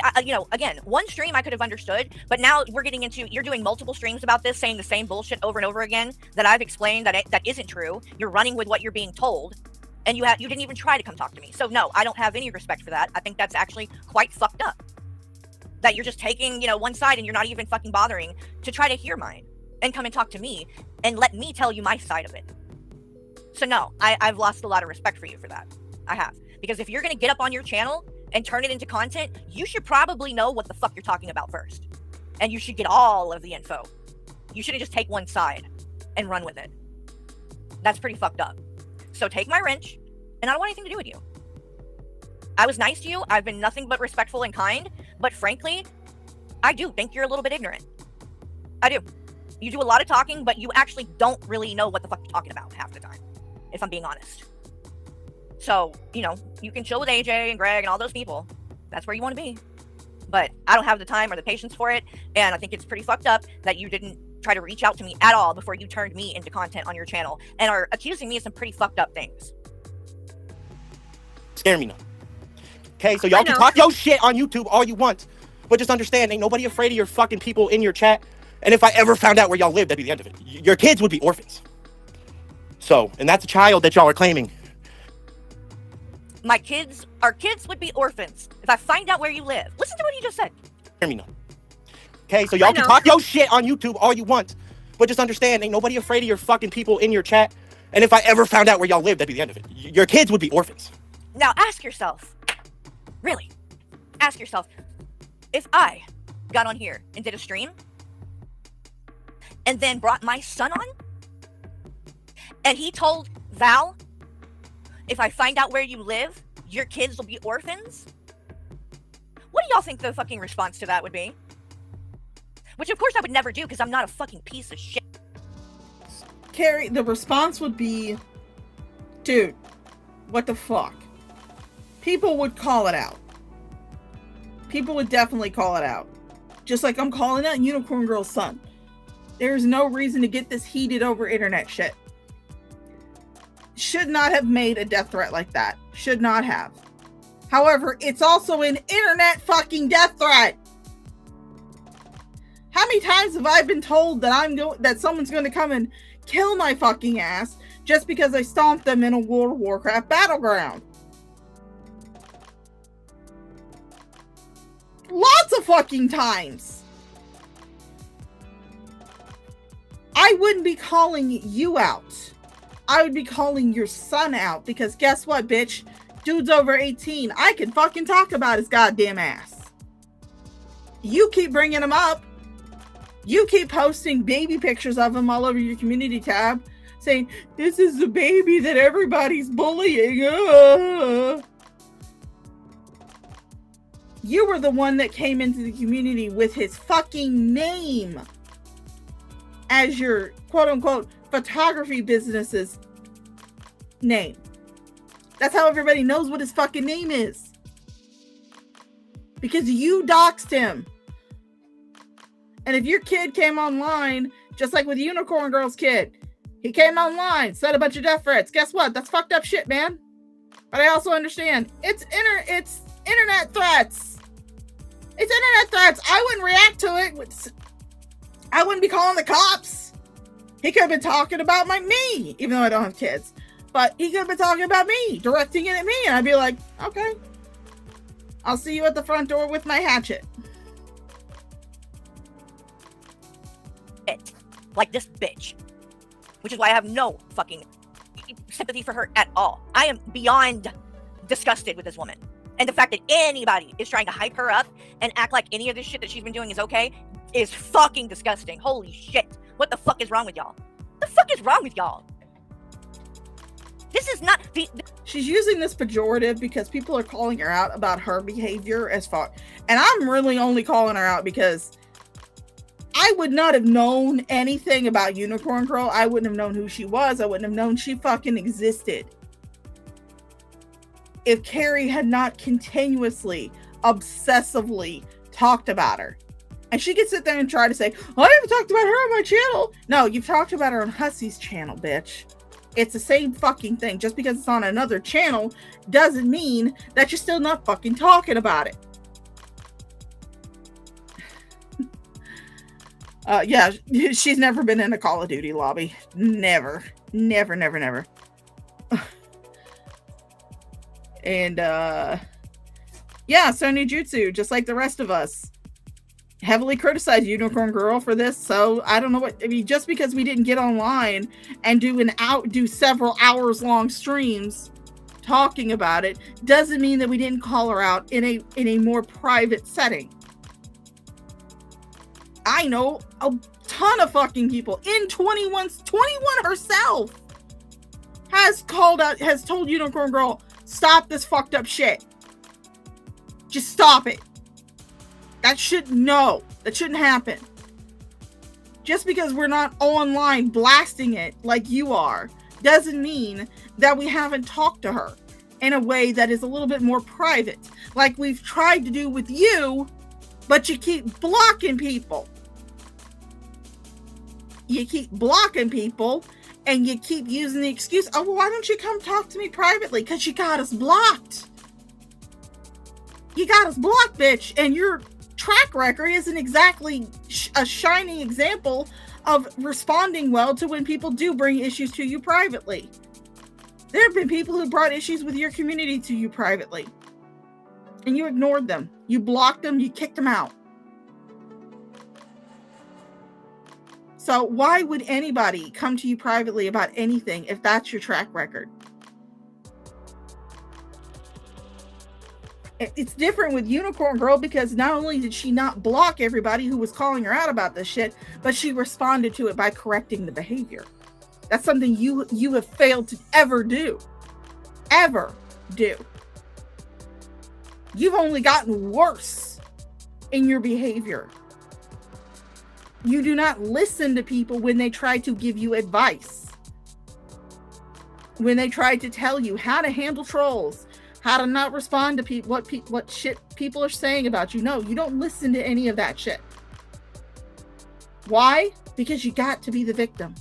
again, one stream I could have understood, but now we're getting into, you're doing multiple streams about this, saying the same bullshit over and over again that I've explained that isn't true. You're running with what you're being told, and you didn't even try to come talk to me. So no, I don't have any respect for that. I think that's actually quite fucked up. That you're just taking, one side and you're not even fucking bothering to try to hear mine and come and talk to me and let me tell you my side of it. So no, I've lost a lot of respect for you for that. I have. Because if you're going to get up on your channel and turn it into content, you should probably know what the fuck you're talking about first. And you should get all of the info. You shouldn't just take one side and run with it. That's pretty fucked up. So take my wrench, and I don't want anything to do with you. I was nice to you. I've been nothing but respectful and kind, but frankly, I do think you're a little bit ignorant. I do. You do a lot of talking, but you actually don't really know what the fuck you're talking about half the time, if I'm being honest. So, you can chill with AJ and Greg and all those people. That's where you want to be. But I don't have the time or the patience for it. And I think it's pretty fucked up that you didn't try to reach out to me at all before you turned me into content on your channel and are accusing me of some pretty fucked up things. Scare me none. Okay, so y'all can talk your shit on YouTube all you want, but just understand, ain't nobody afraid of your fucking people in your chat. And if I ever found out where y'all live, that'd be the end of it. Your kids would be orphans. So, and that's a child that y'all are claiming. Our kids would be orphans if I find out where you live. Listen to what he just said. Hear me now. Okay, so y'all can talk your shit on YouTube all you want, but just understand, ain't nobody afraid of your fucking people in your chat. And if I ever found out where y'all live, that'd be the end of it. Your kids would be orphans. Now ask yourself, really, ask yourself, if I got on here and did a stream and then brought my son on and he told Val, if I find out where you live, your kids will be orphans? What do y'all think the fucking response to that would be? Which of course I would never do because I'm not a fucking piece of shit. Carrie, the response would be, dude, what the fuck? People would call it out. People would definitely call it out. Just like I'm calling out Unicorn Girl's son. There's no reason to get this heated over internet shit. Should not have made a death threat like that. Should not have. However, it's also an internet fucking death threat. How many times have I been told that that someone's going to come and kill my fucking ass just because I stomped them in a World of Warcraft battleground? Lots of fucking times. I wouldn't be calling you out. I would be calling your son out, because guess what, bitch? Dude's over 18. I can fucking talk about his goddamn ass. You keep bringing him up. You keep posting baby pictures of him all over your community tab, saying, this is the baby that everybody's bullying. You were the one that came into the community with his fucking name as your quote-unquote photography business's name. That's how everybody knows what his fucking name is. Because you doxed him. And if your kid came online, just like with Unicorn Girl's kid, he came online, said a bunch of death threats. Guess what? That's fucked up shit, man. But I also understand it's internet threats. It's internet threats. I wouldn't react to it. I wouldn't be calling the cops. He could have been talking about me, even though I don't have kids. But he could have been talking about me, directing it at me, and I'd be like, okay, I'll see you at the front door with my hatchet. Like this bitch. Which is why I have no fucking sympathy for her at all. I am beyond disgusted with this woman. And the fact that anybody is trying to hype her up and act like any of this shit that she's been doing is okay is fucking disgusting. Holy shit. What the fuck is wrong with y'all? What the fuck is wrong with y'all? This is not She's using this pejorative because people are calling her out about her behavior as far. And I'm really only calling her out because I would not have known anything about Unicorn Girl. I wouldn't have known who she was. I wouldn't have known she fucking existed if Carrie had not continuously, obsessively talked about her. And she could sit there and try to say, I haven't talked about her on my channel. No, you've talked about her on Hussey's channel, bitch. It's the same fucking thing. Just because it's on another channel doesn't mean that you're still not fucking talking about it. Yeah, she's never been in a Call of Duty lobby. Never. Never, never, never. And, yeah, Sonya Jutsu, just like the rest of us, heavily criticized Unicorn Girl for this. So I don't know what, I mean, just because we didn't get online and do several hours long streams talking about it doesn't mean that we didn't call her out in a more private setting. I know a ton of fucking people in 21 herself has told Unicorn Girl, stop this fucked up shit. Just stop it. That shouldn't happen. Just because we're not online blasting it like you are doesn't mean that we haven't talked to her in a way that is a little bit more private, like we've tried to do with you, but you keep blocking people. You keep blocking people and you keep using the excuse, oh, well, why don't you come talk to me privately? Because you got us blocked. You got us blocked, bitch. And your track record isn't exactly a shining example of responding well to when people do bring issues to you privately. There have been people who brought issues with your community to you privately, and you ignored them. You blocked them. You kicked them out. So why would anybody come to you privately about anything if that's your track record? It's different with Unicorn Girl because not only did she not block everybody who was calling her out about this shit, but she responded to it by correcting the behavior. That's something you have failed to ever do. Ever do. You've only gotten worse in your behavior. You do not listen to people when they try to give you advice. When they try to tell you how to handle trolls, how to not respond to people, what shit people are saying about you. No, you don't listen to any of that shit. Why? Because you got to be the victim.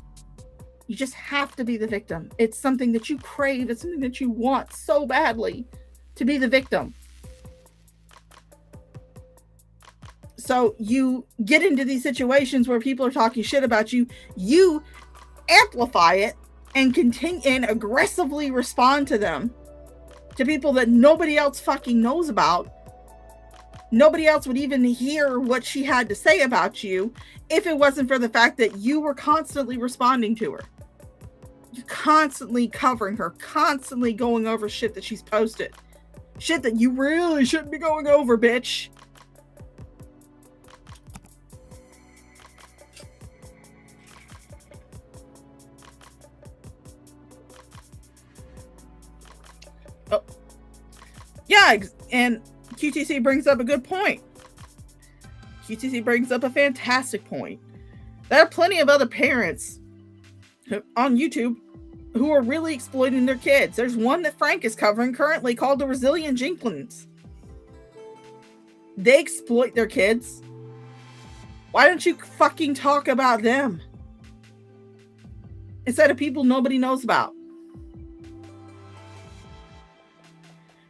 You just have to be the victim. It's something that you crave. It's something that you want so badly, to be the victim. So you get into these situations where people are talking shit about you. You amplify it and continue and aggressively respond to them, to people that nobody else fucking knows about. Nobody else would even hear what she had to say about you if it wasn't for the fact that you were constantly responding to her. You're constantly covering her, constantly going over shit that she's posted. Shit that you really shouldn't be going over, bitch. Oh. Yeah, and QTC brings up a good point. QTC brings up a fantastic point. There are plenty of other parents on YouTube who are really exploiting their kids. There's one that Frank is covering currently called the Resilient Jinklins. They exploit their kids. Why don't you fucking talk about them instead of people nobody knows about?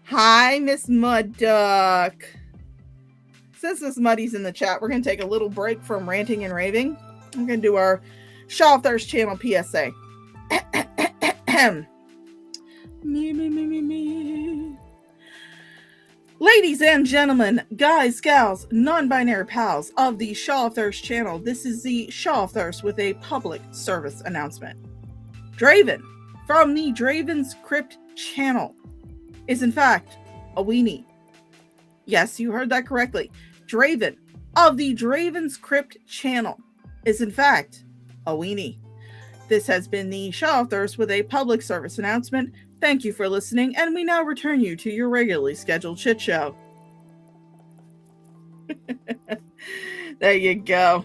Hi, Miss Mud Duck. Since Miss Muddy's in the chat, we're going to take a little break from ranting and raving. We're going to do our Shaw of Thirst channel PSA. Me. Ladies and gentlemen, guys, gals, non-binary pals of the Shaw of Thirst channel, this is the Shaw of Thirst with a public service announcement. Draven from the Draven's Crypt channel is in fact a weenie. Yes, you heard that correctly. Draven of the Draven's Crypt channel is in fact a weenie. This has been the Shaw of Thirst with a public service announcement. Thank you for listening, and we now return you to your regularly scheduled shit show. There you go.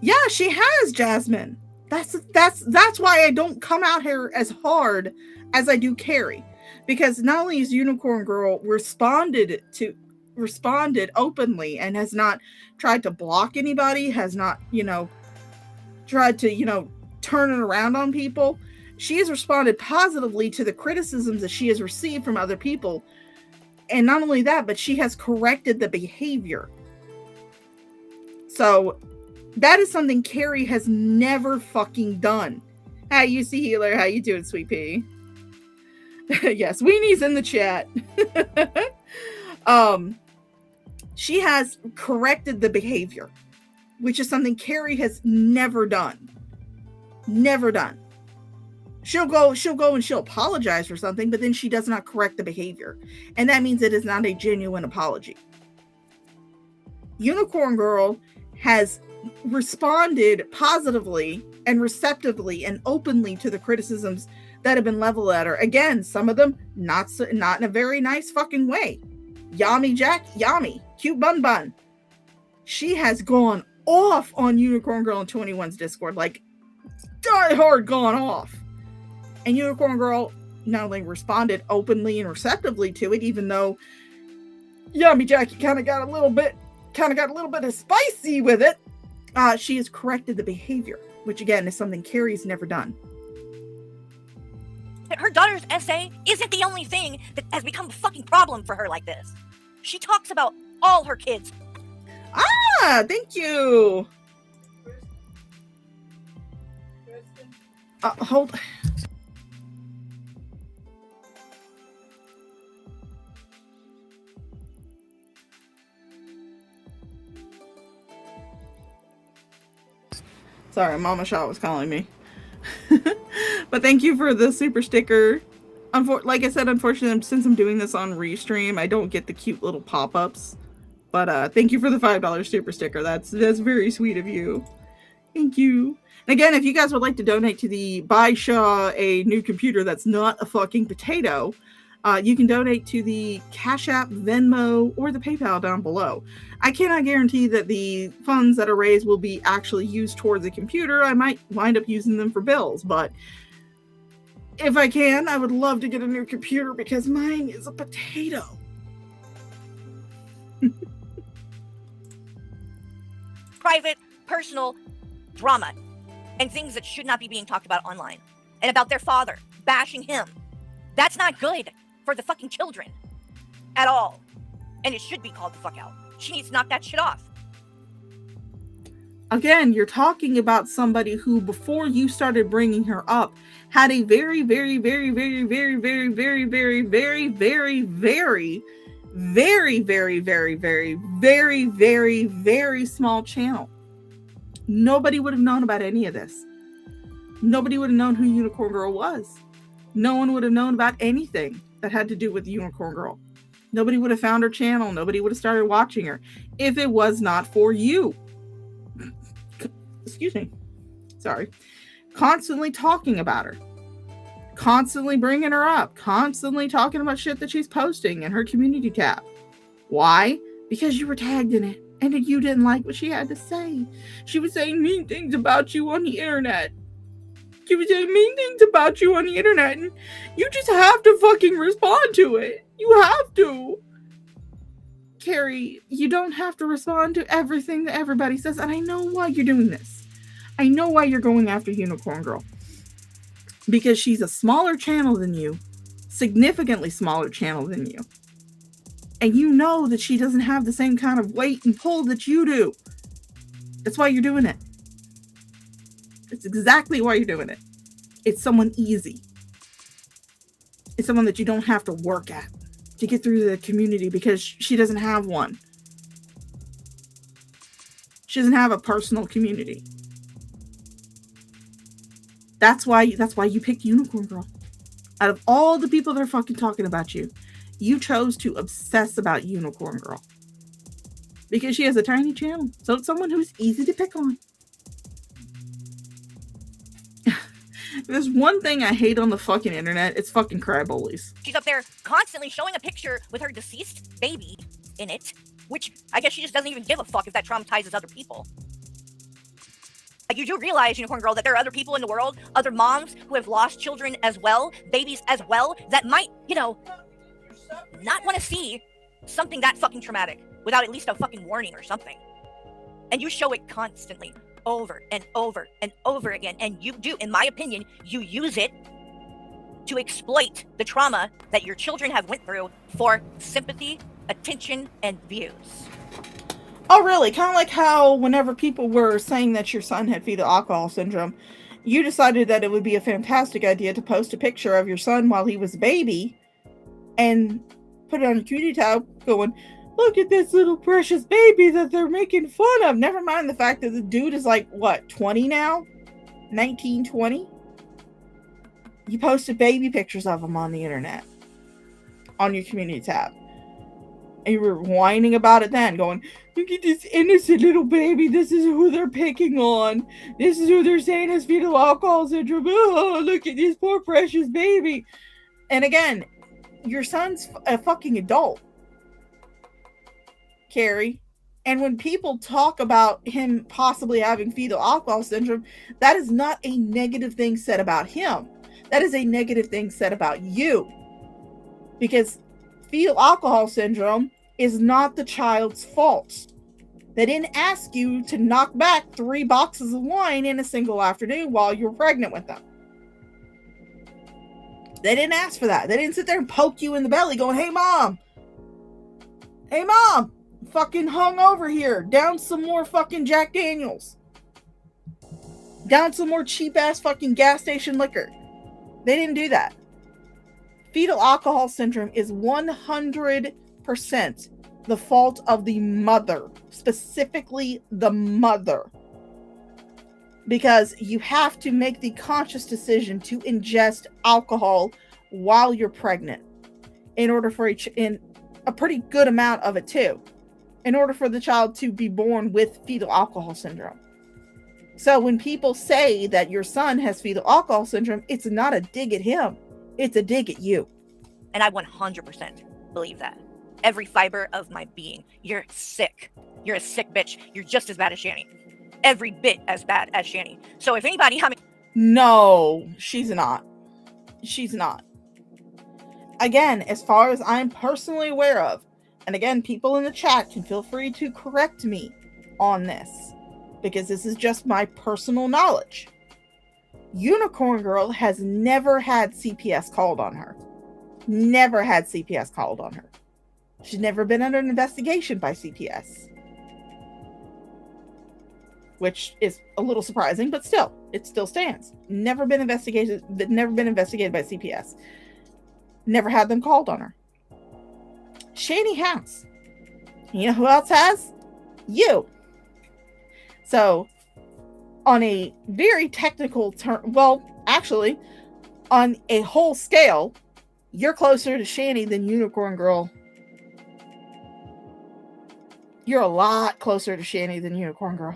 Yeah, she has, Jasmine. That's why I don't come out here as hard as I do Carrie, because not only is Unicorn Girl responded openly and has not tried to block anybody, has not, tried to, turn it around on people. She has responded positively to the criticisms that she has received from other people. And not only that, but she has corrected the behavior. So that is something Carrie has never fucking done. Hi, UC Healer. How you doing, sweet pea? Yes, Weenie's in the chat. She has corrected the behavior, which is something Carrie has never done. Never done. She'll go and she'll apologize for something, but then she does not correct the behavior. And that means it is not a genuine apology. Unicorn Girl has responded positively and receptively and openly to the criticisms that have been leveled at her. Again, some of them not in a very nice fucking way. Yami Jack, Yami, cute bun bun. She has gone off on Unicorn Girl and 21's Discord, like die hard gone off. And Unicorn Girl not only responded openly and receptively to it, even though Yummy Jackie kind of got a little bit of spicy with it. She has corrected the behavior, which again is something Carrie's never done. Her daughter's essay isn't the only thing that has become a fucking problem for her like this. She talks about all her kids. Thank you. Hold. Sorry, Mama Shaw was calling me. But thank you for the super sticker. Like I said, unfortunately, since I'm doing this on Restream, I don't get the cute little pop-ups. But thank you for the $5 super sticker. That's very sweet of you. Thank you. And again, if you guys would like to donate to the Buy Shaw a new computer that's not a fucking potato, you can donate to the CashApp, Venmo, or the PayPal down below. I cannot guarantee that the funds that are raised will be actually used towards a computer. I might wind up using them for bills, but if I can, I would love to get a new computer because mine is a potato. Private, personal drama and things that should not be being talked about online. And about their father, bashing him. That's not good for the fucking children at all. And it should be called the fuck out. She needs to knock that shit off. Again, you're talking about somebody who, before you started bringing her up, had a very, very, very, very, very, very, very, very, very, very, very, very, very, very, very, very, very, very small channel. Nobody would have known about any of this. Nobody would have known who Unicorn Girl was. No one would have known about anything that had to do with Unicorn Girl. Nobody would have found her channel. Nobody would have started watching her if it was not for you. Excuse me. Sorry. Constantly talking about her. Constantly bringing her up. Constantly talking about shit that she's posting in her community tab. Why? Because you were tagged in it and you didn't like what she had to say. She was saying mean things about you on the internet. She was saying mean things about you on the internet, and you just have to fucking respond to it. You have to. Carrie, you don't have to respond to everything that everybody says, and I know why you're doing this. I know why you're going after Unicorn Girl. Because she's a smaller channel than you, significantly smaller channel than you. And you know that she doesn't have the same kind of weight and pull that you do. That's why you're doing it. It's exactly why you're doing it. It's someone easy. It's someone that you don't have to work at to get through the community because she doesn't have one. She doesn't have a personal community. That's why you picked Unicorn Girl. Out of all the people that are fucking talking about you, you chose to obsess about Unicorn Girl. Because she has a tiny channel. So it's someone who's easy to pick on. There's one thing I hate on the fucking internet, it's fucking crybabies. She's up there constantly showing a picture with her deceased baby in it, which I guess she just doesn't even give a fuck if that traumatizes other people. Like, you do realize, Unicorn Girl, that there are other people in the world, other moms who have lost children as well, babies as well, that might, not want to see something that fucking traumatic without at least a fucking warning or something. And you show it constantly. Over and over and over again, and you do, in my opinion, you use it to exploit the trauma that your children have went through for sympathy, attention, and views. Oh, really? Kind of like how whenever people were saying that your son had fetal alcohol syndrome, you decided that it would be a fantastic idea to post a picture of your son while he was a baby and put it on your community tab going, look at this little precious baby that they're making fun of. Never mind the fact that the dude is like, what, 20 now? 19, 20? You posted baby pictures of him on the internet. On your community tab. And you were whining about it then, going, look at this innocent little baby. This is who they're picking on. This is who they're saying has fetal alcohol syndrome. Oh, look at this poor precious baby. And again, your son's a fucking adult. Carrie, and when people talk about him possibly having fetal alcohol syndrome, that is not a negative thing said about him. That is a negative thing said about you. Because fetal alcohol syndrome is not the child's fault. They didn't ask you to knock back 3 boxes of wine in a single afternoon while you were pregnant with them. They didn't ask for that. They didn't sit there and poke you in the belly going, hey mom, fucking hung over here. Down some more fucking Jack Daniels. Down some more cheap ass fucking gas station liquor. They didn't do that. Fetal alcohol syndrome is 100% the fault of the mother. Specifically the mother. Because you have to make the conscious decision to ingest alcohol while you're pregnant. In order for in a pretty good amount of it too. In order for the child to be born with fetal alcohol syndrome. So when people say that your son has fetal alcohol syndrome, it's not a dig at him. It's a dig at you. And I 100% believe that. Every fiber of my being. You're sick. You're a sick bitch. You're just as bad as Shani. Every bit as bad as Shani. So if anybody... No, she's not. She's not. Again, as far as I'm personally aware of, and again, people in the chat can feel free to correct me on this, because this is just my personal knowledge. Unicorn Girl has never had CPS called on her. Never had CPS called on her. She's never been under an investigation by CPS. which is a little surprising, but still, it still stands. Never been investigated by CPS. Never had them called on her. Shady house. You know who else has? You. So, on a very technical term, well, actually, on a whole scale, you're closer to Shani than Unicorn Girl. You're a lot closer to Shani than Unicorn Girl.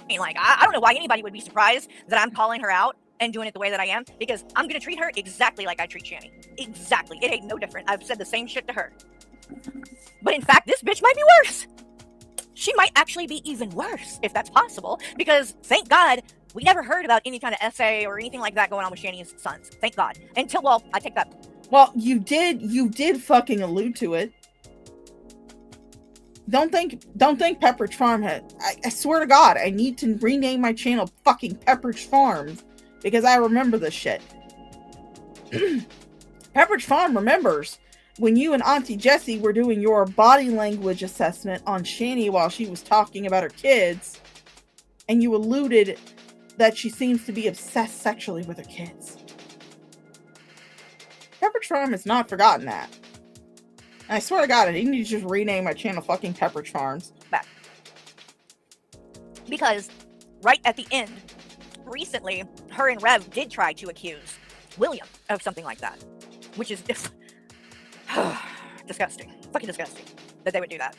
I mean, like, I don't know why anybody would be surprised that I'm calling her out and doing it the way that I am, because I'm going to treat her exactly like I treat Shani. Exactly. It ain't no different. I've said the same shit to her. But in fact, this bitch might be worse. She might actually be even worse, if that's possible, because thank God we never heard about any kind of essay or anything like that going on with Shani's sons. Thank God. Until, well, I take that. Well, you did fucking allude to it. Don't think Pepperidge Farm had. I swear to God, I need to rename my channel fucking Pepperidge Farms because I remember this shit. Pepperidge Farm remembers when you and Auntie Jessie were doing your body language assessment on Shani while she was talking about her kids, and you alluded that she seems to be obsessed sexually with her kids. Pepperidge Farm has not forgotten that. And I swear to God, I need to just rename my channel fucking Pepperidge Farms. Back. Because right at the end, recently, her and Rev did try to accuse William of something like that. Which is disgusting. Fucking disgusting that they would do that.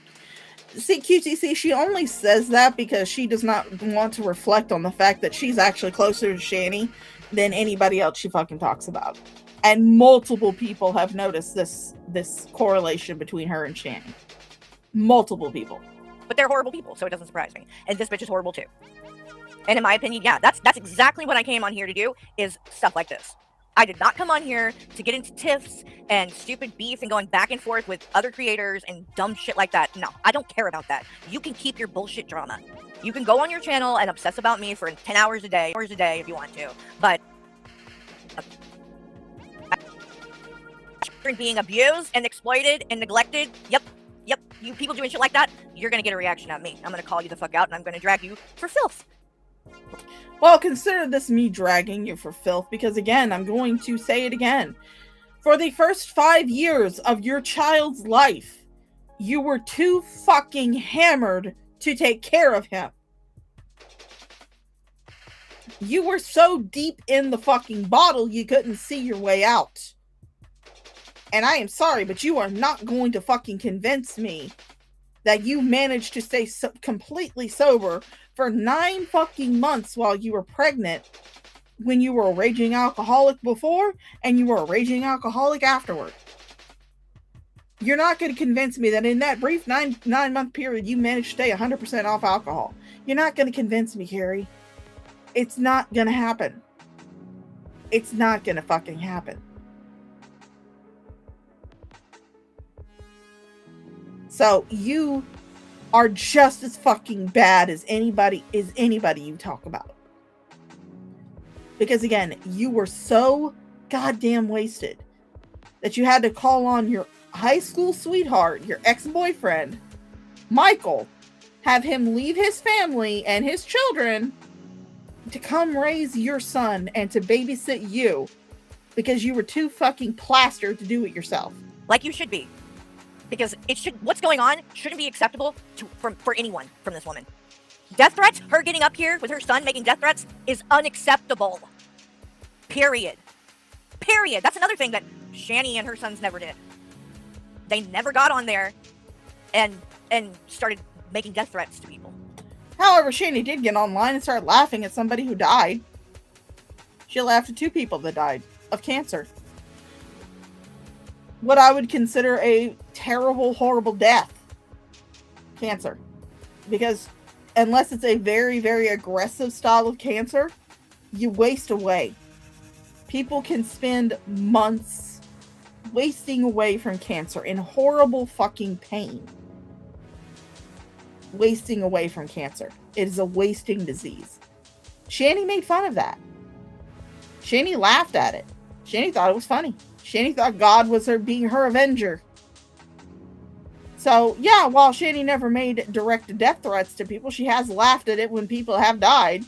See, QTC, she only says that because she does not want to reflect on the fact that she's actually closer to Shani than anybody else she fucking talks about. And multiple people have noticed this correlation between her and Shani. Multiple people. But they're horrible people, so it doesn't surprise me. And this bitch is horrible too. And in my opinion, yeah, that's exactly what I came on here to do, is stuff like this. I did not come on here to get into tiffs and stupid beef and going back and forth with other creators and dumb shit like that. No, I don't care about that. You can keep your bullshit drama. You can go on your channel and obsess about me for 10 hours a day if you want to. But being abused and exploited and neglected, yep, you people doing shit like that, you're gonna get a reaction at me. I'm gonna call you the fuck out and I'm gonna drag you for filth. Well, consider this me dragging you for filth, because again, I'm going to say it again. For the first 5 years of your child's life, you were too fucking hammered to take care of him. You were so deep in the fucking bottle, you couldn't see your way out. And I am sorry, but you are not going to fucking convince me that you managed to stay completely sober for 9 fucking months while you were pregnant, when you were a raging alcoholic before and you were a raging alcoholic afterward. You're not going to convince me that in that brief 9-month period you managed to stay 100% off alcohol. You're not going to convince me, Carrie. It's not going to happen. It's not going to fucking happen. So you are just as fucking bad as anybody you talk about. Because again, you were so goddamn wasted that you had to call on your high school sweetheart, your ex-boyfriend, Michael, have him leave his family and his children to come raise your son and to babysit you because you were too fucking plastered to do it yourself. Like you should be. Because what's going on shouldn't be acceptable for anyone from this woman. Death threats, her getting up here with her son making death threats, is unacceptable. Period. That's another thing that Shani and her sons never did. They never got on there and started making death threats to people. However, Shani did get online and start laughing at somebody who died. She laughed at 2 people that died of cancer. What I would consider a terrible, horrible death. Cancer. Because unless it's a very, very aggressive style of cancer, you waste away. People can spend months wasting away from cancer in horrible fucking pain. Wasting away from cancer. It is a wasting disease. Shani made fun of that. Shani laughed at it. Shani thought it was funny. Shani thought God was being her avenger. So, yeah, while Shani never made direct death threats to people, she has laughed at it when people have died.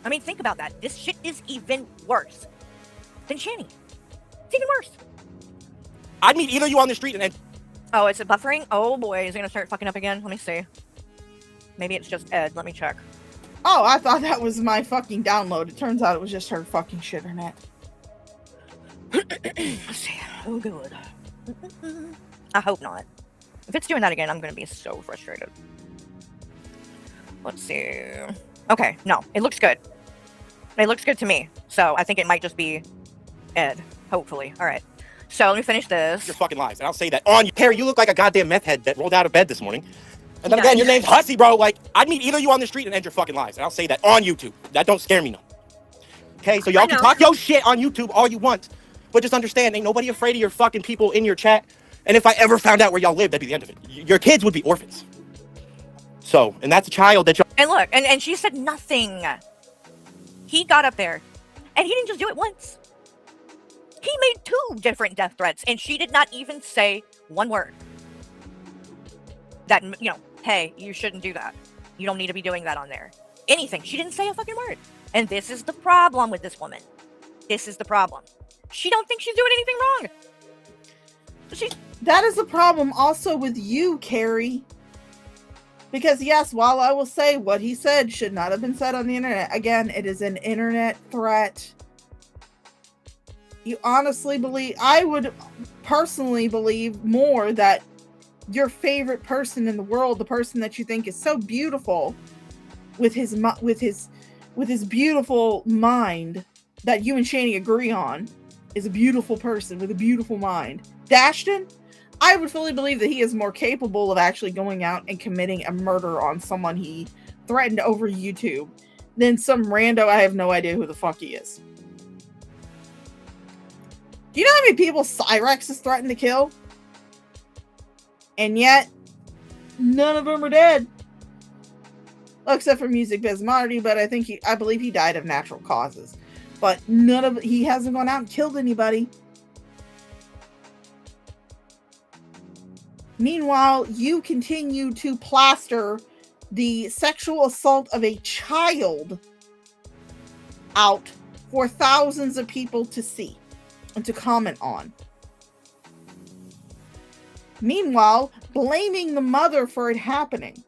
I mean, think about that. This shit is even worse than Shani. It's even worse. I'd meet either of you on the street and then... Oh, is it buffering? Oh boy, is it gonna start fucking up again? Let me see. Maybe it's just Ed. Let me check. Oh, I thought that was my fucking download. It turns out it was just her fucking shitternet. Let's see. Oh, good. I hope not. If it's doing that again, I'm gonna be so frustrated. Let's see. Okay, no, it looks good. It looks good to me. So I think it might just be Ed. Hopefully. All right. So let me finish this. Your fucking lies, and I'll say that on you. Harry, you look like a goddamn meth head that rolled out of bed this morning. And then Yeah. again, your name's Hussy, bro. Like, I'd meet either of you on the street and end your fucking lives. And I'll say that on YouTube. That don't scare me none. Okay, so y'all can talk your shit on YouTube all you want. But just understand, ain't nobody afraid of your fucking people in your chat. And if I ever found out where y'all live, that'd be the end of it. Your kids would be orphans. So, and that's a child that y'all... And look, and she said nothing. He got up there, and he didn't just do it once. He made 2 different death threats, and she did not even say one word. That, you know, hey, you shouldn't do that. You don't need to be doing that on there. Anything. She didn't say a fucking word. And this is the problem with this woman. This is the problem. She don't think she's doing anything wrong. That is a problem also with you, Carrie. Because yes, while I will say what he said should not have been said on the internet, again, it is an internet threat. You honestly believe, I would personally believe more that your favorite person in the world, the person that you think is so beautiful with his beautiful mind that you and Shani agree on, is a beautiful person with a beautiful mind. Dashton, I would fully believe that he is more capable of actually going out and committing a murder on someone he threatened over YouTube than some rando I have no idea who the fuck he is. Do you know how many people Cyrex has threatened to kill? And yet, none of them are dead. Well, except for Music Biz Marty, but I believe he died of natural causes. But he hasn't gone out and killed anybody. Meanwhile, you continue to plaster the sexual assault of a child out for thousands of people to see and to comment on. Meanwhile, blaming the mother for it happening.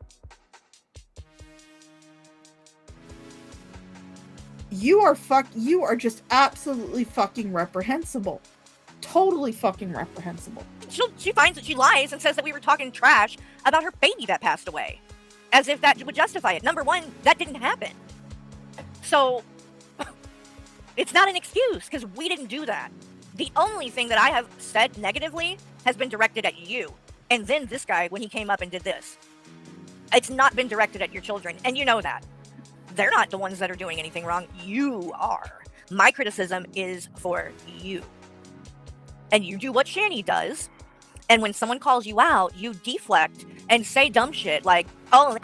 You are just absolutely fucking reprehensible. Totally fucking reprehensible. She finds that she lies and says that we were talking trash about her baby that passed away. As if that would justify it. Number one, that didn't happen. So, it's not an excuse, because we didn't do that. The only thing that I have said negatively has been directed at you. And then this guy, when he came up and did this. It's not been directed at your children, and you know that. They're not the ones that are doing anything wrong. You are. My criticism is for you. And you do what Shani does. And when someone calls you out, you deflect and say dumb shit like, oh,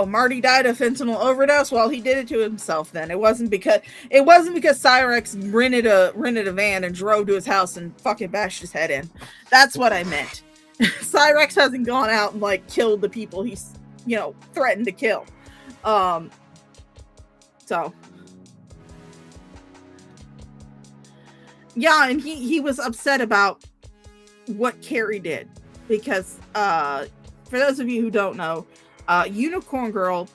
Marty died of fentanyl overdose. Well, he did it to himself then. It wasn't because Cyrex rented a van and drove to his house and fucking bashed his head in. That's what I meant. Cyrex hasn't gone out and like killed the people he's, threatened to kill. So yeah, and he was upset about what Carrie did because for those of you who don't know, Unicorn Girl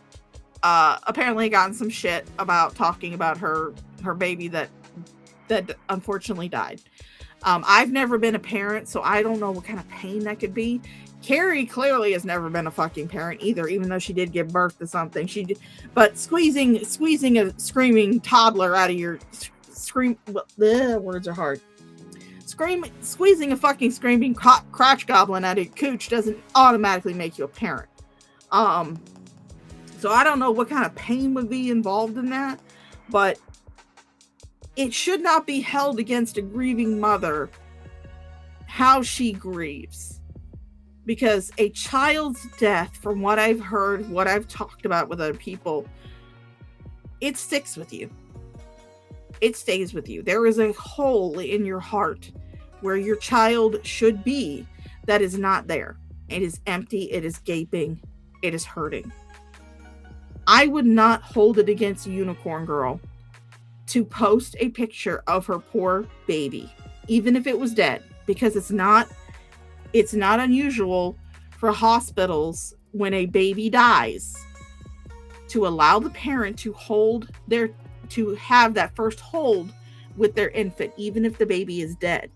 apparently gotten some shit about talking about her baby that unfortunately died. I've never been a parent, so I don't know what kind of pain that could be. Carrie clearly has never been a fucking parent either, even though she did give birth to something. But squeezing a screaming toddler out of your words are hard. Squeezing a fucking screaming crotch goblin out of your cooch doesn't automatically make you a parent. So I don't know what kind of pain would be involved in that, but it should not be held against a grieving mother how she grieves. Because a child's death, from what I've heard, what I've talked about with other people, it sticks with you. It stays with you. There is a hole in your heart where your child should be that is not there. It is empty. It is gaping. It is hurting. I would not hold it against Unicorn Girl to post a picture of her poor baby, even if it was dead, because it's not unusual for hospitals when a baby dies to allow the parent to have that first hold with their infant, even if the baby is dead.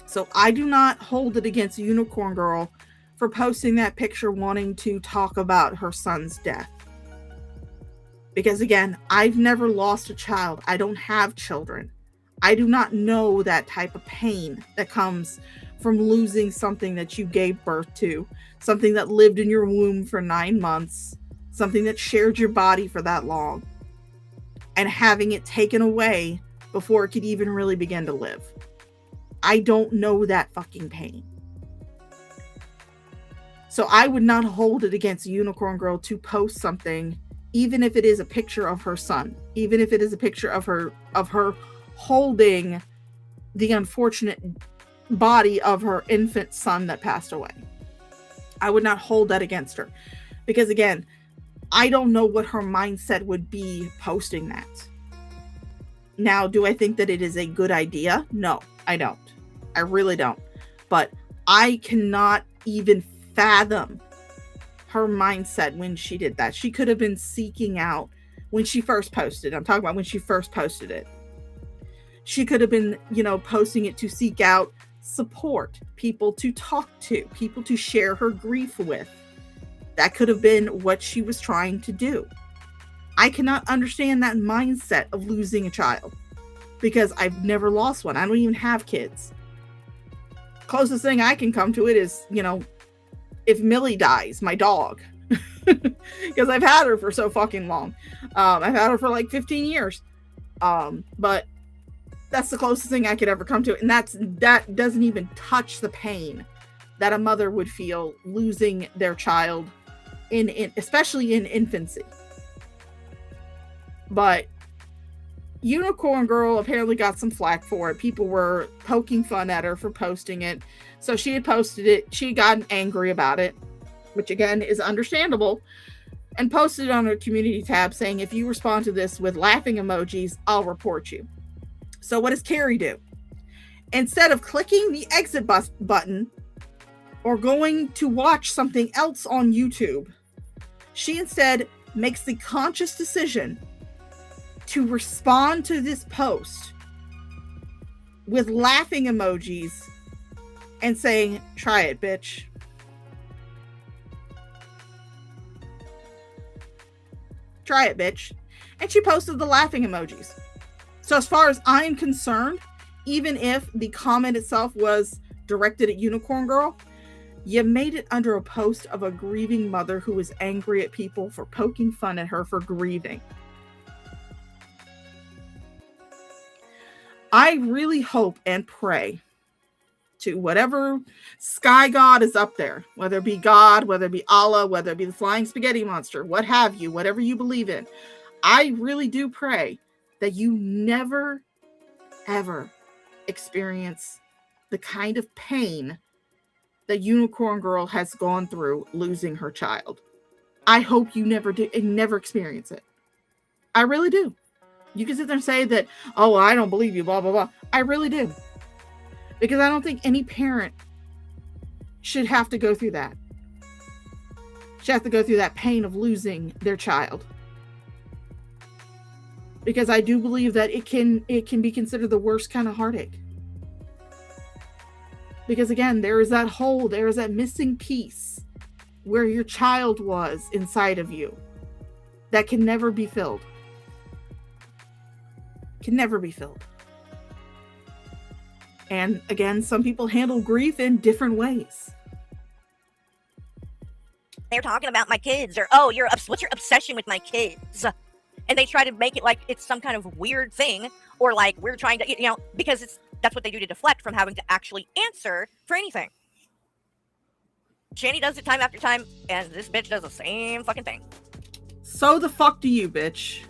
So I do not hold it against Unicorn Girl for posting that picture wanting to talk about her son's death. Because again, I've never lost a child. I don't have children. I do not know that type of pain that comes from losing something that you gave birth to, something that lived in your womb for 9 months, something that shared your body for that long, and having it taken away before it could even really begin to live. I don't know that fucking pain. So I would not hold it against Unicorn Girl to post something, even if it is a picture of her son, even if it is a picture of her holding the unfortunate body of her infant son that passed away. I would not hold that against her. Because again, I don't know what her mindset would be posting that. Now, do I think that it is a good idea? No, I don't. I really don't. But I cannot even fathom her mindset when she did that. She could have been seeking out when she first posted. I'm talking about when she first posted it. She could have been, posting it to seek out support, people to talk to, people to share her grief with. That could have been what she was trying to do. I cannot understand that mindset of losing a child because I've never lost one. I don't even have kids. Closest thing I can come to it is, if Millie dies, my dog, because I've had her for so fucking long. I've had her for like 15 years. But that's the closest thing I could ever come to. And that doesn't even touch the pain that a mother would feel losing their child especially in infancy. But Unicorn Girl apparently got some flack for it. People were poking fun at her for posting it. So she had posted it. She had gotten angry about it, which again is understandable, and posted it on her community tab saying, if you respond to this with laughing emojis, I'll report you. So what does Carrie do? Instead of clicking the exit button or going to watch something else on YouTube, she instead makes the conscious decision to respond to this post with laughing emojis and saying, try it, bitch. Try it, bitch. And she posted the laughing emojis. So as far as I'm concerned, even if the comment itself was directed at Unicorn Girl, you made it under a post of a grieving mother who was angry at people for poking fun at her for grieving. I really hope and pray to whatever sky god is up there, whether it be God, whether it be Allah, whether it be the flying spaghetti monster, what have you, whatever you believe in. I really do pray that you never, ever experience the kind of pain that Unicorn Girl has gone through losing her child. I hope you never do and never experience it. I really do. You can sit there and say that, oh, I don't believe you, blah, blah, blah. I really do. Because I don't think any parent should have to go through that. Should have to go through that pain of losing their child. Because I do believe that it can be considered the worst kind of heartache. Because again, there is that hole, there is that missing piece where your child was inside of you that can never be filled. Can never be filled. And again, some people handle grief in different ways. They're talking about my kids, or, oh, what's your obsession with my kids? And they try to make it like it's some kind of weird thing, or like we're trying to, because that's what they do to deflect from having to actually answer for anything. Shani does it time after time, and this bitch does the same fucking thing. So the fuck do you, bitch?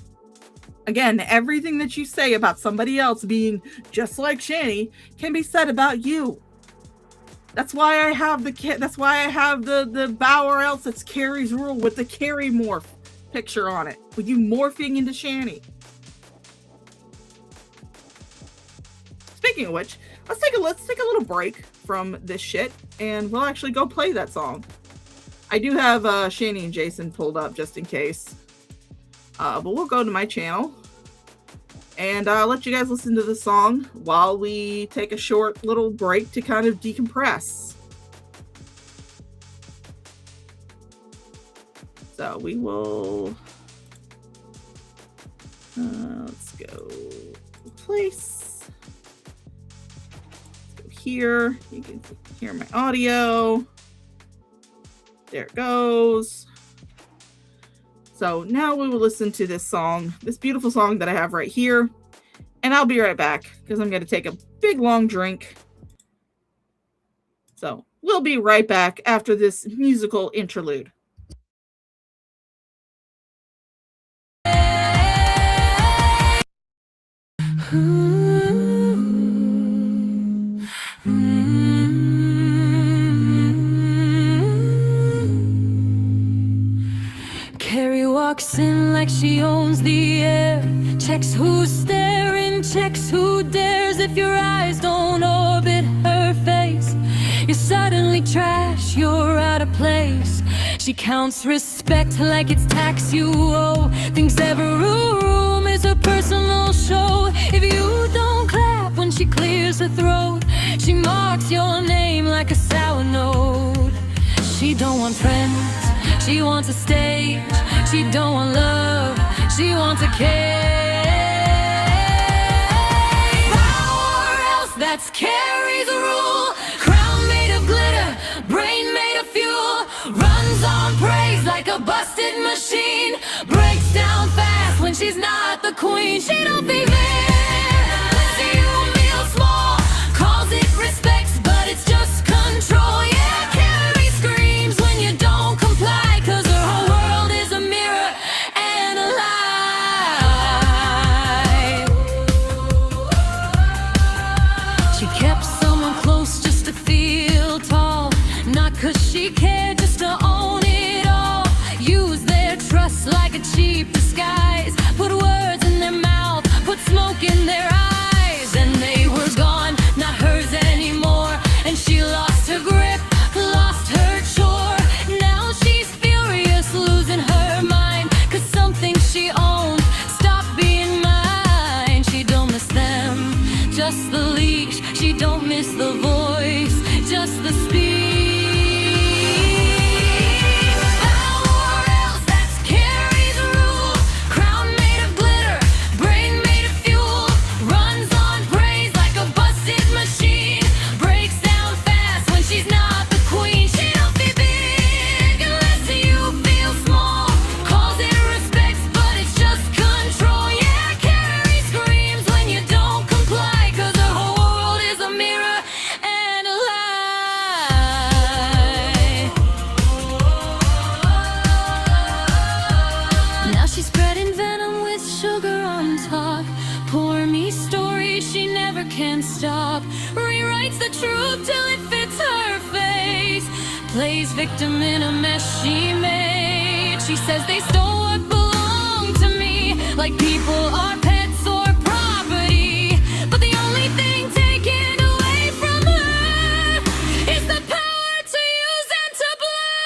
Again, everything that you say about somebody else being just like Shani can be said about you. That's why I have the Bow or Else. It's Carrie's rule with the Carrie morph picture on it, with you morphing into Shanny. Speaking of which, let's take a little break from this shit, and we'll actually go play that song. I do have Shani and Jason pulled up just in case, but we'll go to my channel and let you guys listen to the song while we take a short little break to kind of decompress. So we will, let's go place, let's go here, you can hear my audio, there it goes. So now we will listen to this song, this beautiful song that I have right here, and I'll be right back because I'm going to take a big long drink. So we'll be right back after this musical interlude. Carrie walks in like she owns the air, checks who's staring, checks who dares. If your eyes don't orbit her face, you're suddenly trash, you're out of place. She counts respect like it's tax you owe, thinks every room is a personal show. If you don't clap when she clears her throat, she marks your name like a sour note. She don't want friends, she wants a stage. She don't want love, she wants a cage. Power else, that's Carrie's rule. Crown made of glitter, brain made of fuel. Runs on praise like a busted machine. Breaks down fast when she's not the queen. She don't be there, lets you feel small. Calls it respect, but it's just control. Yeah, Carrie screams when you don't comply. She cared just to own it all. Use their trust like a cheap disguise. Put words in their mouth, put smoke in their eyes. And they were gone, not hers anymore. And she lost her grip, lost her chore. Now she's furious, losing her mind. Cause something she owned stopped being mine. She don't miss them, just the leash. She don't miss the voice, just the speech. Can't stop, rewrites the truth till it fits her face. Plays victim in a mess she made. She says they stole what belonged to me, like people are pets or property. But the only thing taken away from her is the power to use and to blame.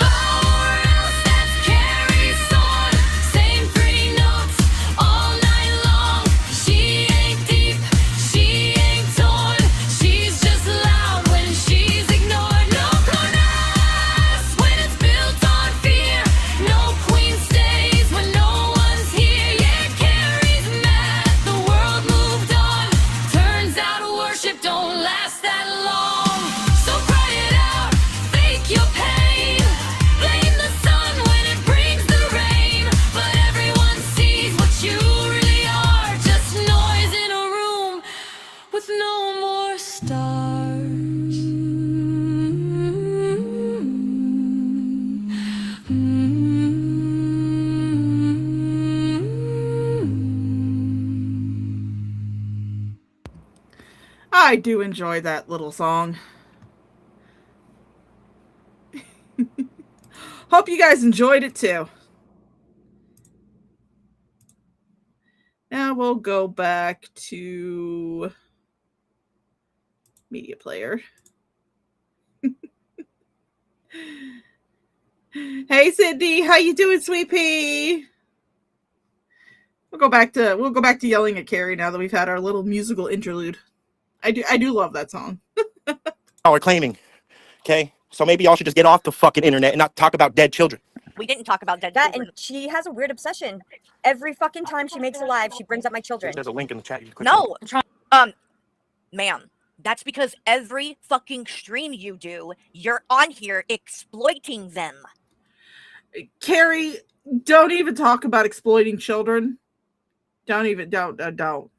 Power else, that's Carrie's sword. Same pretty notes all night long. She ain't deep, she ain't torn. She's just loud when she's ignored. No corners when it's built on fear. No queen I do enjoy that little song. Hope you guys enjoyed it too. Now we'll go back to media player. Hey Sydney, how you doing, sweet pea? We'll go back to yelling at Carrie now that we've had our little musical interlude. I do love that song. Y'all are claiming, okay? So maybe y'all should just get off the fucking internet and not talk about dead children. We didn't talk about dead That children. and she has a weird obsession. Every fucking time she makes a live, she brings up my children. There's a link in the chat. You can click No, ma'am, that's because every fucking stream you do, you're on here exploiting them. Carrie, don't even talk about exploiting children. Don't.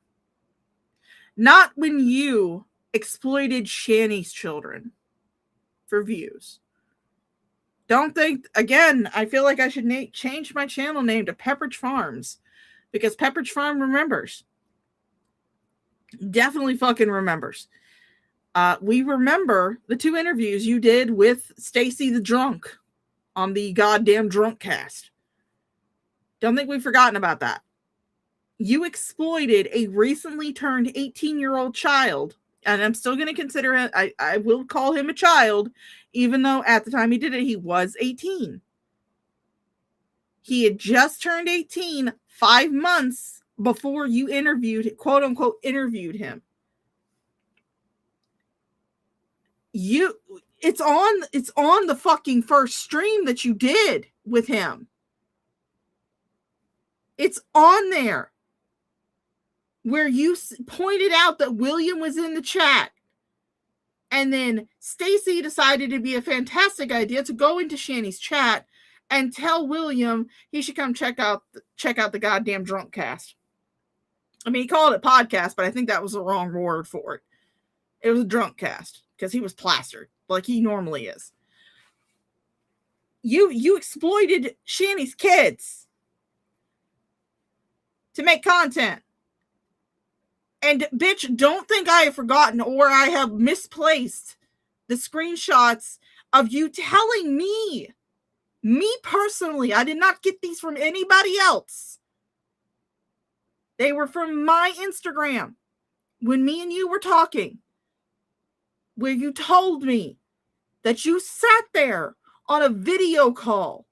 Not when you exploited Shani's children for views. Don't think, again, I feel like I should change my channel name to Pepperidge Farms because Pepperidge Farm remembers. Definitely fucking remembers. We remember the 2 interviews you did with Stacy the Drunk on the goddamn Drunk Cast. Don't think we've forgotten about that. You exploited a recently turned 18-year-old child, and I'm still going to consider it, I will call him a child, even though at the time he did it, he was 18. He had just turned 18 5 months before you interviewed, quote unquote, interviewed him. It's on the fucking first stream that you did with him. It's on there where you pointed out that William was in the chat. And then Stacy decided it'd be a fantastic idea to go into Shani's chat and tell William he should come check out the goddamn Drunk Cast. I mean, he called it podcast, but I think that was the wrong word for it. It was a Drunk Cast because he was plastered like he normally is. You exploited Shani's kids to make content. And bitch, don't think I have forgotten or I have misplaced the screenshots of you telling me personally, I did not get these from anybody else. They were from my Instagram when me and you were talking, where you told me that you sat there on a video call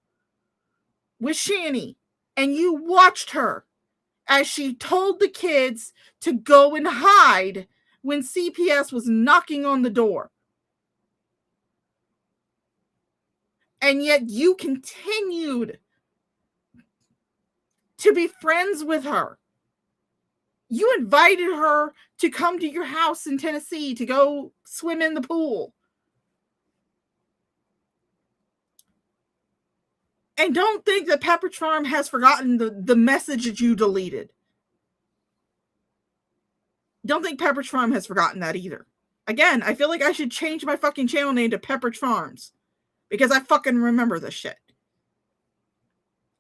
with Shani and you watched her as she told the kids to go and hide when CPS was knocking on the door. And yet you continued to be friends with her. You invited her to come to your house in Tennessee to go swim in the pool. And don't think that Pepperidge Farm has forgotten the message that you deleted. Don't think Pepperidge Farm has forgotten that either. Again, I feel like I should change my fucking channel name to Pepperidge Farms because I fucking remember this shit.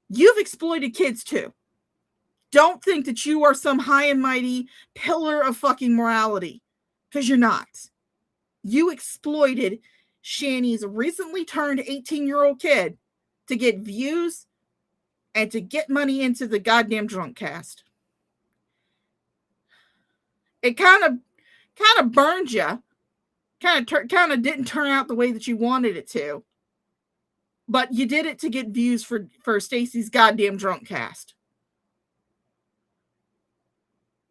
You've exploited kids too. Don't think that you are some high and mighty pillar of fucking morality because you're not. You exploited Shani's recently turned 18-year-old kid to get views and to get money into the goddamn Drunk Cast. It kind of burned you. Kind of didn't turn out the way that you wanted it to. But you did it to get views for Stacy's goddamn Drunk Cast.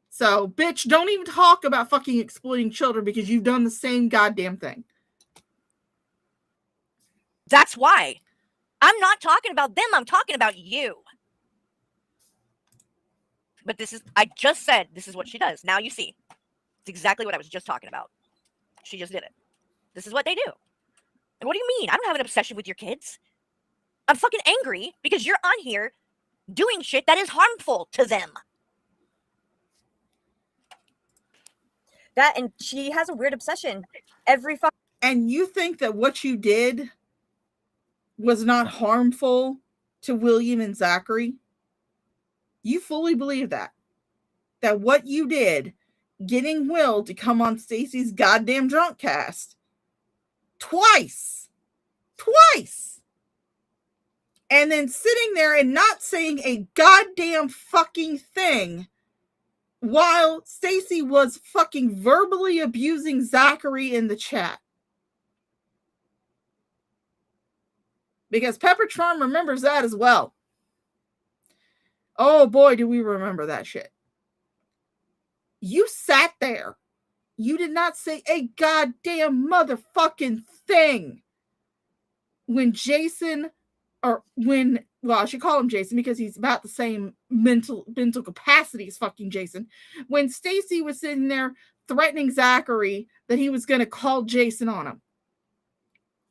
So, bitch, don't even talk about fucking exploiting children because you've done the same goddamn thing. That's why. I'm not talking about them. I'm talking about you. But I just said this is what she does. Now you see. It's exactly what I was just talking about. She just did it. This is what they do. And what do you mean? I don't have an obsession with your kids. I'm fucking angry because you're on here doing shit that is harmful to them. That and she has a weird obsession. And you think that what you did was not harmful to William and Zachary? You fully believe that what you did getting Will to come on Stacy's goddamn drunk cast twice, and then sitting there and not saying a goddamn fucking thing while Stacy was fucking verbally abusing Zachary in the chat. Because Pepper Charm remembers that as well. Oh boy, do we remember that shit. You sat there. You did not say a goddamn motherfucking thing when Jason, or when, well, I should call him Jason because he's about the same mental capacity as fucking Jason. When Stacy was sitting there threatening Zachary that he was going to call Jason on him.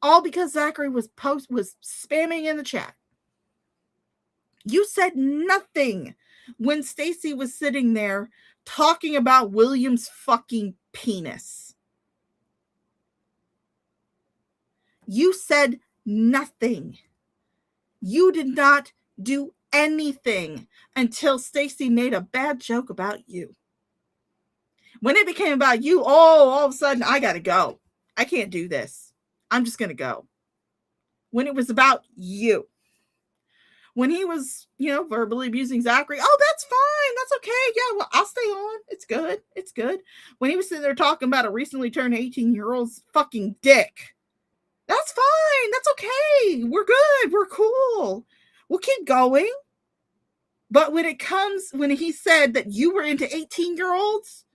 All because Zachary was spamming in the chat. You said nothing when Stacy was sitting there talking about William's fucking penis. You said nothing. You did not do anything until Stacy made a bad joke about you. When it became about you, all of a sudden, I gotta go. I can't do this. I'm just gonna go. When it was about you. When he was, verbally abusing Zachary, oh, that's fine. That's okay. Yeah, well, I'll stay on. It's good. It's good. When he was sitting there talking about a recently turned 18-year-old's fucking dick. That's fine. That's okay. We're good. We're cool. We'll keep going. But when he said that you were into 18-year-olds,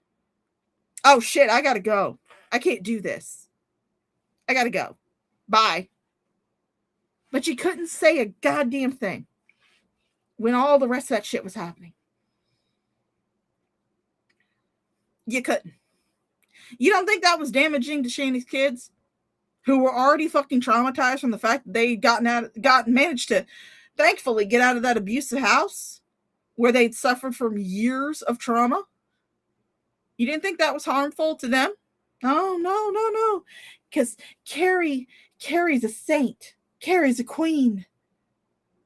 oh shit, I gotta go. I can't do this. I gotta go. Bye. But you couldn't say a goddamn thing when all the rest of that shit was happening. You couldn't. You don't think that was damaging to Shani's kids, who were already fucking traumatized from the fact that they managed to thankfully get out of that abusive house where they'd suffered from years of trauma? You didn't think that was harmful to them? Oh, no. Because Carrie's a saint. Carrie's a queen.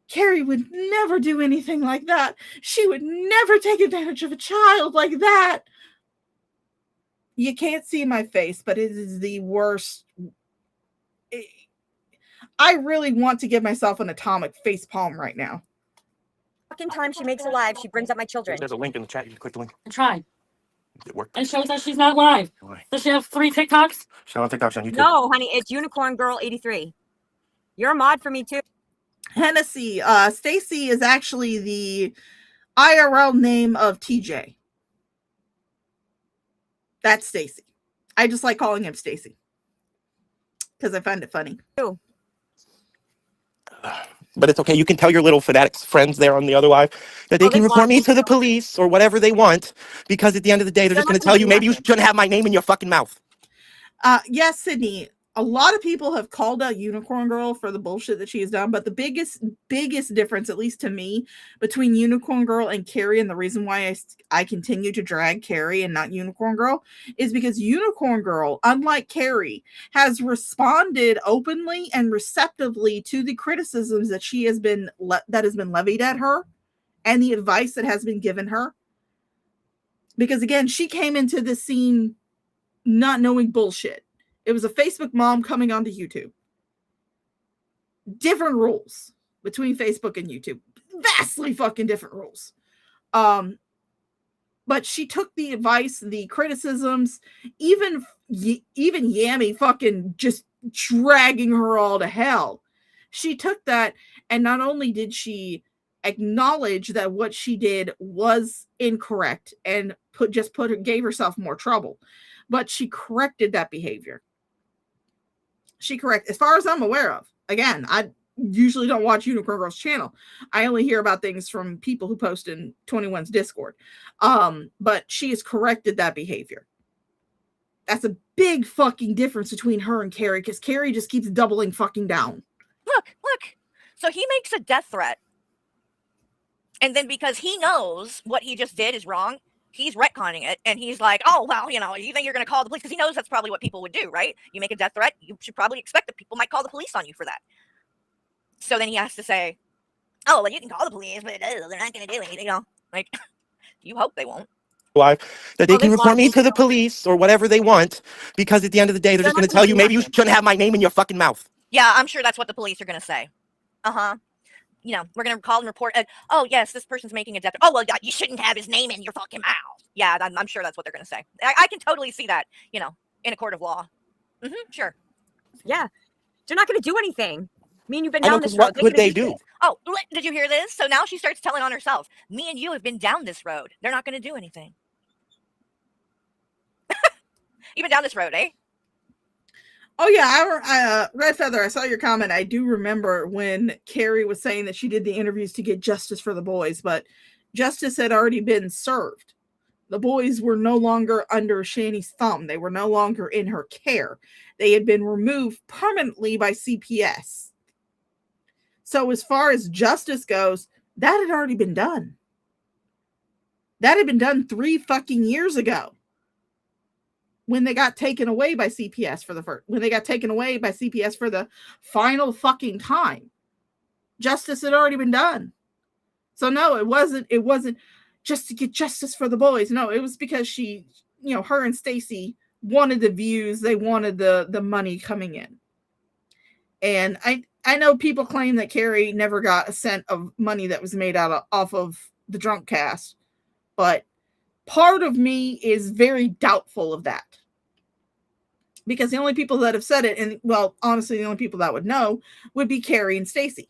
Carrie would never do anything like that. She would never take advantage of a child like that. You can't see my face, but it is the worst. I really want to give myself an atomic face palm right now. Fucking time she makes a live, she brings up my children. There's a link in the chat. You click the link. I tried. It worked. It shows that she's not live. Why? Does she have 3 TikToks? She's on TikTok, on YouTube. No, honey, it's Unicorn Girl 83. You're a mod for me too. Hennessy, Stacy is actually the IRL name of TJ. That's Stacy. I just like calling him Stacy because I find it funny. Ew. But it's okay. You can tell your little fanatics friends there on the other live that they can report me to the police or whatever they want, because at the end of the day, they're just going to tell you maybe you shouldn't have my name in your fucking mouth. Yes, Sydney. A lot of people have called out Unicorn Girl for the bullshit that she has done, but the biggest difference, at least to me, between Unicorn Girl and Carrie, and the reason why I continue to drag Carrie and not Unicorn Girl, is because Unicorn Girl, unlike Carrie, has responded openly and receptively to the criticisms that has been levied at her and the advice that has been given her. Because again, she came into this scene not knowing bullshit. It was a Facebook mom coming onto YouTube. Different rules between Facebook and YouTube. Vastly fucking different rules. But she took the advice, the criticisms, even Yami fucking just dragging her all to hell. She took that, and not only did she acknowledge that what she did was incorrect and gave herself more trouble, but she corrected that behavior. As far as I'm aware of. Again, I usually don't watch Unicorn Girl's channel. I only hear about things from people who post in 21's Discord. But she has corrected that behavior. That's a big fucking difference between her and Carrie, because Carrie just keeps doubling fucking down. Look. So he makes a death threat. And then because he knows what he just did is wrong, he's retconning it, and he's like, oh, well, you think you're going to call the police? Because he knows that's probably what people would do, right? You make a death threat, you should probably expect that people might call the police on you for that. So then he has to say, oh, well, you can call the police, but they're not going to do anything, like, you hope they won't. life, that they Oh, can they've report lost me me. to the police or whatever they want, because at the end of the day, they're just They're going not to gonna tell do you maybe you nothing. shouldn't have my name in your fucking mouth. Yeah, I'm sure that's what the police are going to say. Uh-huh. You know, we're going to call and report, oh, yes, this person's making a death. Oh, well, you shouldn't have his name in your fucking mouth. Yeah, I'm sure that's what they're going to say. I can totally see that, you know, in a court of law. Sure. Yeah, they're not gonna do anything. Me and you've been I know, down because this road. what They're could gonna they beat do? this. Oh, did you hear this? So now she starts telling on herself. Me and you have been down this road. They're not going to do anything. You've been down this road, eh? Oh yeah, Red Feather, I saw your comment. I do remember when Carrie was saying that she did the interviews to get justice for the boys, but justice had already been served. The boys were no longer under Shani's thumb. They were no longer in her care. They had been removed permanently by CPS. So as far as justice goes, that had already been done. That had been done 3 fucking years ago. When they got taken away by CPS for the final fucking time. Justice had already been done. So no, it wasn't just to get justice for the boys. No, it was because she, you know, her and Stacy wanted the views, they wanted the money coming in. And I know people claim that Carrie never got a cent of money that was made off of the drunk cast, but part of me is very doubtful of that. Because the only people that have said it, and well, honestly, the only people that would know would be Carrie and Stacy.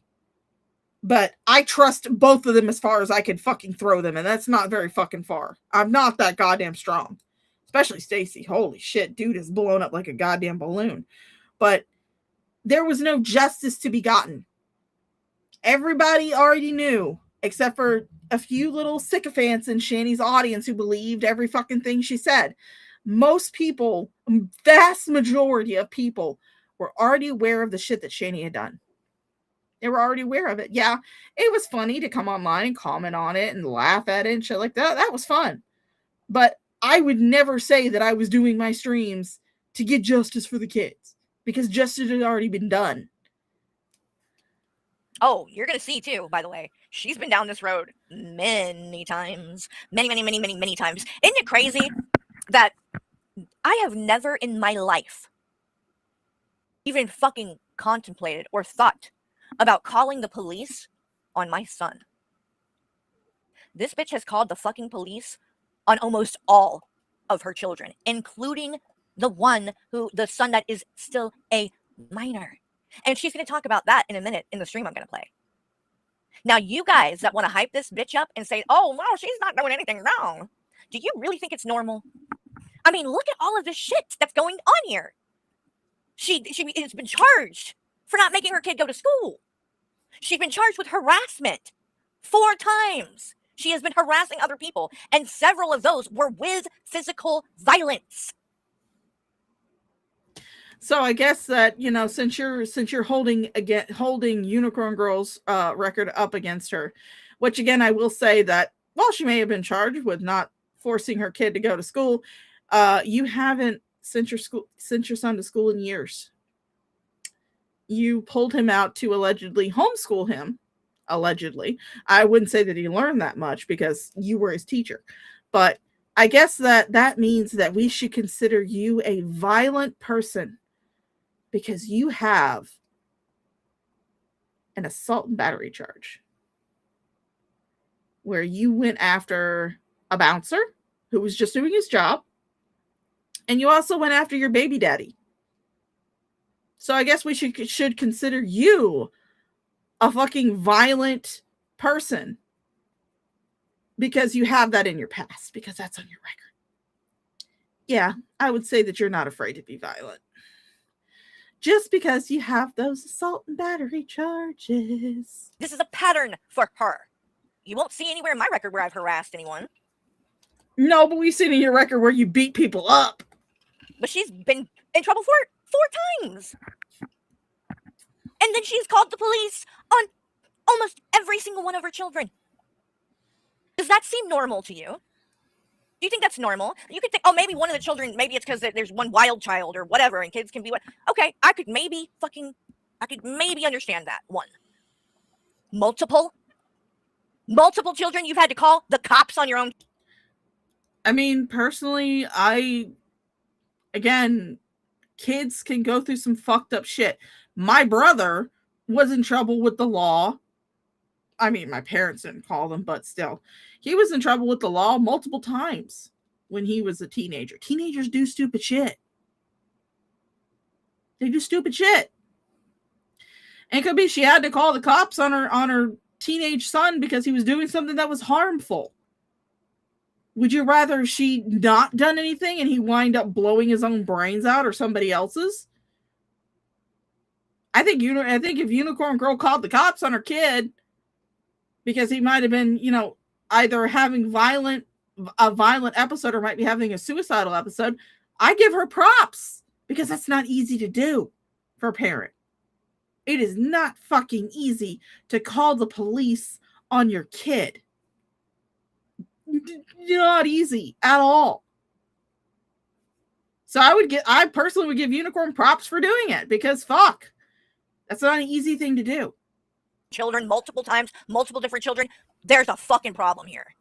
But I trust both of them as far as I could fucking throw them, and that's not very fucking far. I'm not that goddamn strong. Especially Stacy. Holy shit, dude is blown up like a goddamn balloon. But there was no justice to be gotten. Everybody already knew, except for a few little sycophants in Shani's audience who believed every fucking thing she said. Most people, vast majority of people, were already aware of the shit that Shani had done. They were already aware of it. Yeah, it was funny to come online and comment on it and laugh at it and shit like that. That was fun. But I would never say that I was doing my streams to get justice for the kids, because justice had already been done. Oh, you're going to see too, by the way. She's been down this road many times. Many times. Isn't it crazy that I have never in my life even fucking contemplated or thought about calling the police on my son? This bitch has called the fucking police on almost all of her children, including the son that is still a minor. And she's going to talk about that in a minute in the stream I'm going to play. Now, you guys that want to hype this bitch up and say, oh, no, she's not doing anything wrong. Do you really think it's normal? I mean, look at all of this shit that's going on here. She has been charged for not making her kid go to school. She's been charged with harassment 4 times. She has been harassing other people, and several of those were with physical violence. So I guess that, you know, since you're holding Unicorn Girl's record up against her, which again I will say that while she may have been charged with not forcing her kid to go to school, you haven't sent your son to school in years. You pulled him out to allegedly homeschool him. Allegedly. I wouldn't say that he learned that much because you were his teacher. But I guess that means that we should consider you a violent person, because you have an assault and battery charge where you went after a bouncer who was just doing his job, and you also went after your baby daddy. So I guess we should consider you a fucking violent person, because you have that in your past, because that's on your record. Yeah, I would say that you're not afraid to be violent. Just because you have those assault and battery charges. This is a pattern for her. You won't see anywhere in my record where I've harassed anyone. No, but we've seen in your record where you beat people up. But she's been in trouble for it 4 times. And then she's called the police on almost every single one of her children. Does that seem normal to you? Do you think that's normal? You could think, oh, maybe one of the children, maybe it's because there's one wild child or whatever, and kids can be what. Okay, I could maybe understand that. One. Multiple children you've had to call the cops on your own. I mean, personally, again, kids can go through some fucked up shit. My brother was in trouble with the law. I mean, my parents didn't call them, but still. He was in trouble with the law multiple times when he was a teenager. Teenagers do stupid shit. They do stupid shit. And it could be she had to call the cops on her teenage son because he was doing something that was harmful. Would you rather she not done anything and he wind up blowing his own brains out or somebody else's? I think if Unicorn Girl called the cops on her kid because he might have been, either having a violent episode or might be having a suicidal episode, I give her props because that's not easy to do for a parent. It is not fucking easy to call the police on your kid. Not easy at all. So I personally would give Unicorn props for doing it because fuck, that's not an easy thing to do. Children multiple times, multiple different children. There's a fucking problem here.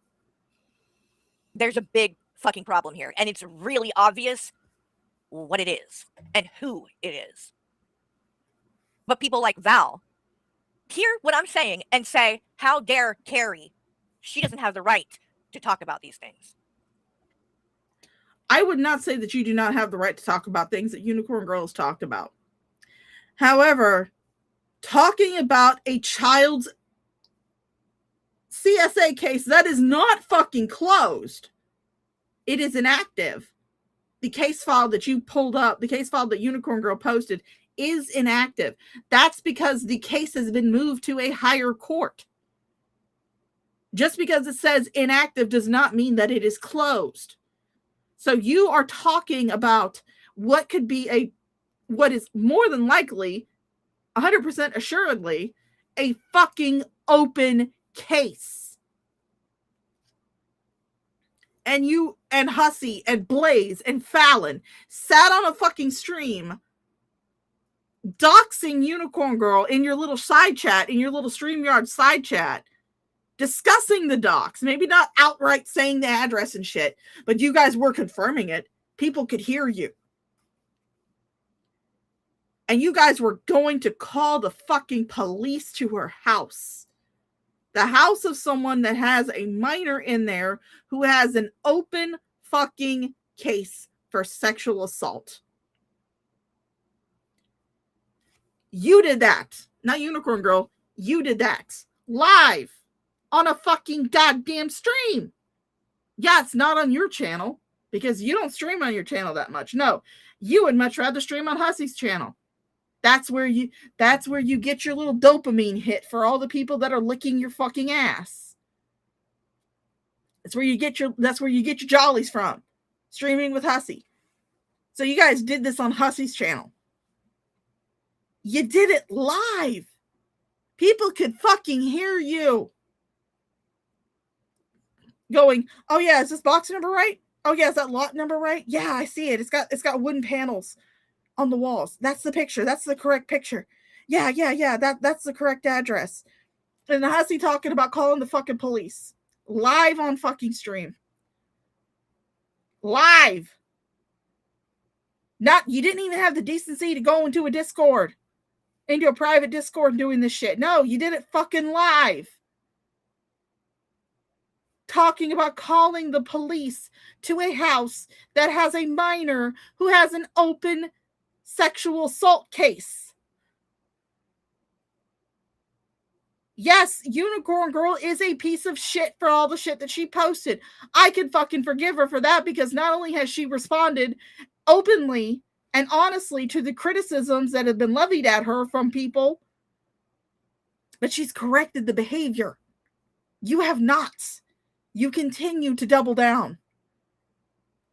There's a big fucking problem here. And it's really obvious what it is and who it is. But people like Val hear what I'm saying and say, how dare Carrie? She doesn't have the right to talk about these things. I would not say that you do not have the right to talk about things that Unicorn Girl has talked about. However, talking about a child's CSA case that is not fucking closed, it is inactive. The case file that you pulled up, the case file that Unicorn Girl posted, is inactive. That's because the case has been moved to a higher court. Just because it says inactive does not mean that it is closed. So you are talking about what could be what is more than likely, 100% assuredly, a fucking open case. And you and Hussey and Blaze and Fallon sat on a fucking stream doxing Unicorn Girl in your little side chat, in your little StreamYard side chat, discussing the docs, maybe not outright saying the address and shit, but you guys were confirming it. People could hear you. And you guys were going to call the fucking police to her house. The house of someone that has a minor in there who has an open fucking case for sexual assault. You did that. Not Unicorn Girl. You did that. Live. On a fucking goddamn stream. Yeah, it's not on your channel because you don't stream on your channel that much. No, you would much rather stream on Hussey's channel. That's where you get your little dopamine hit for all the people that are licking your fucking ass. That's where you get your jollies from. Streaming with Hussey. So you guys did this on Hussey's channel. You did it live. People could fucking hear you. Going, oh yeah, is this box number right? Oh yeah, is that lot number right? Yeah, I see it. It's got wooden panels on the walls. That's the picture. That's the correct picture. Yeah. That's the correct address. And Hussey talking about calling the fucking police. Live on fucking stream. Live. You didn't even have the decency to go into a Discord. Into a private Discord doing this shit. No, you did it fucking live. Talking about calling the police to a house that has a minor who has an open sexual assault case. Yes, Unicorn Girl is a piece of shit for all the shit that she posted. I could fucking forgive her for that because not only has she responded openly and honestly to the criticisms that have been levied at her from people, but she's corrected the behavior. You have not. You continue to double down.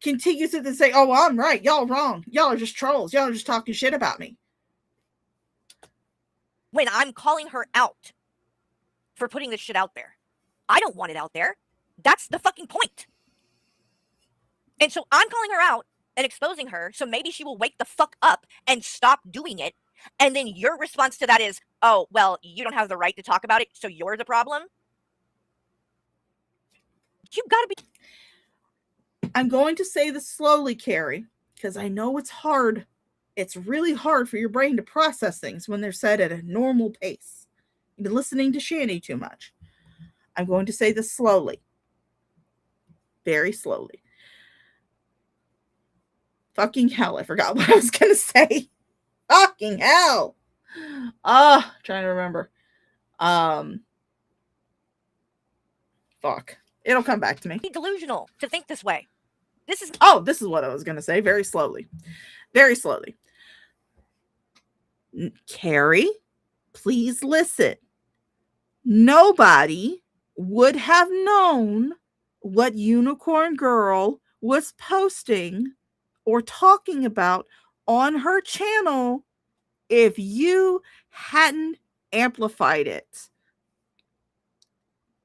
Continue to say, oh, well, I'm right. Y'all wrong. Y'all are just trolls. Y'all are just talking shit about me. When I'm calling her out for putting this shit out there, I don't want it out there. That's the fucking point. And so I'm calling her out and exposing her so maybe she will wake the fuck up and stop doing it. And then your response to that is, oh, well, you don't have the right to talk about it, so you're the problem. You gotta be. I'm going to say this slowly, Carrie, because I know it's hard. It's really hard for your brain to process things when they're said at a normal pace. You've been listening to Shanny too much. I'm going to say this slowly. Very slowly. Fucking hell, I forgot what I was going to say. Fucking hell. Trying to remember. Fuck. It'll come back to me. Delusional to think this way. This is what I was going to say. Very slowly. Very slowly. Carrie, please listen. Nobody would have known what Unicorn Girl was posting or talking about on her channel if you hadn't amplified it.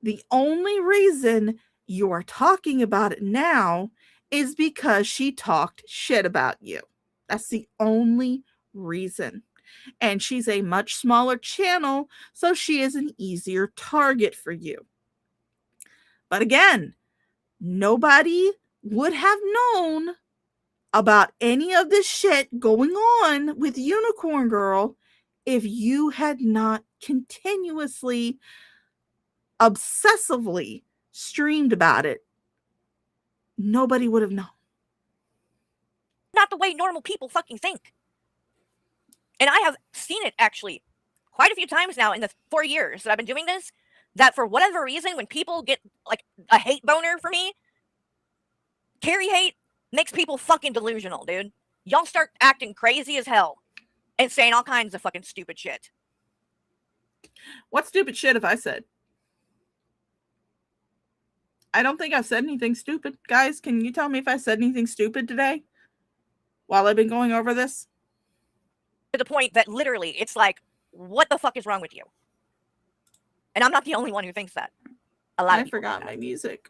The only reason you're talking about it now is because she talked shit about you. That's the only reason. And she's a much smaller channel, so she is an easier target for you. But again, nobody would have known about any of this shit going on with Unicorn Girl if you had not continuously, obsessively streamed about it. Nobody would have known. not the way normal people fucking think. And I have seen it actually quite a few times now in the 4 years that I've been doing this, that for whatever reason, when people get like a hate boner for me, Carrie hate makes people fucking delusional, dude. Y'all start acting crazy as hell and saying all kinds of fucking stupid shit. What stupid shit have I said? I don't think I've said anything stupid. Guys, can you tell me if I said anything stupid today while I've been going over this? To the point that literally it's like, what the fuck is wrong with you? And I'm not the only one who thinks that. A lot of people forgot my music.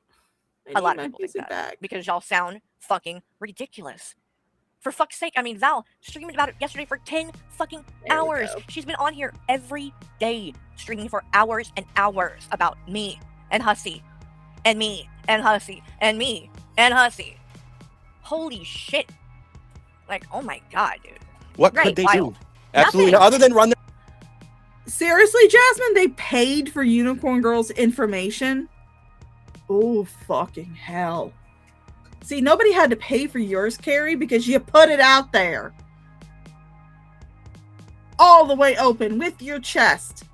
A lot of people think that back. because y'all sound fucking ridiculous. For fuck's sake, I mean, Val streamed about it yesterday for 10 fucking hours. She's been on here every day streaming for hours and hours about me and Hussy and me and Hussy and me and Hussy. Holy shit. Like, oh my god, dude. What could they do? Absolutely, other than run their... Seriously, Jasmine, they paid for Unicorn Girl's information? Oh, fucking hell. See, nobody had to pay for yours, Carrie, because you put it out there. All the way open with your chest.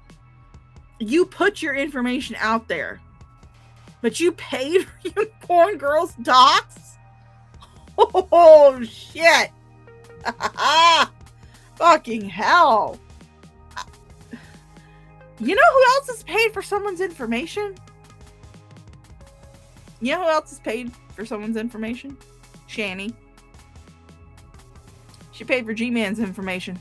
You put your information out there. But you paid for Unicorn Girl's docs? Oh, shit. Fucking hell. You know who else is paid for someone's information? You know who else is paid for someone's information? Shani. She paid for G-Man's information.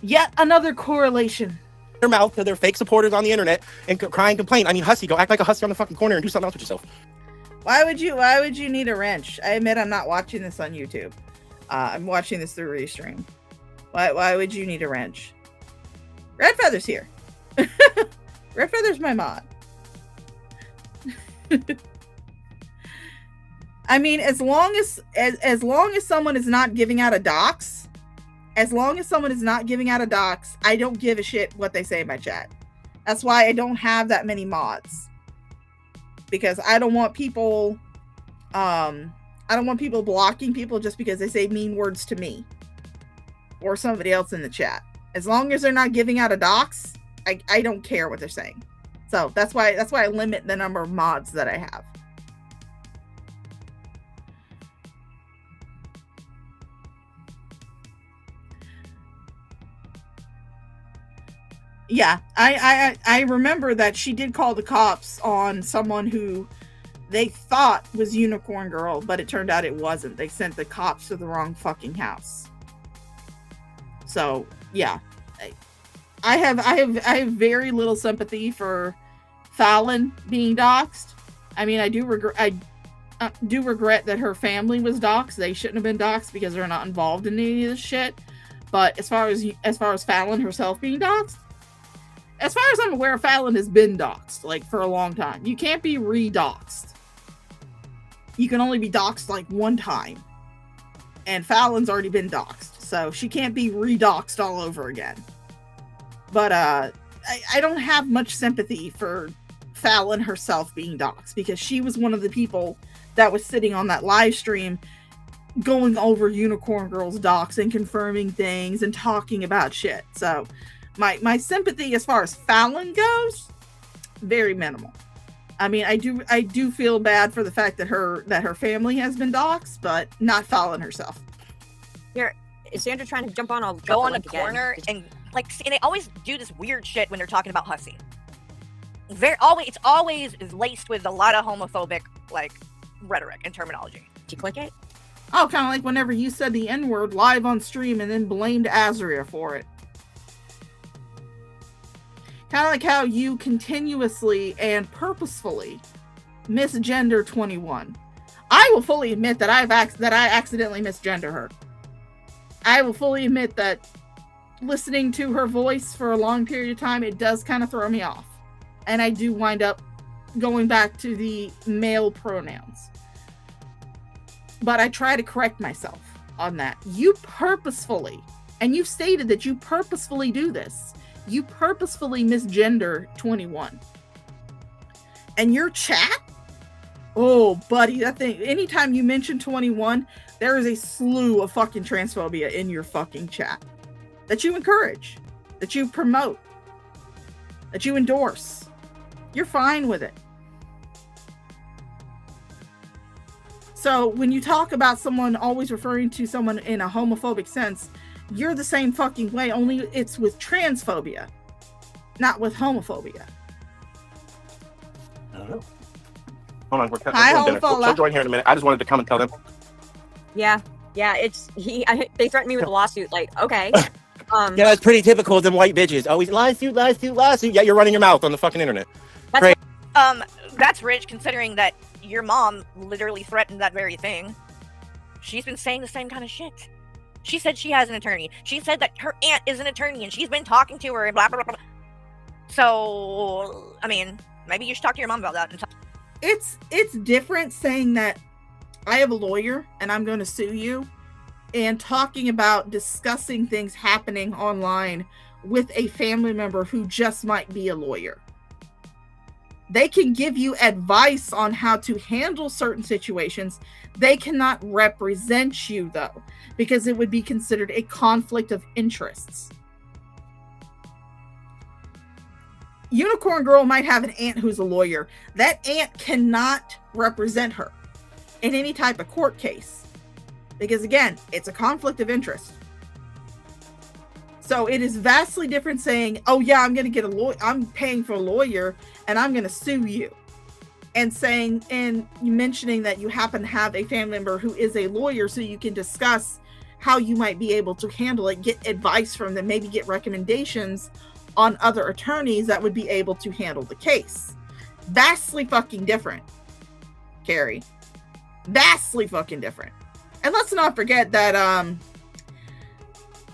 Yet another correlation. Their mouth to their fake supporters on the internet and cry and complain. I mean, Hussy, go act like a Hussy on the fucking corner and do something else with yourself. Why would you need a wrench? I admit I'm not watching this on YouTube. I'm watching this through Restream. Why would you need a wrench? Red Feather's here. Red Feather's my mod. I mean, as long as someone is not giving out a docs, I don't give a shit what they say in my chat. That's why I don't have that many mods. Because I don't want people blocking people just because they say mean words to me or somebody else in the chat. As long as they're not giving out a docs, I don't care what they're saying. So that's why I limit the number of mods that I have. Yeah, I remember that she did call the cops on someone who they thought was Unicorn Girl, but it turned out it wasn't. They sent the cops to the wrong fucking house. So yeah, I have very little sympathy for Fallon being doxxed. I mean, I do regret that her family was doxxed. They shouldn't have been doxxed because they're not involved in any of this shit. But as far as Fallon herself being doxxed, as far as I'm aware, Fallon has been doxxed like for a long time. You can't be re-doxxed. you can only be doxxed like one time. And Fallon's already been doxxed, so she can't be re-doxxed all over again. But I don't have much sympathy for Fallon herself being doxxed, because she was one of the people that was sitting on that live stream going over Unicorn Girl's docs and confirming things and talking about shit. So my sympathy as far as Fallon goes, very minimal. I mean, I do feel bad for the fact that her family has been doxxed, but not Fallon herself. Here, is Sandra trying to jump on? I'll Go on a corner and and they always do this weird shit when they're talking about Hussey. It's always laced with a lot of homophobic like rhetoric and terminology. Did you click it? Oh, kind of like whenever you said the N-word live on stream and then blamed Azria for it. Kind of like how you continuously and purposefully misgender 21. I will fully admit that I accidentally misgender her. I will fully admit that listening to her voice for a long period of time, it does kind of throw me off. And I do wind up going back to the male pronouns. But I try to correct myself on that. You purposefully, and you've stated that you purposefully do this. You purposefully misgender 21. And your chat? Oh, buddy, that thing, anytime you mention 21, there is a slew of fucking transphobia in your fucking chat. That you encourage. That you promote. That you endorse. You're fine with it. So when you talk about someone always referring to someone in a homophobic sense, you're the same fucking way, only it's with transphobia, not with homophobia. I don't know. Hold on, we're Hi, doing dinner. She'll join here in a minute. I just wanted to come and tell them. Yeah, it's they threatened me with a lawsuit. Like, okay. Yeah, that's pretty typical of them white bitches. Always lawsuit. Yeah, you're running your mouth on the fucking internet. That's rich, considering that your mom literally threatened that very thing. She's been saying the same kind of shit. She said she has an attorney. She said that her aunt is an attorney and she's been talking to her and blah, blah, blah, blah. So, I mean, maybe you should talk to your mom about that. It's different saying that I have a lawyer and I'm going to sue you, and talking about discussing things happening online with a family member who just might be a lawyer. They can give you advice on how to handle certain situations. They cannot represent you, though, because it would be considered a conflict of interests. Unicorn Girl might have an aunt who's a lawyer. That aunt cannot represent her in any type of court case, because, again, it's a conflict of interest. So it is vastly different saying, oh yeah, I'm going to get a lawyer, I'm paying for a lawyer and I'm going to sue you. And saying, and mentioning that you happen to have a family member who is a lawyer, so you can discuss how you might be able to handle it, get advice from them, maybe get recommendations on other attorneys that would be able to handle the case. Vastly fucking different, Carrie. Vastly fucking different. And let's not forget that,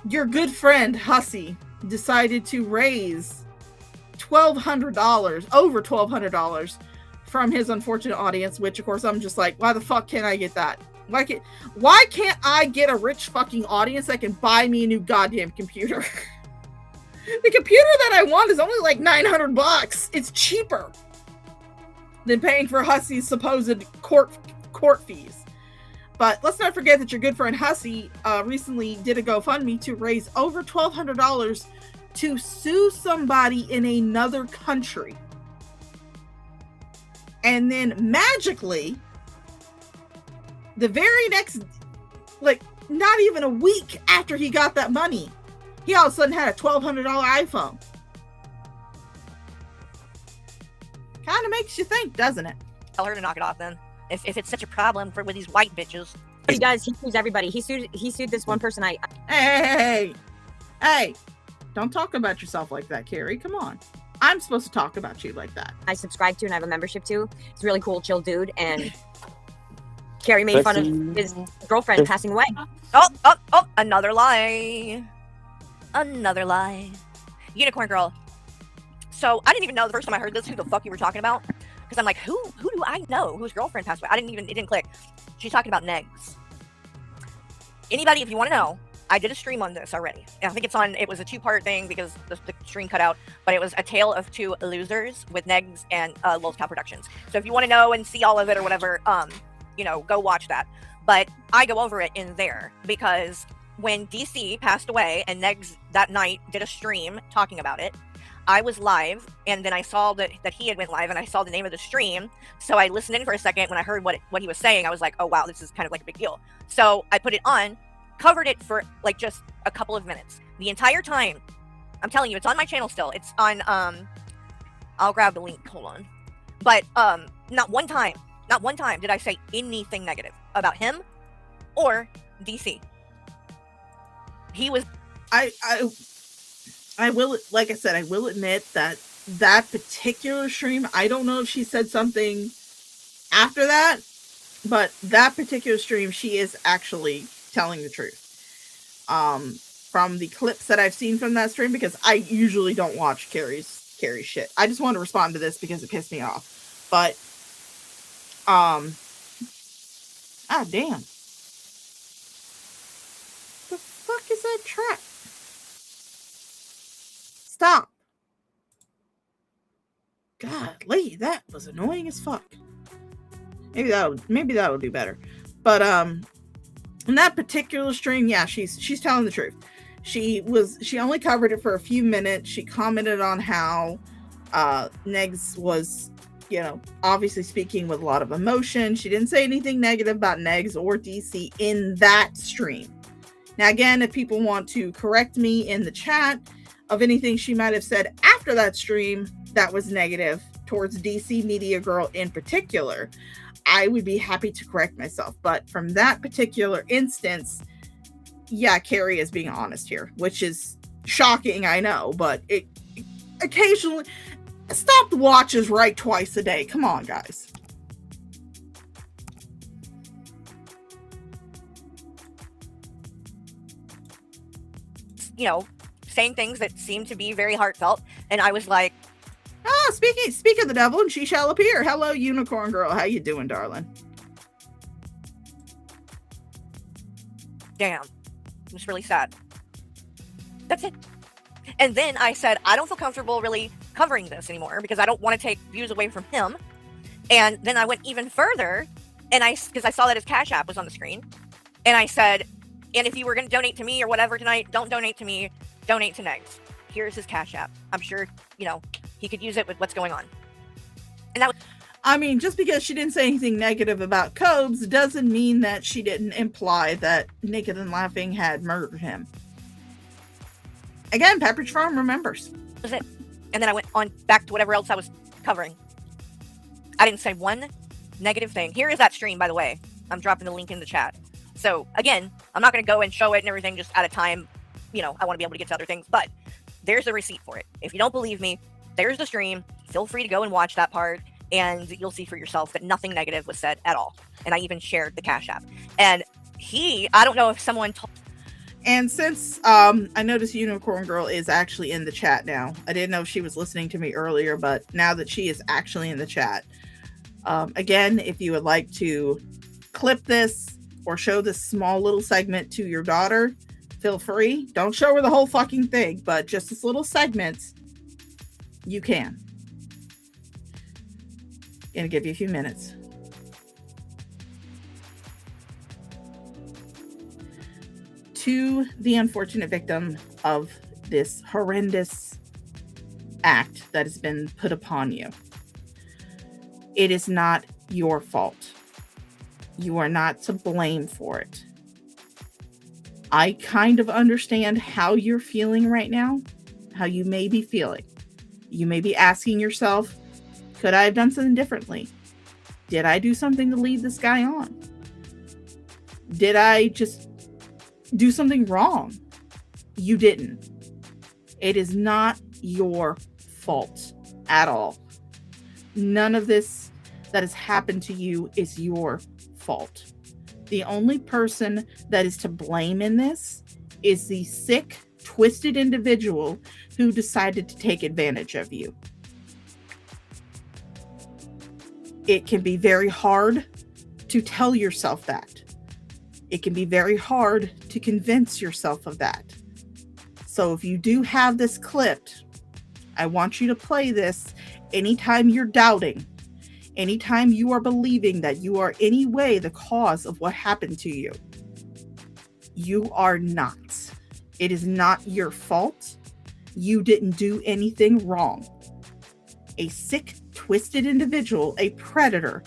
your good friend Hussey decided to raise $1,200, over $1,200 from his unfortunate audience, which of course I'm just like, why the fuck can't I get that? Why can't I get a rich fucking audience that can buy me a new goddamn computer? The computer that I want is only like $900. It's cheaper than paying for Hussey's supposed court fees. But let's not forget that your good friend Hussey recently did a GoFundMe to raise over $1,200 to sue somebody in another country. And then magically, the very next, like, not even a week after he got that money, he all of a sudden had a $1,200 iPhone. Kind of makes you think, doesn't it? Tell her to knock it off then. If it's such a problem with these white bitches. He does. He sues everybody. He sued this one person. Hey! Don't talk about yourself like that, Carrie. Come on. I'm supposed to talk about you like that. I subscribe to and I have a membership to. He's a really cool, chill dude. And Carrie made fun of his girlfriend passing away. Oh, another lie. Another lie. Unicorn Girl. So I didn't even know the first time I heard this who the fuck you were talking about. Because I'm like, who do I know whose girlfriend passed away? It didn't click. She's talking about Negs. Anybody, if you want to know, I did a stream on this already. I think it was a 2-part thing because the stream cut out, but it was A Tale of Two Losers with Negs and Lulz Cow Productions. So if you want to know and see all of it or whatever, go watch that. But I go over it in there because when DC passed away and Negs that night did a stream talking about it, I was live, and then I saw that he had went live, and I saw the name of the stream. So I listened in for a second. When I heard what he was saying, I was like, oh wow, this is kind of like a big deal. So I put it on, covered it for like just a couple of minutes. The entire time, I'm telling you, it's on my channel still. It's on, I'll grab the link, hold on. But not one time did I say anything negative about him or DC. He was... I will, like I said, I will admit that particular stream, I don't know if she said something after that, but that particular stream, she is actually telling the truth. From the clips that I've seen from that stream, because I usually don't watch Carrie's shit. I just want to respond to this because it pissed me off. But, damn. The fuck is that track? Stop. Golly, that was annoying as fuck. Maybe that would do better. But in that particular stream, yeah, she's telling the truth. She only covered it for a few minutes. She commented on how Negs was, obviously speaking with a lot of emotion. She didn't say anything negative about Negs or DC in that stream. Now, again, if people want to correct me in the chat of anything she might have said after that stream that was negative towards DC Media Girl in particular, I would be happy to correct myself. But from that particular instance, yeah, Carrie is being honest here, which is shocking, I know, but it occasionally... Stop the watches right twice a day. Come on, guys. Saying things that seem to be very heartfelt, and I was like, speak of the devil, and she shall appear. Hello, unicorn girl. How you doing, darling? Damn, it was really sad. That's it. And then I said, I don't feel comfortable really covering this anymore because I don't want to take views away from him. And then I went even further, and because I saw that his Cash App was on the screen, and I said, and if you were going to donate to me or whatever tonight, don't donate to me, donate to Negs. Here's his Cash App. I'm sure, he could use it with what's going on. And that was... I mean, just because she didn't say anything negative about Cobes doesn't mean that she didn't imply that Naked and Laughing had murdered him. Again, Pepperidge Farm remembers. That was it. And then I went on back to whatever else I was covering. I didn't say one negative thing. Here is that stream, by the way. I'm dropping the link in the chat. So, again, I'm not going to go and show it and everything just at a time. I want to be able to get to other things. But there's the receipt for it. If you don't believe me, there's the stream. Feel free to go and watch that part. And you'll see for yourself that nothing negative was said at all. And I even shared the Cash App. And I don't know if someone told... And since I noticed Unicorn Girl is actually in the chat now. I didn't know if she was listening to me earlier, but now that she is actually in the chat. Again, if you would like to clip this or show this small little segment to your daughter, feel free. Don't show her the whole fucking thing, but just this little segment, you can. Gonna give you a few minutes. To the unfortunate victim of this horrendous act that has been put upon you. It is not your fault. You are not to blame for it. I kind of understand how you're feeling right now, how you may be feeling. You may be asking yourself, could I have done something differently? Did I do something to lead this guy on? Did I just do something wrong? You didn't. It is not your fault at all. None of this that has happened to you is your fault. The only person that is to blame in this is the sick, twisted individual who decided to take advantage of you. It can be very hard to tell yourself that. It can be very hard to convince yourself of that. So if you do have this clipped, I want you to play this anytime you're doubting, anytime you are believing that you are any way the cause of what happened to you. You are not. It is not your fault. You didn't do anything wrong. A sick, twisted individual, a predator,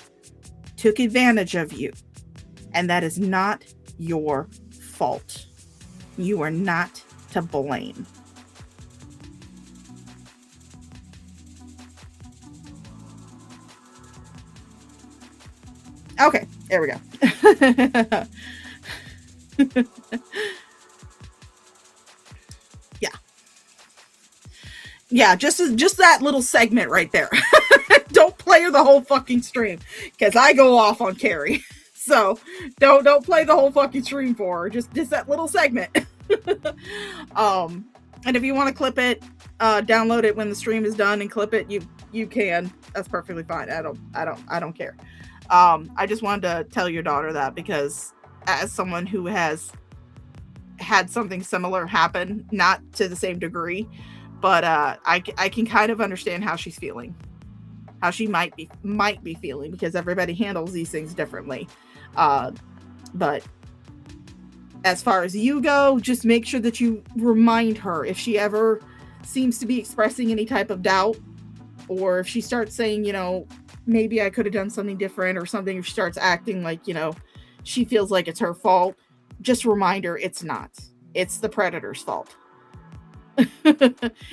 took advantage of you. And that is not your fault. You are not to blame. Okay, there we go. Yeah, just that little segment right there. Don't play her the whole fucking stream, because I go off on Carrie. So don't play the whole fucking stream for her. Just that little segment. And if you want to clip it, download it when the stream is done and clip it, you can. That's perfectly fine. I don't care. I just wanted to tell your daughter that, because as someone who has had something similar happen, not to the same degree, but I can kind of understand how she's feeling, how she might be feeling, because everybody handles these things differently. But as far as you go, just make sure that you remind her if she ever seems to be expressing any type of doubt, or if she starts saying, maybe I could have done something different or something, if she starts acting like, she feels like it's her fault, just remind her it's not. It's the predator's fault.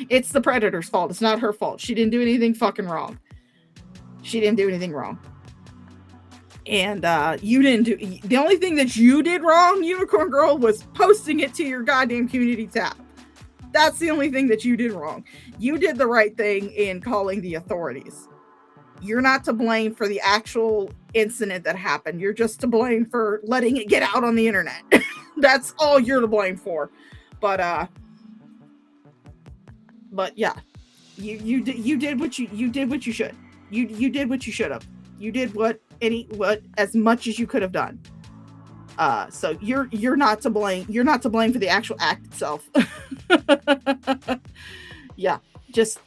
It's the predator's fault. It's not her fault. She didn't do anything fucking wrong. She didn't do anything wrong. And you didn't do... The only thing that you did wrong, Unicorn Girl, was posting it to your goddamn community tab. That's the only thing that you did wrong. You did the right thing in calling the authorities. You're not to blame for the actual incident that happened. You're just to blame for letting it get out on the internet. That's all you're to blame for. But yeah, you did what you did what you should. You did what you should have. You did what as much as you could have done. So you're not to blame. You're not to blame for the actual act itself. Yeah, just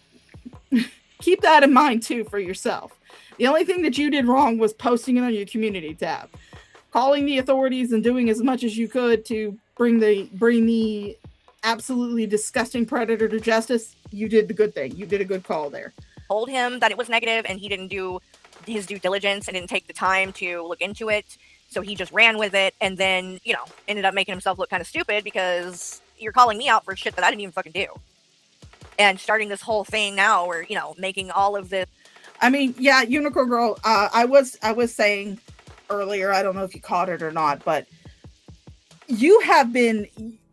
keep that in mind too for yourself. The only thing that you did wrong was posting it on your community tab, calling the authorities and doing as much as you could to bring the absolutely disgusting predator to justice. You did the good thing. You did a good call there. Told him that it was negative and he didn't do his due diligence and didn't take the time to look into it. So he just ran with it and then, ended up making himself look kind of stupid because you're calling me out for shit that I didn't even fucking do. And starting this whole thing now where, making all of this. I mean, yeah, Unicorn Girl, I was saying earlier, I don't know if you caught it or not, but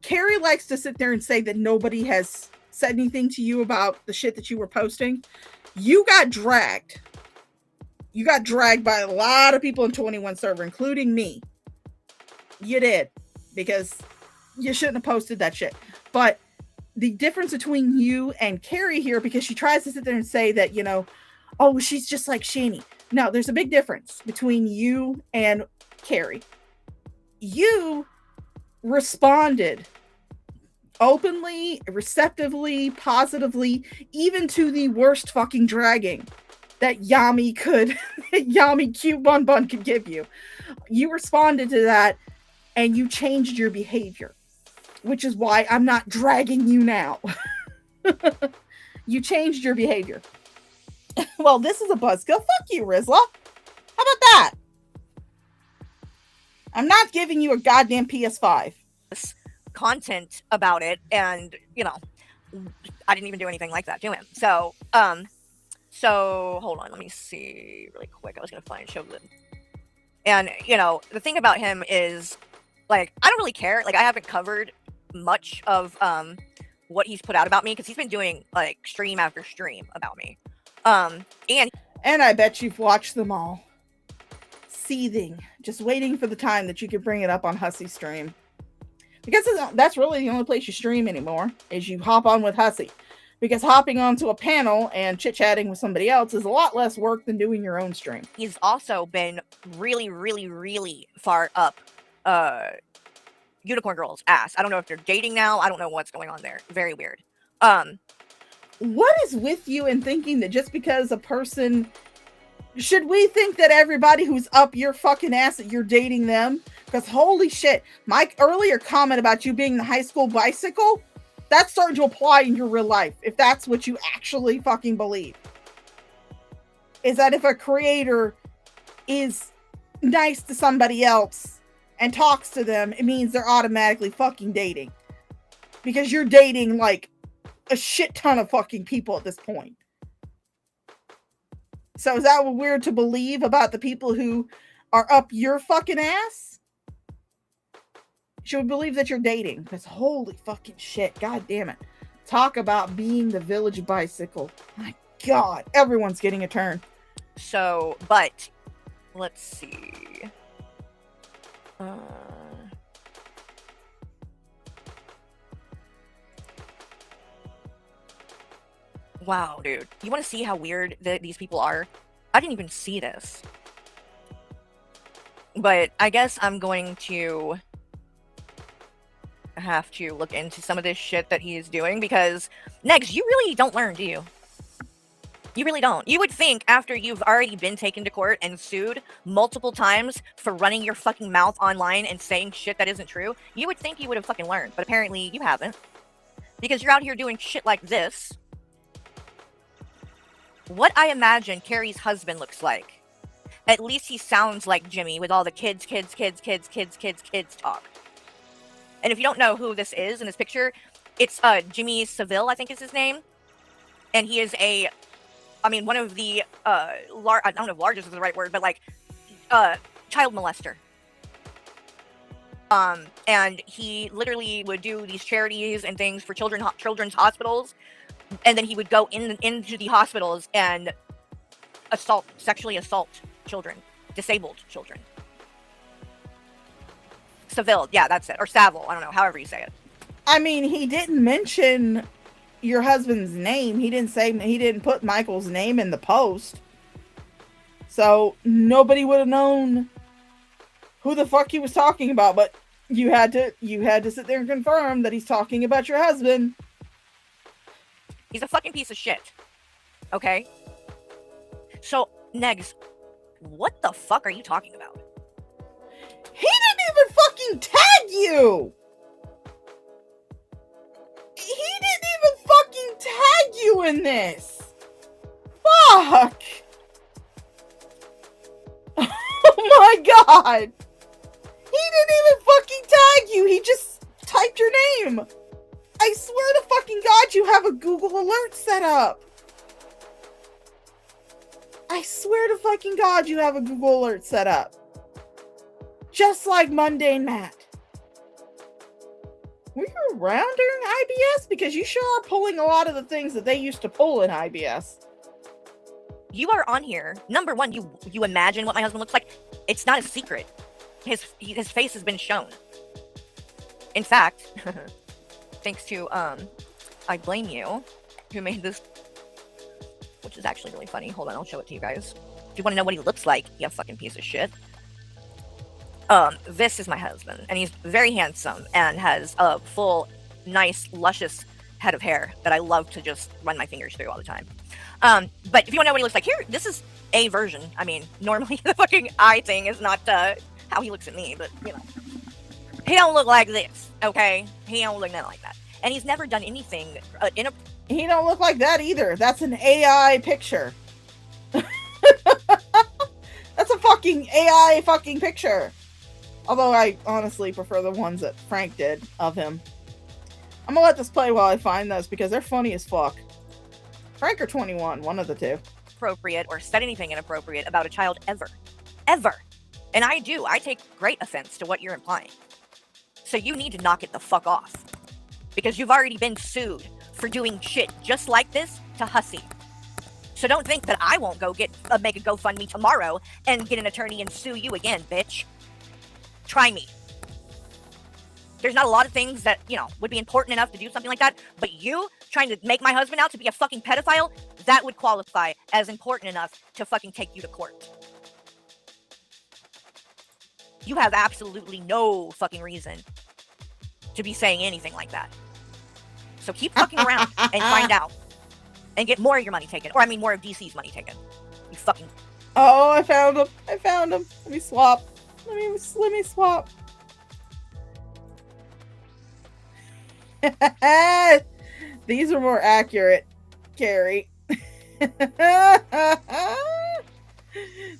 Carrie likes to sit there and say that nobody has said anything to you about the shit that you were posting. You got dragged. You got dragged by a lot of people in 21 server, including me. You did, because you shouldn't have posted that shit. But the difference between you and Carrie here, because she tries to sit there and say that, oh, she's just like Shani. No, there's a big difference between you and Carrie. You responded openly, receptively, positively, even to the worst fucking dragging that Yami Cute Bun Bun could give you. You responded to that and you changed your behavior, which is why I'm not dragging you now. You changed your behavior. Well, this is a buzzkill. Fuck you, Rizla. How about that? I'm not giving you a goddamn PS5. Content about it, and I didn't even do anything like that to him. So hold on, let me see really quick. I was gonna show them. And the thing about him is, I don't really care. I haven't covered much of what he's put out about me, because he's been doing stream after stream about me. And I bet you've watched them all, seething, just waiting for the time that you could bring it up on Hussey's stream. Because that's really the only place you stream anymore, is you hop on with Hussey. Because hopping onto a panel and chit-chatting with somebody else is a lot less work than doing your own stream. He's also been really, really, really far up Unicorn Girl's ass. I don't know if they're dating now. I don't know what's going on there. Very weird. What is with you in thinking that just because a person... Should we think that everybody who's up your fucking ass that you're dating them? Because holy shit, my earlier comment about you being the high school bicycle, that's starting to apply in your real life. If that's what you actually fucking believe. Is that if a creator is nice to somebody else and talks to them, it means they're automatically fucking dating. Because you're dating like a shit ton of fucking people at this point. So is that weird to believe about the people who are up your fucking ass? Should we believe that you're dating? Because holy fucking shit. God damn it. Talk about being the village bicycle. My God. Everyone's getting a turn. So, but, let's see. Wow, dude. You want to see how weird these people are? I didn't even see this. But I guess I'm going to have to look into some of this shit that he is doing because, Negs, you really don't learn, do you? You really don't. You would think after you've already been taken to court and sued multiple times for running your fucking mouth online and saying shit that isn't true, you would think you would have fucking learned. But apparently you haven't. Because you're out here doing shit like this. What I imagine Carrie's husband looks like. At least he sounds like Jimmy with all the kids talk. And if you don't know who this is in this picture, it's Jimmy Seville, I think is his name. And he is one of the, I don't know if largest is the right word, but like, child molester. And he literally would do these charities and things for children's hospitals. And then he would go into the hospitals and sexually assault children, disabled children. Seville, yeah, that's it. Or Saville, I don't know, however you say it. I mean, he didn't mention your husband's name. He didn't put Michael's name in the post. So nobody would have known who the fuck he was talking about, but you had to sit there and confirm that he's talking about your husband. He's a fucking piece of shit. Okay? So, Negs, what the fuck are you talking about? He didn't even fucking tag you! He didn't even fucking tag you in this! Fuck! Oh my God! He didn't even fucking tag you! He just typed your name! I swear to fucking God, you have a Google alert set up. I swear to fucking God, you have a Google alert set up. Just like Mundane Matt. Were you around during IBS? Because you sure are pulling a lot of the things that they used to pull in IBS. You are on here. Number one, you imagine what my husband looks like. It's not a secret. His face has been shown. In fact... Thanks to, I Blame You, who made this, which is actually really funny. Hold on, I'll show it to you guys. If you want to know what he looks like, you fucking piece of shit. This is my husband, and he's very handsome and has a full, nice, luscious head of hair that I love to just run my fingers through all the time. But if you want to know what he looks like, here, this is a version. I mean, normally the fucking eye thing is not, how he looks at me, but, you know. He don't look like this, okay? He don't look nothing like that. And he's never done anything He don't look like that either. That's an AI picture. That's a fucking AI fucking picture. Although I honestly prefer the ones that Frank did of him. I'm gonna let this play while I find those because they're funny as fuck. Frank or 21, one of the two. Appropriate or said anything inappropriate about a child ever. Ever. And I take great offense to what you're implying. So you need to knock it the fuck off. Because you've already been sued for doing shit just like this to Hussy. So don't think that I won't go make a GoFundMe tomorrow and get an attorney and sue you again, bitch. Try me. There's not a lot of things that, would be important enough to do something like that, but you trying to make my husband out to be a fucking pedophile, that would qualify as important enough to fucking take you to court. You have absolutely no fucking reason to be saying anything like that. So keep fucking around and find out. And get more of your money taken. Or, I mean, more of DC's money taken. You fucking... Oh, I found him. I found him. Let me swap. Let me swap. These are more accurate, Carrie.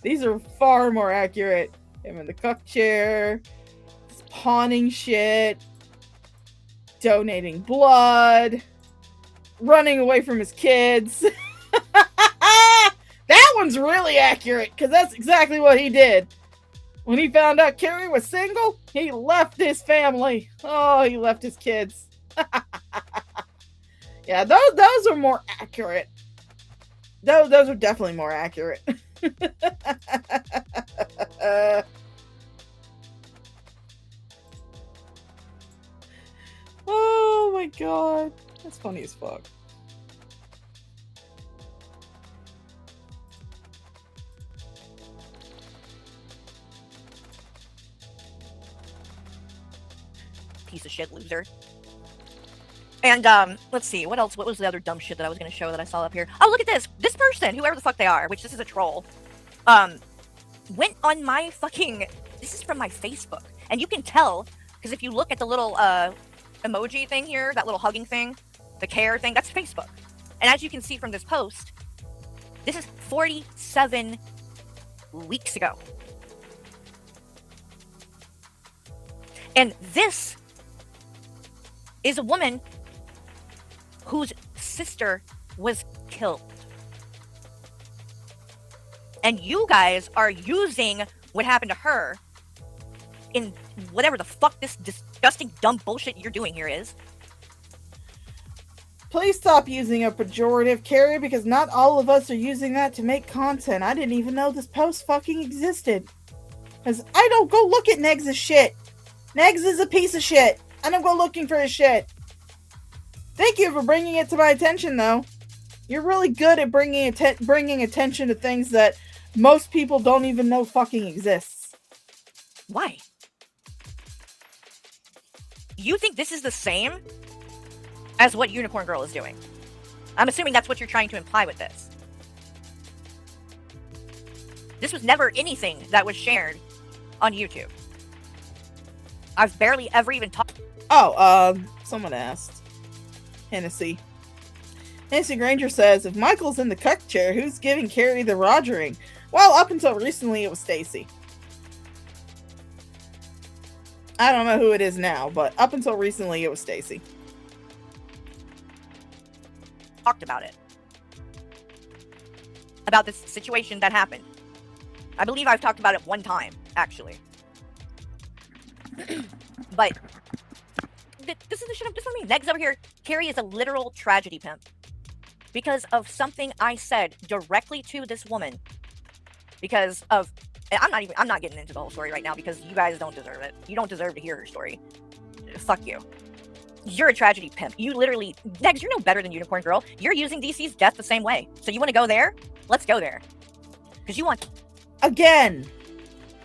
These are far more accurate. Him in the cuck chair. Pawning shit. Donating blood. Running away from his kids. That one's really accurate, because that's exactly what he did. When he found out Carrie was single, he left his family. Oh, he left his kids. Yeah, those are more accurate. Those are definitely more accurate. Oh my god. That's funny as fuck. Piece of shit loser. And let's see, what else? What was the other dumb shit that I was going to show that I saw up here? Oh, look at this. This person, whoever the fuck they are, which this is a troll, went on my fucking... This is from my Facebook. And you can tell, because if you look at the little emoji thing here, that little hugging thing, the care thing, that's Facebook. And as you can see from this post, this is 47 weeks ago. And this is a woman whose sister was killed. And you guys are using what happened to her in whatever the fuck this disgusting dumb bullshit you're doing here is. Please stop using a pejorative, Carrie, because not all of us are using that to make content. I didn't even know this post fucking existed. Because I don't go look at Negs' shit. Negs is a piece of shit. I don't go looking for his shit. Thank you for bringing it to my attention, though. You're really good at bringing attention to things that most people don't even know fucking exists. Why? You think this is the same as what Unicorn Girl is doing? I'm assuming that's what you're trying to imply with this. This was never anything that was shared on YouTube. I've barely ever even talked. Oh, someone asked. Hennessy Granger says, if Michael's in the cuck chair, who's giving Carrie the rogering? Well, up until recently, it was Stacy. I don't know who it is now, but up until recently, it was Stacy. Talked about it. About this situation that happened. I believe I've talked about it one time, actually. But this is the shit. This is me. Negs over here. Carrie is a literal tragedy pimp because of something I said directly to this woman. Because of, I'm not getting into the whole story right now because you guys don't deserve it. You don't deserve to hear her story. Fuck you. You're a tragedy pimp. You literally, Negs, you're no better than Unicorn Girl. You're using DC's death the same way. So you want to go there? Let's go there. Because you want. Again,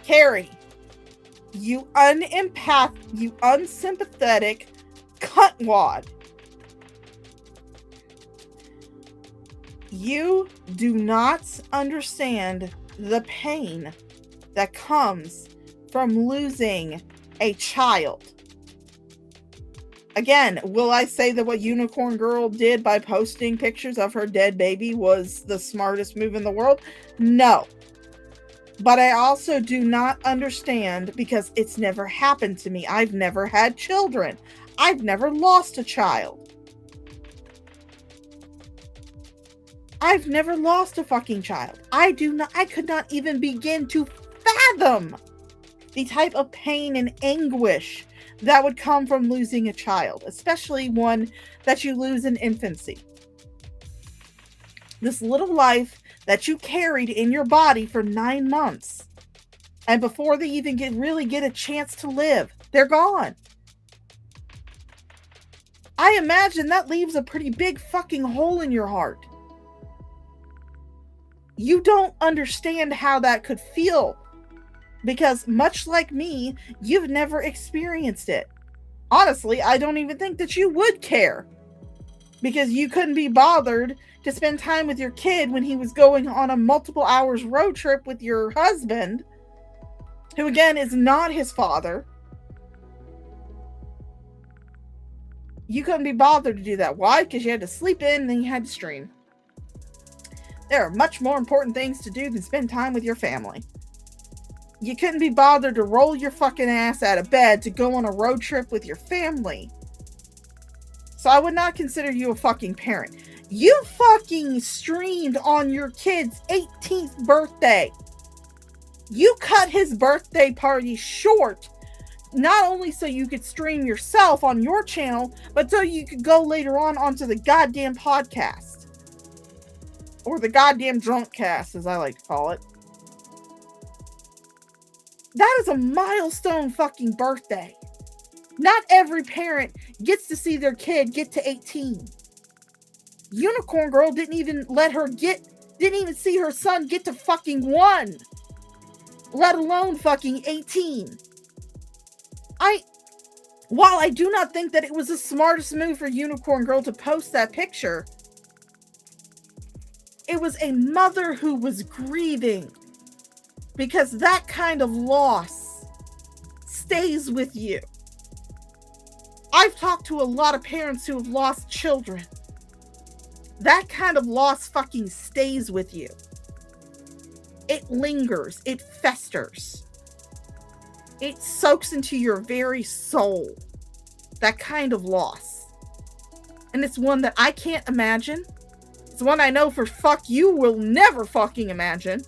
Carrie, you unempath, you unsympathetic cuntwad. You do not understand the pain that comes from losing a child. Again, will I say that what Unicorn Girl did by posting pictures of her dead baby was the smartest move in the world? No. But I also do not understand because it's never happened to me. I've never had children. I've never lost a child. I've never lost a fucking child. I could not even begin to fathom the type of pain and anguish that would come from losing a child, especially one that you lose in infancy. This little life that you carried in your body for 9 months. And before they even really get a chance to live, they're gone. I imagine that leaves a pretty big fucking hole in your heart. You don't understand how that could feel because, much like me, you've never experienced it. Honestly, I don't even think that you would care because you couldn't be bothered to spend time with your kid when he was going on a multiple hours road trip with your husband, who again is not his father. You couldn't be bothered to do that. Why? Because you had to sleep in and then you had to stream. There are much more important things to do than spend time with your family. You couldn't be bothered to roll your fucking ass out of bed to go on a road trip with your family. So I would not consider you a fucking parent. You fucking streamed on your kid's 18th birthday. You cut his birthday party short, not only so you could stream yourself on your channel, but so you could go later on onto the goddamn podcast. Or the goddamn drunk cast, as I like to call it. That is a milestone fucking birthday. Not every parent gets to see their kid get to 18. Unicorn Girl didn't even see her son get to fucking 1. Let alone fucking 18. While I do not think that it was the smartest move for Unicorn Girl to post that picture, it was a mother who was grieving, because that kind of loss stays with you. I've talked to a lot of parents who have lost children. That kind of loss fucking stays with you. It lingers. It festers. It soaks into your very soul. That kind of loss. And it's one that I can't imagine. It's one I know for fuck you will never fucking imagine.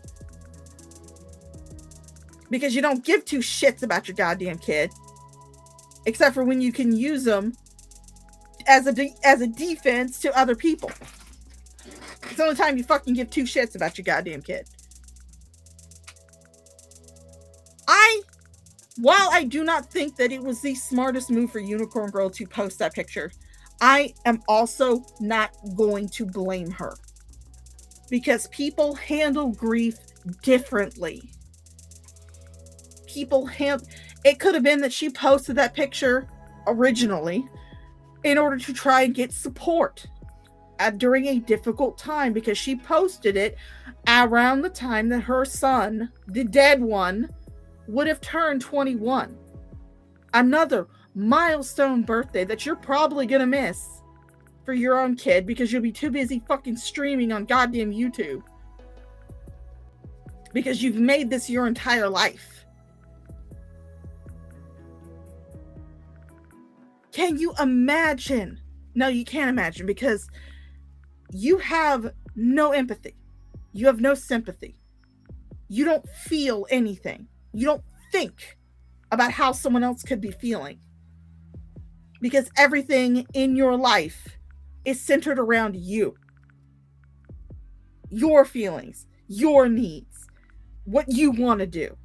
Because you don't give two shits about your goddamn kid. Except for when you can use them as a defense to other people. It's the only time you fucking give two shits about your goddamn kid. While I do not think that it was the smartest move for Unicorn Girl to post that picture, I am also not going to blame her. Because people handle grief differently. It could have been that she posted that picture originally in order to try and get support during a difficult time, because she posted it around the time that her son, the dead one, would have turned 21. Another milestone birthday that you're probably gonna miss for your own kid because you'll be too busy fucking streaming on goddamn YouTube. Because you've made this your entire life. Can you imagine? No, you can't imagine, because you have no empathy. You have no sympathy. You don't feel anything. You don't think about how someone else could be feeling. Because everything in your life is centered around you. Your feelings, your needs, what you want to do.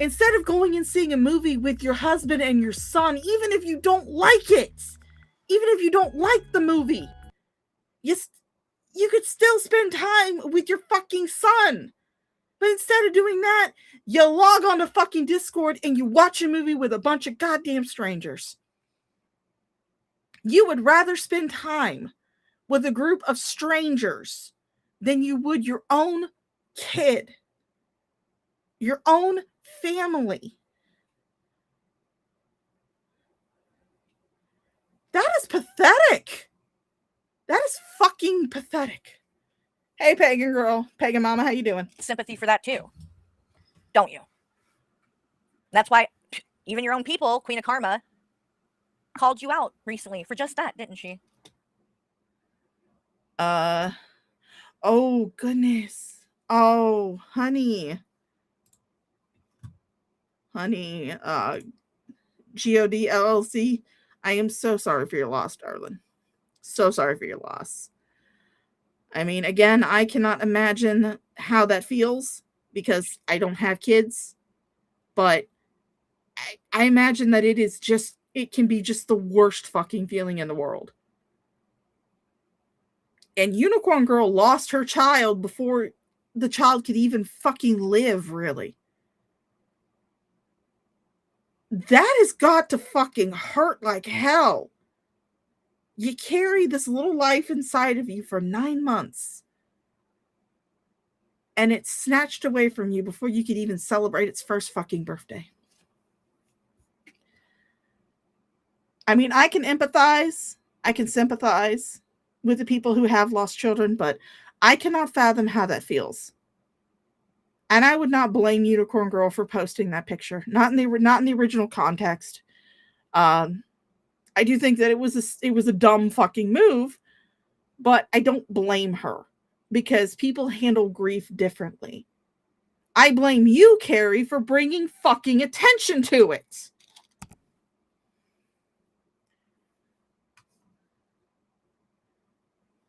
Instead of going and seeing a movie with your husband and your son, even if you don't like it, even if you don't like the movie, you could still spend time with your fucking son. But instead of doing that, you log on to fucking Discord and you watch a movie with a bunch of goddamn strangers. You would rather spend time with a group of strangers than you would your own kid, your own family. That is pathetic. That is fucking pathetic. Hey, Pagan girl, Pagan mama, how you doing? Sympathy for that too, don't you? That's why even your own people, Queen of Karma, called you out recently for just that, didn't she? Oh goodness. Oh, honey, God LLC, I am so sorry for your loss, darling. So sorry for your loss. I mean, again, I cannot imagine how that feels because I don't have kids, but I imagine that it is it can be just the worst fucking feeling in the world. And Unicorn Girl lost her child before the child could even fucking live, really. That has got to fucking hurt like hell. You carry this little life inside of you for 9 months. And it's snatched away from you before you could even celebrate its first fucking birthday. I mean, I can empathize. I can sympathize with the people who have lost children, but I cannot fathom how that feels. And I would not blame Unicorn Girl for posting that picture. Not in the original context. I do think that it was a dumb fucking move, but I don't blame her because people handle grief differently. I blame you, Carrie, for bringing fucking attention to it.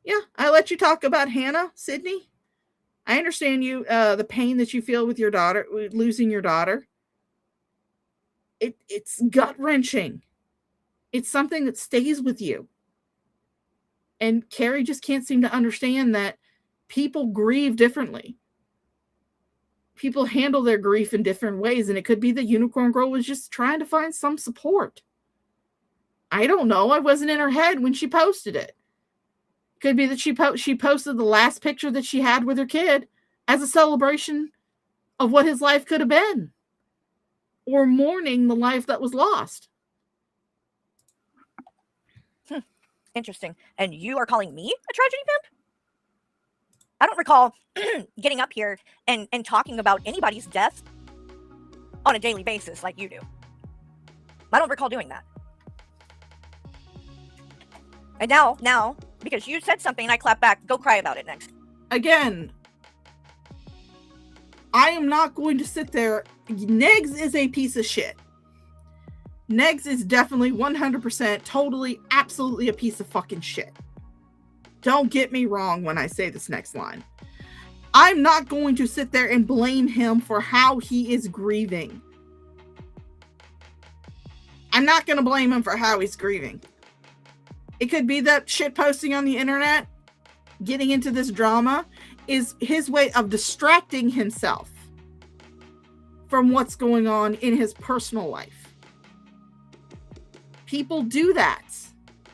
Yeah, I let you talk about Hannah, Sydney. I understand you, the pain that you feel with your daughter, losing your daughter. It's gut-wrenching. It's something that stays with you. And Carrie just can't seem to understand that people grieve differently. People handle their grief in different ways, and it could be that Unicorn Girl was just trying to find some support. I don't know. I wasn't in her head when she posted it. Could be that she posted the last picture that she had with her kid as a celebration of what his life could have been, or mourning the life that was lost. Interesting. And you are calling me a tragedy vamp? I don't recall getting up here and talking about anybody's death on a daily basis like you do. I don't recall doing that. And now, because you said something and I clapped back, go cry about it next. Again, I am not going to sit there. Negs is a piece of shit. Negs is definitely 100%, totally, absolutely a piece of fucking shit. Don't get me wrong when I say this next line. I'm not going to sit there and blame him for how he is grieving. I'm not going to blame him for how he's grieving. It could be that shit posting on the internet, getting into this drama, is his way of distracting himself from what's going on in his personal life. People do that.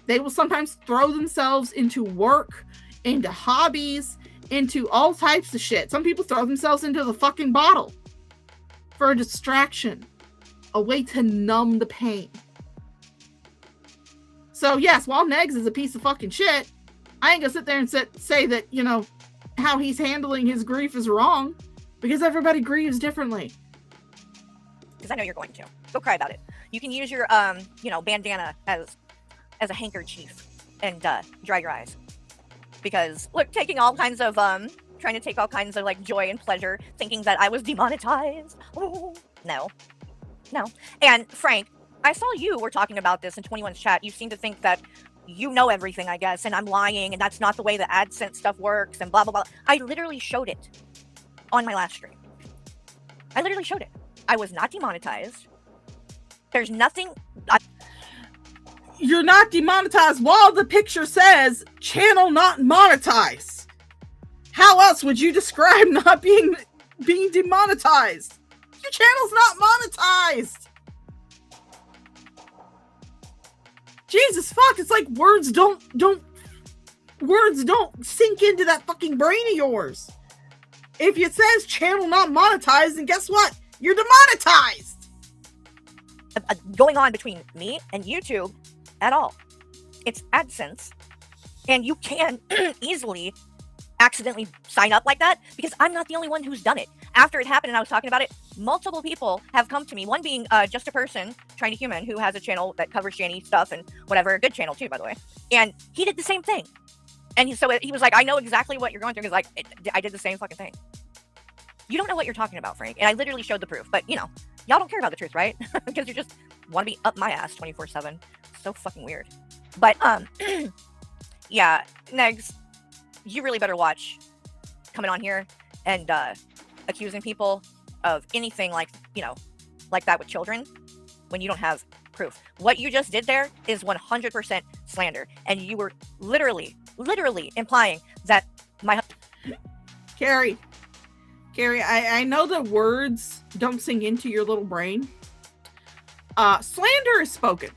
They will sometimes throw themselves into work, into hobbies, into all types of shit. Some people throw themselves into the fucking bottle for a distraction, a way to numb the pain. So yes, while Negs is a piece of fucking shit, I ain't gonna sit there and say that, you know, how he's handling his grief is wrong, because everybody grieves differently. Because I know you're going to. Go cry about it. You can use your, bandana as a handkerchief and dry your eyes. Because, look, taking all kinds of, trying to take all kinds of, like, joy and pleasure, thinking that I was demonetized. Oh, no. And, Frank, I saw you were talking about this in 21's chat. You seem to think that you know everything, I guess, and I'm lying, and that's not the way the AdSense stuff works, and blah, blah, blah. I literally showed it on my last stream. I literally showed it. I was not demonetized. There's nothing... You're not demonetized while the picture says, channel not monetized. How else would you describe not being demonetized? Your channel's not monetized. Jesus fuck, it's like words don't sink into that fucking brain of yours. If it says channel not monetized, then guess what? You're demonetized. Going on between me and YouTube at all. It's AdSense. And you can easily accidentally sign up like that, because I'm not the only one who's done it. After it happened and I was talking about it, multiple people have come to me. One being just a person, Trying to Human, who has a channel that covers Shanny stuff and whatever. A good channel too, by the way. And he did the same thing. And he was like, I know exactly what you're going through, because like I did the same fucking thing. You don't know what you're talking about, Frank. And I literally showed the proof. But, you know, y'all don't care about the truth, right? Because you just want to be up my ass 24/7. So fucking weird. But, yeah, Negs, you really better watch coming on here and accusing people of anything like, you know, like that with children when you don't have proof. What you just did there is 100% slander. And you were literally implying that my... Carrie, I know the words don't sink into your little brain. Slander is spoken.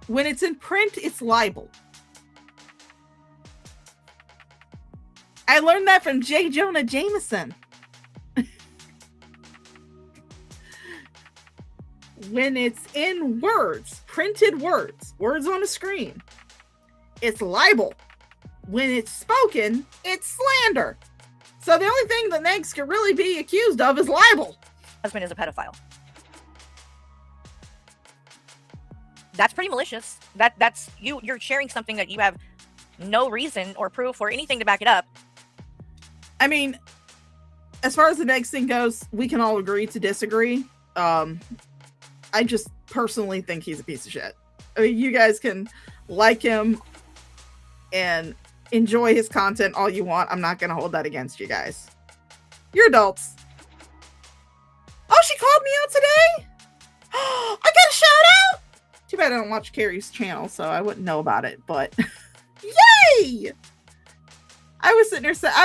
When it's in print, it's libel. I learned that from J. Jonah Jameson. When it's in words, printed words on a screen, it's libel. When it's spoken, it's slander. So the only thing that Megs could really be accused of is libel. Husband is a pedophile. That's pretty malicious. That's you're sharing something that you have no reason or proof or anything to back it up. I mean, as far as the Megs thing goes, we can all agree to disagree. I just personally think he's a piece of shit. I mean, you guys can like him and enjoy his content all you want. I'm not going to hold that against you guys. You're adults. Oh, she called me out today? I got a shout out! Too bad I don't watch Carrie's channel, so I wouldn't know about it, but yay! I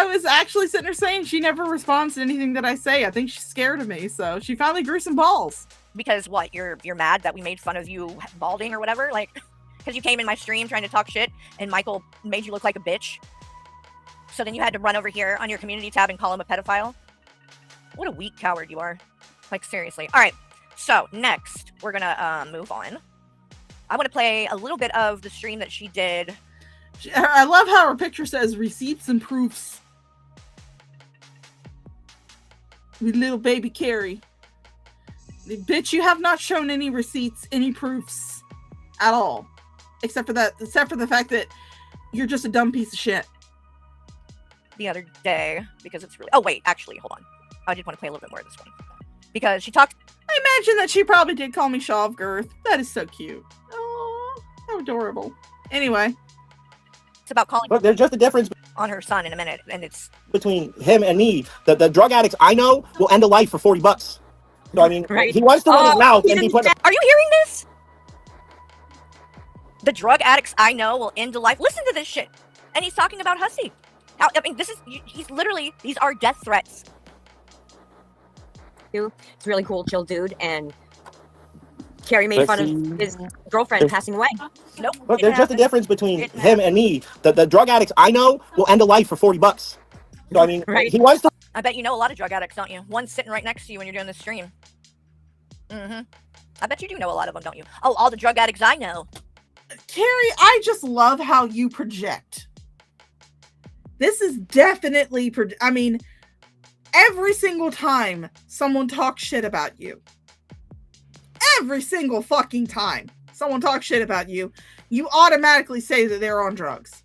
was actually sitting there saying she never responds to anything that I say. I think she's scared of me, so she finally grew some balls. Because what, you're mad that we made fun of you balding or whatever? Like, because you came in my stream trying to talk shit and Michael made you look like a bitch. So then you had to run over here on your community tab and call him a pedophile? What a weak coward you are. Like, seriously. All right, so next we're gonna move on. I want to play a little bit of the stream that she did. I love how her picture says receipts and proofs. With little baby Carrie. Bitch, you have not shown any receipts, any proofs at all. Except for the fact that you're just a dumb piece of shit. The other day, because it's really... Oh, wait, actually, hold on. I did want to play a little bit more of this one. Because she talked... I imagine that she probably did call me Shaw of Girth. That is so cute. Oh, how adorable. Anyway. It's about calling... Look, there's just a difference on her son in a minute, and it's... between him and me. The drug addicts I know will end a life for $40. So, I mean, he wants to run his mouth and he put... Are you hearing this? The drug addicts I know will end a life. Listen to this shit. And he's talking about Hussey. Now, I mean, he's literally, these are death threats. It's really cool, chill dude, and Carrie made fun of his girlfriend passing away. Nope. Look, there's just a difference between him and me. The drug addicts I know will end a life for $40. So, I mean, he wants to... I bet you know a lot of drug addicts, don't you? One's sitting right next to you when you're doing this stream. Mm-hmm. I bet you do know a lot of them, don't you? Oh, all the drug addicts I know. Carrie, I just love how you project. This is definitely... I mean, every single time someone talks shit about you, every single fucking time someone talks shit about you, you automatically say that they're on drugs.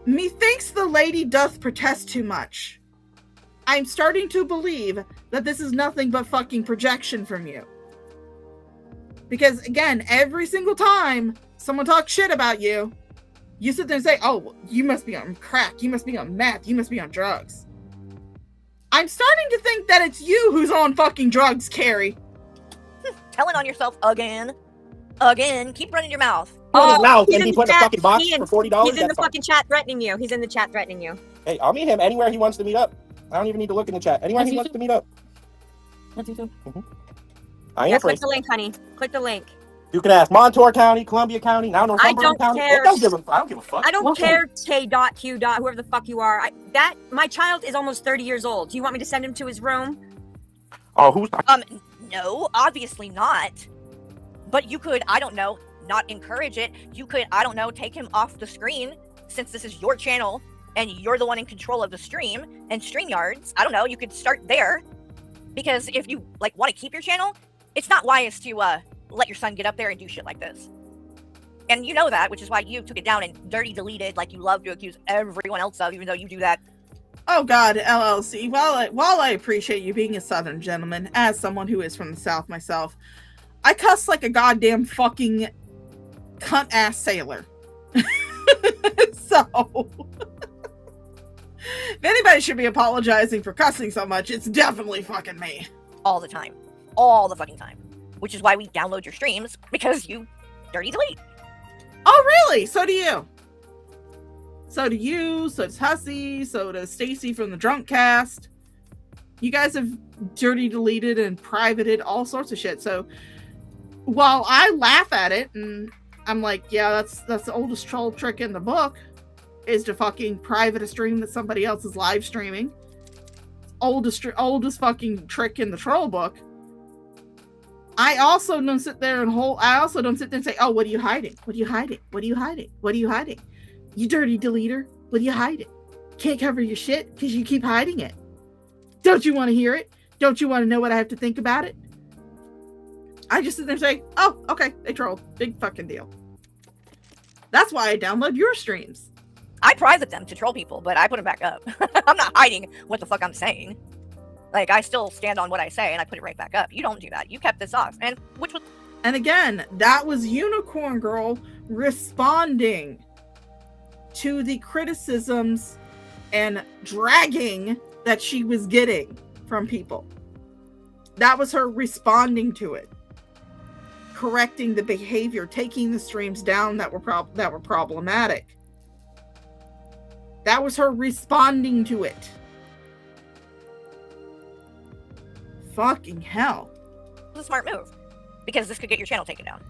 Methinks the lady doth protest too much. I'm starting to believe that this is nothing but fucking projection from you. Because, again, every single time someone talks shit about you, you sit there and say, oh, you must be on crack, you must be on meth, you must be on drugs. I'm starting to think that it's you who's on fucking drugs, Carrie. Telling on yourself again. Again. Keep running your mouth. And he put a fucking box for $40. He's in the fucking chat threatening you. He's in the chat threatening you. Hey, I'll meet him anywhere he wants to meet up. I don't even need to look in the chat. Anywhere he wants to meet up. I am click the link, honey. Click the link. You can ask Montour County, Columbia County, now Northumberland County. Care. I don't give a fuck. I don't care, K.Q. Whoever the fuck you are. My child is almost 30 years old. Do you want me to send him to his room? Oh, who's... No, obviously not. But you could, I don't know, not encourage it. You could, I don't know, take him off the screen since this is your channel and you're the one in control of the stream and StreamYards. I don't know, you could start there. Because if you, like, want to keep your channel, it's not wise to let your son get up there and do shit like this. And you know that, which is why you took it down and dirty deleted like you love to accuse everyone else of, even though you do that. Oh God, LLC, while I appreciate you being a Southern gentleman, as someone who is from the South myself, I cuss like a goddamn fucking cunt-ass sailor. So, if anybody should be apologizing for cussing so much, it's definitely fucking me. All the time. All the fucking time. which is why we download your streams, because you dirty delete. Oh, really? So do you. So do you. So does Hussy. So does Stacy from the Drunk Cast. You guys have dirty deleted and privated all sorts of shit. So while I laugh at it and I'm like, yeah, that's the oldest troll trick in the book, is to fucking private a stream that somebody else is live streaming. Oldest fucking trick in the troll book. I also don't sit there and say, oh, what are you hiding? What are you hiding? What are you hiding? What are you hiding? You dirty deleter. What are you hiding? Can't cover your shit because you keep hiding it. Don't you want to hear it? Don't you want to know what I have to think about it? I just sit there and say, oh, okay, they trolled. Big fucking deal. That's why I download your streams. I private them to troll people, but I put them back up. I'm not hiding what the fuck I'm saying. Like, I still stand on what I say and I put it right back up. You don't do that. You kept this off. And again, that was Unicorn Girl responding to the criticisms and dragging that she was getting from people. That was her responding to it. Correcting the behavior, taking the streams down that were problematic. That was her responding to it. Fucking hell. It's a smart move, because this could get your channel taken down.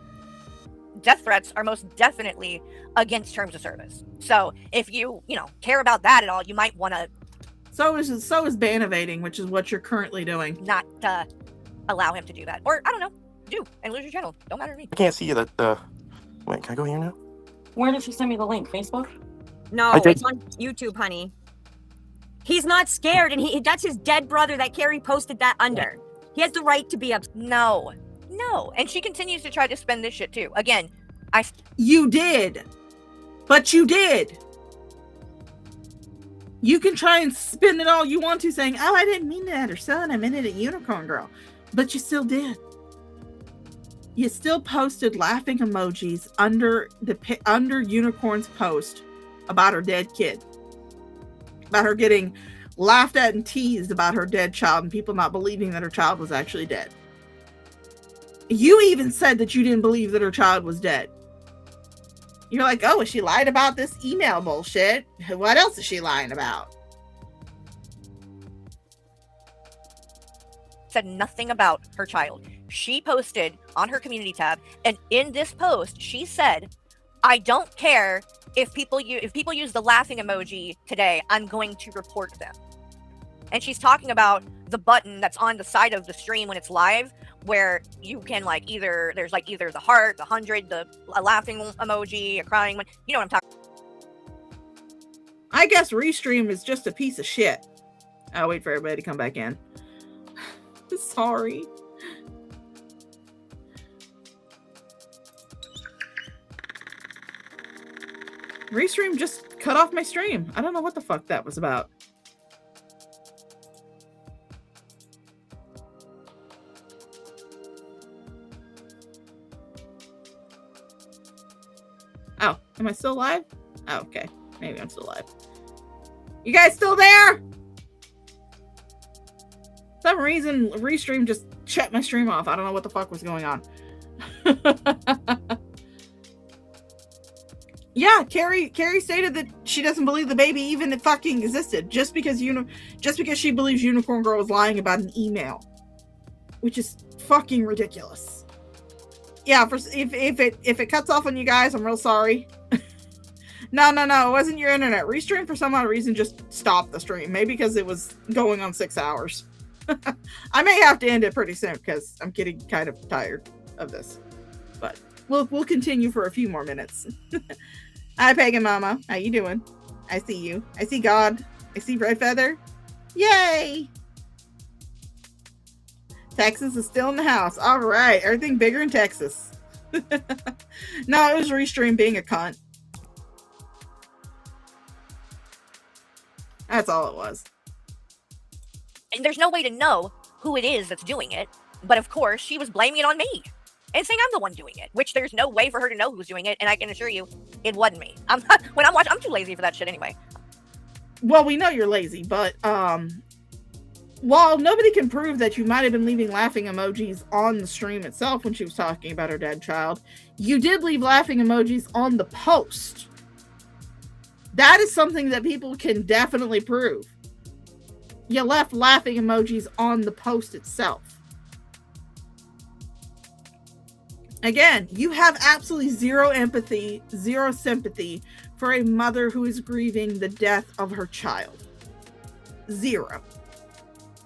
Death threats are most definitely against terms of service. So if you care about that at all, you might want to. So is ban evading, which is what you're currently doing. Not allow him to do that, or I don't know, do and lose your channel. Don't matter to me. I can't see you. Wait, can I go here now? Where did she send me the link? Facebook? No, it's on YouTube, honey. He's not scared, and that's his dead brother that Carrie posted that under. He has the right to be upset. No. And she continues to try to spin this shit too. Again, You did. But you did. You can try and spin it all you want to, saying, oh, I didn't mean it at her son. I meant it at Unicorn Girl. But you still did. You still posted laughing emojis under Unicorn's post about her dead kid. About her getting laughed at and teased about her dead child and people not believing that her child was actually dead. You even said that you didn't believe that her child was dead. You're like, oh, she lied about this email bullshit. What else is she lying about? said nothing about her child. She posted on her community tab, and in this post, she said, I don't care if people use the laughing emoji today, I'm going to report them. And she's talking about the button that's on the side of the stream when it's live, where you can either the heart, the 100, a laughing emoji, a crying one. You know what I'm talking about. I guess Restream is just a piece of shit. I'll wait for everybody to come back in. Sorry. Restream just cut off my stream. I don't know what the fuck that was about. Oh, am I still live? Oh, okay. Maybe I'm still live. You guys still there? For some reason, Restream just shut my stream off. I don't know what the fuck was going on. Yeah, Carrie stated that she doesn't believe the baby even fucking existed just because she believes Unicorn Girl was lying about an email, which is fucking ridiculous. Yeah, if it cuts off on you guys, I'm real sorry. No, it wasn't your internet. Restream for some odd reason just stopped the stream, maybe because it was going on 6 hours. I may have to end it pretty soon because I'm getting kind of tired of this, but we'll continue for a few more minutes. Hi, Pagan Mama. How you doing? I see you. I see God. I see Red Feather. Yay! Texas is still in the house. All right. Everything bigger in Texas. No, it was Restream being a cunt. That's all it was. And there's no way to know who it is that's doing it. But of course, she was blaming it on me and saying I'm the one doing it, which there's no way for her to know who's doing it. And I can assure you, it wasn't me. I'm too lazy for that shit anyway. Well, we know you're lazy, but while nobody can prove that you might have been leaving laughing emojis on the stream itself when she was talking about her dead child, you did leave laughing emojis on the post. That is something that people can definitely prove. You left laughing emojis on the post itself. Again, you have absolutely zero empathy, zero sympathy for a mother who is grieving the death of her child. Zero.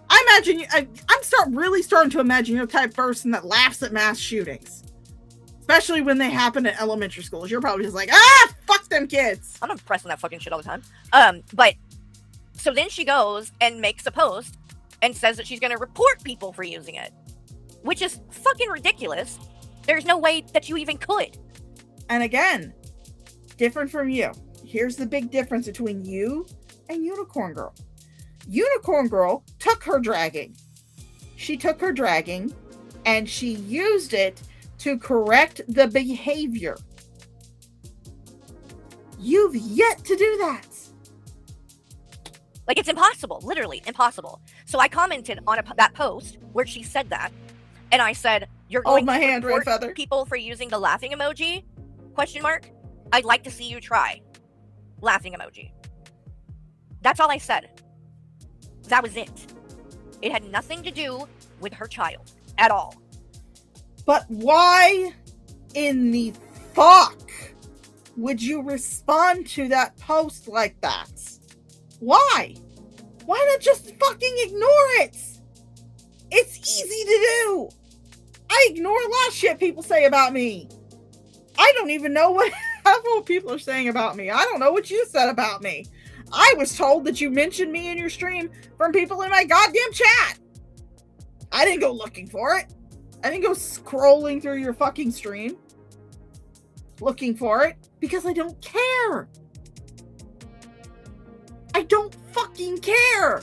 I imagine I'm really starting to imagine you're the type of person that laughs at mass shootings, especially when they happen at elementary schools. You're probably just like, fuck them kids. I'm impressed with that fucking shit all the time. But so then she goes and makes a post and says that she's going to report people for using it, which is fucking ridiculous. There's no way that you even could. And again, different from you. Here's the big difference between you and Unicorn Girl. Unicorn Girl took her dragging. She took her dragging and she used it to correct the behavior. You've yet to do that. Like, it's impossible, literally impossible. So I commented on that post where she said that, and I said, "You're going to report people for using the laughing emoji? Question mark. I'd like to see you try laughing emoji." That's all I said. That was it. It had nothing to do with her child at all. But why in the fuck would you respond to that post like that? Why? Why not just fucking ignore it? It's easy to do. I ignore a lot of shit people say about me. I don't even know what half of people are saying about me. I don't know what you said about me. I was told that you mentioned me in your stream from people in my goddamn chat. I didn't go looking for it. I didn't go scrolling through your fucking stream looking for it because I don't care. I don't fucking care.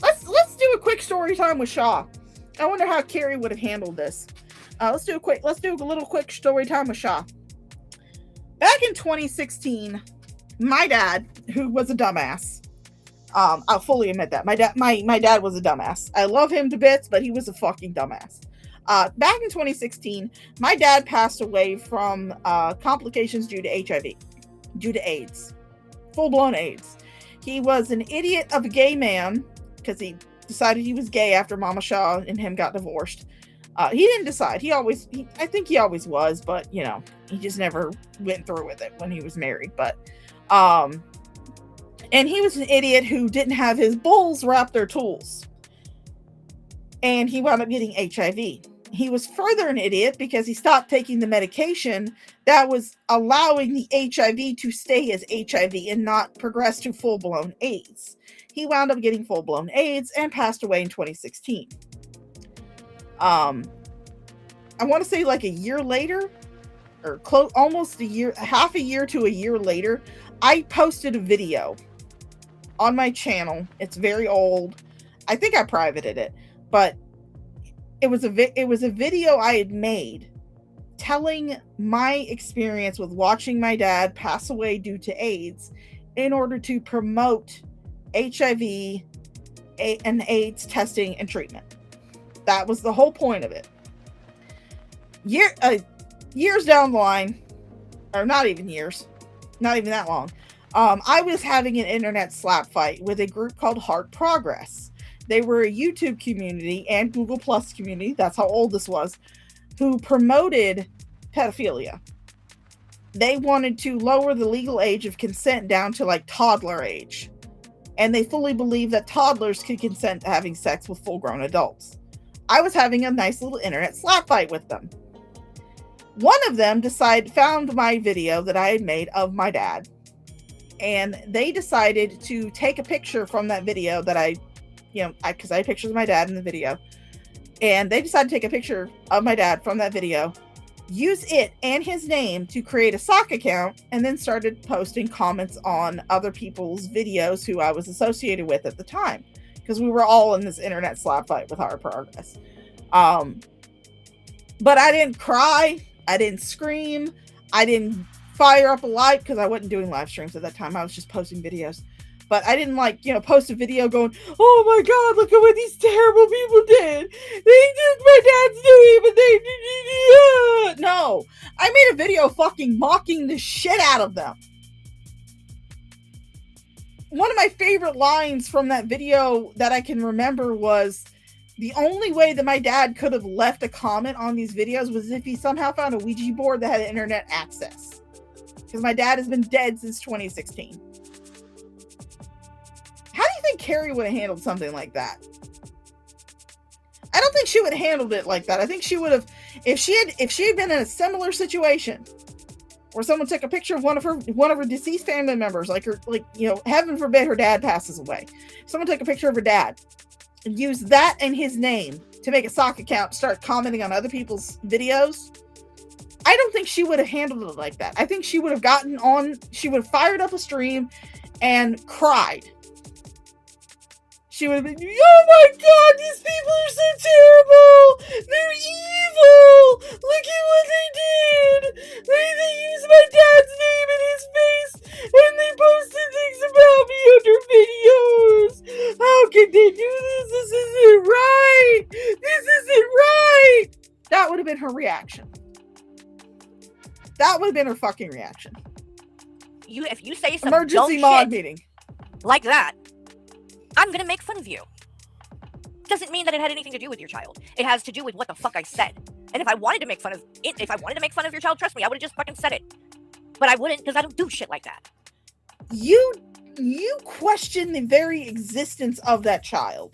Let's do a quick story time with Shaw. I wonder how Carrie would have handled this. Let's do a little quick story time with Shaw. Back in 2016, my dad, who was a dumbass, I'll fully admit that my dad was a dumbass. I love him to bits, but he was a fucking dumbass. Back in 2016, my dad passed away from complications due to HIV, due to AIDS, full-blown AIDS. He was an idiot of a gay man because he decided he was gay after Mama Shaw and him got divorced. He didn't decide. I think he always was, but you know, he just never went through with it when he was married. But, and he was an idiot who didn't have his bulls wrap their tools. And he wound up getting HIV. He was further an idiot because he stopped taking the medication that was allowing the HIV to stay as HIV and not progress to full-blown AIDS. He wound up getting full-blown AIDS and passed away in 2016. I want to say like a year later, or almost a year, half a year to a year later, I posted a video on my channel. It's very old. I think I privated it, but it was a video I had made telling my experience with watching my dad pass away due to AIDS in order to promote HIV and AIDS testing and treatment. That was the whole point of it. Years down the line, or not even years, not even that long, I was having an internet slap fight with a group called Heart Progress. They were a YouTube community and Google Plus community, that's how old this was, who promoted pedophilia. They wanted to lower the legal age of consent down to like toddler age. And they fully believed that toddlers could consent to having sex with full-grown adults. I was having a nice little internet slap fight with them. One of them found my video that I had made of my dad. And they decided to take a picture from that video that because I had pictures of my dad in the video. And they decided to take a picture of my dad from that video, use it and his name to create a sock account, and then started posting comments on other people's videos who I was associated with at the time. Because we were all in this internet slap fight with Heart Progress. But I didn't cry. I didn't scream. I didn't fire up a light because I wasn't doing live streams at that time. I was just posting videos. But I didn't like, post a video going, oh my God, look at what these terrible people did. They took my dad's name and they no. I made a video fucking mocking the shit out of them. One of my favorite lines from that video that I can remember was, the only way that my dad could have left a comment on these videos was if he somehow found a Ouija board that had internet access. Because my dad has been dead since 2016. How do you think Carrie would have handled something like that? I don't think she would have handled it like that. I think she would have, if she had been in a similar situation where someone took a picture of one of her deceased family members, heaven forbid her dad passes away. Someone took a picture of her dad and used that and his name to make a sock account, start commenting on other people's videos. I don't think she would have handled it like that. I think she would have she would have fired up a stream and cried. She would have been, oh my God, these people are so terrible. They're evil. Look at what they did. They used my dad's name and his face, and they posted things about me under videos. How could they do this? This isn't right. This isn't right. That would have been her reaction. That would have been her fucking reaction. If you say some emergency dumb mod shit meeting like that, I'm gonna make fun of you. Doesn't mean that it had anything to do with your child. It has to do with what the fuck I said. And if I wanted to make fun of it, if I wanted to make fun of your child, trust me, I would have just fucking said it. But I wouldn't, because I don't do shit like that. You question the very existence of that child.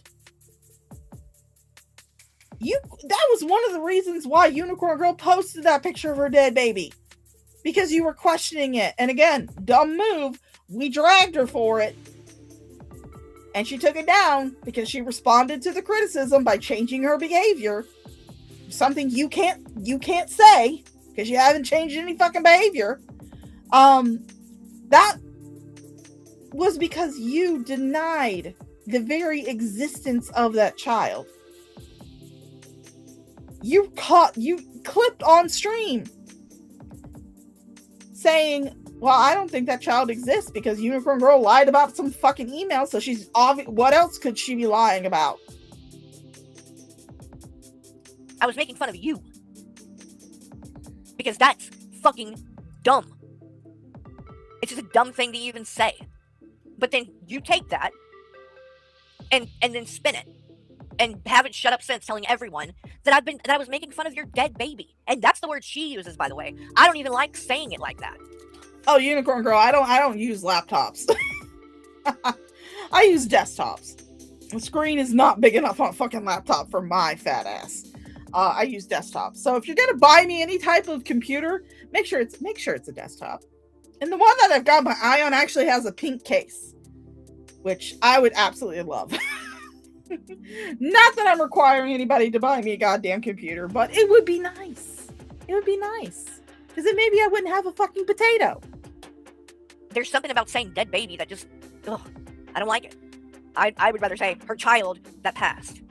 That was one of the reasons why Unicorn Girl posted that picture of her dead baby. Because you were questioning it. And again, dumb move. We dragged her for it. And she took it down because she responded to the criticism by changing her behavior. Something you can't say because you haven't changed any fucking behavior. That was because you denied the very existence of that child. You clipped on stream saying, well, I don't think that child exists because Unicorn Girl lied about some fucking email, so she's obvious. What else could she be lying about? I was making fun of you. Because that's fucking dumb. It's just a dumb thing to even say. But then you take that and then spin it. And haven't shut up since, telling everyone that I was making fun of your dead baby. And that's the word she uses, by the way. I don't even like saying it like that. Oh, Unicorn Girl, I don't use laptops. I use desktops. The screen is not big enough on a fucking laptop for my fat ass. I use desktops. So if you're gonna buy me any type of computer, make sure it's a desktop. And the one that I've got my eye on actually has a pink case, which I would absolutely love. Not that I'm requiring anybody to buy me a goddamn computer, but it would be nice. It would be nice. Because then maybe I wouldn't have a fucking potato. There's something about saying dead baby that just, I don't like it. I would rather say her child that passed.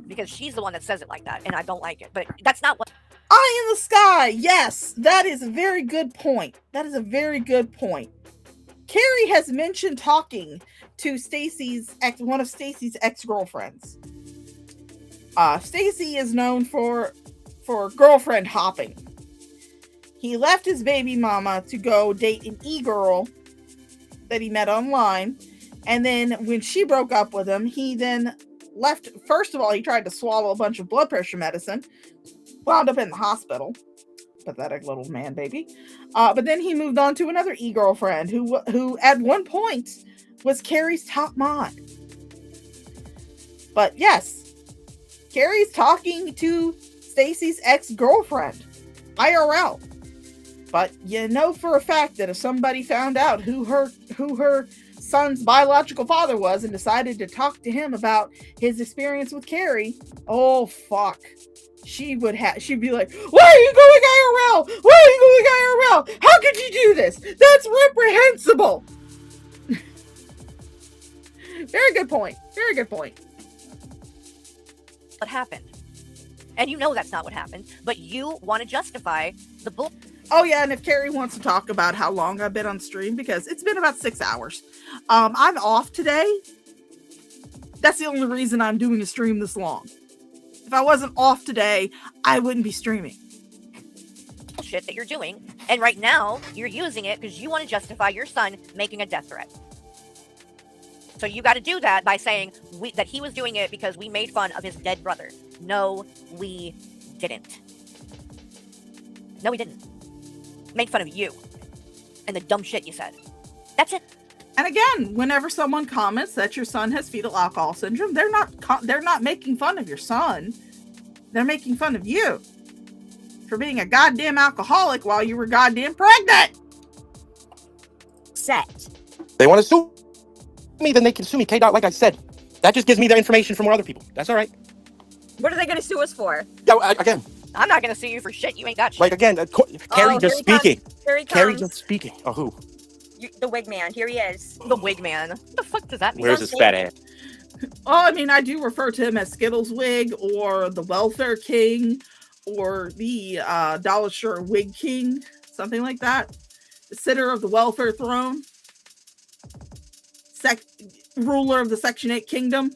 Because she's the one that says it like that, and I don't like it. But that's not what... Eye in the sky! Yes! That is a very good point. That is a very good point. Carrie has mentioned talking to one of Stacy's ex-girlfriends. Stacy is known for girlfriend hopping. He left his baby mama to go date an e-girl that he met online. And then when she broke up with him, he then left. First of all, he tried to swallow a bunch of blood pressure medicine. Wound up in the hospital. Pathetic little man baby. But then he moved on to another e-girlfriend who at one point was Carrie's top mod. But yes, Carrie's talking to Stacy's ex-girlfriend. IRL. But you know for a fact that if somebody found out who her son's biological father was and decided to talk to him about his experience with Carrie, oh fuck. She'd be like, why are you going IRL? Why are you going IRL? How could you do this? That's reprehensible. Very good point. Very good point. What happened? And you know that's not what happened, but you want to justify the bull. Oh yeah, and if Carrie wants to talk about how long I've been on stream, because it's been about 6 hours. I'm off today. That's the only reason I'm doing a stream this long. If I wasn't off today, I wouldn't be streaming. Shit that you're doing, and right now you're using it because you want to justify your son making a death threat. So you got to do that by saying that he was doing it because we made fun of his dead brother. No, we didn't. No, we didn't. Made fun of you and the dumb shit you said. That's it. And again, whenever someone comments that your son has fetal alcohol syndrome, they're not making fun of your son. They're making fun of you for being a goddamn alcoholic while you were goddamn pregnant. Set. They want to sue me, then they can sue me. K-Dot, like I said, that just gives me the information from other people. That's all right. What are they going to sue us for? Yeah, again. I'm not going to sue you for shit. You ain't got shit. Like, again, Carrie just speaking. Here he comes. Carrie just speaking. Oh, who? The wig man. Here he is. The wig man. What the fuck does that mean? Where's his fat ass? Oh, I mean, I do refer to him as Skittles Wig or the Welfare King or the Dollar Store Wig King, something like that. The sitter of the welfare throne. Ruler of the Section 8 Kingdom.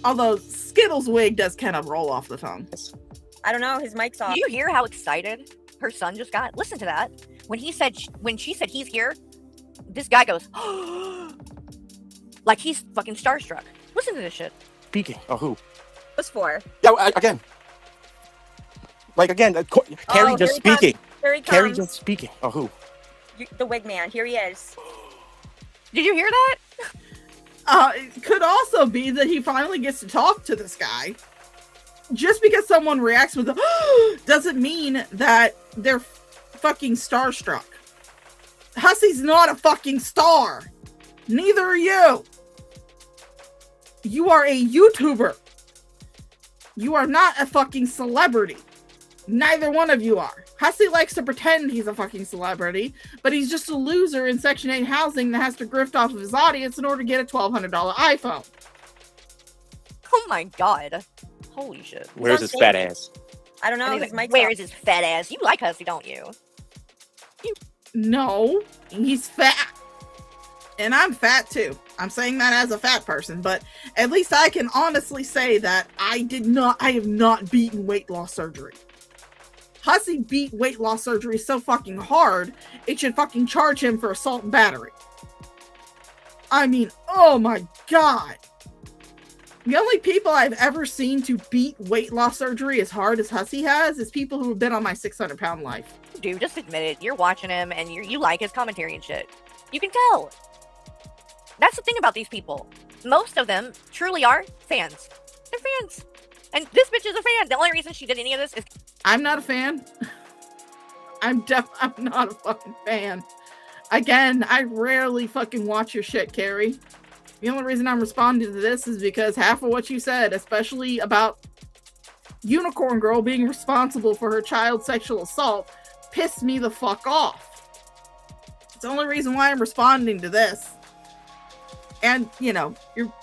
Although Skittles Wig does kind of roll off the tongue. I don't know. His mic's off. Do you hear how excited her son just got? Listen to that. When she said he's here, this guy goes, like he's fucking starstruck. Listen to this shit. Speaking. Oh, who? What's for? Yeah, again. Like, again, Carrie just speaking. Here he comes. Carrie just speaking. Oh, who? The wig man. Here he is. Did you hear that? It could also be that he finally gets to talk to this guy. Just because someone reacts with doesn't mean that they're fucking starstruck. Hussey's not a fucking star. Neither are you. You are a YouTuber. You are not a fucking celebrity. Neither one of you are. Hussey likes to pretend he's a fucking celebrity, but he's just a loser in Section 8 housing that has to grift off of his audience in order to get a $1,200 iPhone. Oh my god. Holy shit. Where's his fat ass? I don't know. His mic's Where off. is his fat ass? You like Hussey, don't you? No, he's fat. And I'm fat too. I'm saying that as a fat person, but at least I can honestly say that I have not beaten weight loss surgery. Hussey beat weight loss surgery so fucking hard, it should fucking charge him for assault and battery. I mean, oh my god. The only people I've ever seen to beat weight loss surgery as hard as Hussey has is people who have been on my 600-pound life. Dude, just admit it. You're watching him and you like his commentary and shit. You can tell. That's the thing about these people. Most of them truly are fans. They're fans. And this bitch is a fan. The only reason she did any of this is... I'm not a fan. I'm not a fucking fan. Again, I rarely fucking watch your shit, Carrie. The only reason I'm responding to this is because half of what you said, especially about Unicorn Girl being responsible for her child sexual assault, pissed me the fuck off. It's the only reason why I'm responding to this. And, you know, you're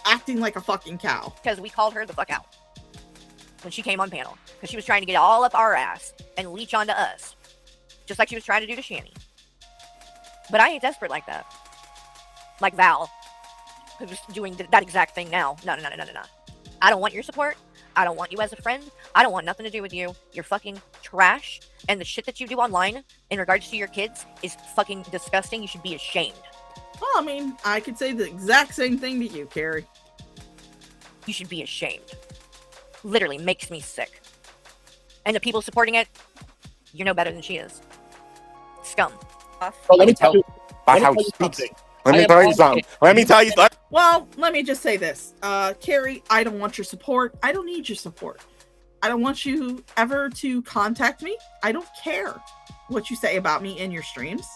acting like a fucking cow. Because we called her the fuck out when she came on panel. Because she was trying to get all up our ass and leech onto us. Just like she was trying to do to Shani. But I ain't desperate like that. Like Val, who's doing that exact thing now. No. I don't want your support. I don't want you as a friend. I don't want nothing to do with you. You're fucking trash. And the shit that you do online in regards to your kids is fucking disgusting. You should be ashamed. Well, I mean, I could say the exact same thing to you, Carrie. You should be ashamed. Literally makes me sick. And the people supporting it, you're no better than she is. Scum. Well, let me tell you how he speaks. Let me tell you something. Well, let me just say this. Carrie, I don't want your support. I don't need your support. I don't want you ever to contact me. I don't care what you say about me in your streams.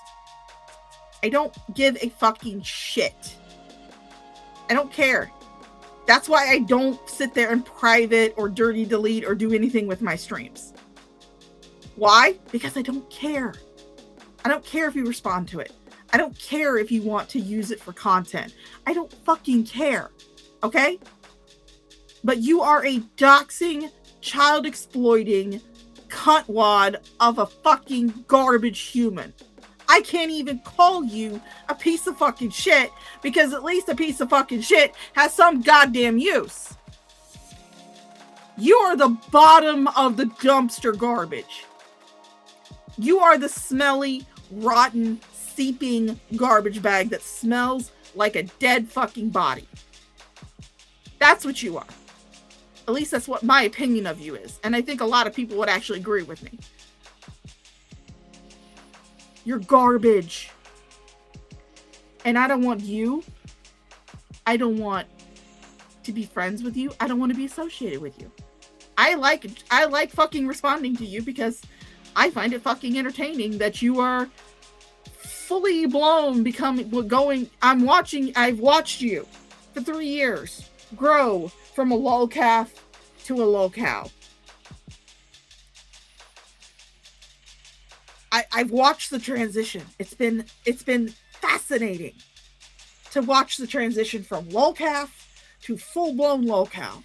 I don't give a fucking shit. I don't care. That's why I don't sit there in private or dirty delete or do anything with my streams. Why? Because I don't care. I don't care if you respond to it. I don't care if you want to use it for content. I don't fucking care. Okay? But you are a doxing, child exploiting, cuntwad of a fucking garbage human. I can't even call you a piece of fucking shit because at least a piece of fucking shit has some goddamn use. You are the bottom of the dumpster garbage. You are the smelly, rotten, seeping garbage bag that smells like a dead fucking body. That's what you are. At least that's what my opinion of you is. And I think a lot of people would actually agree with me. You're garbage. And I don't want you. I don't want to be friends with you. I don't want to be associated with you. I like fucking responding to you because I find it fucking entertaining that you are fully blown I've watched you for 3 years grow from a lolcalf to a lolcow. I've watched the transition. It's been fascinating to watch the transition from lolcalf to full-blown lolcow.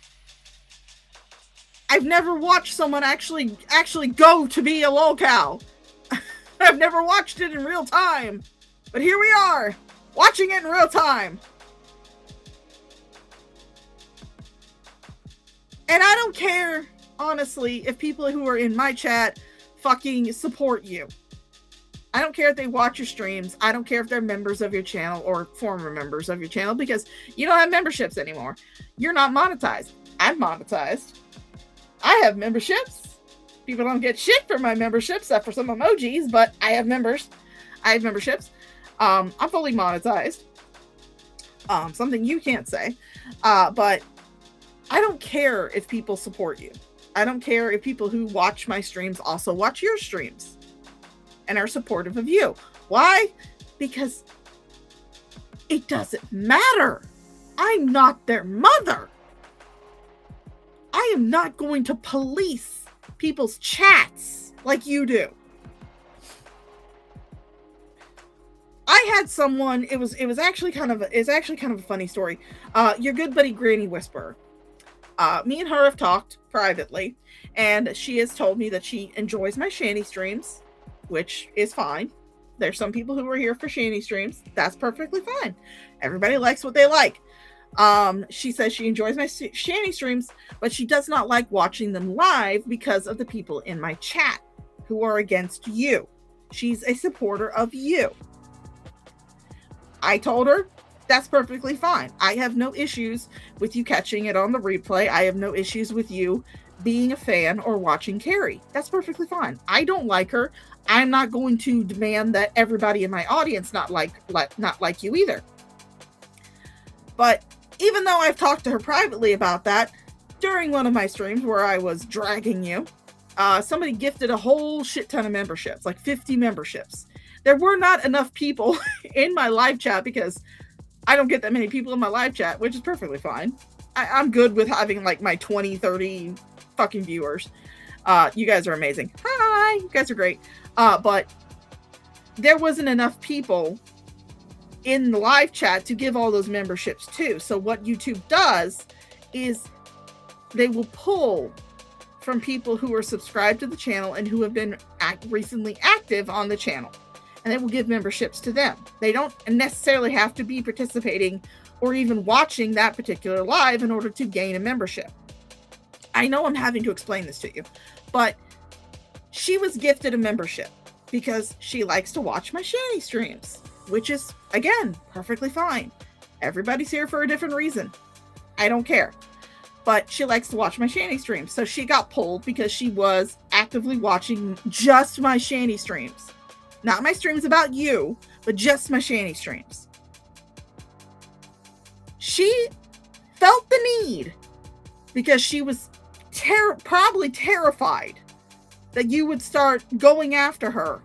I've never watched someone actually go to be a lolcow. I've never watched it in real time. But here we are, watching it in real time. And I don't care, honestly, if people who are in my chat fucking support you. I don't care if they watch your streams. I don't care if they're members of your channel or former members of your channel because you don't have memberships anymore. You're not monetized. I'm monetized. I have memberships. People don't get shit for my memberships except for some emojis, but I have members. I have memberships. I'm fully monetized. Something you can't say. But I don't care if people support you. I don't care if people who watch my streams also watch your streams and are supportive of you. Why? Because it doesn't matter. I'm not their mother. I am not going to police people's chats like you do. I had someone, it was actually kind of a funny story. Your good buddy Granny Whisperer. Me and her have talked privately, and she has told me that she enjoys my shanty streams, which is fine. There's some people who are here for shanty streams. That's perfectly fine. Everybody likes what they like. She says she enjoys my shanty streams, but she does not like watching them live because of the people in my chat who are against you. She's a supporter of you. I told her that's perfectly fine. I have no issues with you catching it on the replay. I have no issues with you being a fan or watching Carrie. That's perfectly fine. I don't like her. I'm not going to demand that everybody in my audience not like you either. But even though I've talked to her privately about that, during one of my streams where I was dragging you, somebody gifted a whole shit ton of memberships, like 50 memberships. There were not enough people in my live chat because I don't get that many people in my live chat, which is perfectly fine. I'm good with having like my 20, 30 fucking viewers. You guys are amazing. Hi, you guys are great. But there wasn't enough people in the live chat to give all those memberships to. So what YouTube does is they will pull from people who are subscribed to the channel and who have been recently active on the channel. And they will give memberships to them. They don't necessarily have to be participating or even watching that particular live in order to gain a membership. I know I'm having to explain this to you, but she was gifted a membership because she likes to watch my shanty streams, which is, again, perfectly fine. Everybody's here for a different reason. I don't care. But she likes to watch my shanty streams. So she got pulled because she was actively watching just my shanty streams. Not my streams about you, but just my shanty streams. She felt the need because she was probably terrified that you would start going after her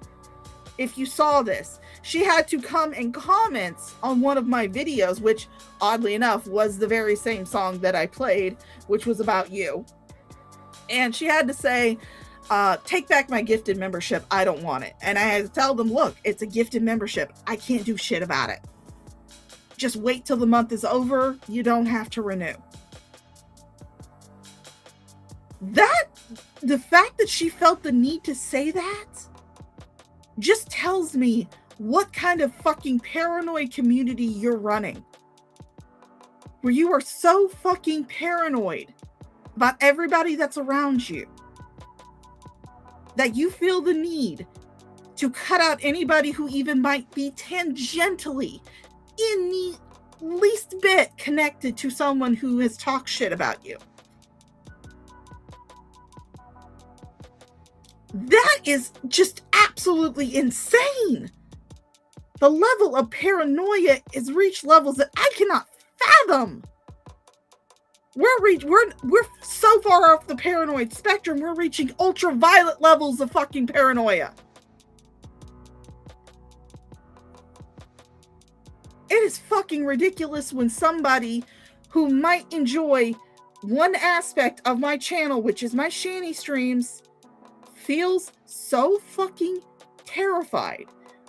if you saw this. She had to come and comment on one of my videos, which oddly enough was the very same song that I played, which was about you. And she had to say, take back my gifted membership. I don't want it. And I had to tell them, look, it's a gifted membership. I can't do shit about it. Just wait till the month is over. You don't have to renew. That the fact that she felt the need to say that just tells me what kind of fucking paranoid community you're running. Where you are so fucking paranoid about everybody that's around you that you feel the need to cut out anybody who even might be tangentially in the least bit connected to someone who has talked shit about you. That is just absolutely insane. The level of paranoia has reached levels that I cannot fathom. We're so far off the paranoid spectrum, we're reaching ultraviolet levels of fucking paranoia. It is fucking ridiculous when somebody who might enjoy one aspect of my channel, which is my shanty streams, feels so fucking terrified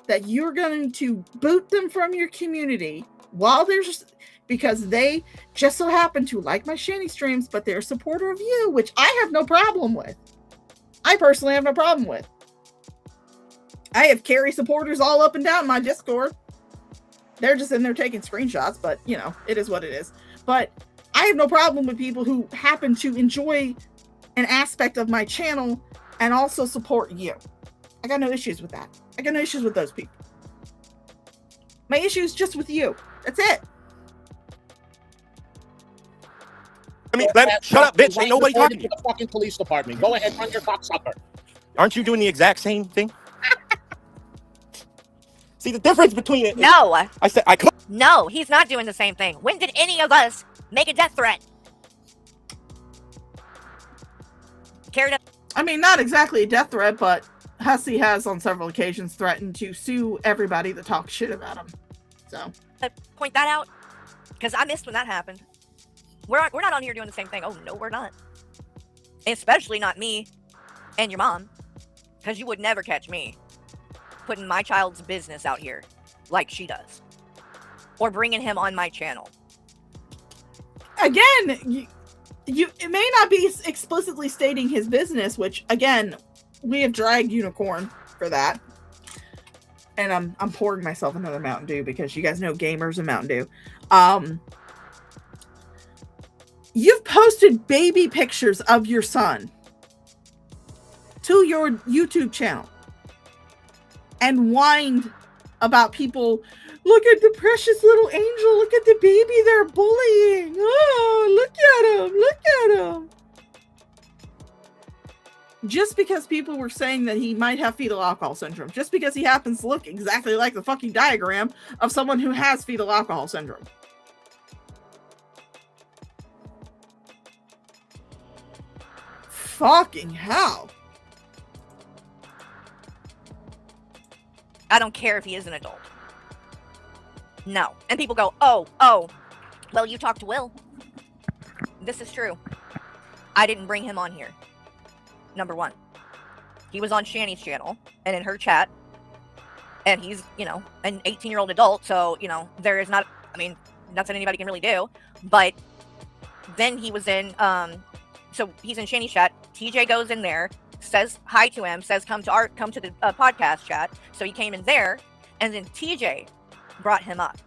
that you're going to boot them from your community while there's, because they just so happen to like my shanty streams, but they're a supporter of you, which I have no problem with. I personally have no problem with. I have carry supporters all up and down my Discord. They're just in there taking screenshots, but you know, it is what it is. But I have no problem with people who happen to enjoy an aspect of my channel and also support you. I got no issues with that. I got no issues with those people. My issue is just with you. That's it. I mean, shut up, bitch. Ain't nobody talking to you. The fucking police department. Go ahead, run your cocksucker. Aren't you doing the exact same thing? See the difference between it? No. I said I could. No, he's not doing the same thing. When did any of us make a death threat? I mean, not exactly a death threat, but Hussey has on several occasions threatened to sue everybody that talks shit about him. So point that out, because I missed when that happened. We're not on here doing the same thing. Oh no, we're not. Especially not me and your mom, because you would never catch me putting my child's business out here like she does, or bringing him on my channel. Again, it may not be explicitly stating his business, which again, we have dragged Unicorn for that. And I'm pouring myself another Mountain Dew because you guys know gamers and Mountain Dew. You've posted baby pictures of your son to your YouTube channel and whined about people. Look at the precious little angel. Look at the baby they're bullying. Oh, look at him. Look at him. Just because people were saying that he might have fetal alcohol syndrome. Just because he happens to look exactly like the fucking diagram of someone who has fetal alcohol syndrome. Fucking hell. I don't care if he is an adult. No. And people go, oh, well, you talked to Will. This is true. I didn't bring him on here. Number one. He was on Shanny's channel and in her chat. And he's, you know, an 18-year-old adult. So, you know, there is not, I mean, nothing anybody can really do. But then he was in, so he's in Shanny's chat. TJ goes in there, says hi to him, says come to the podcast chat. So he came in there. And then TJ brought him up.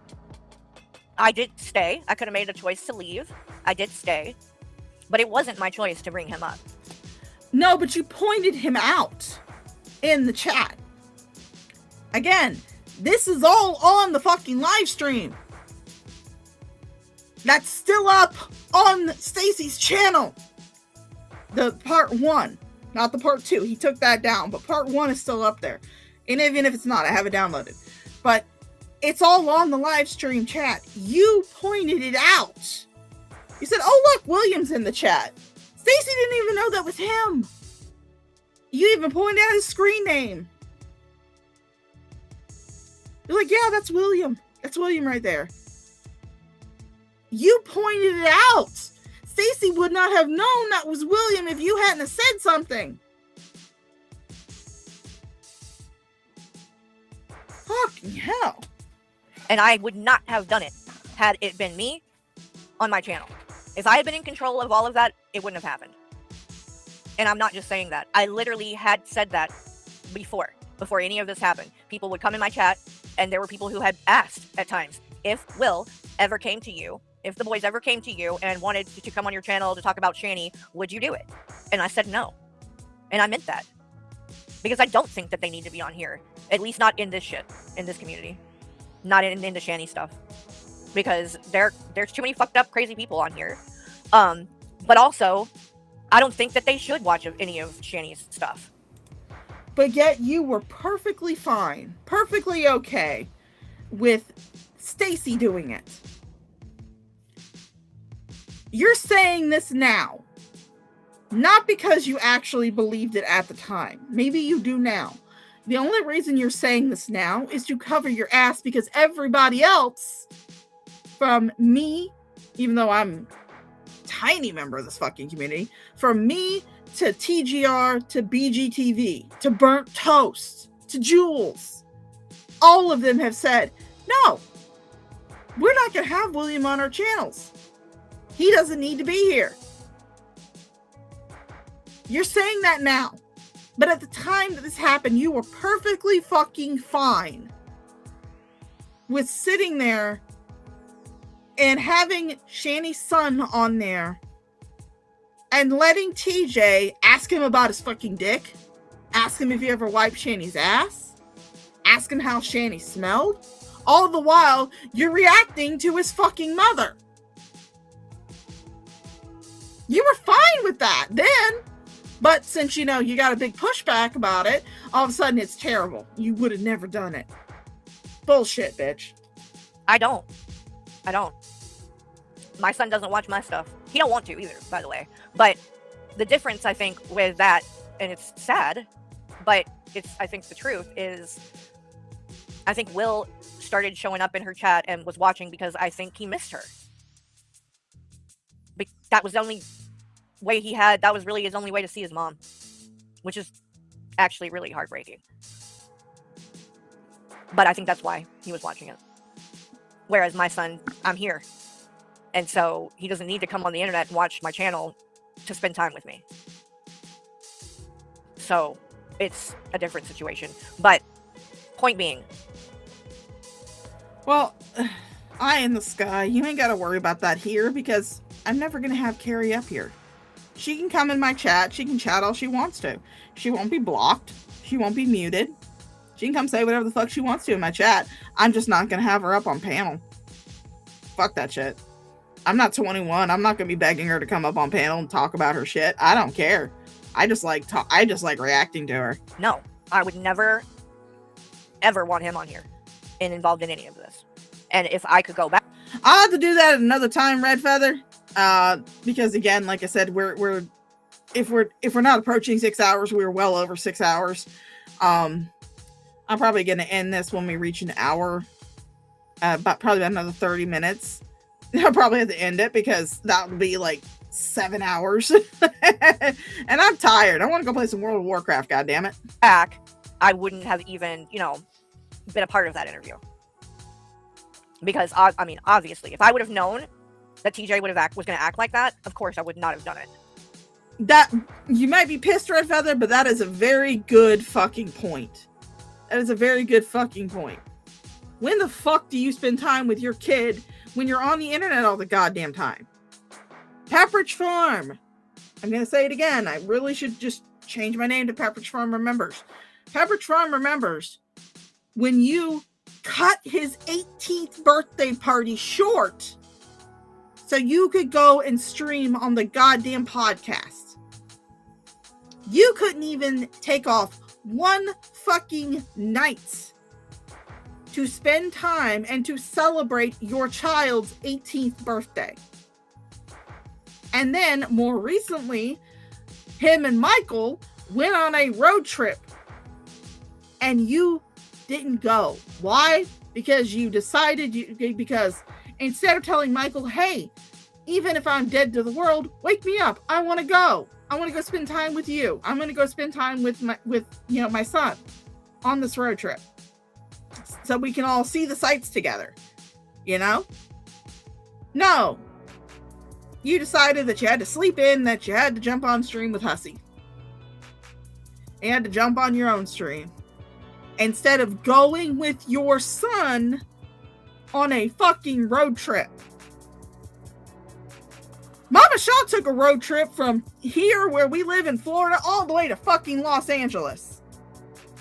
I did stay. I could have made a choice to leave. I did stay. But it wasn't my choice to bring him up. No, but you pointed him out in the chat. Again, this is all on the fucking live stream. That's still up on Stacy's channel. The part 1, not the part 2. He took that down, but part 1 is still up there. And even if it's not, I have it downloaded. But it's all on the live stream chat. You pointed it out. You said, oh, look, William's in the chat. Stacy didn't even know that was him. You even pointed out his screen name. You're like, yeah, that's William. That's William right there. You pointed it out. Stacy would not have known that was William if you hadn't have said something. Fucking hell. And I would not have done it had it been me on my channel. If I had been in control of all of that, it wouldn't have happened. And I'm not just saying that. I literally had said that before any of this happened. People would come in my chat, and there were people who had asked at times, if Will ever came to you, if the boys ever came to you and wanted to come on your channel to talk about Shani, would you do it? And I said no. And I meant that. Because I don't think that they need to be on here. At least not in this shit, in this community. Not in the Shani stuff. Because there's too many fucked up, crazy people on here. But also, I don't think that they should watch any of Shani's stuff. But yet you were perfectly fine, perfectly okay with Stacy doing it. You're saying this now, not because you actually believed it at the time. Maybe you do now. The only reason you're saying this now is to cover your ass, because everybody else, from me, even though I'm a tiny member of this fucking community, from me to TGR, to BGTV, to Burnt Toast, to Jules, all of them have said, no, we're not going to have William on our channels. He doesn't need to be here. You're saying that now. But at the time that this happened, you were perfectly fucking fine with sitting there and having Shani's son on there and letting TJ ask him about his fucking dick, ask him if he ever wiped Shani's ass, ask him how Shani smelled. All the while, you're reacting to his fucking mother. You were fine with that then. But since, you know, you got a big pushback about it, all of a sudden it's terrible. You would have never done it. Bullshit, bitch. I don't. My son doesn't watch my stuff. He don't want to either, by the way. But the difference, I think, with that, and it's sad, but I think the truth is, I think Will started showing up in her chat and was watching because I think he missed her. That was the only way he had, that was really his only way to see his mom, which is actually really heartbreaking. But I think that's why he was watching it. Whereas my son, I'm here. And so he doesn't need to come on the internet and watch my channel to spend time with me. So it's a different situation. But point being. Well, eye in the sky. You ain't got to worry about that here because I'm never going to have Carrie up here. She can come in my chat. She can chat all she wants to. She won't be blocked. She won't be muted. She can come say whatever the fuck she wants to in my chat. I'm just not going to have her up on panel. Fuck that shit. I'm not 21. I'm not going to be begging her to come up on panel and talk about her shit. I don't care. I just like reacting to her. No, I would never, ever want him on here and involved in any of this. And if I could go back, I'll have to do that at another time, Red Feather. Because again, like I said, if we're not approaching 6 hours, we're well over 6 hours. I'm probably going to end this when we reach an hour. Probably about another 30 minutes. I'll probably have to end it because that would be like 7 hours. And I'm tired. I want to go play some World of Warcraft, goddammit. I wouldn't have even, been a part of that interview. Because, I mean, obviously, if I would have known that TJ was going to act like that, of course I would not have done it. That, you might be pissed, Red Feather, but that is a very good fucking point. That is a very good fucking point. When the fuck do you spend time with your kid when you're on the internet all the goddamn time? Pepperidge Farm. I'm going to say it again. I really should just change my name to Pepperidge Farm Remembers. Pepperidge Farm remembers when you cut his 18th birthday party short so you could go and stream on the goddamn podcast. You couldn't even take off one fucking night to spend time and to celebrate your child's 18th birthday. And then more recently, him and Michael went on a road trip and you didn't go. Why? Because you decided because instead of telling Michael, hey, even if I'm dead to the world, wake me up. I want to go. I want to go spend time with you. I'm going to go spend time with my son on this road trip. So we can all see the sights together. No. You decided that you had to sleep in, that you had to jump on stream with Hussy. and had to jump on your own stream instead of going with your son on a fucking road trip. Mama Shaw took a road trip from here where we live in Florida all the way to fucking Los Angeles.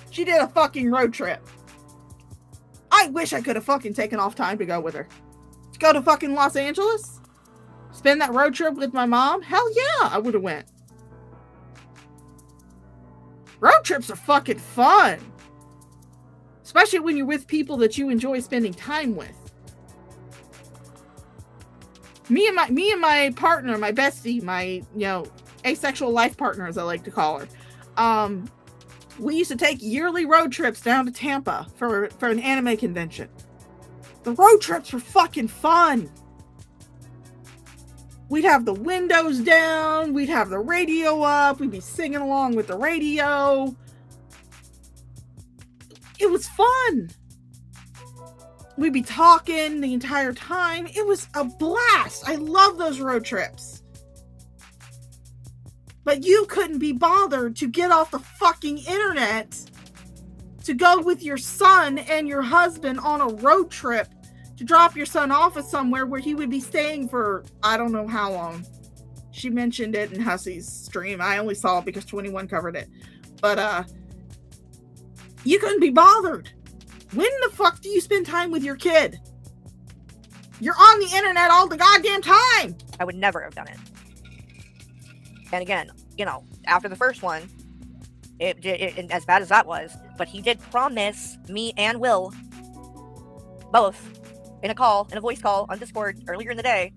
She did a fucking road trip. I wish I could have fucking taken off time to go with her. To go to fucking Los Angeles? Spend that road trip with my mom? Hell yeah, I would have went. Road trips are fucking fun. Especially when you're with people that you enjoy spending time with. Me and my partner, my bestie, my, asexual life partner, as I like to call her. We used to take yearly road trips down to Tampa for an anime convention. The road trips were fucking fun. We'd have the windows down. We'd have the radio up. We'd be singing along with the radio. It was fun. We'd be talking the entire time. It was a blast. I love those road trips. But you couldn't be bothered to get off the fucking internet to go with your son and your husband on a road trip to drop your son off at somewhere where he would be staying for I don't know how long. She mentioned it in Hussey's stream. I only saw it because 21 covered it. But you couldn't be bothered. When the fuck do you spend time with your kid? You're on the internet all the goddamn time. I would never have done it. And again, after the first one, it as bad as that was, but he did promise me and Will, both, in a voice call on Discord earlier in the day,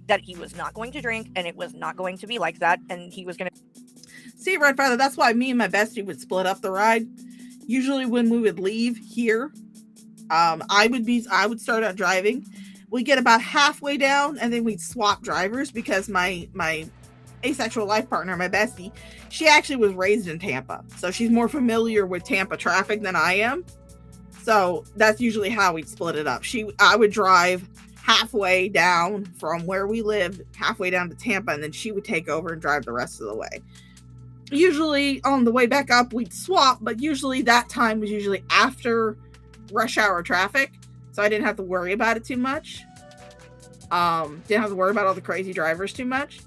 that he was not going to drink and it was not going to be like that, and he was going to... See, Red Feather, that's why me and my bestie would split up the ride. Usually when we would leave here, I would start out driving. We'd get about halfway down and then we'd swap drivers because my asexual life partner, my bestie, she actually was raised in Tampa. So she's more familiar with Tampa traffic than I am. So that's usually how we'd split it up. I would drive halfway down from where we lived, halfway down to Tampa, and then she would take over and drive the rest of the way. Usually on the way back up, we'd swap, but usually that time was usually after rush hour traffic. So I didn't have to worry about it too much. Didn't have to worry about all the crazy drivers too much.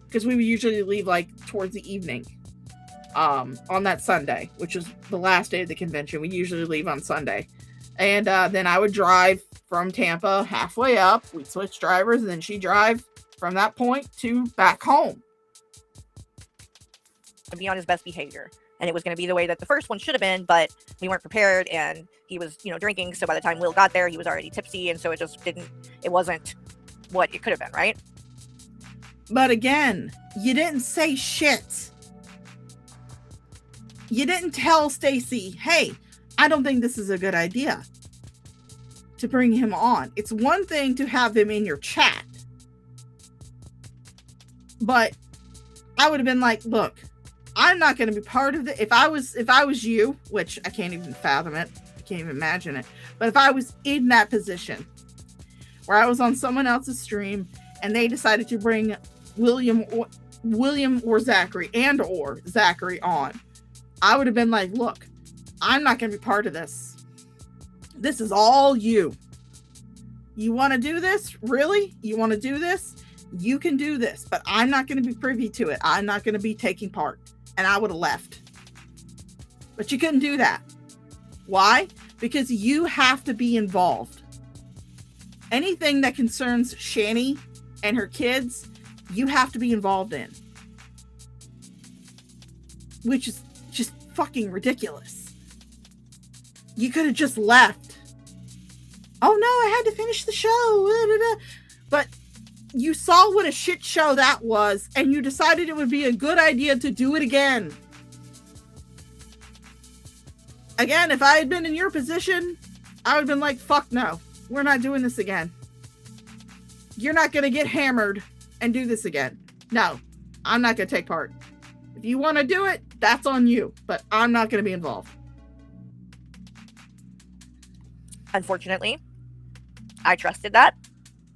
Because we would usually leave towards the evening. On that Sunday, which was the last day of the convention. We usually leave on Sunday. And then I would drive from Tampa halfway up. We'd switch drivers, and then she'd drive from that point to back home. To be on his best behavior, and it was going to be the way that the first one should have been, but we weren't prepared, and he was drinking, so by the time Will got there he was already tipsy, and so it wasn't what it could have been, right? But again, you didn't say shit. You didn't tell Stacy, hey, I don't think this is a good idea to bring him on. It's one thing to have him in your chat, but I would have been like, look, I'm not going to be part of it. If I was you, which I can't even fathom it, I can't even imagine it, but if I was in that position where I was on someone else's stream and they decided to bring William or Zachary on, I would have been like, look, I'm not going to be part of this. This is all you. You want to do this? Really? You want to do this? You can do this, but I'm not going to be privy to it. I'm not going to be taking part. And I would have left. But you couldn't do that. Why? Because you have to be involved. Anything that concerns Shani and her kids, you have to be involved in. Which is just fucking ridiculous. You could have just left. Oh no, I had to finish the show. But you saw what a shit show that was, and you decided it would be a good idea to do it again. Again, if I had been in your position, I would have been like, fuck no, we're not doing this again. You're not going to get hammered and do this again. No, I'm not going to take part. If you want to do it, that's on you, but I'm not going to be involved. Unfortunately, I trusted that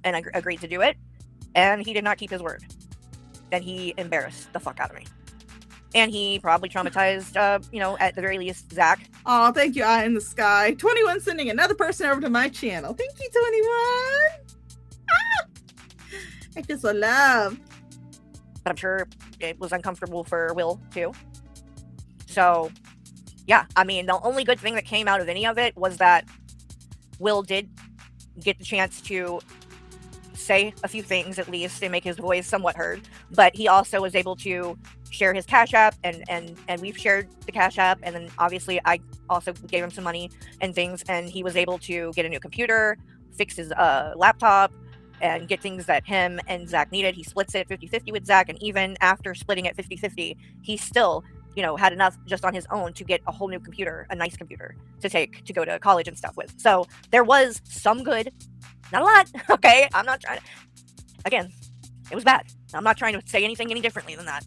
and agreed to do it. And he did not keep his word. And he embarrassed the fuck out of me. And he probably traumatized, at the very least, Zach. Oh, thank you, Eye in the Sky. 21 sending another person over to my channel. Thank you, 21. I feel so loved. But I'm sure it was uncomfortable for Will, too. So, yeah. I mean, the only good thing that came out of any of it was that Will did get the chance to say a few things, at least, and make his voice somewhat heard. But he also was able to share his CashApp, and we've shared the CashApp, and then obviously I also gave him some money and things, and he was able to get a new computer, fix his laptop, and get things that him and Zach needed. He splits it 50-50 with Zach, and even after splitting it 50-50, he still, had enough just on his own to get a whole new computer, a nice computer to take to go to college and stuff with. So there was some good, not a lot. Okay, I'm not trying to, again, it was bad. I'm not trying to say anything any differently than that,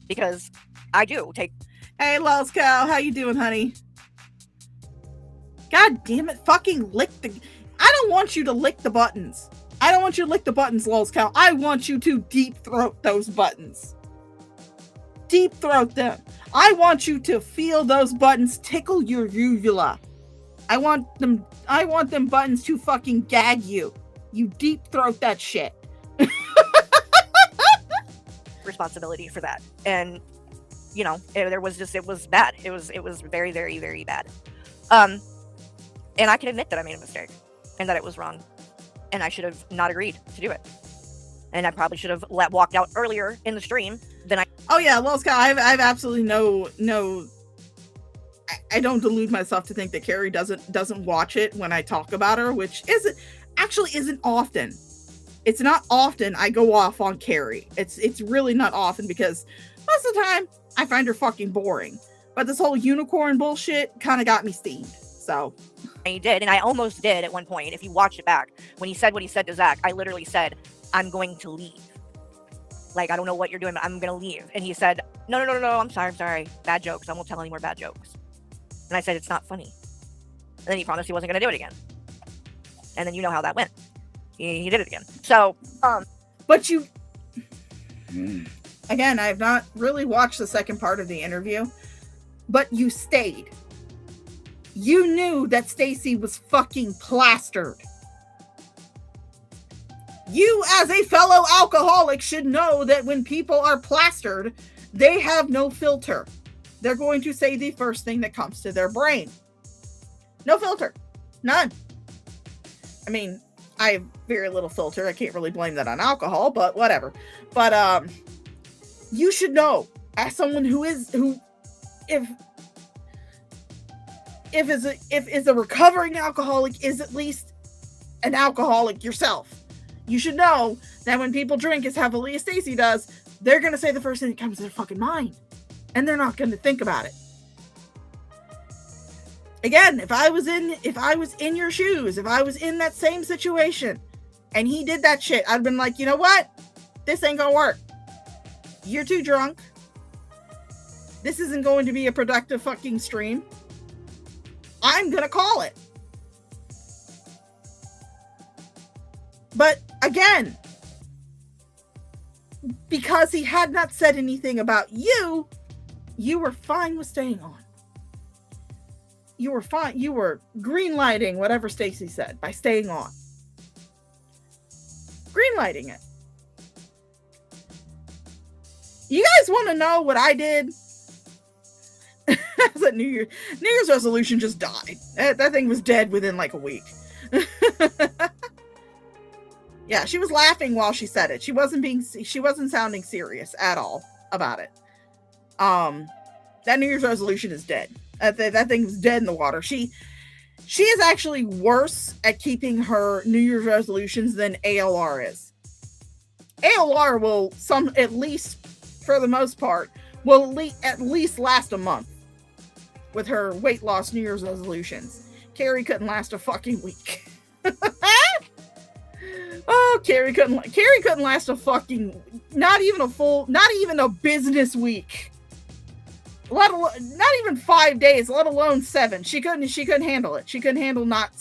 because I do take. Hey, Lols Cow, how you doing, honey? God damn it, fucking lick the. I don't want you to lick the buttons. I don't want you to lick the buttons, Lols Cow. I want you to deep throat those buttons. Deep throat them. I want you to feel those buttons tickle your uvula. I want them buttons to fucking gag you. You deep throat that shit. Responsibility for that, and it was bad. It was very, very, very bad. And I can admit that I made a mistake and that it was wrong, and I should have not agreed to do it, and I probably should have walked out earlier in the stream than I. Oh yeah, well, Scott, I've absolutely no. I don't delude myself to think that Carrie doesn't watch it when I talk about her, which isn't often. It's not often I go off on Carrie. It's really not often, because most of the time I find her fucking boring. But this whole unicorn bullshit kind of got me steamed. So I did, and I almost did at one point. If you watch it back, when he said what he said to Zach, I literally said, "I'm going to leave. Like, I don't know what you're doing, but I'm gonna leave." And he said, No, I'm sorry. Bad jokes. I won't tell any more bad jokes. And I said, it's not funny. And then he promised he wasn't gonna do it again. And then you know how that went. He did it again. So, but you, again, I have not really watched the second part of the interview, but you stayed. You knew that Stacy was fucking plastered. You, as a fellow alcoholic, should know that when people are plastered, they have no filter. They're going to say the first thing that comes to their brain. No filter. None. I mean, I have very little filter. I can't really blame that on alcohol, but whatever. But you should know, as someone who is a recovering alcoholic, is at least an alcoholic yourself. You should know that when people drink as heavily as Stacy does, they're going to say the first thing that comes to their fucking mind. And they're not going to think about it. Again, if I was in your shoes, if I was in that same situation and he did that shit, I'd been like, you know what? This ain't going to work. You're too drunk. This isn't going to be a productive fucking stream. I'm going to call it. But again, because he had not said anything about you, you were fine with staying on. You were fine. You were greenlighting whatever Stacy said by staying on. Greenlighting it. You guys want to know what I did? That New Year's resolution just died. That thing was dead within like a week. Yeah, she was laughing while she said it. She wasn't sounding serious at all about it. That New Year's resolution is dead. That thing was dead in the water. She is actually worse at keeping her New Year's resolutions than ALR is. ALR will at least for the most part, will at least last a month with her weight loss New Year's resolutions. Carrie couldn't last a fucking week. Oh, Carrie couldn't last a fucking, not even a business week. Let alone, not even 5 days, let alone 7. She couldn't handle it. She couldn't handle not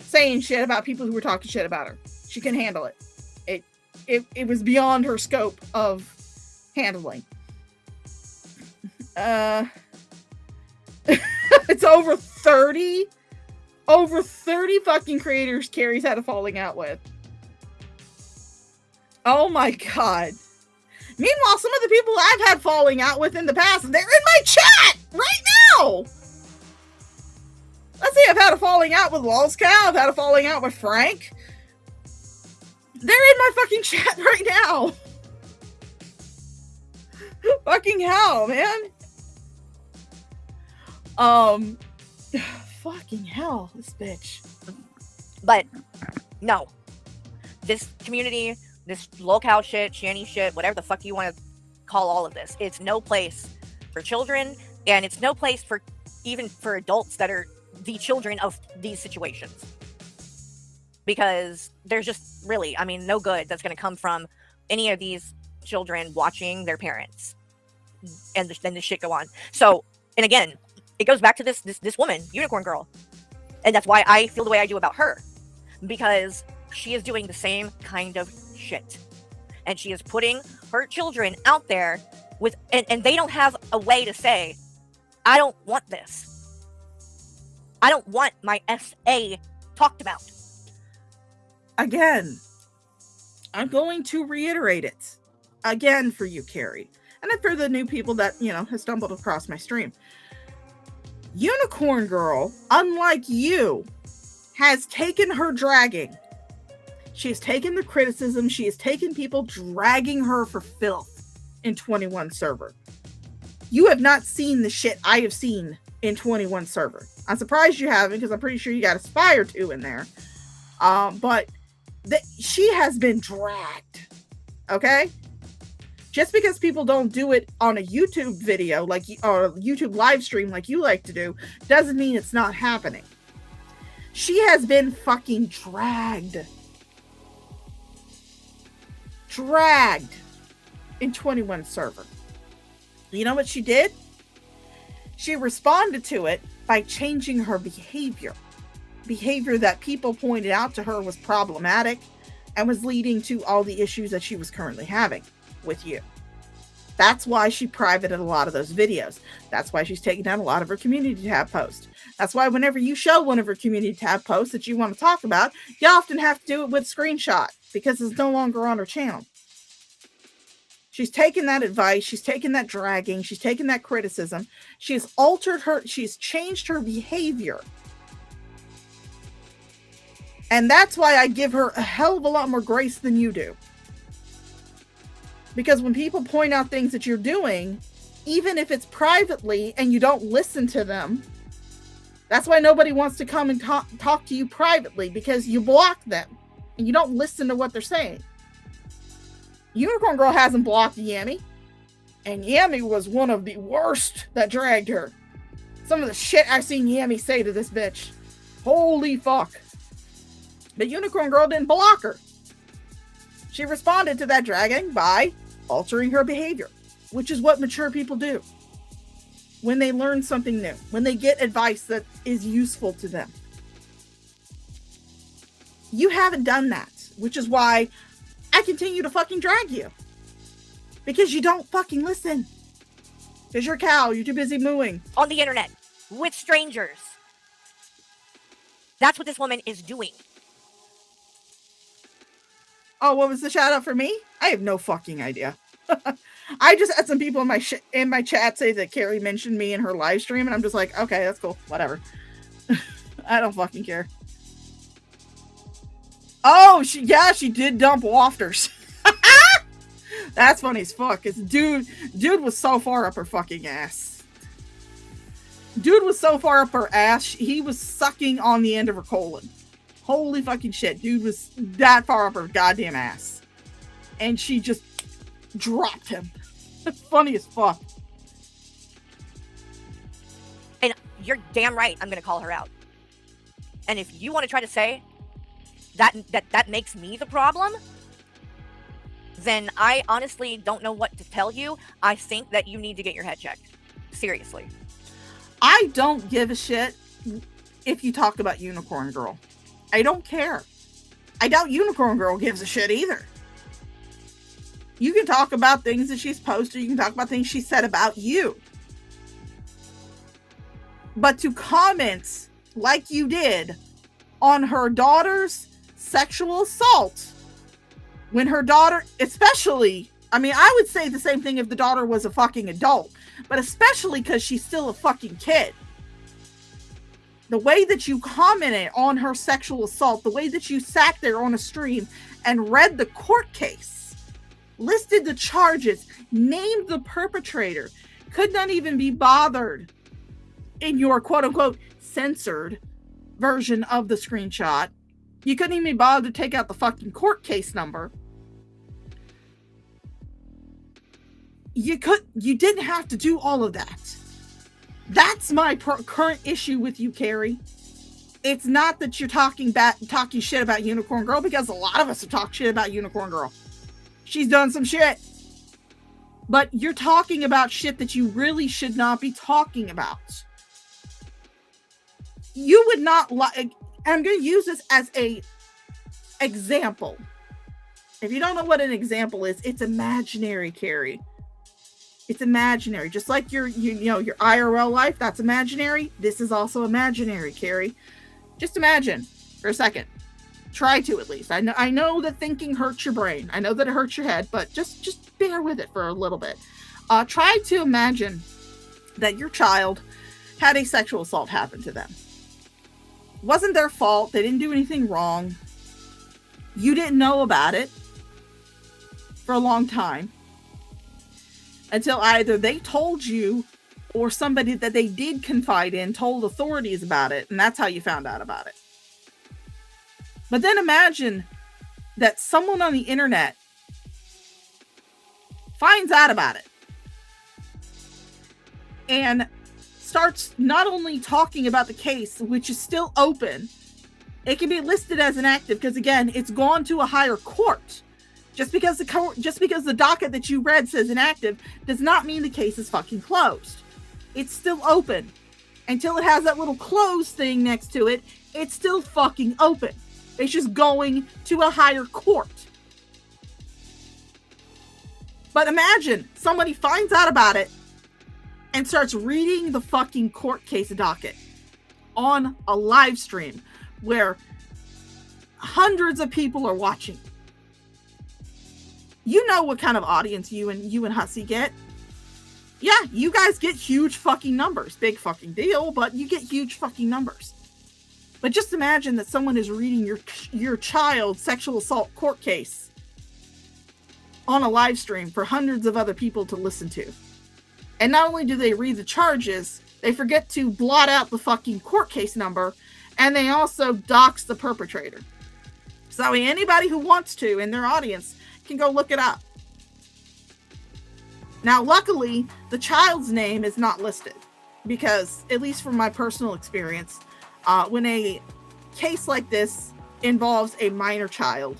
saying shit about people who were talking shit about her. She couldn't handle it. It was beyond her scope of handling. It's over 30 fucking creators Carrie's had a falling out with. Oh my god. Meanwhile, some of the people I've had falling out with in the past, they're in my chat right now. Let's see, I've had a falling out with Lolscow. I've had a falling out with Frank. They're in my fucking chat right now. Fucking hell, man. Fucking hell, this bitch. But no, this community, this locale shit, shanty shit, whatever the fuck you want to call all of this, it's no place for children, and it's no place for even for adults that are the children of these situations. Because there's just really, I mean, no good that's going to come from any of these children watching their parents, and then this shit go on. So, and again, it goes back to this woman, Unicorn Girl, and that's why I feel the way I do about her, because she is doing the same kind of shit, and she is putting her children out there with, and they don't have a way to say, I don't want this. I don't want my SA talked about. Again, I'm going to reiterate it again for you, Carrie, and then for the new people that, you know, have stumbled across my stream. Unicorn Girl, unlike you, has taken her dragging. She has taken the criticism. She has taken people dragging her for filth in 21 server. You have not seen the shit I have seen in 21 server. I'm surprised you haven't, because I'm pretty sure you got Aspire 2 in there. But she has been dragged. Okay? Just because people don't do it on a YouTube video or a YouTube live stream like you like to do, doesn't mean it's not happening. She has been fucking dragged. Dragged in 21 server. You know what she did? She responded to it by changing her behavior. Behavior that people pointed out to her was problematic and was leading to all the issues that she was currently having with you. That's why she privated a lot of those videos. That's why she's taking down a lot of her community tab posts. That's why whenever you show one of her community tab posts that you want to talk about, you often have to do it with screenshot because it's no longer on her channel. She's taken that advice. She's taken that dragging. She's taken that criticism. She's altered her. She's changed her behavior. And that's why I give her a hell of a lot more grace than you do. Because when people point out things that you're doing, even if it's privately and you don't listen to them, that's why nobody wants to come and talk to you privately, because you block them and you don't listen to what they're saying. Unicorn Girl hasn't blocked Yami, and Yami was one of the worst that dragged her. Some of the shit I've seen Yami say to this bitch. Holy fuck. But Unicorn Girl didn't block her. She responded to that dragging by altering her behavior, which is what mature people do when they learn something new, when they get advice that is useful to them. You haven't done that, which is why I continue to fucking drag you, because you don't fucking listen. Because you're a cow, you're too busy mooing on the internet with strangers. That's what this woman is doing. Oh, what was the shout out for me? I have no fucking idea. I just had some people in my chat say that Carrie mentioned me in her live stream, and I'm just like, okay, that's cool, whatever. I don't fucking care. Oh, she did dump Wafters. That's funny as fuck. Cause dude was so far up her fucking ass. Dude was so far up her ass, he was sucking on the end of her colon. Holy fucking shit. Dude was that far up her goddamn ass. And she just dropped him. That's funny as fuck. And you're damn right I'm going to call her out. And if you want to try to say that makes me the problem, then I honestly don't know what to tell you. I think that you need to get your head checked. Seriously. I don't give a shit if you talk about Unicorn Girl. I don't care. I doubt Unicorn Girl gives a shit either. You can talk about things that she's posted. You can talk about things she said about you. But to comment like you did on her daughter's sexual assault, when her daughter, especially, I mean, I would say the same thing if the daughter was a fucking adult, but especially because she's still a fucking kid. The way that you commented on her sexual assault, the way that you sat there on a stream and read the court case, listed the charges, named the perpetrator, could not even be bothered in your quote-unquote censored version of the screenshot. You couldn't even be bothered to take out the fucking court case number. You didn't have to do all of that. That's my current issue with you, Carrie. It's not that you're talking shit about Unicorn Girl, because a lot of us have talked shit about Unicorn Girl. She's done some shit. But you're talking about shit that you really should not be talking about. You would not like, I'm going to use this as a example. If you don't know what an example is, it's imaginary, Carrie. It's imaginary. Just like your IRL life, that's imaginary. This is also imaginary, Carrie. Just imagine for a second. Try to, at least. I know that thinking hurts your brain. I know that it hurts your head, but just bear with it for a little bit. Try to imagine that your child had a sexual assault happen to them. It wasn't their fault. They didn't do anything wrong. You didn't know about it for a long time, until either they told you or somebody that they did confide in told authorities about it, and that's how you found out about it. But then imagine that someone on the internet finds out about it and starts not only talking about the case, which is still open. It can be listed as inactive because, again, it's gone to a higher court. Just because the docket that you read says inactive does not mean the case is fucking closed. It's still open. Until it has that little closed thing next to it, it's still fucking open. It's just going to a higher court. But imagine somebody finds out about it and starts reading the fucking court case docket on a live stream where hundreds of people are watching. You know what kind of audience you and Hussy get. Yeah, you guys get huge fucking numbers. Big fucking deal, but you get huge fucking numbers. But just imagine that someone is reading your child's sexual assault court case on a live stream for hundreds of other people to listen to. And not only do they read the charges, they forget to blot out the fucking court case number, and they also dox the perpetrator. So anybody who wants to in their audience can go look it up. Now, luckily, the child's name is not listed because, at least from my personal experience, when a case like this involves a minor child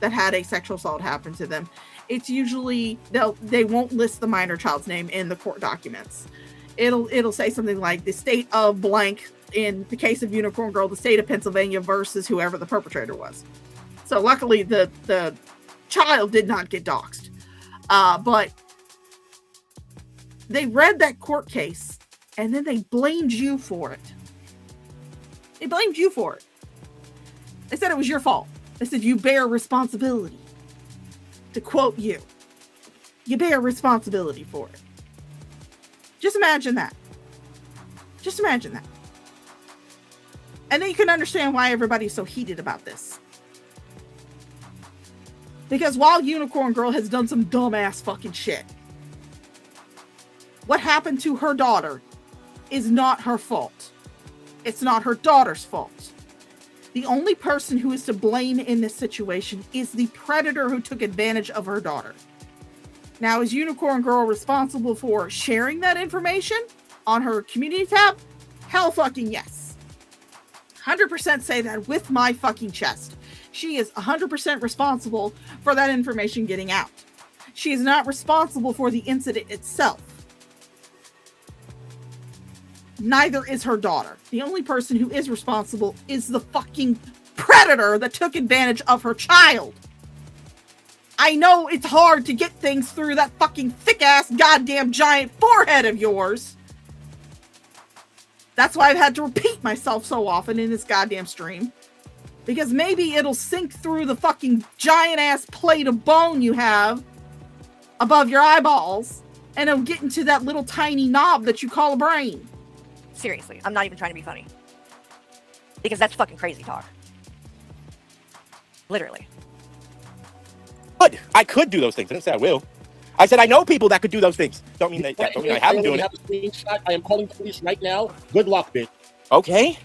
that had a sexual assault happen to them, it's usually they won't list the minor child's name in the court documents. It'll say something like the state of blank, in the case of Unicorn Girl, the state of Pennsylvania versus whoever the perpetrator was. So luckily the child did not get doxxed. But they read that court case and then they blamed you for it. They blamed you for it. They said it was your fault. They said you bear responsibility. To quote you, you bear responsibility for it. Just imagine that. Just imagine that. And then you can understand why everybody's so heated about this. Because while Unicorn Girl has done some dumbass fucking shit, what happened to her daughter is not her fault. It's not her daughter's fault. The only person who is to blame in this situation is the predator who took advantage of her daughter. Now, is Unicorn Girl responsible for sharing that information on her community tab? Hell fucking yes. 100% say that with my fucking chest. She is 100% responsible for that information getting out. She is not responsible for the incident itself. Neither is her daughter. The only person who is responsible is the fucking predator that took advantage of her child. I know it's hard to get things through that fucking thick-ass goddamn giant forehead of yours. That's why I've had to repeat myself so often in this goddamn stream. Because maybe it'll sink through the fucking giant ass plate of bone you have above your eyeballs, and it'll get into that little tiny knob that you call a brain. Seriously, I'm not even trying to be funny. Because that's fucking crazy talk. Literally. Good. I could do those things. I didn't say I will. I said I know people that could do those things. Don't mean that. Yeah, don't mean I have them doing it. Screenshot. I am calling the police right now. Good luck, bitch. Okay.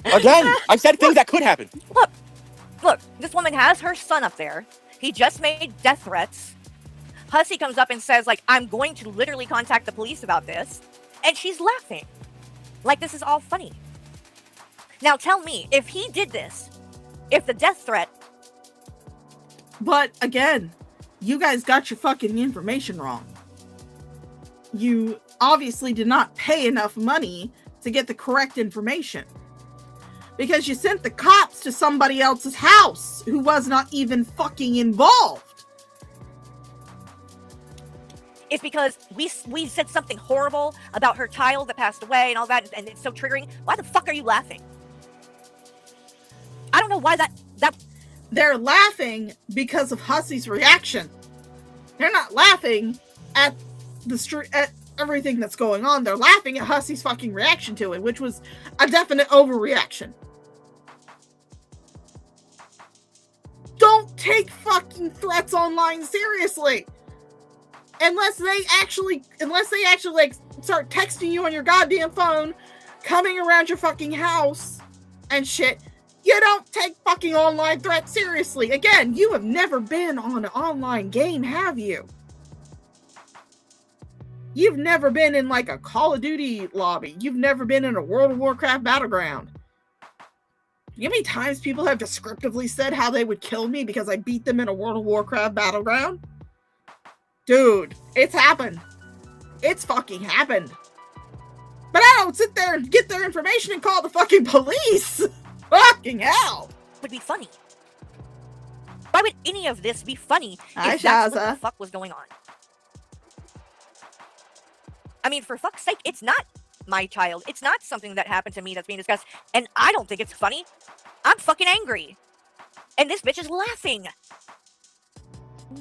Again, I said things that could happen. Look, this woman has her son up there. He just made death threats. Hussy comes up and says, like, I'm going to literally contact the police about this. And she's laughing. Like this is all funny. Now tell me, if he did this, if the death threat... But again, you guys got your fucking information wrong. You obviously did not pay enough money to get the correct information. Because you sent the cops to somebody else's house who was not even fucking involved. It's because we said something horrible about her child that passed away and all that, and it's so triggering. Why the fuck are you laughing? I don't know why that... They're laughing because of Hussy's reaction. They're not laughing at at everything that's going on. They're laughing at Hussy's fucking reaction to it, which was a definite overreaction. Don't take fucking threats online seriously. Unless they actually like start texting you on your goddamn phone, coming around your fucking house and shit. You don't take fucking online threats seriously. Again, you have never been on an online game, have you? You've never been in like a Call of Duty lobby. You've never been in a World of Warcraft battleground. You know how many times people have descriptively said how they would kill me because I beat them in a World of Warcraft battleground? Dude, it's happened. It's fucking happened. But I don't sit there and get their information and call the fucking police. Fucking hell. Would be funny. Why would any of this be funny Hi, if that's what Shaza. the fuck was going on? I mean, for fuck's sake, it's not my child. It's not something that happened to me that's being discussed. And I don't think it's funny. I'm fucking angry. And this bitch is laughing.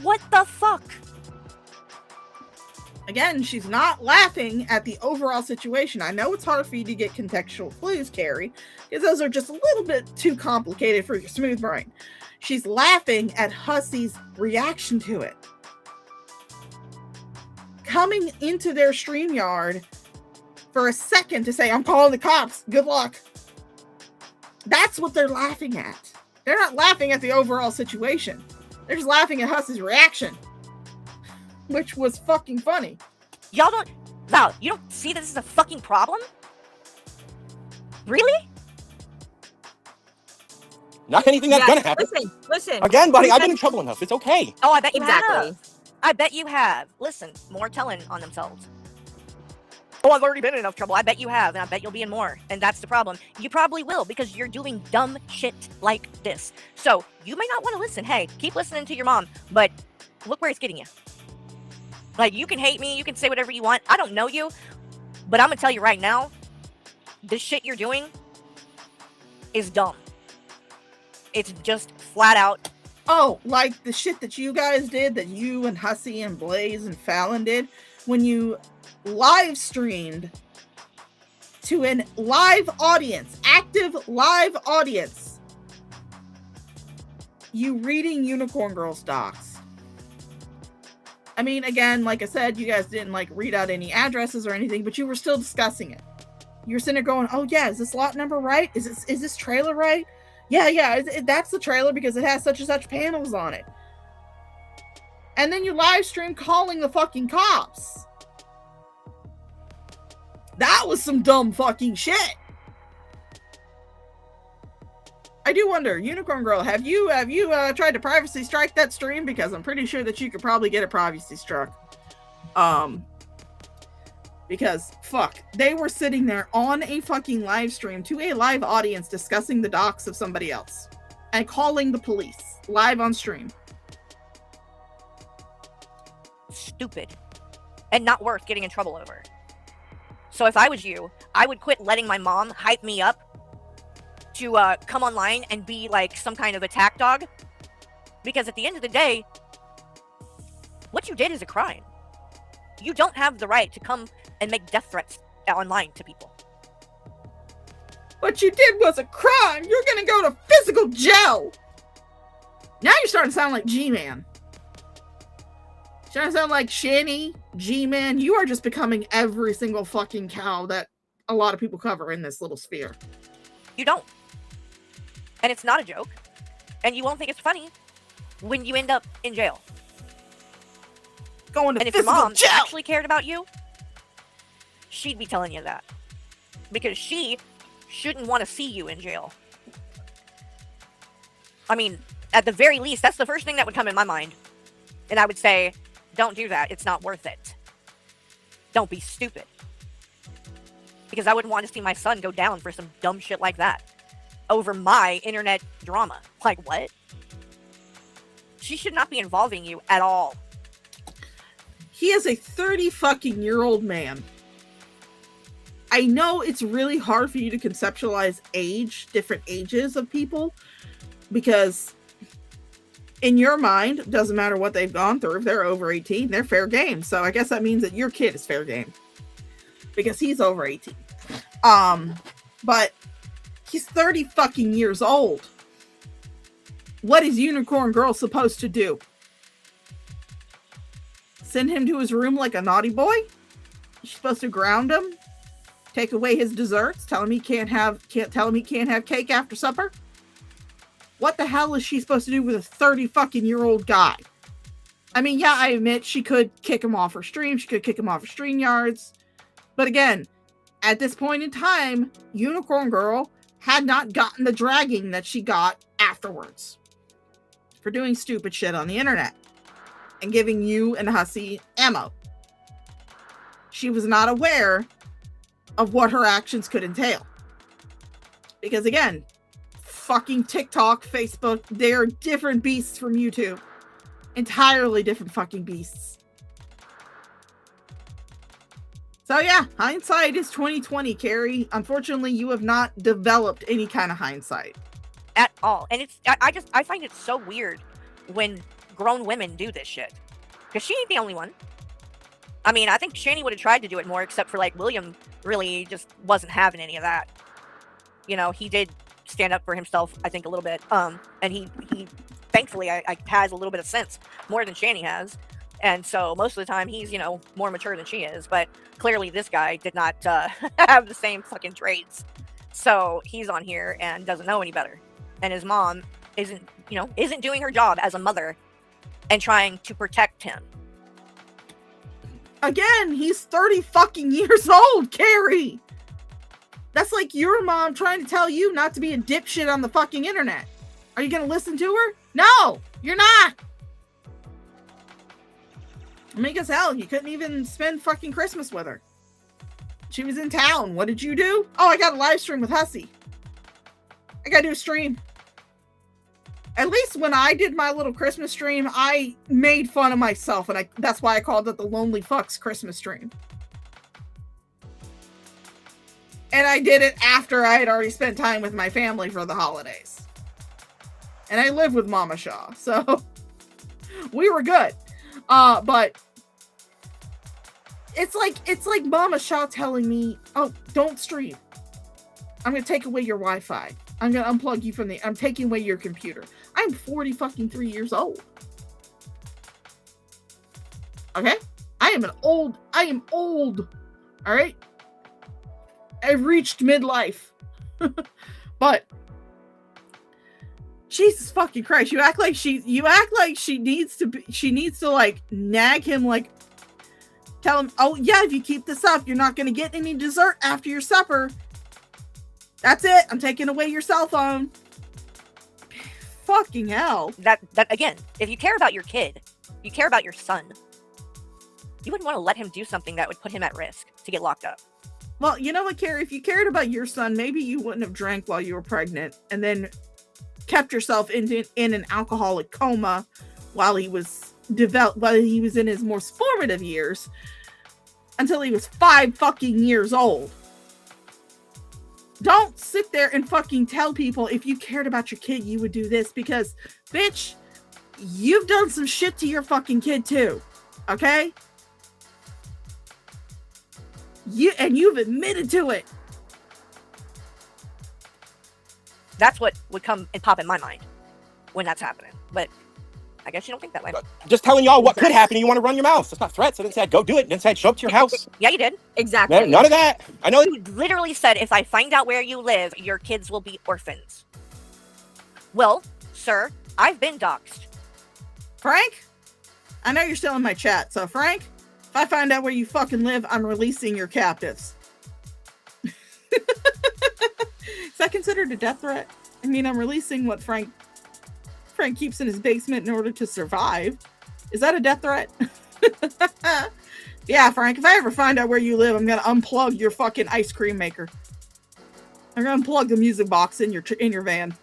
What the fuck? Again, she's not laughing at the overall situation. I know it's hard for you to get contextual clues, Carrie, because those are just a little bit too complicated for your smooth brain. She's laughing at Hussy's reaction to it. Coming into their StreamYard for a second to say, I'm calling the cops, good luck. That's what they're laughing at. They're not laughing at the overall situation. They're just laughing at Hussy's reaction. Which was fucking funny. Y'all don't... Val, you don't see that this is a fucking problem? Really? Not anything that's gonna happen. Listen. Again, buddy, I've been in trouble enough. It's okay. Oh, I bet you Exactly. have. I bet you have. Listen, more telling on themselves. Oh, I've already been in enough trouble. I bet you have, and I bet you'll be in more. And that's the problem. You probably will, because you're doing dumb shit like this. So, you may not want to listen. Hey, keep listening to your mom, but look where it's getting you. Like, you can hate me, you can say whatever you want. I don't know you, but I'm gonna tell you right now, this shit you're doing is dumb. It's just flat out. Oh, like the shit that you guys did, that you and Hussy and Blaze and Fallon did, when you live streamed to a live audience, active live audience, you reading Unicorn Girl's docs. I mean, again, like I said, you guys didn't like read out any addresses or anything, but you were still discussing it. You're sitting there going, oh yeah, is this lot number right? Is this trailer right? Yeah, that's the trailer because it has such and such panels on it. And then you live stream calling the fucking cops. That was some dumb fucking shit. I do wonder, Unicorn Girl, have you tried to privacy strike that stream? Because I'm pretty sure that you could probably get it privacy struck. Because fuck, they were sitting there on a fucking live stream to a live audience discussing the docs of somebody else and calling the police live on stream. Stupid. And not worth getting in trouble over. So if I was you, I would quit letting my mom hype me up to come online and be like some kind of attack dog. Because at the end of the day, what you did is a crime. You don't have the right to come and make death threats online to people. What you did was a crime. You're gonna go to physical jail. Now you're starting to sound like G-Man. You're starting to sound like Shanny, G-Man. You are just becoming every single fucking cow that a lot of people cover in this little sphere. You don't. And it's not a joke. And you won't think it's funny when you end up in jail. Going to and if your physical mom jail. actually cared about you, she'd be telling you that. Because she shouldn't want to see you in jail. I mean, at the very least, that's the first thing that would come in my mind. And I would say, don't do that. It's not worth it. Don't be stupid. Because I wouldn't want to see my son go down for some dumb shit like that. Over my internet drama. Like, what? She should not be involving you at all. He is a 30-fucking-year-old man. I know it's really hard for you to conceptualize age, different ages of people, because in your mind, it doesn't matter what they've gone through. If they're over 18, they're fair game. So I guess that means that your kid is fair game because he's over 18. But he's 30 fucking years old. What is Unicorn Girl supposed to do? Send him to his room like a naughty boy? She's supposed to ground him? Take away his desserts? Tell him he can't tell him he can't have cake after supper? What the hell is she supposed to do with a 30 fucking year old guy? I mean, yeah, I admit she could kick him off her stream. She could kick him off her StreamYards. But again, at this point in time, Unicorn Girl had not gotten the dragging that she got afterwards for doing stupid shit on the internet and giving you and Hussy ammo. She was not aware of what her actions could entail. Because again, fucking TikTok, Facebook, they're different beasts from YouTube. Entirely different fucking beasts. So yeah, hindsight is 2020, Carrie. Unfortunately, you have not developed any kind of hindsight. At all. And it's, I find it so weird when grown women do this shit. Because she ain't the only one. I mean, I think Shani would have tried to do it more, except for, like, William really just wasn't having any of that. You know, he did stand up for himself, I think, a little bit. And he thankfully, I has a little bit of sense, more than Shani has. And so most of the time, he's, you know, more mature than she is. But clearly, this guy did not have the same fucking traits. So he's on here and doesn't know any better. And his mom isn't doing her job as a mother and trying to protect him. Again, he's 30 fucking years old, Carrie. That's like your mom trying to tell you not to be a dipshit on the fucking internet. Are you going to listen to her? No, you're not. I mean, as hell, you couldn't even spend fucking Christmas with her. She was in town. What did you do? Oh, I got a live stream with Hussy. I got to do a stream. At least when I did my little Christmas stream, I made fun of myself, and that's why I called it the Lonely Fucks Christmas stream. And I did it after I had already spent time with my family for the holidays. And I live with Mama Shaw, so we were good. But it's like Mama Shaw telling me, "Oh, don't stream. I'm gonna take away your Wi-Fi. I'm gonna unplug you from I'm taking away your computer." I'm 43 years old. Okay? I am old. All right? I've reached midlife. But Jesus fucking Christ, you act like she needs to like nag him, like tell him, "Oh yeah, if you keep this up, you're not going to get any dessert after your supper. That's it. I'm taking away your cell phone." Fucking hell. That again, if you care about your kid, you care about your son, you wouldn't want to let him do something that would put him at risk to get locked up. Well, you know what, Carrie? If you cared about your son, maybe you wouldn't have drank while you were pregnant and then kept yourself in an alcoholic coma while he was in his more formative years. until he was 5 fucking years old. Don't sit there and fucking tell people if you cared about your kid, you would do this, because, bitch, you've done some shit to your fucking kid too. Okay? You've admitted to it. That's what would come and pop in my mind when that's happening. But I guess you don't think that way. Just telling y'all what could happen and you want to run your mouth. That's not threats. I didn't say I'd go do it. I didn't say I'd show up to your house. Yeah, you did. Exactly. None of that. I know. You literally said, if I find out where you live, your kids will be orphans. Well, sir, I've been doxxed. Frank? I know you're still in my chat, so Frank, if I find out where you fucking live, I'm releasing your captives. Is that considered a death threat? I mean, I'm releasing what Frank keeps in his basement in order to survive. Is that a death threat? Yeah, Frank, if I ever find out where you live, I'm gonna unplug your fucking ice cream maker. I'm gonna unplug the music box in your van.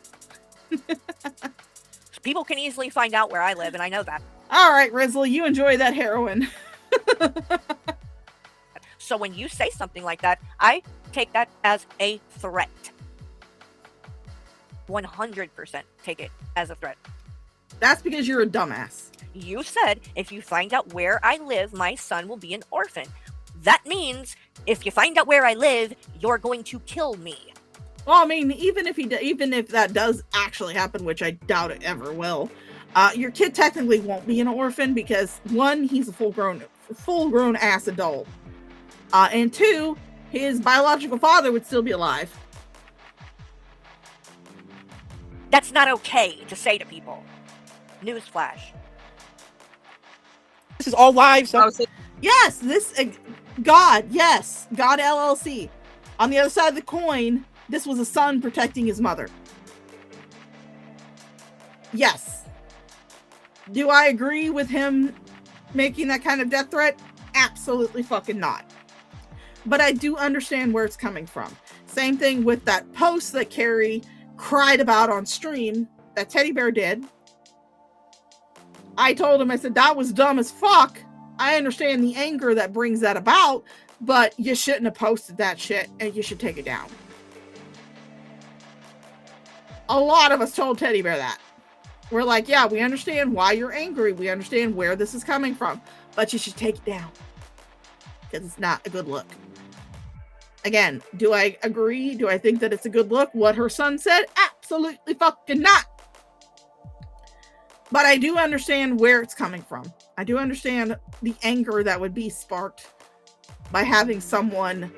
People can easily find out where I live, and I know that. All right, Rizzle, you enjoy that heroin. So when you say something like that, I take that as a threat. 100% take it as a threat. That's because you're a dumbass. You said, if you find out where I live, my son will be an orphan. That means, if you find out where I live, you're going to kill me. Well, I mean, even if that does actually happen, which I doubt it ever will, your kid technically won't be an orphan because, one, he's a full-grown ass adult, and two, his biological father would still be alive. That's not okay to say to people. Newsflash. This is all live. So Yes, God LLC. On the other side of the coin, this was a son protecting his mother. Yes. Do I agree with him making that kind of death threat? Absolutely fucking not. But I do understand where it's coming from. Same thing with that post that Carrie cried about on stream that Teddy Bear did. I told him, I said, that was dumb as fuck. I understand the anger that brings that about, but you shouldn't have posted that shit and you should take it down. A lot of us told Teddy Bear that. We're like, yeah, we understand why you're angry. We understand where this is coming from, but you should take it down because it's not a good look. Again, do I agree? Do I think that it's a good look? What her son said? Absolutely fucking not. But I do understand where it's coming from. I do understand the anger that would be sparked by having someone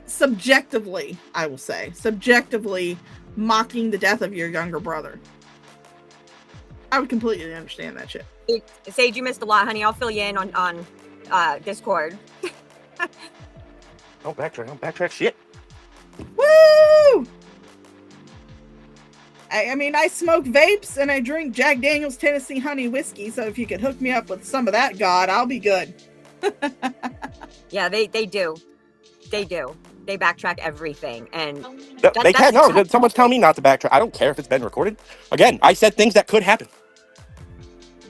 subjectively, I will say, subjectively mocking the death of your younger brother. I would completely understand that shit. Sage, you missed a lot, honey. I'll fill you in on Discord. Don't backtrack shit. Woo! I mean, I smoke vapes and I drink Jack Daniel's Tennessee Honey Whiskey, so if you could hook me up with some of that, God, I'll be good. Yeah, they do. They do. They backtrack everything. And they can't. No, someone's telling me not to backtrack. I don't care if it's been recorded. Again, I said things that could happen.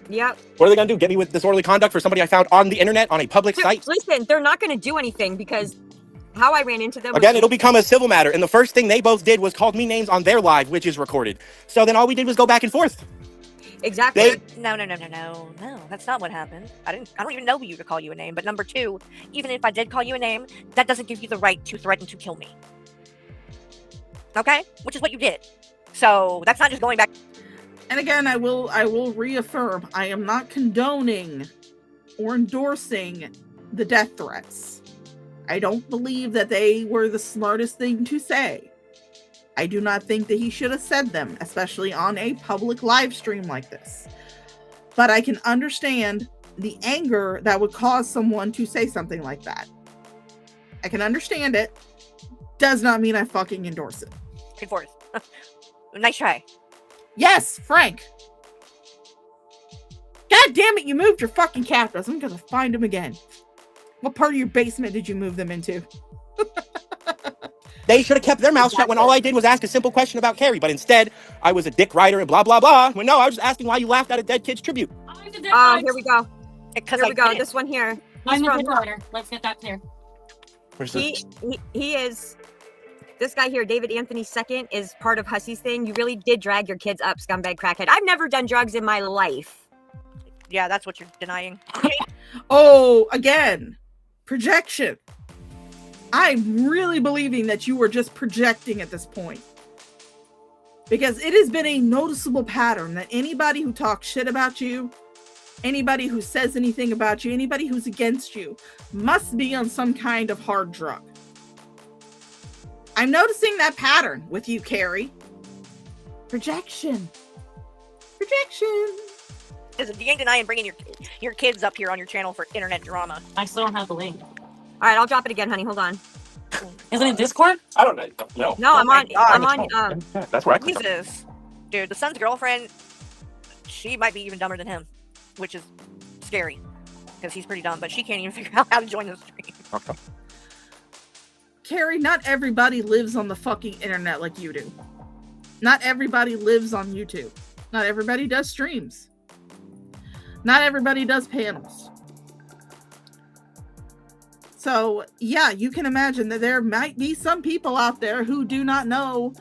Yep. What are they going to do? Get me with disorderly conduct for somebody I found on the internet on a public site? Listen, they're not going to do anything because how I ran into them. Again, it'll become a civil matter. And the first thing they both did was called me names on their live, which is recorded. So then all we did was go back and forth. Exactly. No, that's not what happened. I don't even know you to call you a name. But number two, even if I did call you a name, that doesn't give you the right to threaten to kill me. Okay? Which is what you did. So that's not just going back. And again, I will reaffirm, I am not condoning or endorsing the death threats. I don't believe that they were the smartest thing to say. I do not think that he should have said them, especially on a public live stream like this. But I can understand the anger that would cause someone to say something like that. I can understand it. Does not mean I fucking endorse it. Enforce. Nice try. Yes, Frank. God damn it, you moved your fucking captives. I'm gonna find them again. What part of your basement did you move them into? They should have kept their mouth shut when all I did was ask a simple question about Carrie. But instead, I was a dick writer and blah, blah, blah. When no, I was just asking why you laughed at a dead kid's tribute. Oh, here we go. Because Here I we go. didn't. This one here. I'm He's the from. good writer. Let's get that clear. Where's He is. This guy here, David Anthony II, is part of Hussy's thing. You really did drag your kids up, scumbag crackhead. I've never done drugs in my life. Yeah, that's what you're denying. Oh, again, projection. I'm really believing that you were just projecting at this point. Because it has been a noticeable pattern that anybody who talks shit about you, anybody who says anything about you, anybody who's against you, must be on some kind of hard drug. I'm noticing that pattern with you, Carrie. Projection. Projection. Listen, you ain't denying bringing your kids up here on your channel for internet drama. I still don't have the link. All right, I'll drop it again, honey. Hold on. Isn't it Discord? I don't know. No, I'm on. God. I'm on. That's where I clicked. Jesus. Dude, the son's girlfriend, she might be even dumber than him, which is scary. Because he's pretty dumb, but she can't even figure out how to join the stream. Okay. Carrie, not everybody lives on the fucking internet like you do. Not everybody lives on YouTube. Not everybody does streams. Not everybody does panels. So, yeah, you can imagine that there might be some people out there who do not know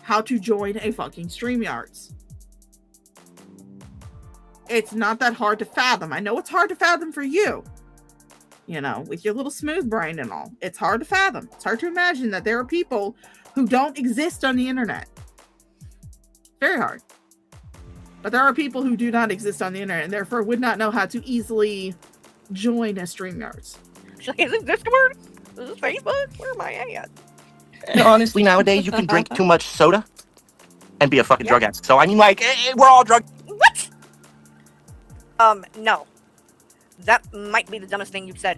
how to join a fucking StreamYards. It's not that hard to fathom. I know it's hard to fathom for you. You know, with your little smooth brain and all. It's hard to fathom. It's hard to imagine that there are people who don't exist on the internet. Very hard. But there are people who do not exist on the internet and therefore would not know how to easily join a StreamYards. She's like, is this Discord? Is this Facebook? Where am I at? And honestly, nowadays, you can drink too much soda and be a fucking drug addict. So, I mean, like, we're all drug... What? No. That might be the dumbest thing you've said.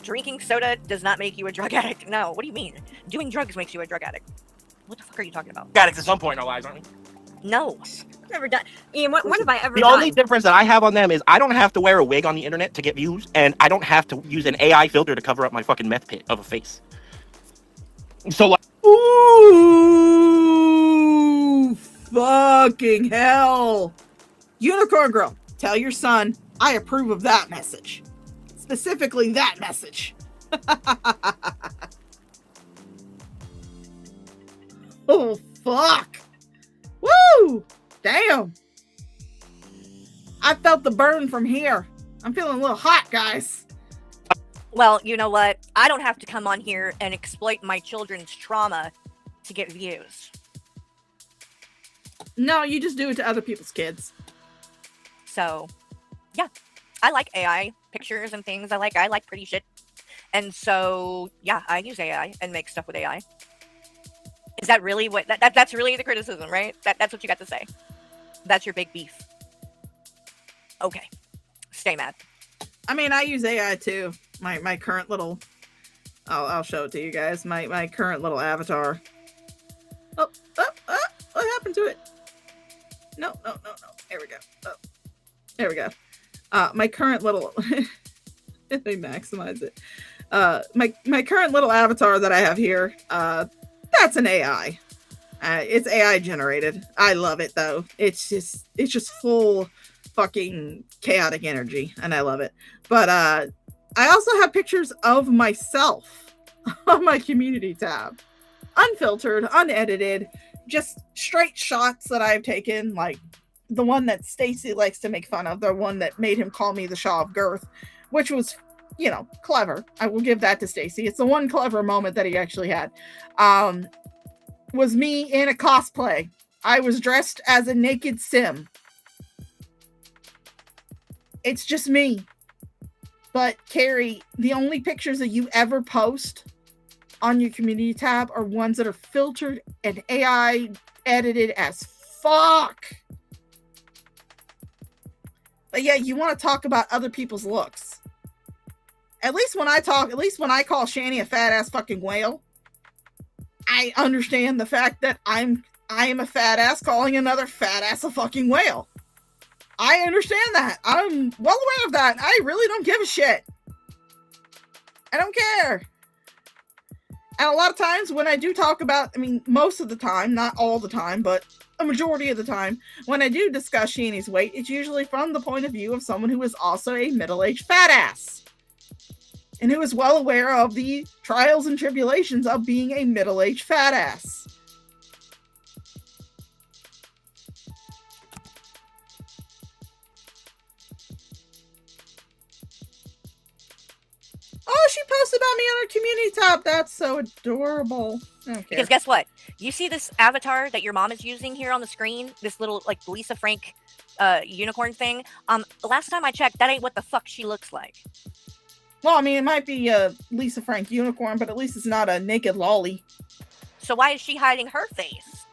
Drinking soda does not make you a drug addict. No, what do you mean? Doing drugs makes you a drug addict. What the fuck are you talking about? addicts at some point in our lives, aren't we? No. I've never done. Ian, what have I ever The done? only difference that I have on them is I don't have to wear a wig on the internet to get views, and I don't have to use an AI filter to cover up my fucking meth pit of a face. So, like... Ooh, fucking hell. Unicorn Girl, tell your son I approve of that message. Specifically that message. Oh, fuck. Woo! Damn. I felt the burn from here. I'm feeling a little hot, guys. Well, you know what? I don't have to come on here and exploit my children's trauma to get views. No, you just do it to other people's kids. So, yeah. I like AI pictures and things. I like pretty shit. And so, yeah, I use AI and make stuff with AI. Is that really what... That's really the criticism, right? That's what you got to say. That's your big beef. Okay. Stay mad. I mean, I use AI too. My current little... I'll show it to you guys. My current little avatar. Oh, what happened to it? No. There we go. Oh, there we go. My current little... Let me maximize it. My current little avatar that I have here, that's an AI. It's AI generated. I love it though. It's just full fucking chaotic energy, and I love it. But I also have pictures of myself on my community tab, unfiltered, unedited, just straight shots that I've taken, like the one that Stacy likes to make fun of, the one that made him call me the Shaw of Girth, which was, you know, clever. I will give that to Stacy. It's the one clever moment that he actually had. Was me in a cosplay. I was dressed as a naked Sim. It's just me. But Carrie, the only pictures that you ever post on your community tab are ones that are filtered and AI edited as fuck. But yeah, you want to talk about other people's looks. At least when I call Shani a fat ass fucking whale, I understand the fact that I am a fat ass calling another fat ass a fucking whale. I understand that. I'm well aware of that. I really don't give a shit. I don't care. And a lot of times when I do talk about, I mean, most of the time, not all the time, but a majority of the time, when I do discuss Sheenie's weight, it's usually from the point of view of someone who is also a middle-aged fat ass. And who is well aware of the trials and tribulations of being a middle-aged fat ass. Oh, she posted about me on her community tab. That's so adorable. Because guess what? You see this avatar that your mom is using here on the screen? This little, like, Lisa Frank unicorn thing? Last time I checked, that ain't what the fuck she looks like. Well, I mean, it might be a Lisa Frank unicorn, but at least it's not a naked lolly. So why is she hiding her face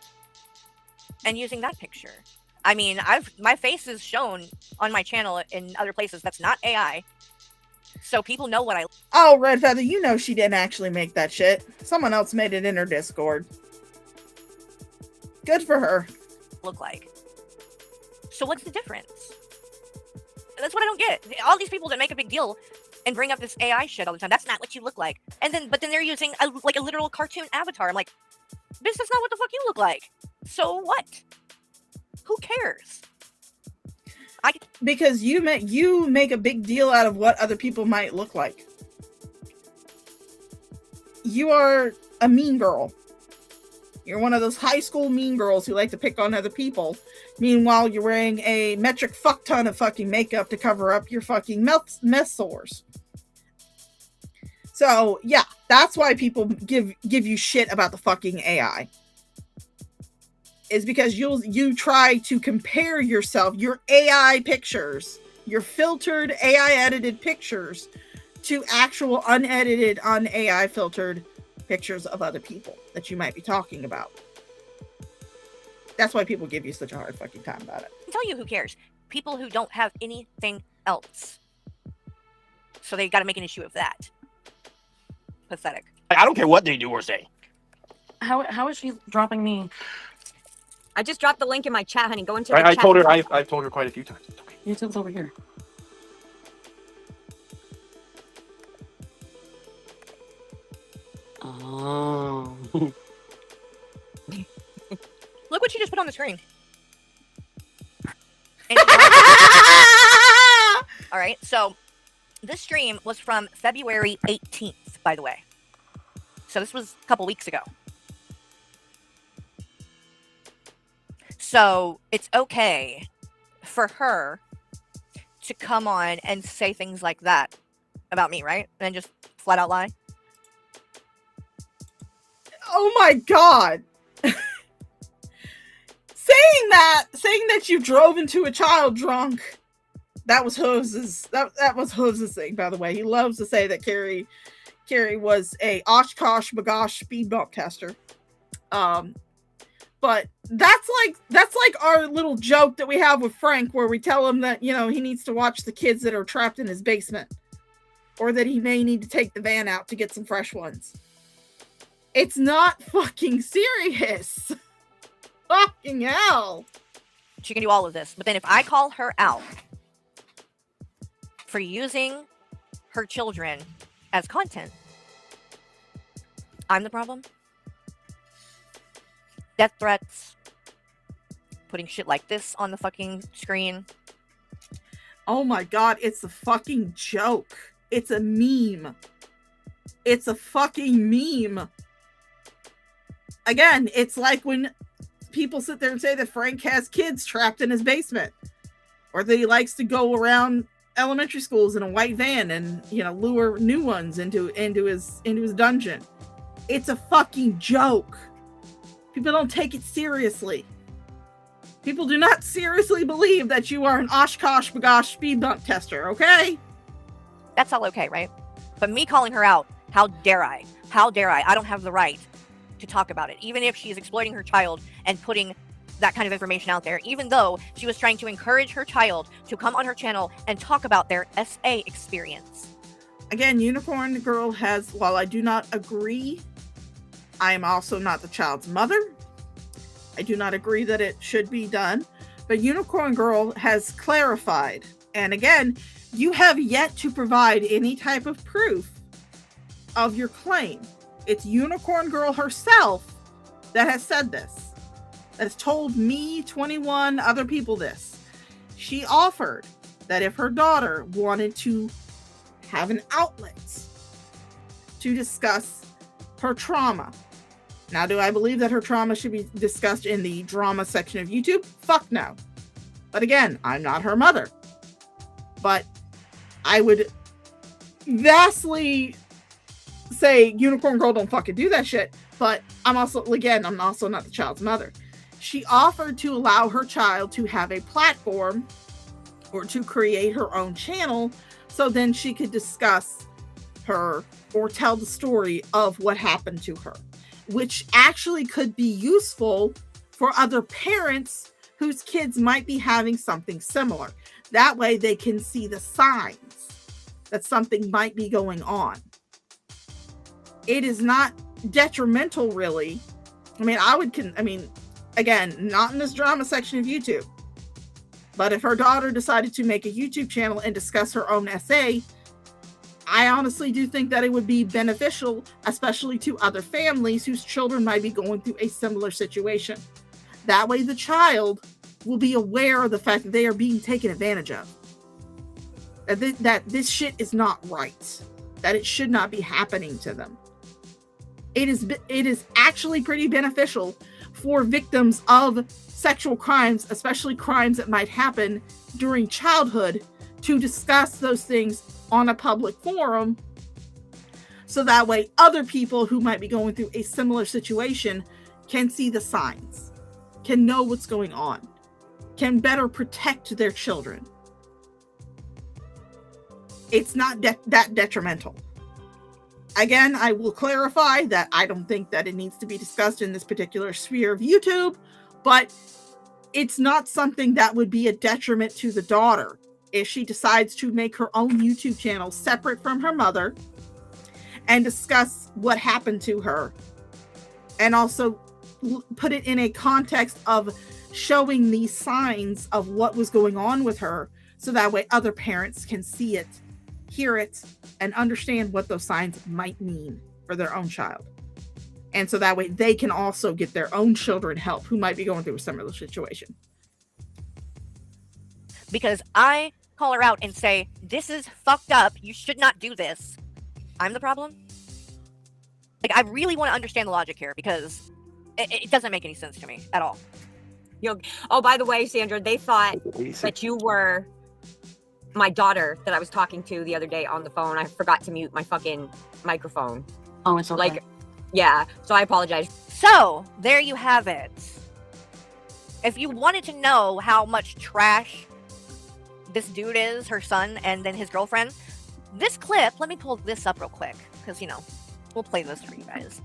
and using that picture? I mean, my face is shown on my channel in other places. That's not AI. So people know what I... Oh, Red Feather, you know she didn't actually make that shit. Someone else made it in her Discord. Good for her. Look like. So what's the difference? That's what I don't get. All these people that make a big deal and bring up this AI shit all the time. That's not what you look like. But then they're using a literal cartoon avatar. I'm like, bitch, that's not what the fuck you look like. So what? Who cares? Because you make a big deal out of what other people might look like. You are a mean girl. You're one of those high school mean girls who like to pick on other people. Meanwhile, you're wearing a metric fuck ton of fucking makeup to cover up your fucking mess sores. So, yeah, that's why people give you shit about the fucking AI. Is because you try to compare yourself, your AI pictures, your filtered AI edited pictures, to actual unedited, un-AI filtered pictures of other people that you might be talking about. That's why people give you such a hard fucking time about it. I can tell you who cares. People who don't have anything else. So they got to make an issue of that. Pathetic. I don't care what they do or say. How is she dropping me? I just dropped the link in my chat, honey. Go into the I chat. told her. I've told her quite a few times. It's okay. YouTube's over here. Oh. Look what she just put on the screen. All right, so this stream was from February 18th, by the way. So this was a couple weeks ago. So it's okay for her to come on and say things like that about me, right? And just flat out lie. Oh my god. saying that you drove into a child drunk. That was Hove's that was Hove's thing, by the way. He loves to say that Carrie was a Oshkosh Bagosh speed bump tester. But that's like our little joke that we have with Frank, where we tell him that, you know, he needs to watch the kids that are trapped in his basement, or that he may need to take the van out to get some fresh ones. It's not fucking serious. Fucking hell. She can do all of this, but then if I call her out for using her children as content, I'm the problem. Death threats, putting shit like this on the fucking screen. Oh my god, it's a fucking joke. It's a meme. It's a fucking meme. Again, it's like when people sit there and say that Frank has kids trapped in his basement, or that he likes to go around elementary schools in a white van and, you know, lure new ones into his dungeon. It's a fucking joke. People don't take it seriously. People do not seriously believe that you are an Oshkosh Bagosh speed bump tester, okay? That's all okay, right? But me calling her out, how dare I? How dare I? I don't have the right to talk about it, even if she's exploiting her child and putting that kind of information out there, even though she was trying to encourage her child to come on her channel and talk about their SA experience. Again, Unicorn Girl has, while I do not agree, I am also not the child's mother. I do not agree that it should be done, but Unicorn Girl has clarified. And again, you have yet to provide any type of proof of your claim. It's Unicorn Girl herself that has said this. has told me, 21 other people this. She offered that if her daughter wanted to have an outlet to discuss her trauma. Now, do I believe that her trauma should be discussed in the drama section of YouTube? Fuck no. But again, I'm not her mother. But I would vastly say, Unicorn Girl, don't fucking do that shit. But I'm also not the child's mother. She offered to allow her child to have a platform or to create her own channel, so then she could discuss her or tell the story of what happened to her, which actually could be useful for other parents whose kids might be having something similar. That way they can see the signs that something might be going on. It is not detrimental, really. Again, not in this drama section of YouTube. But if her daughter decided to make a YouTube channel and discuss her own essay, I honestly do think that it would be beneficial, especially to other families whose children might be going through a similar situation. That way the child will be aware of the fact that they are being taken advantage of. That this shit is not right. That it should not be happening to them. It is actually pretty beneficial for victims of sexual crimes, especially crimes that might happen during childhood, to discuss those things on a public forum, so that way other people who might be going through a similar situation can see the signs, can know what's going on, can better protect their children. It's not that detrimental. Again, I will clarify that I don't think that it needs to be discussed in this particular sphere of YouTube, but it's not something that would be a detriment to the daughter if she decides to make her own YouTube channel separate from her mother and discuss what happened to her, and also put it in a context of showing these signs of what was going on with her, so that way other parents can see it, hear it, and understand what those signs might mean for their own child. And so that way they can also get their own children help who might be going through a similar situation. Because I call her out and say, this is fucked up, you should not do this. I'm the problem? Like, I really want to understand the logic here, because it doesn't make any sense to me at all. Oh, by the way, Sandra, they thought that you were my daughter that I was talking to the other day on the phone. I forgot to mute my fucking microphone. Oh, it's okay. Yeah, so I apologize. So, there you have it. If you wanted to know how much trash this dude is, her son, and then his girlfriend, this clip, let me pull this up real quick, because, we'll play this for you guys.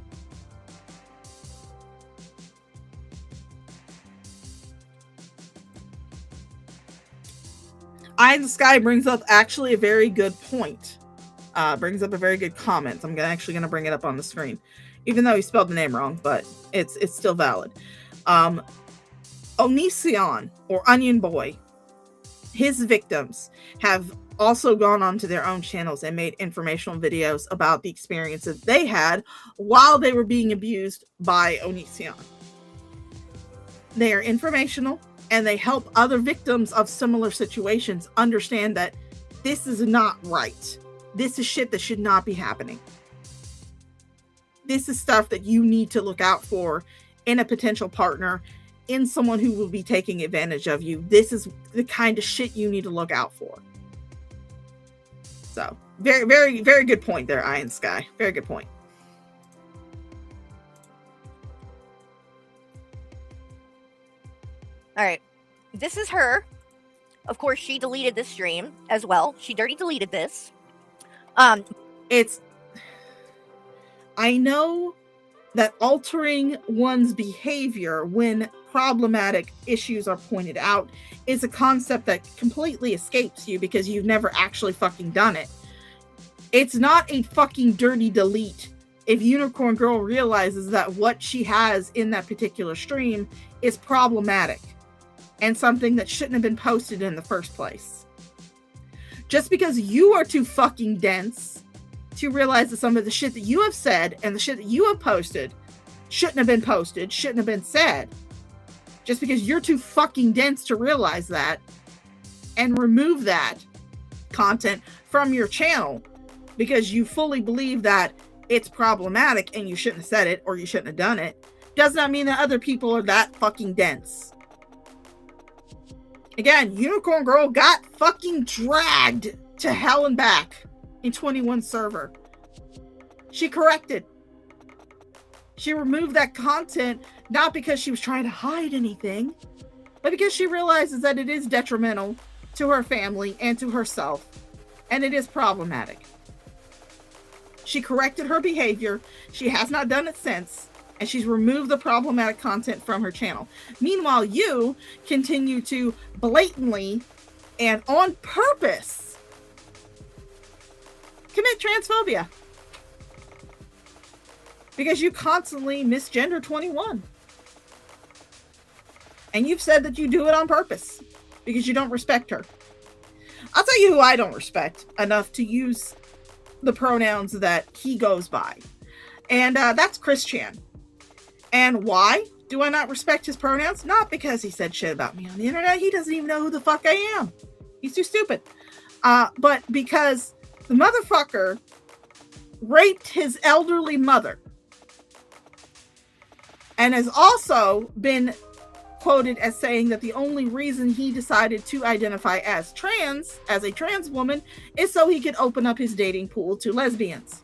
Eye in the Sky brings up actually a very good point. Brings up a very good comment. I'm actually going to bring it up on the screen, even though he spelled the name wrong, but it's still valid. Onision, or Onion Boy, his victims have also gone onto their own channels and made informational videos about the experiences they had while they were being abused by Onision. They are informational, and they help other victims of similar situations understand that this is not right. This is shit that should not be happening. This is stuff that you need to look out for in a potential partner, in someone who will be taking advantage of you. This is the kind of shit you need to look out for. So, very, very, very good point there, Eye in Sky. Very good point. All right, this is her. Of course, she deleted this stream as well. She dirty deleted this. I know that altering one's behavior when problematic issues are pointed out is a concept that completely escapes you because you've never actually fucking done it. It's not a fucking dirty delete if Unicorn Girl realizes that what she has in that particular stream is problematic and something that shouldn't have been posted in the first place. Just because you are too fucking dense to realize that some of the shit that you have said and the shit that you have posted shouldn't have been posted, shouldn't have been said, just because you're too fucking dense to realize that and remove that content from your channel because you fully believe that it's problematic and you shouldn't have said it or you shouldn't have done it, does not mean that other people are that fucking dense. Again, Unicorn Girl got fucking dragged to hell and back in 21 server. She corrected. She removed that content not because she was trying to hide anything, but because she realizes that it is detrimental to her family and to herself, and it is problematic. She corrected her behavior. She has not done it since, and she's removed the problematic content from her channel. Meanwhile, you continue to blatantly and on purpose commit transphobia because you constantly misgender 21. And you've said that you do it on purpose because you don't respect her. I'll tell you who I don't respect enough to use the pronouns that he goes by. And that's Chris Chan. And why do I not respect his pronouns? Not because he said shit about me on the internet. He doesn't even know who the fuck I am. He's too stupid. But because the motherfucker raped his elderly mother and has also been quoted as saying that the only reason he decided to identify as a trans woman, is so he could open up his dating pool to lesbians.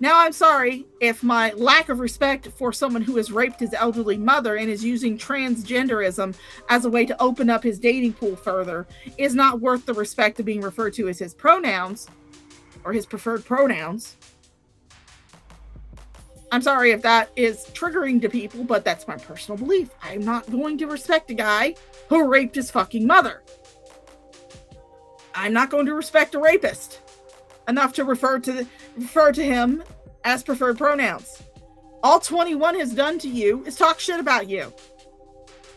Now, I'm sorry if my lack of respect for someone who has raped his elderly mother and is using transgenderism as a way to open up his dating pool further is not worth the respect of being referred to as his pronouns or his preferred pronouns. I'm sorry if that is triggering to people, but that's my personal belief. I'm not going to respect a guy who raped his fucking mother. I'm not going to respect a rapist enough to refer to him as preferred pronouns. All 21 has done to you is talk shit about you.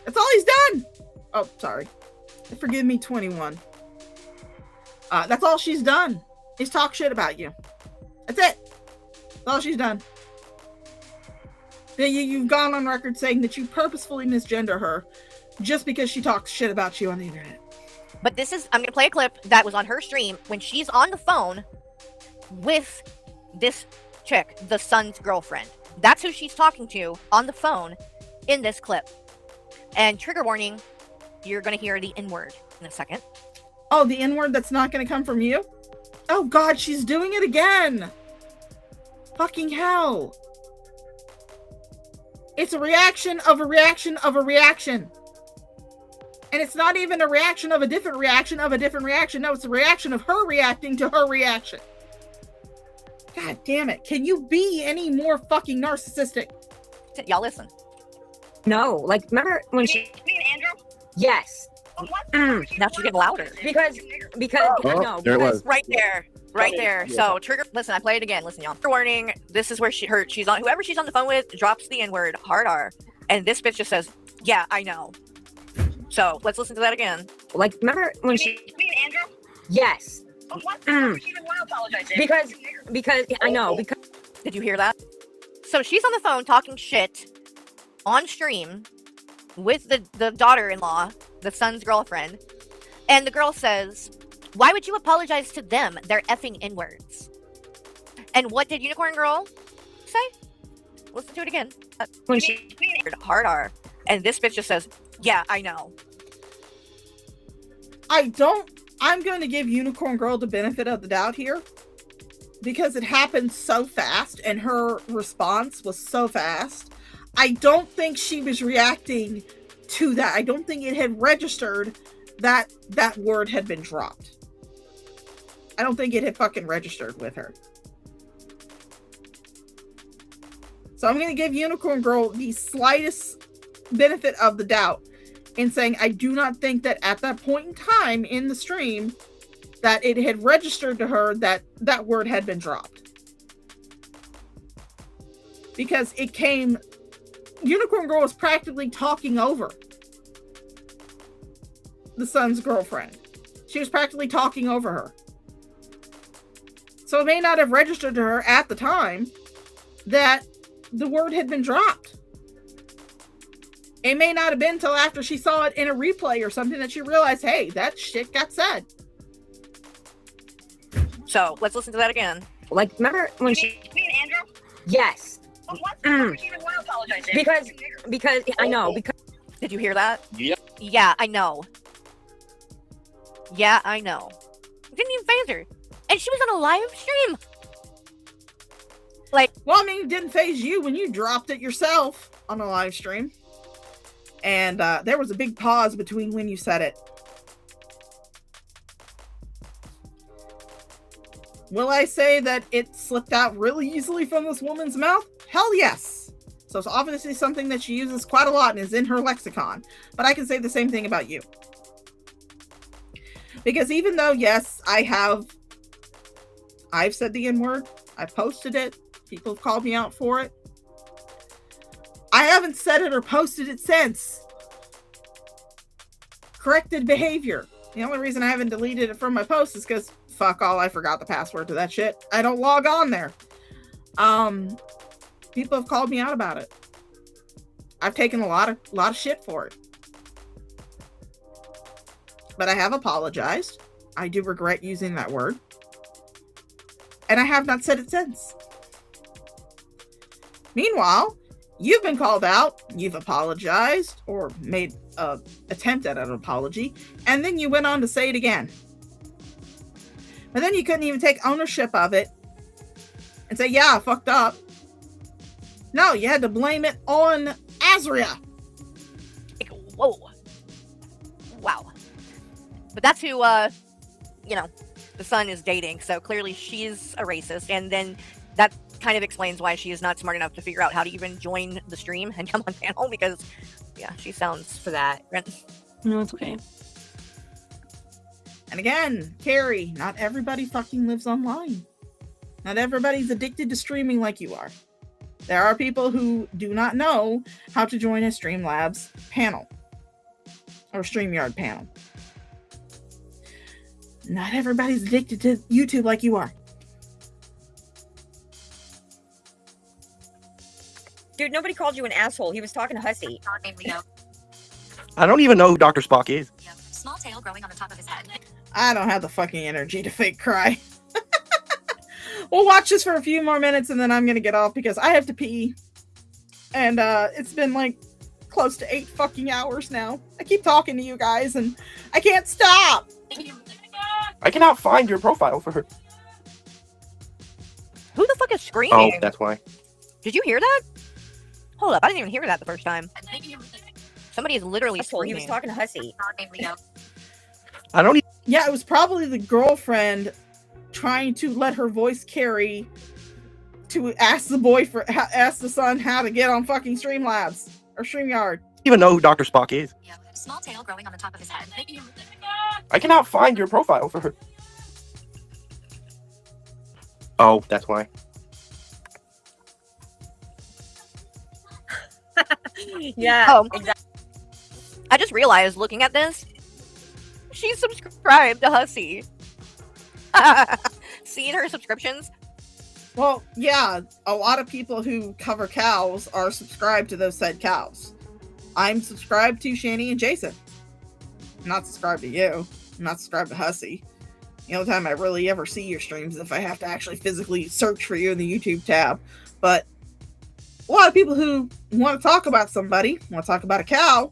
That's all he's done. Oh, sorry. Forgive me, 21. That's all she's done is talk shit about you. That's it. That's all she's done. You've gone on record saying that you purposefully misgender her just because she talks shit about you on the internet. But this is, I'm going to play a clip that was on her stream when she's on the phone with this chick, the son's girlfriend. That's who she's talking to on the phone in this clip. And trigger warning, you're going to hear the N-word in a second. Oh, the N-word that's not going to come from you? Oh God, she's doing it again. Fucking hell. It's a reaction of a reaction of a reaction. And it's not even a reaction of a different reaction of a different reaction. No, it's a reaction of her reacting to her reaction. God damn it. Can you be any more fucking narcissistic? Y'all listen. No, like, remember when she... Me and Andrew? Yes. Now she's getting louder. Because I know. There it was. Right there. Yeah. So trigger. Listen, I play it again. Listen, y'all. Trigger warning. This is where she's on. Whoever she's on the phone with drops the N-word, hard R, and this bitch just says, "Yeah, I know." So let's listen to that again. Like, remember when Me and Andrew? Yes. Because I know. Because Did you hear that? So she's on the phone talking shit on stream with the daughter-in-law, the son's girlfriend, and the girl says, "Why would you apologize to them? They're effing N-words." And what did Unicorn Girl say? Listen to it again. when she Hard R, and this bitch just says, "Yeah, I know." I'm going to give Unicorn Girl the benefit of the doubt here because it happened so fast and her response was so fast. I don't think she was reacting to that. I don't think it had registered that that word had been dropped. I don't think it had fucking registered with her. So I'm going to give Unicorn Girl the slightest benefit of the doubt in saying I do not think that at that point in time in the stream that it had registered to her that that word had been dropped. Because it came... Unicorn Girl was practically talking over the son's girlfriend. She was practically talking over her. So it may not have registered to her at the time that the word had been dropped. It may not have been until after she saw it in a replay or something that she realized, hey, that shit got said. So let's listen to that again. Like, remember when she? Andrew? Yes. Well, what? Why apologize? Because I know. Because Did you hear that? Yep. Yeah, I know. Yeah, I know. It didn't even phase her. And she was on a live stream. Like, well, I mean, it didn't phase you when you dropped it yourself on a live stream. And there was a big pause between when you said it. Will I say that it slipped out really easily from this woman's mouth? Hell yes. So it's obviously something that she uses quite a lot and is in her lexicon. But I can say the same thing about you. Because even though, yes, I've said the N-word, I've posted it, people have called me out for it, I haven't said it or posted it since. Corrected behavior. The only reason I haven't deleted it from my post is because fuck all, I forgot the password to that shit. I don't log on there. People have called me out about it. I've taken a lot of shit for it. But I have apologized. I do regret using that word. And I have not said it since. Meanwhile, you've been called out, you've apologized, or made an attempt at an apology, and then you went on to say it again. But then you couldn't even take ownership of it and say, yeah, I fucked up. No, you had to blame it on Azria. like, whoa. Wow. But that's who, the son is dating. So clearly she's a racist. And then that kind of explains why she is not smart enough to figure out how to even join the stream and come on panel, because, yeah, she sounds for that. No, it's okay. And again, Carrie, not everybody fucking lives online. Not everybody's addicted to streaming like you are. There are people who do not know how to join a Streamlabs panel or StreamYard panel. Not everybody's addicted to YouTube like you are. Dude, nobody called you an asshole. He was talking to Hussy. I don't even know who Dr. Spock is. Small tail growing on the top of his head. I don't have the fucking energy to fake cry. We'll watch this for a few more minutes and then I'm gonna get off because I have to pee. And it's been like close to 8 fucking hours now. I keep talking to you guys and I can't stop. I cannot find your profile for her. Who the fuck is screaming? Oh, that's why. Did you hear that? Hold up, I didn't even hear that the first time. Somebody is literally screaming. He was talking to Hussy. I don't even... Yeah, it was probably the girlfriend trying to let her voice carry to ask the son how to get on fucking Streamlabs or StreamYard. even know who Dr. Spock is. Small tail growing on the top of his head. I cannot find your profile for her. Oh, that's why. Yeah. Oh, exactly. I just realized looking at this, she's subscribed to Hussy. Seeing her subscriptions. Well, yeah, a lot of people who cover cows are subscribed to those said cows. I'm subscribed to Shani and Jason. I'm not subscribed to you. I'm not subscribed to Hussy. The only time I really ever see your streams is if I have to actually physically search for you in the YouTube tab. But a lot of people who want to talk about somebody, want to talk about a cow,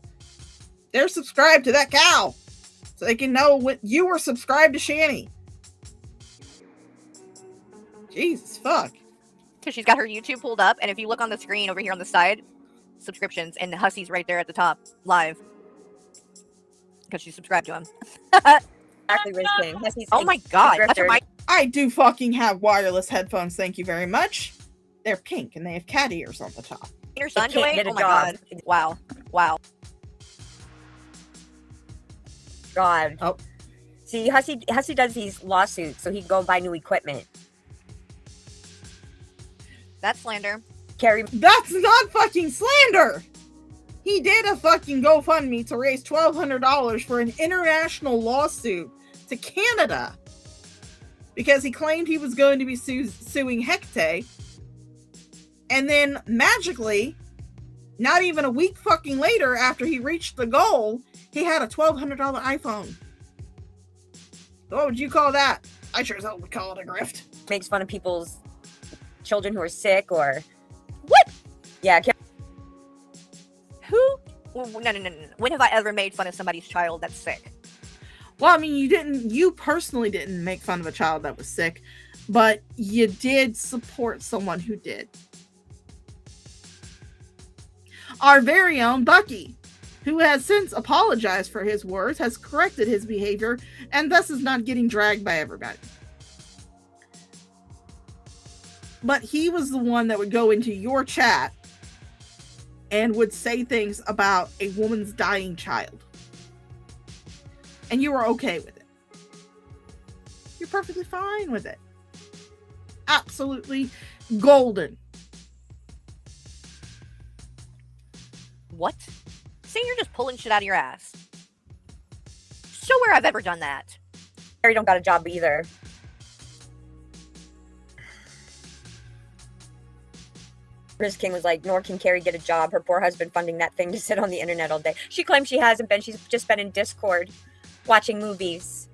they're subscribed to that cow. So they can know when you were subscribed to Shani. Jesus fuck. Because she's got her YouTube pulled up, and if you look on the screen over here on the side, subscriptions, and Hussy's right there at the top, live. Because she's subscribed to him. Exactly, Rich King. Oh my god. That's what my I do fucking have wireless headphones, thank you very much. They're pink and they have cat ears on the top. your son can't doing? get a Oh my job. god. Wow. Wow. God. Oh. See, Hussy does these lawsuits so he can go buy new equipment. That's slander. Carrie. That's not fucking slander! He did a fucking GoFundMe to raise $1,200 for an international lawsuit to Canada because he claimed he was going to be suing Hecate. And then magically, Not even a week fucking later, after he reached the goal, he had a $1,200 iPhone. What would you call that? I sure as hell would call it a grift. Makes fun of people's children who are sick or What? yeah. Who? No. When have I ever made fun of somebody's child that's sick? Well, I mean, you personally didn't make fun of a child that was sick, but you did support someone who did. Our very own Bucky, who has since apologized for his words, has corrected his behavior, and thus is not getting dragged by everybody. But he was the one that would go into your chat and would say things about a woman's dying child. And you were okay with it. You're perfectly fine with it. Absolutely golden. What? Say you're just pulling shit out of your ass. Show where I've ever done that. Carrie don't got a job either. Riz King was like, nor can Carrie get a job. Her poor husband funding that thing to sit on the internet all day. She claims she hasn't been. She's just been in Discord watching movies.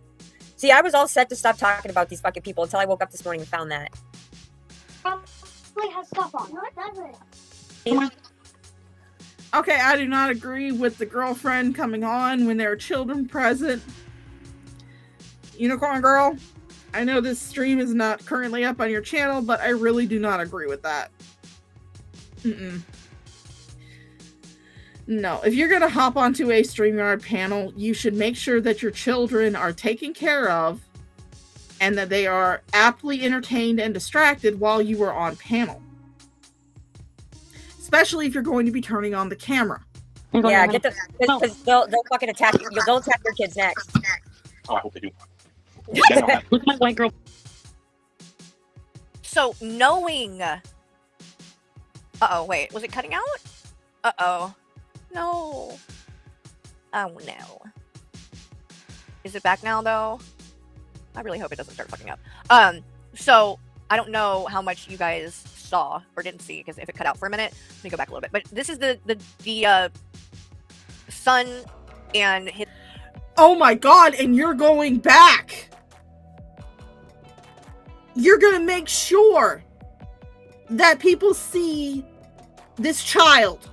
See, I was all set to stop talking about these fucking people until I woke up this morning and found that. Probably has stuff on. No, it doesn't. Okay, I do not agree with the girlfriend coming on when there are children present. Unicorn Girl, I know this stream is not currently up on your channel, but I really do not agree with that. No, if you're going to hop onto a StreamYard panel, you should make sure that your children are taken care of and that they are aptly entertained and distracted while you are on panel. Especially if you're going to be turning on the camera. Yeah, get the because they'll fucking attack you. They'll attack your kids next. Oh, I hope they do. Look at my white girl. So knowing. Uh-oh, wait, was it cutting out? Uh-oh. No. Oh no. Is it back now though? I really hope it doesn't start fucking up. So I don't know how much you guys saw or didn't see, because if it cut out for a minute, let me go back a little bit. But this is the son and his. Oh my god, and you're going back. You're gonna make sure that people see this child.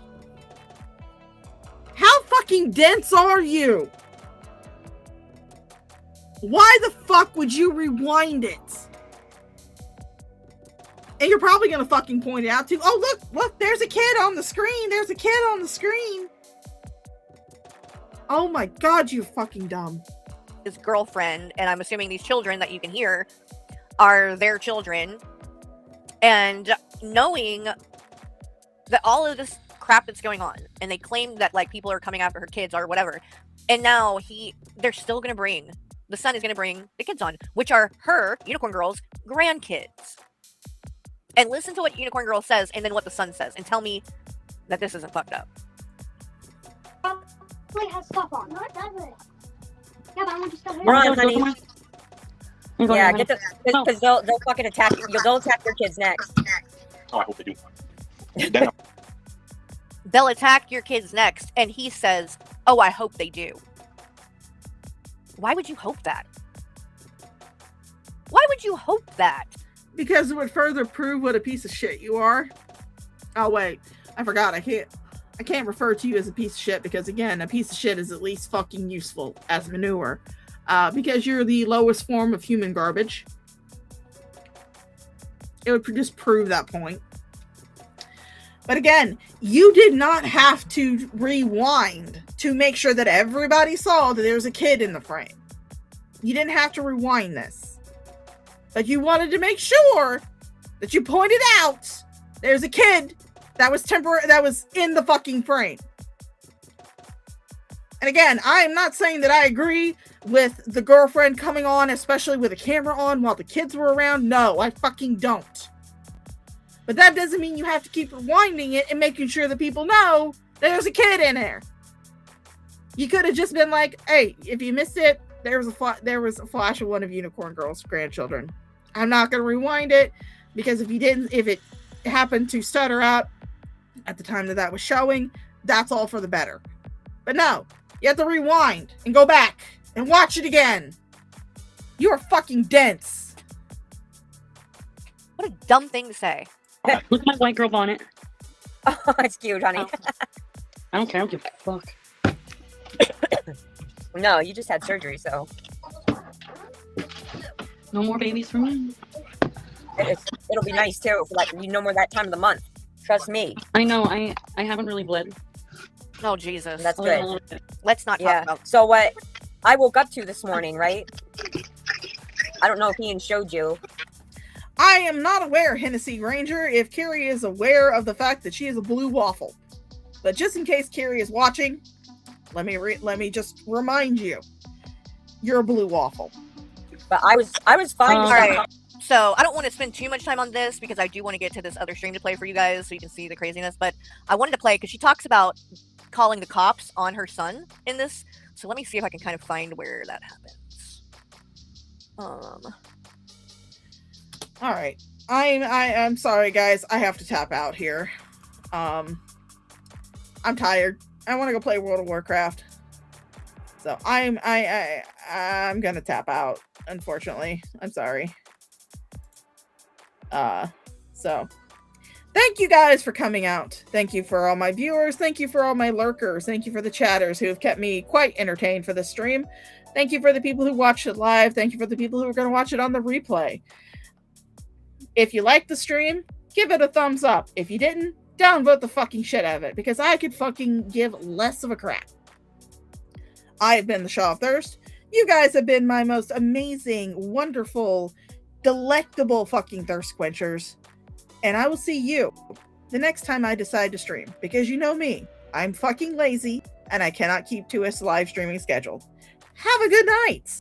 How fucking dense are you? Why the fuck would you rewind it? And you're probably gonna fucking point it out too. Oh, look, there's a kid on the screen. There's a kid on the screen. Oh my god, you're fucking dumb. His girlfriend, and I'm assuming these children that you can hear are their children. And knowing that all of this crap that's going on, and they claim that like people are coming after her kids or whatever, and now they're still gonna bring, the son is gonna bring the kids on, which are her, Unicorn Girl's, grandkids. And listen to what Unicorn Girl says and then what the son says, and tell me that this isn't fucked up. Probably has stuff on. No, it doesn't. Yeah, but I'm just gonna. Run, honey. Yeah, get the because they'll fucking attack you. They'll attack your kids next. Oh, I hope they do. They'll attack your kids next, and he says, "Oh, I hope they do." Why would you hope that? Why would you hope that? Because it would further prove what a piece of shit you are. Oh wait, I forgot. I can't refer to you as a piece of shit because again, a piece of shit is at least fucking useful as manure. Because you're the lowest form of human garbage. It would just prove that point. But again, you did not have to rewind to make sure that everybody saw that there's a kid in the frame. You didn't have to rewind this. But you wanted to make sure that you pointed out there's a kid that was that was in the fucking frame. And again, I am not saying that I agree with the girlfriend coming on, especially with a camera on while the kids were around. No, I fucking don't. But that doesn't mean you have to keep rewinding it and making sure that people know there's a kid in there. You could have just been like, hey, if you missed it, there was a flash of one of Unicorn Girl's grandchildren. I'm not going to rewind it because if it happened to stutter out, at the time that was showing, that's all for the better. But no, you have to rewind and go back and watch it again. You are fucking dense. What a dumb thing to say. Look at my white girl bonnet. Oh, it's cute, honey. I don't care. I don't give a fuck. No, you just had surgery, so No more babies for me. it'll be nice too. For like no more that time of the month. Trust me. I know. I haven't really bled. Oh, Jesus. That's Oh, good. yeah. Let's not talk Yeah. about. So what I woke up to this morning, right? I don't know if Ian showed you. I am not aware, Hennessy Granger, if Carrie is aware of the fact that she is a blue waffle. But just in case Carrie is watching, let me just remind you, you're a blue waffle. But I was fine. All right. So I don't want to spend too much time on this because I do want to get to this other stream to play for you guys so you can see the craziness. But I wanted to play because she talks about calling the cops on her son in this. So let me see if I can kind of find where that happens. All right. I'm sorry, guys. I have to tap out here. I'm tired. I want to go play World of Warcraft. So I'm gonna tap out, unfortunately. I'm sorry. So thank you guys for coming out. Thank you for all my viewers. Thank you for all my lurkers. Thank you for the chatters who have kept me quite entertained for this stream. Thank you for the people who watched it live. Thank you for the people who are going to watch it on the replay. If you liked the stream, give it a thumbs up. If you didn't, downvote the fucking shit out of it because I could fucking give less of a crap. I've been the Shaw of Thirst. You guys have been my most amazing, wonderful, delectable fucking thirst quenchers. And I will see you the next time I decide to stream. Because you know me, I'm fucking lazy and I cannot keep to a live streaming schedule. Have a good night.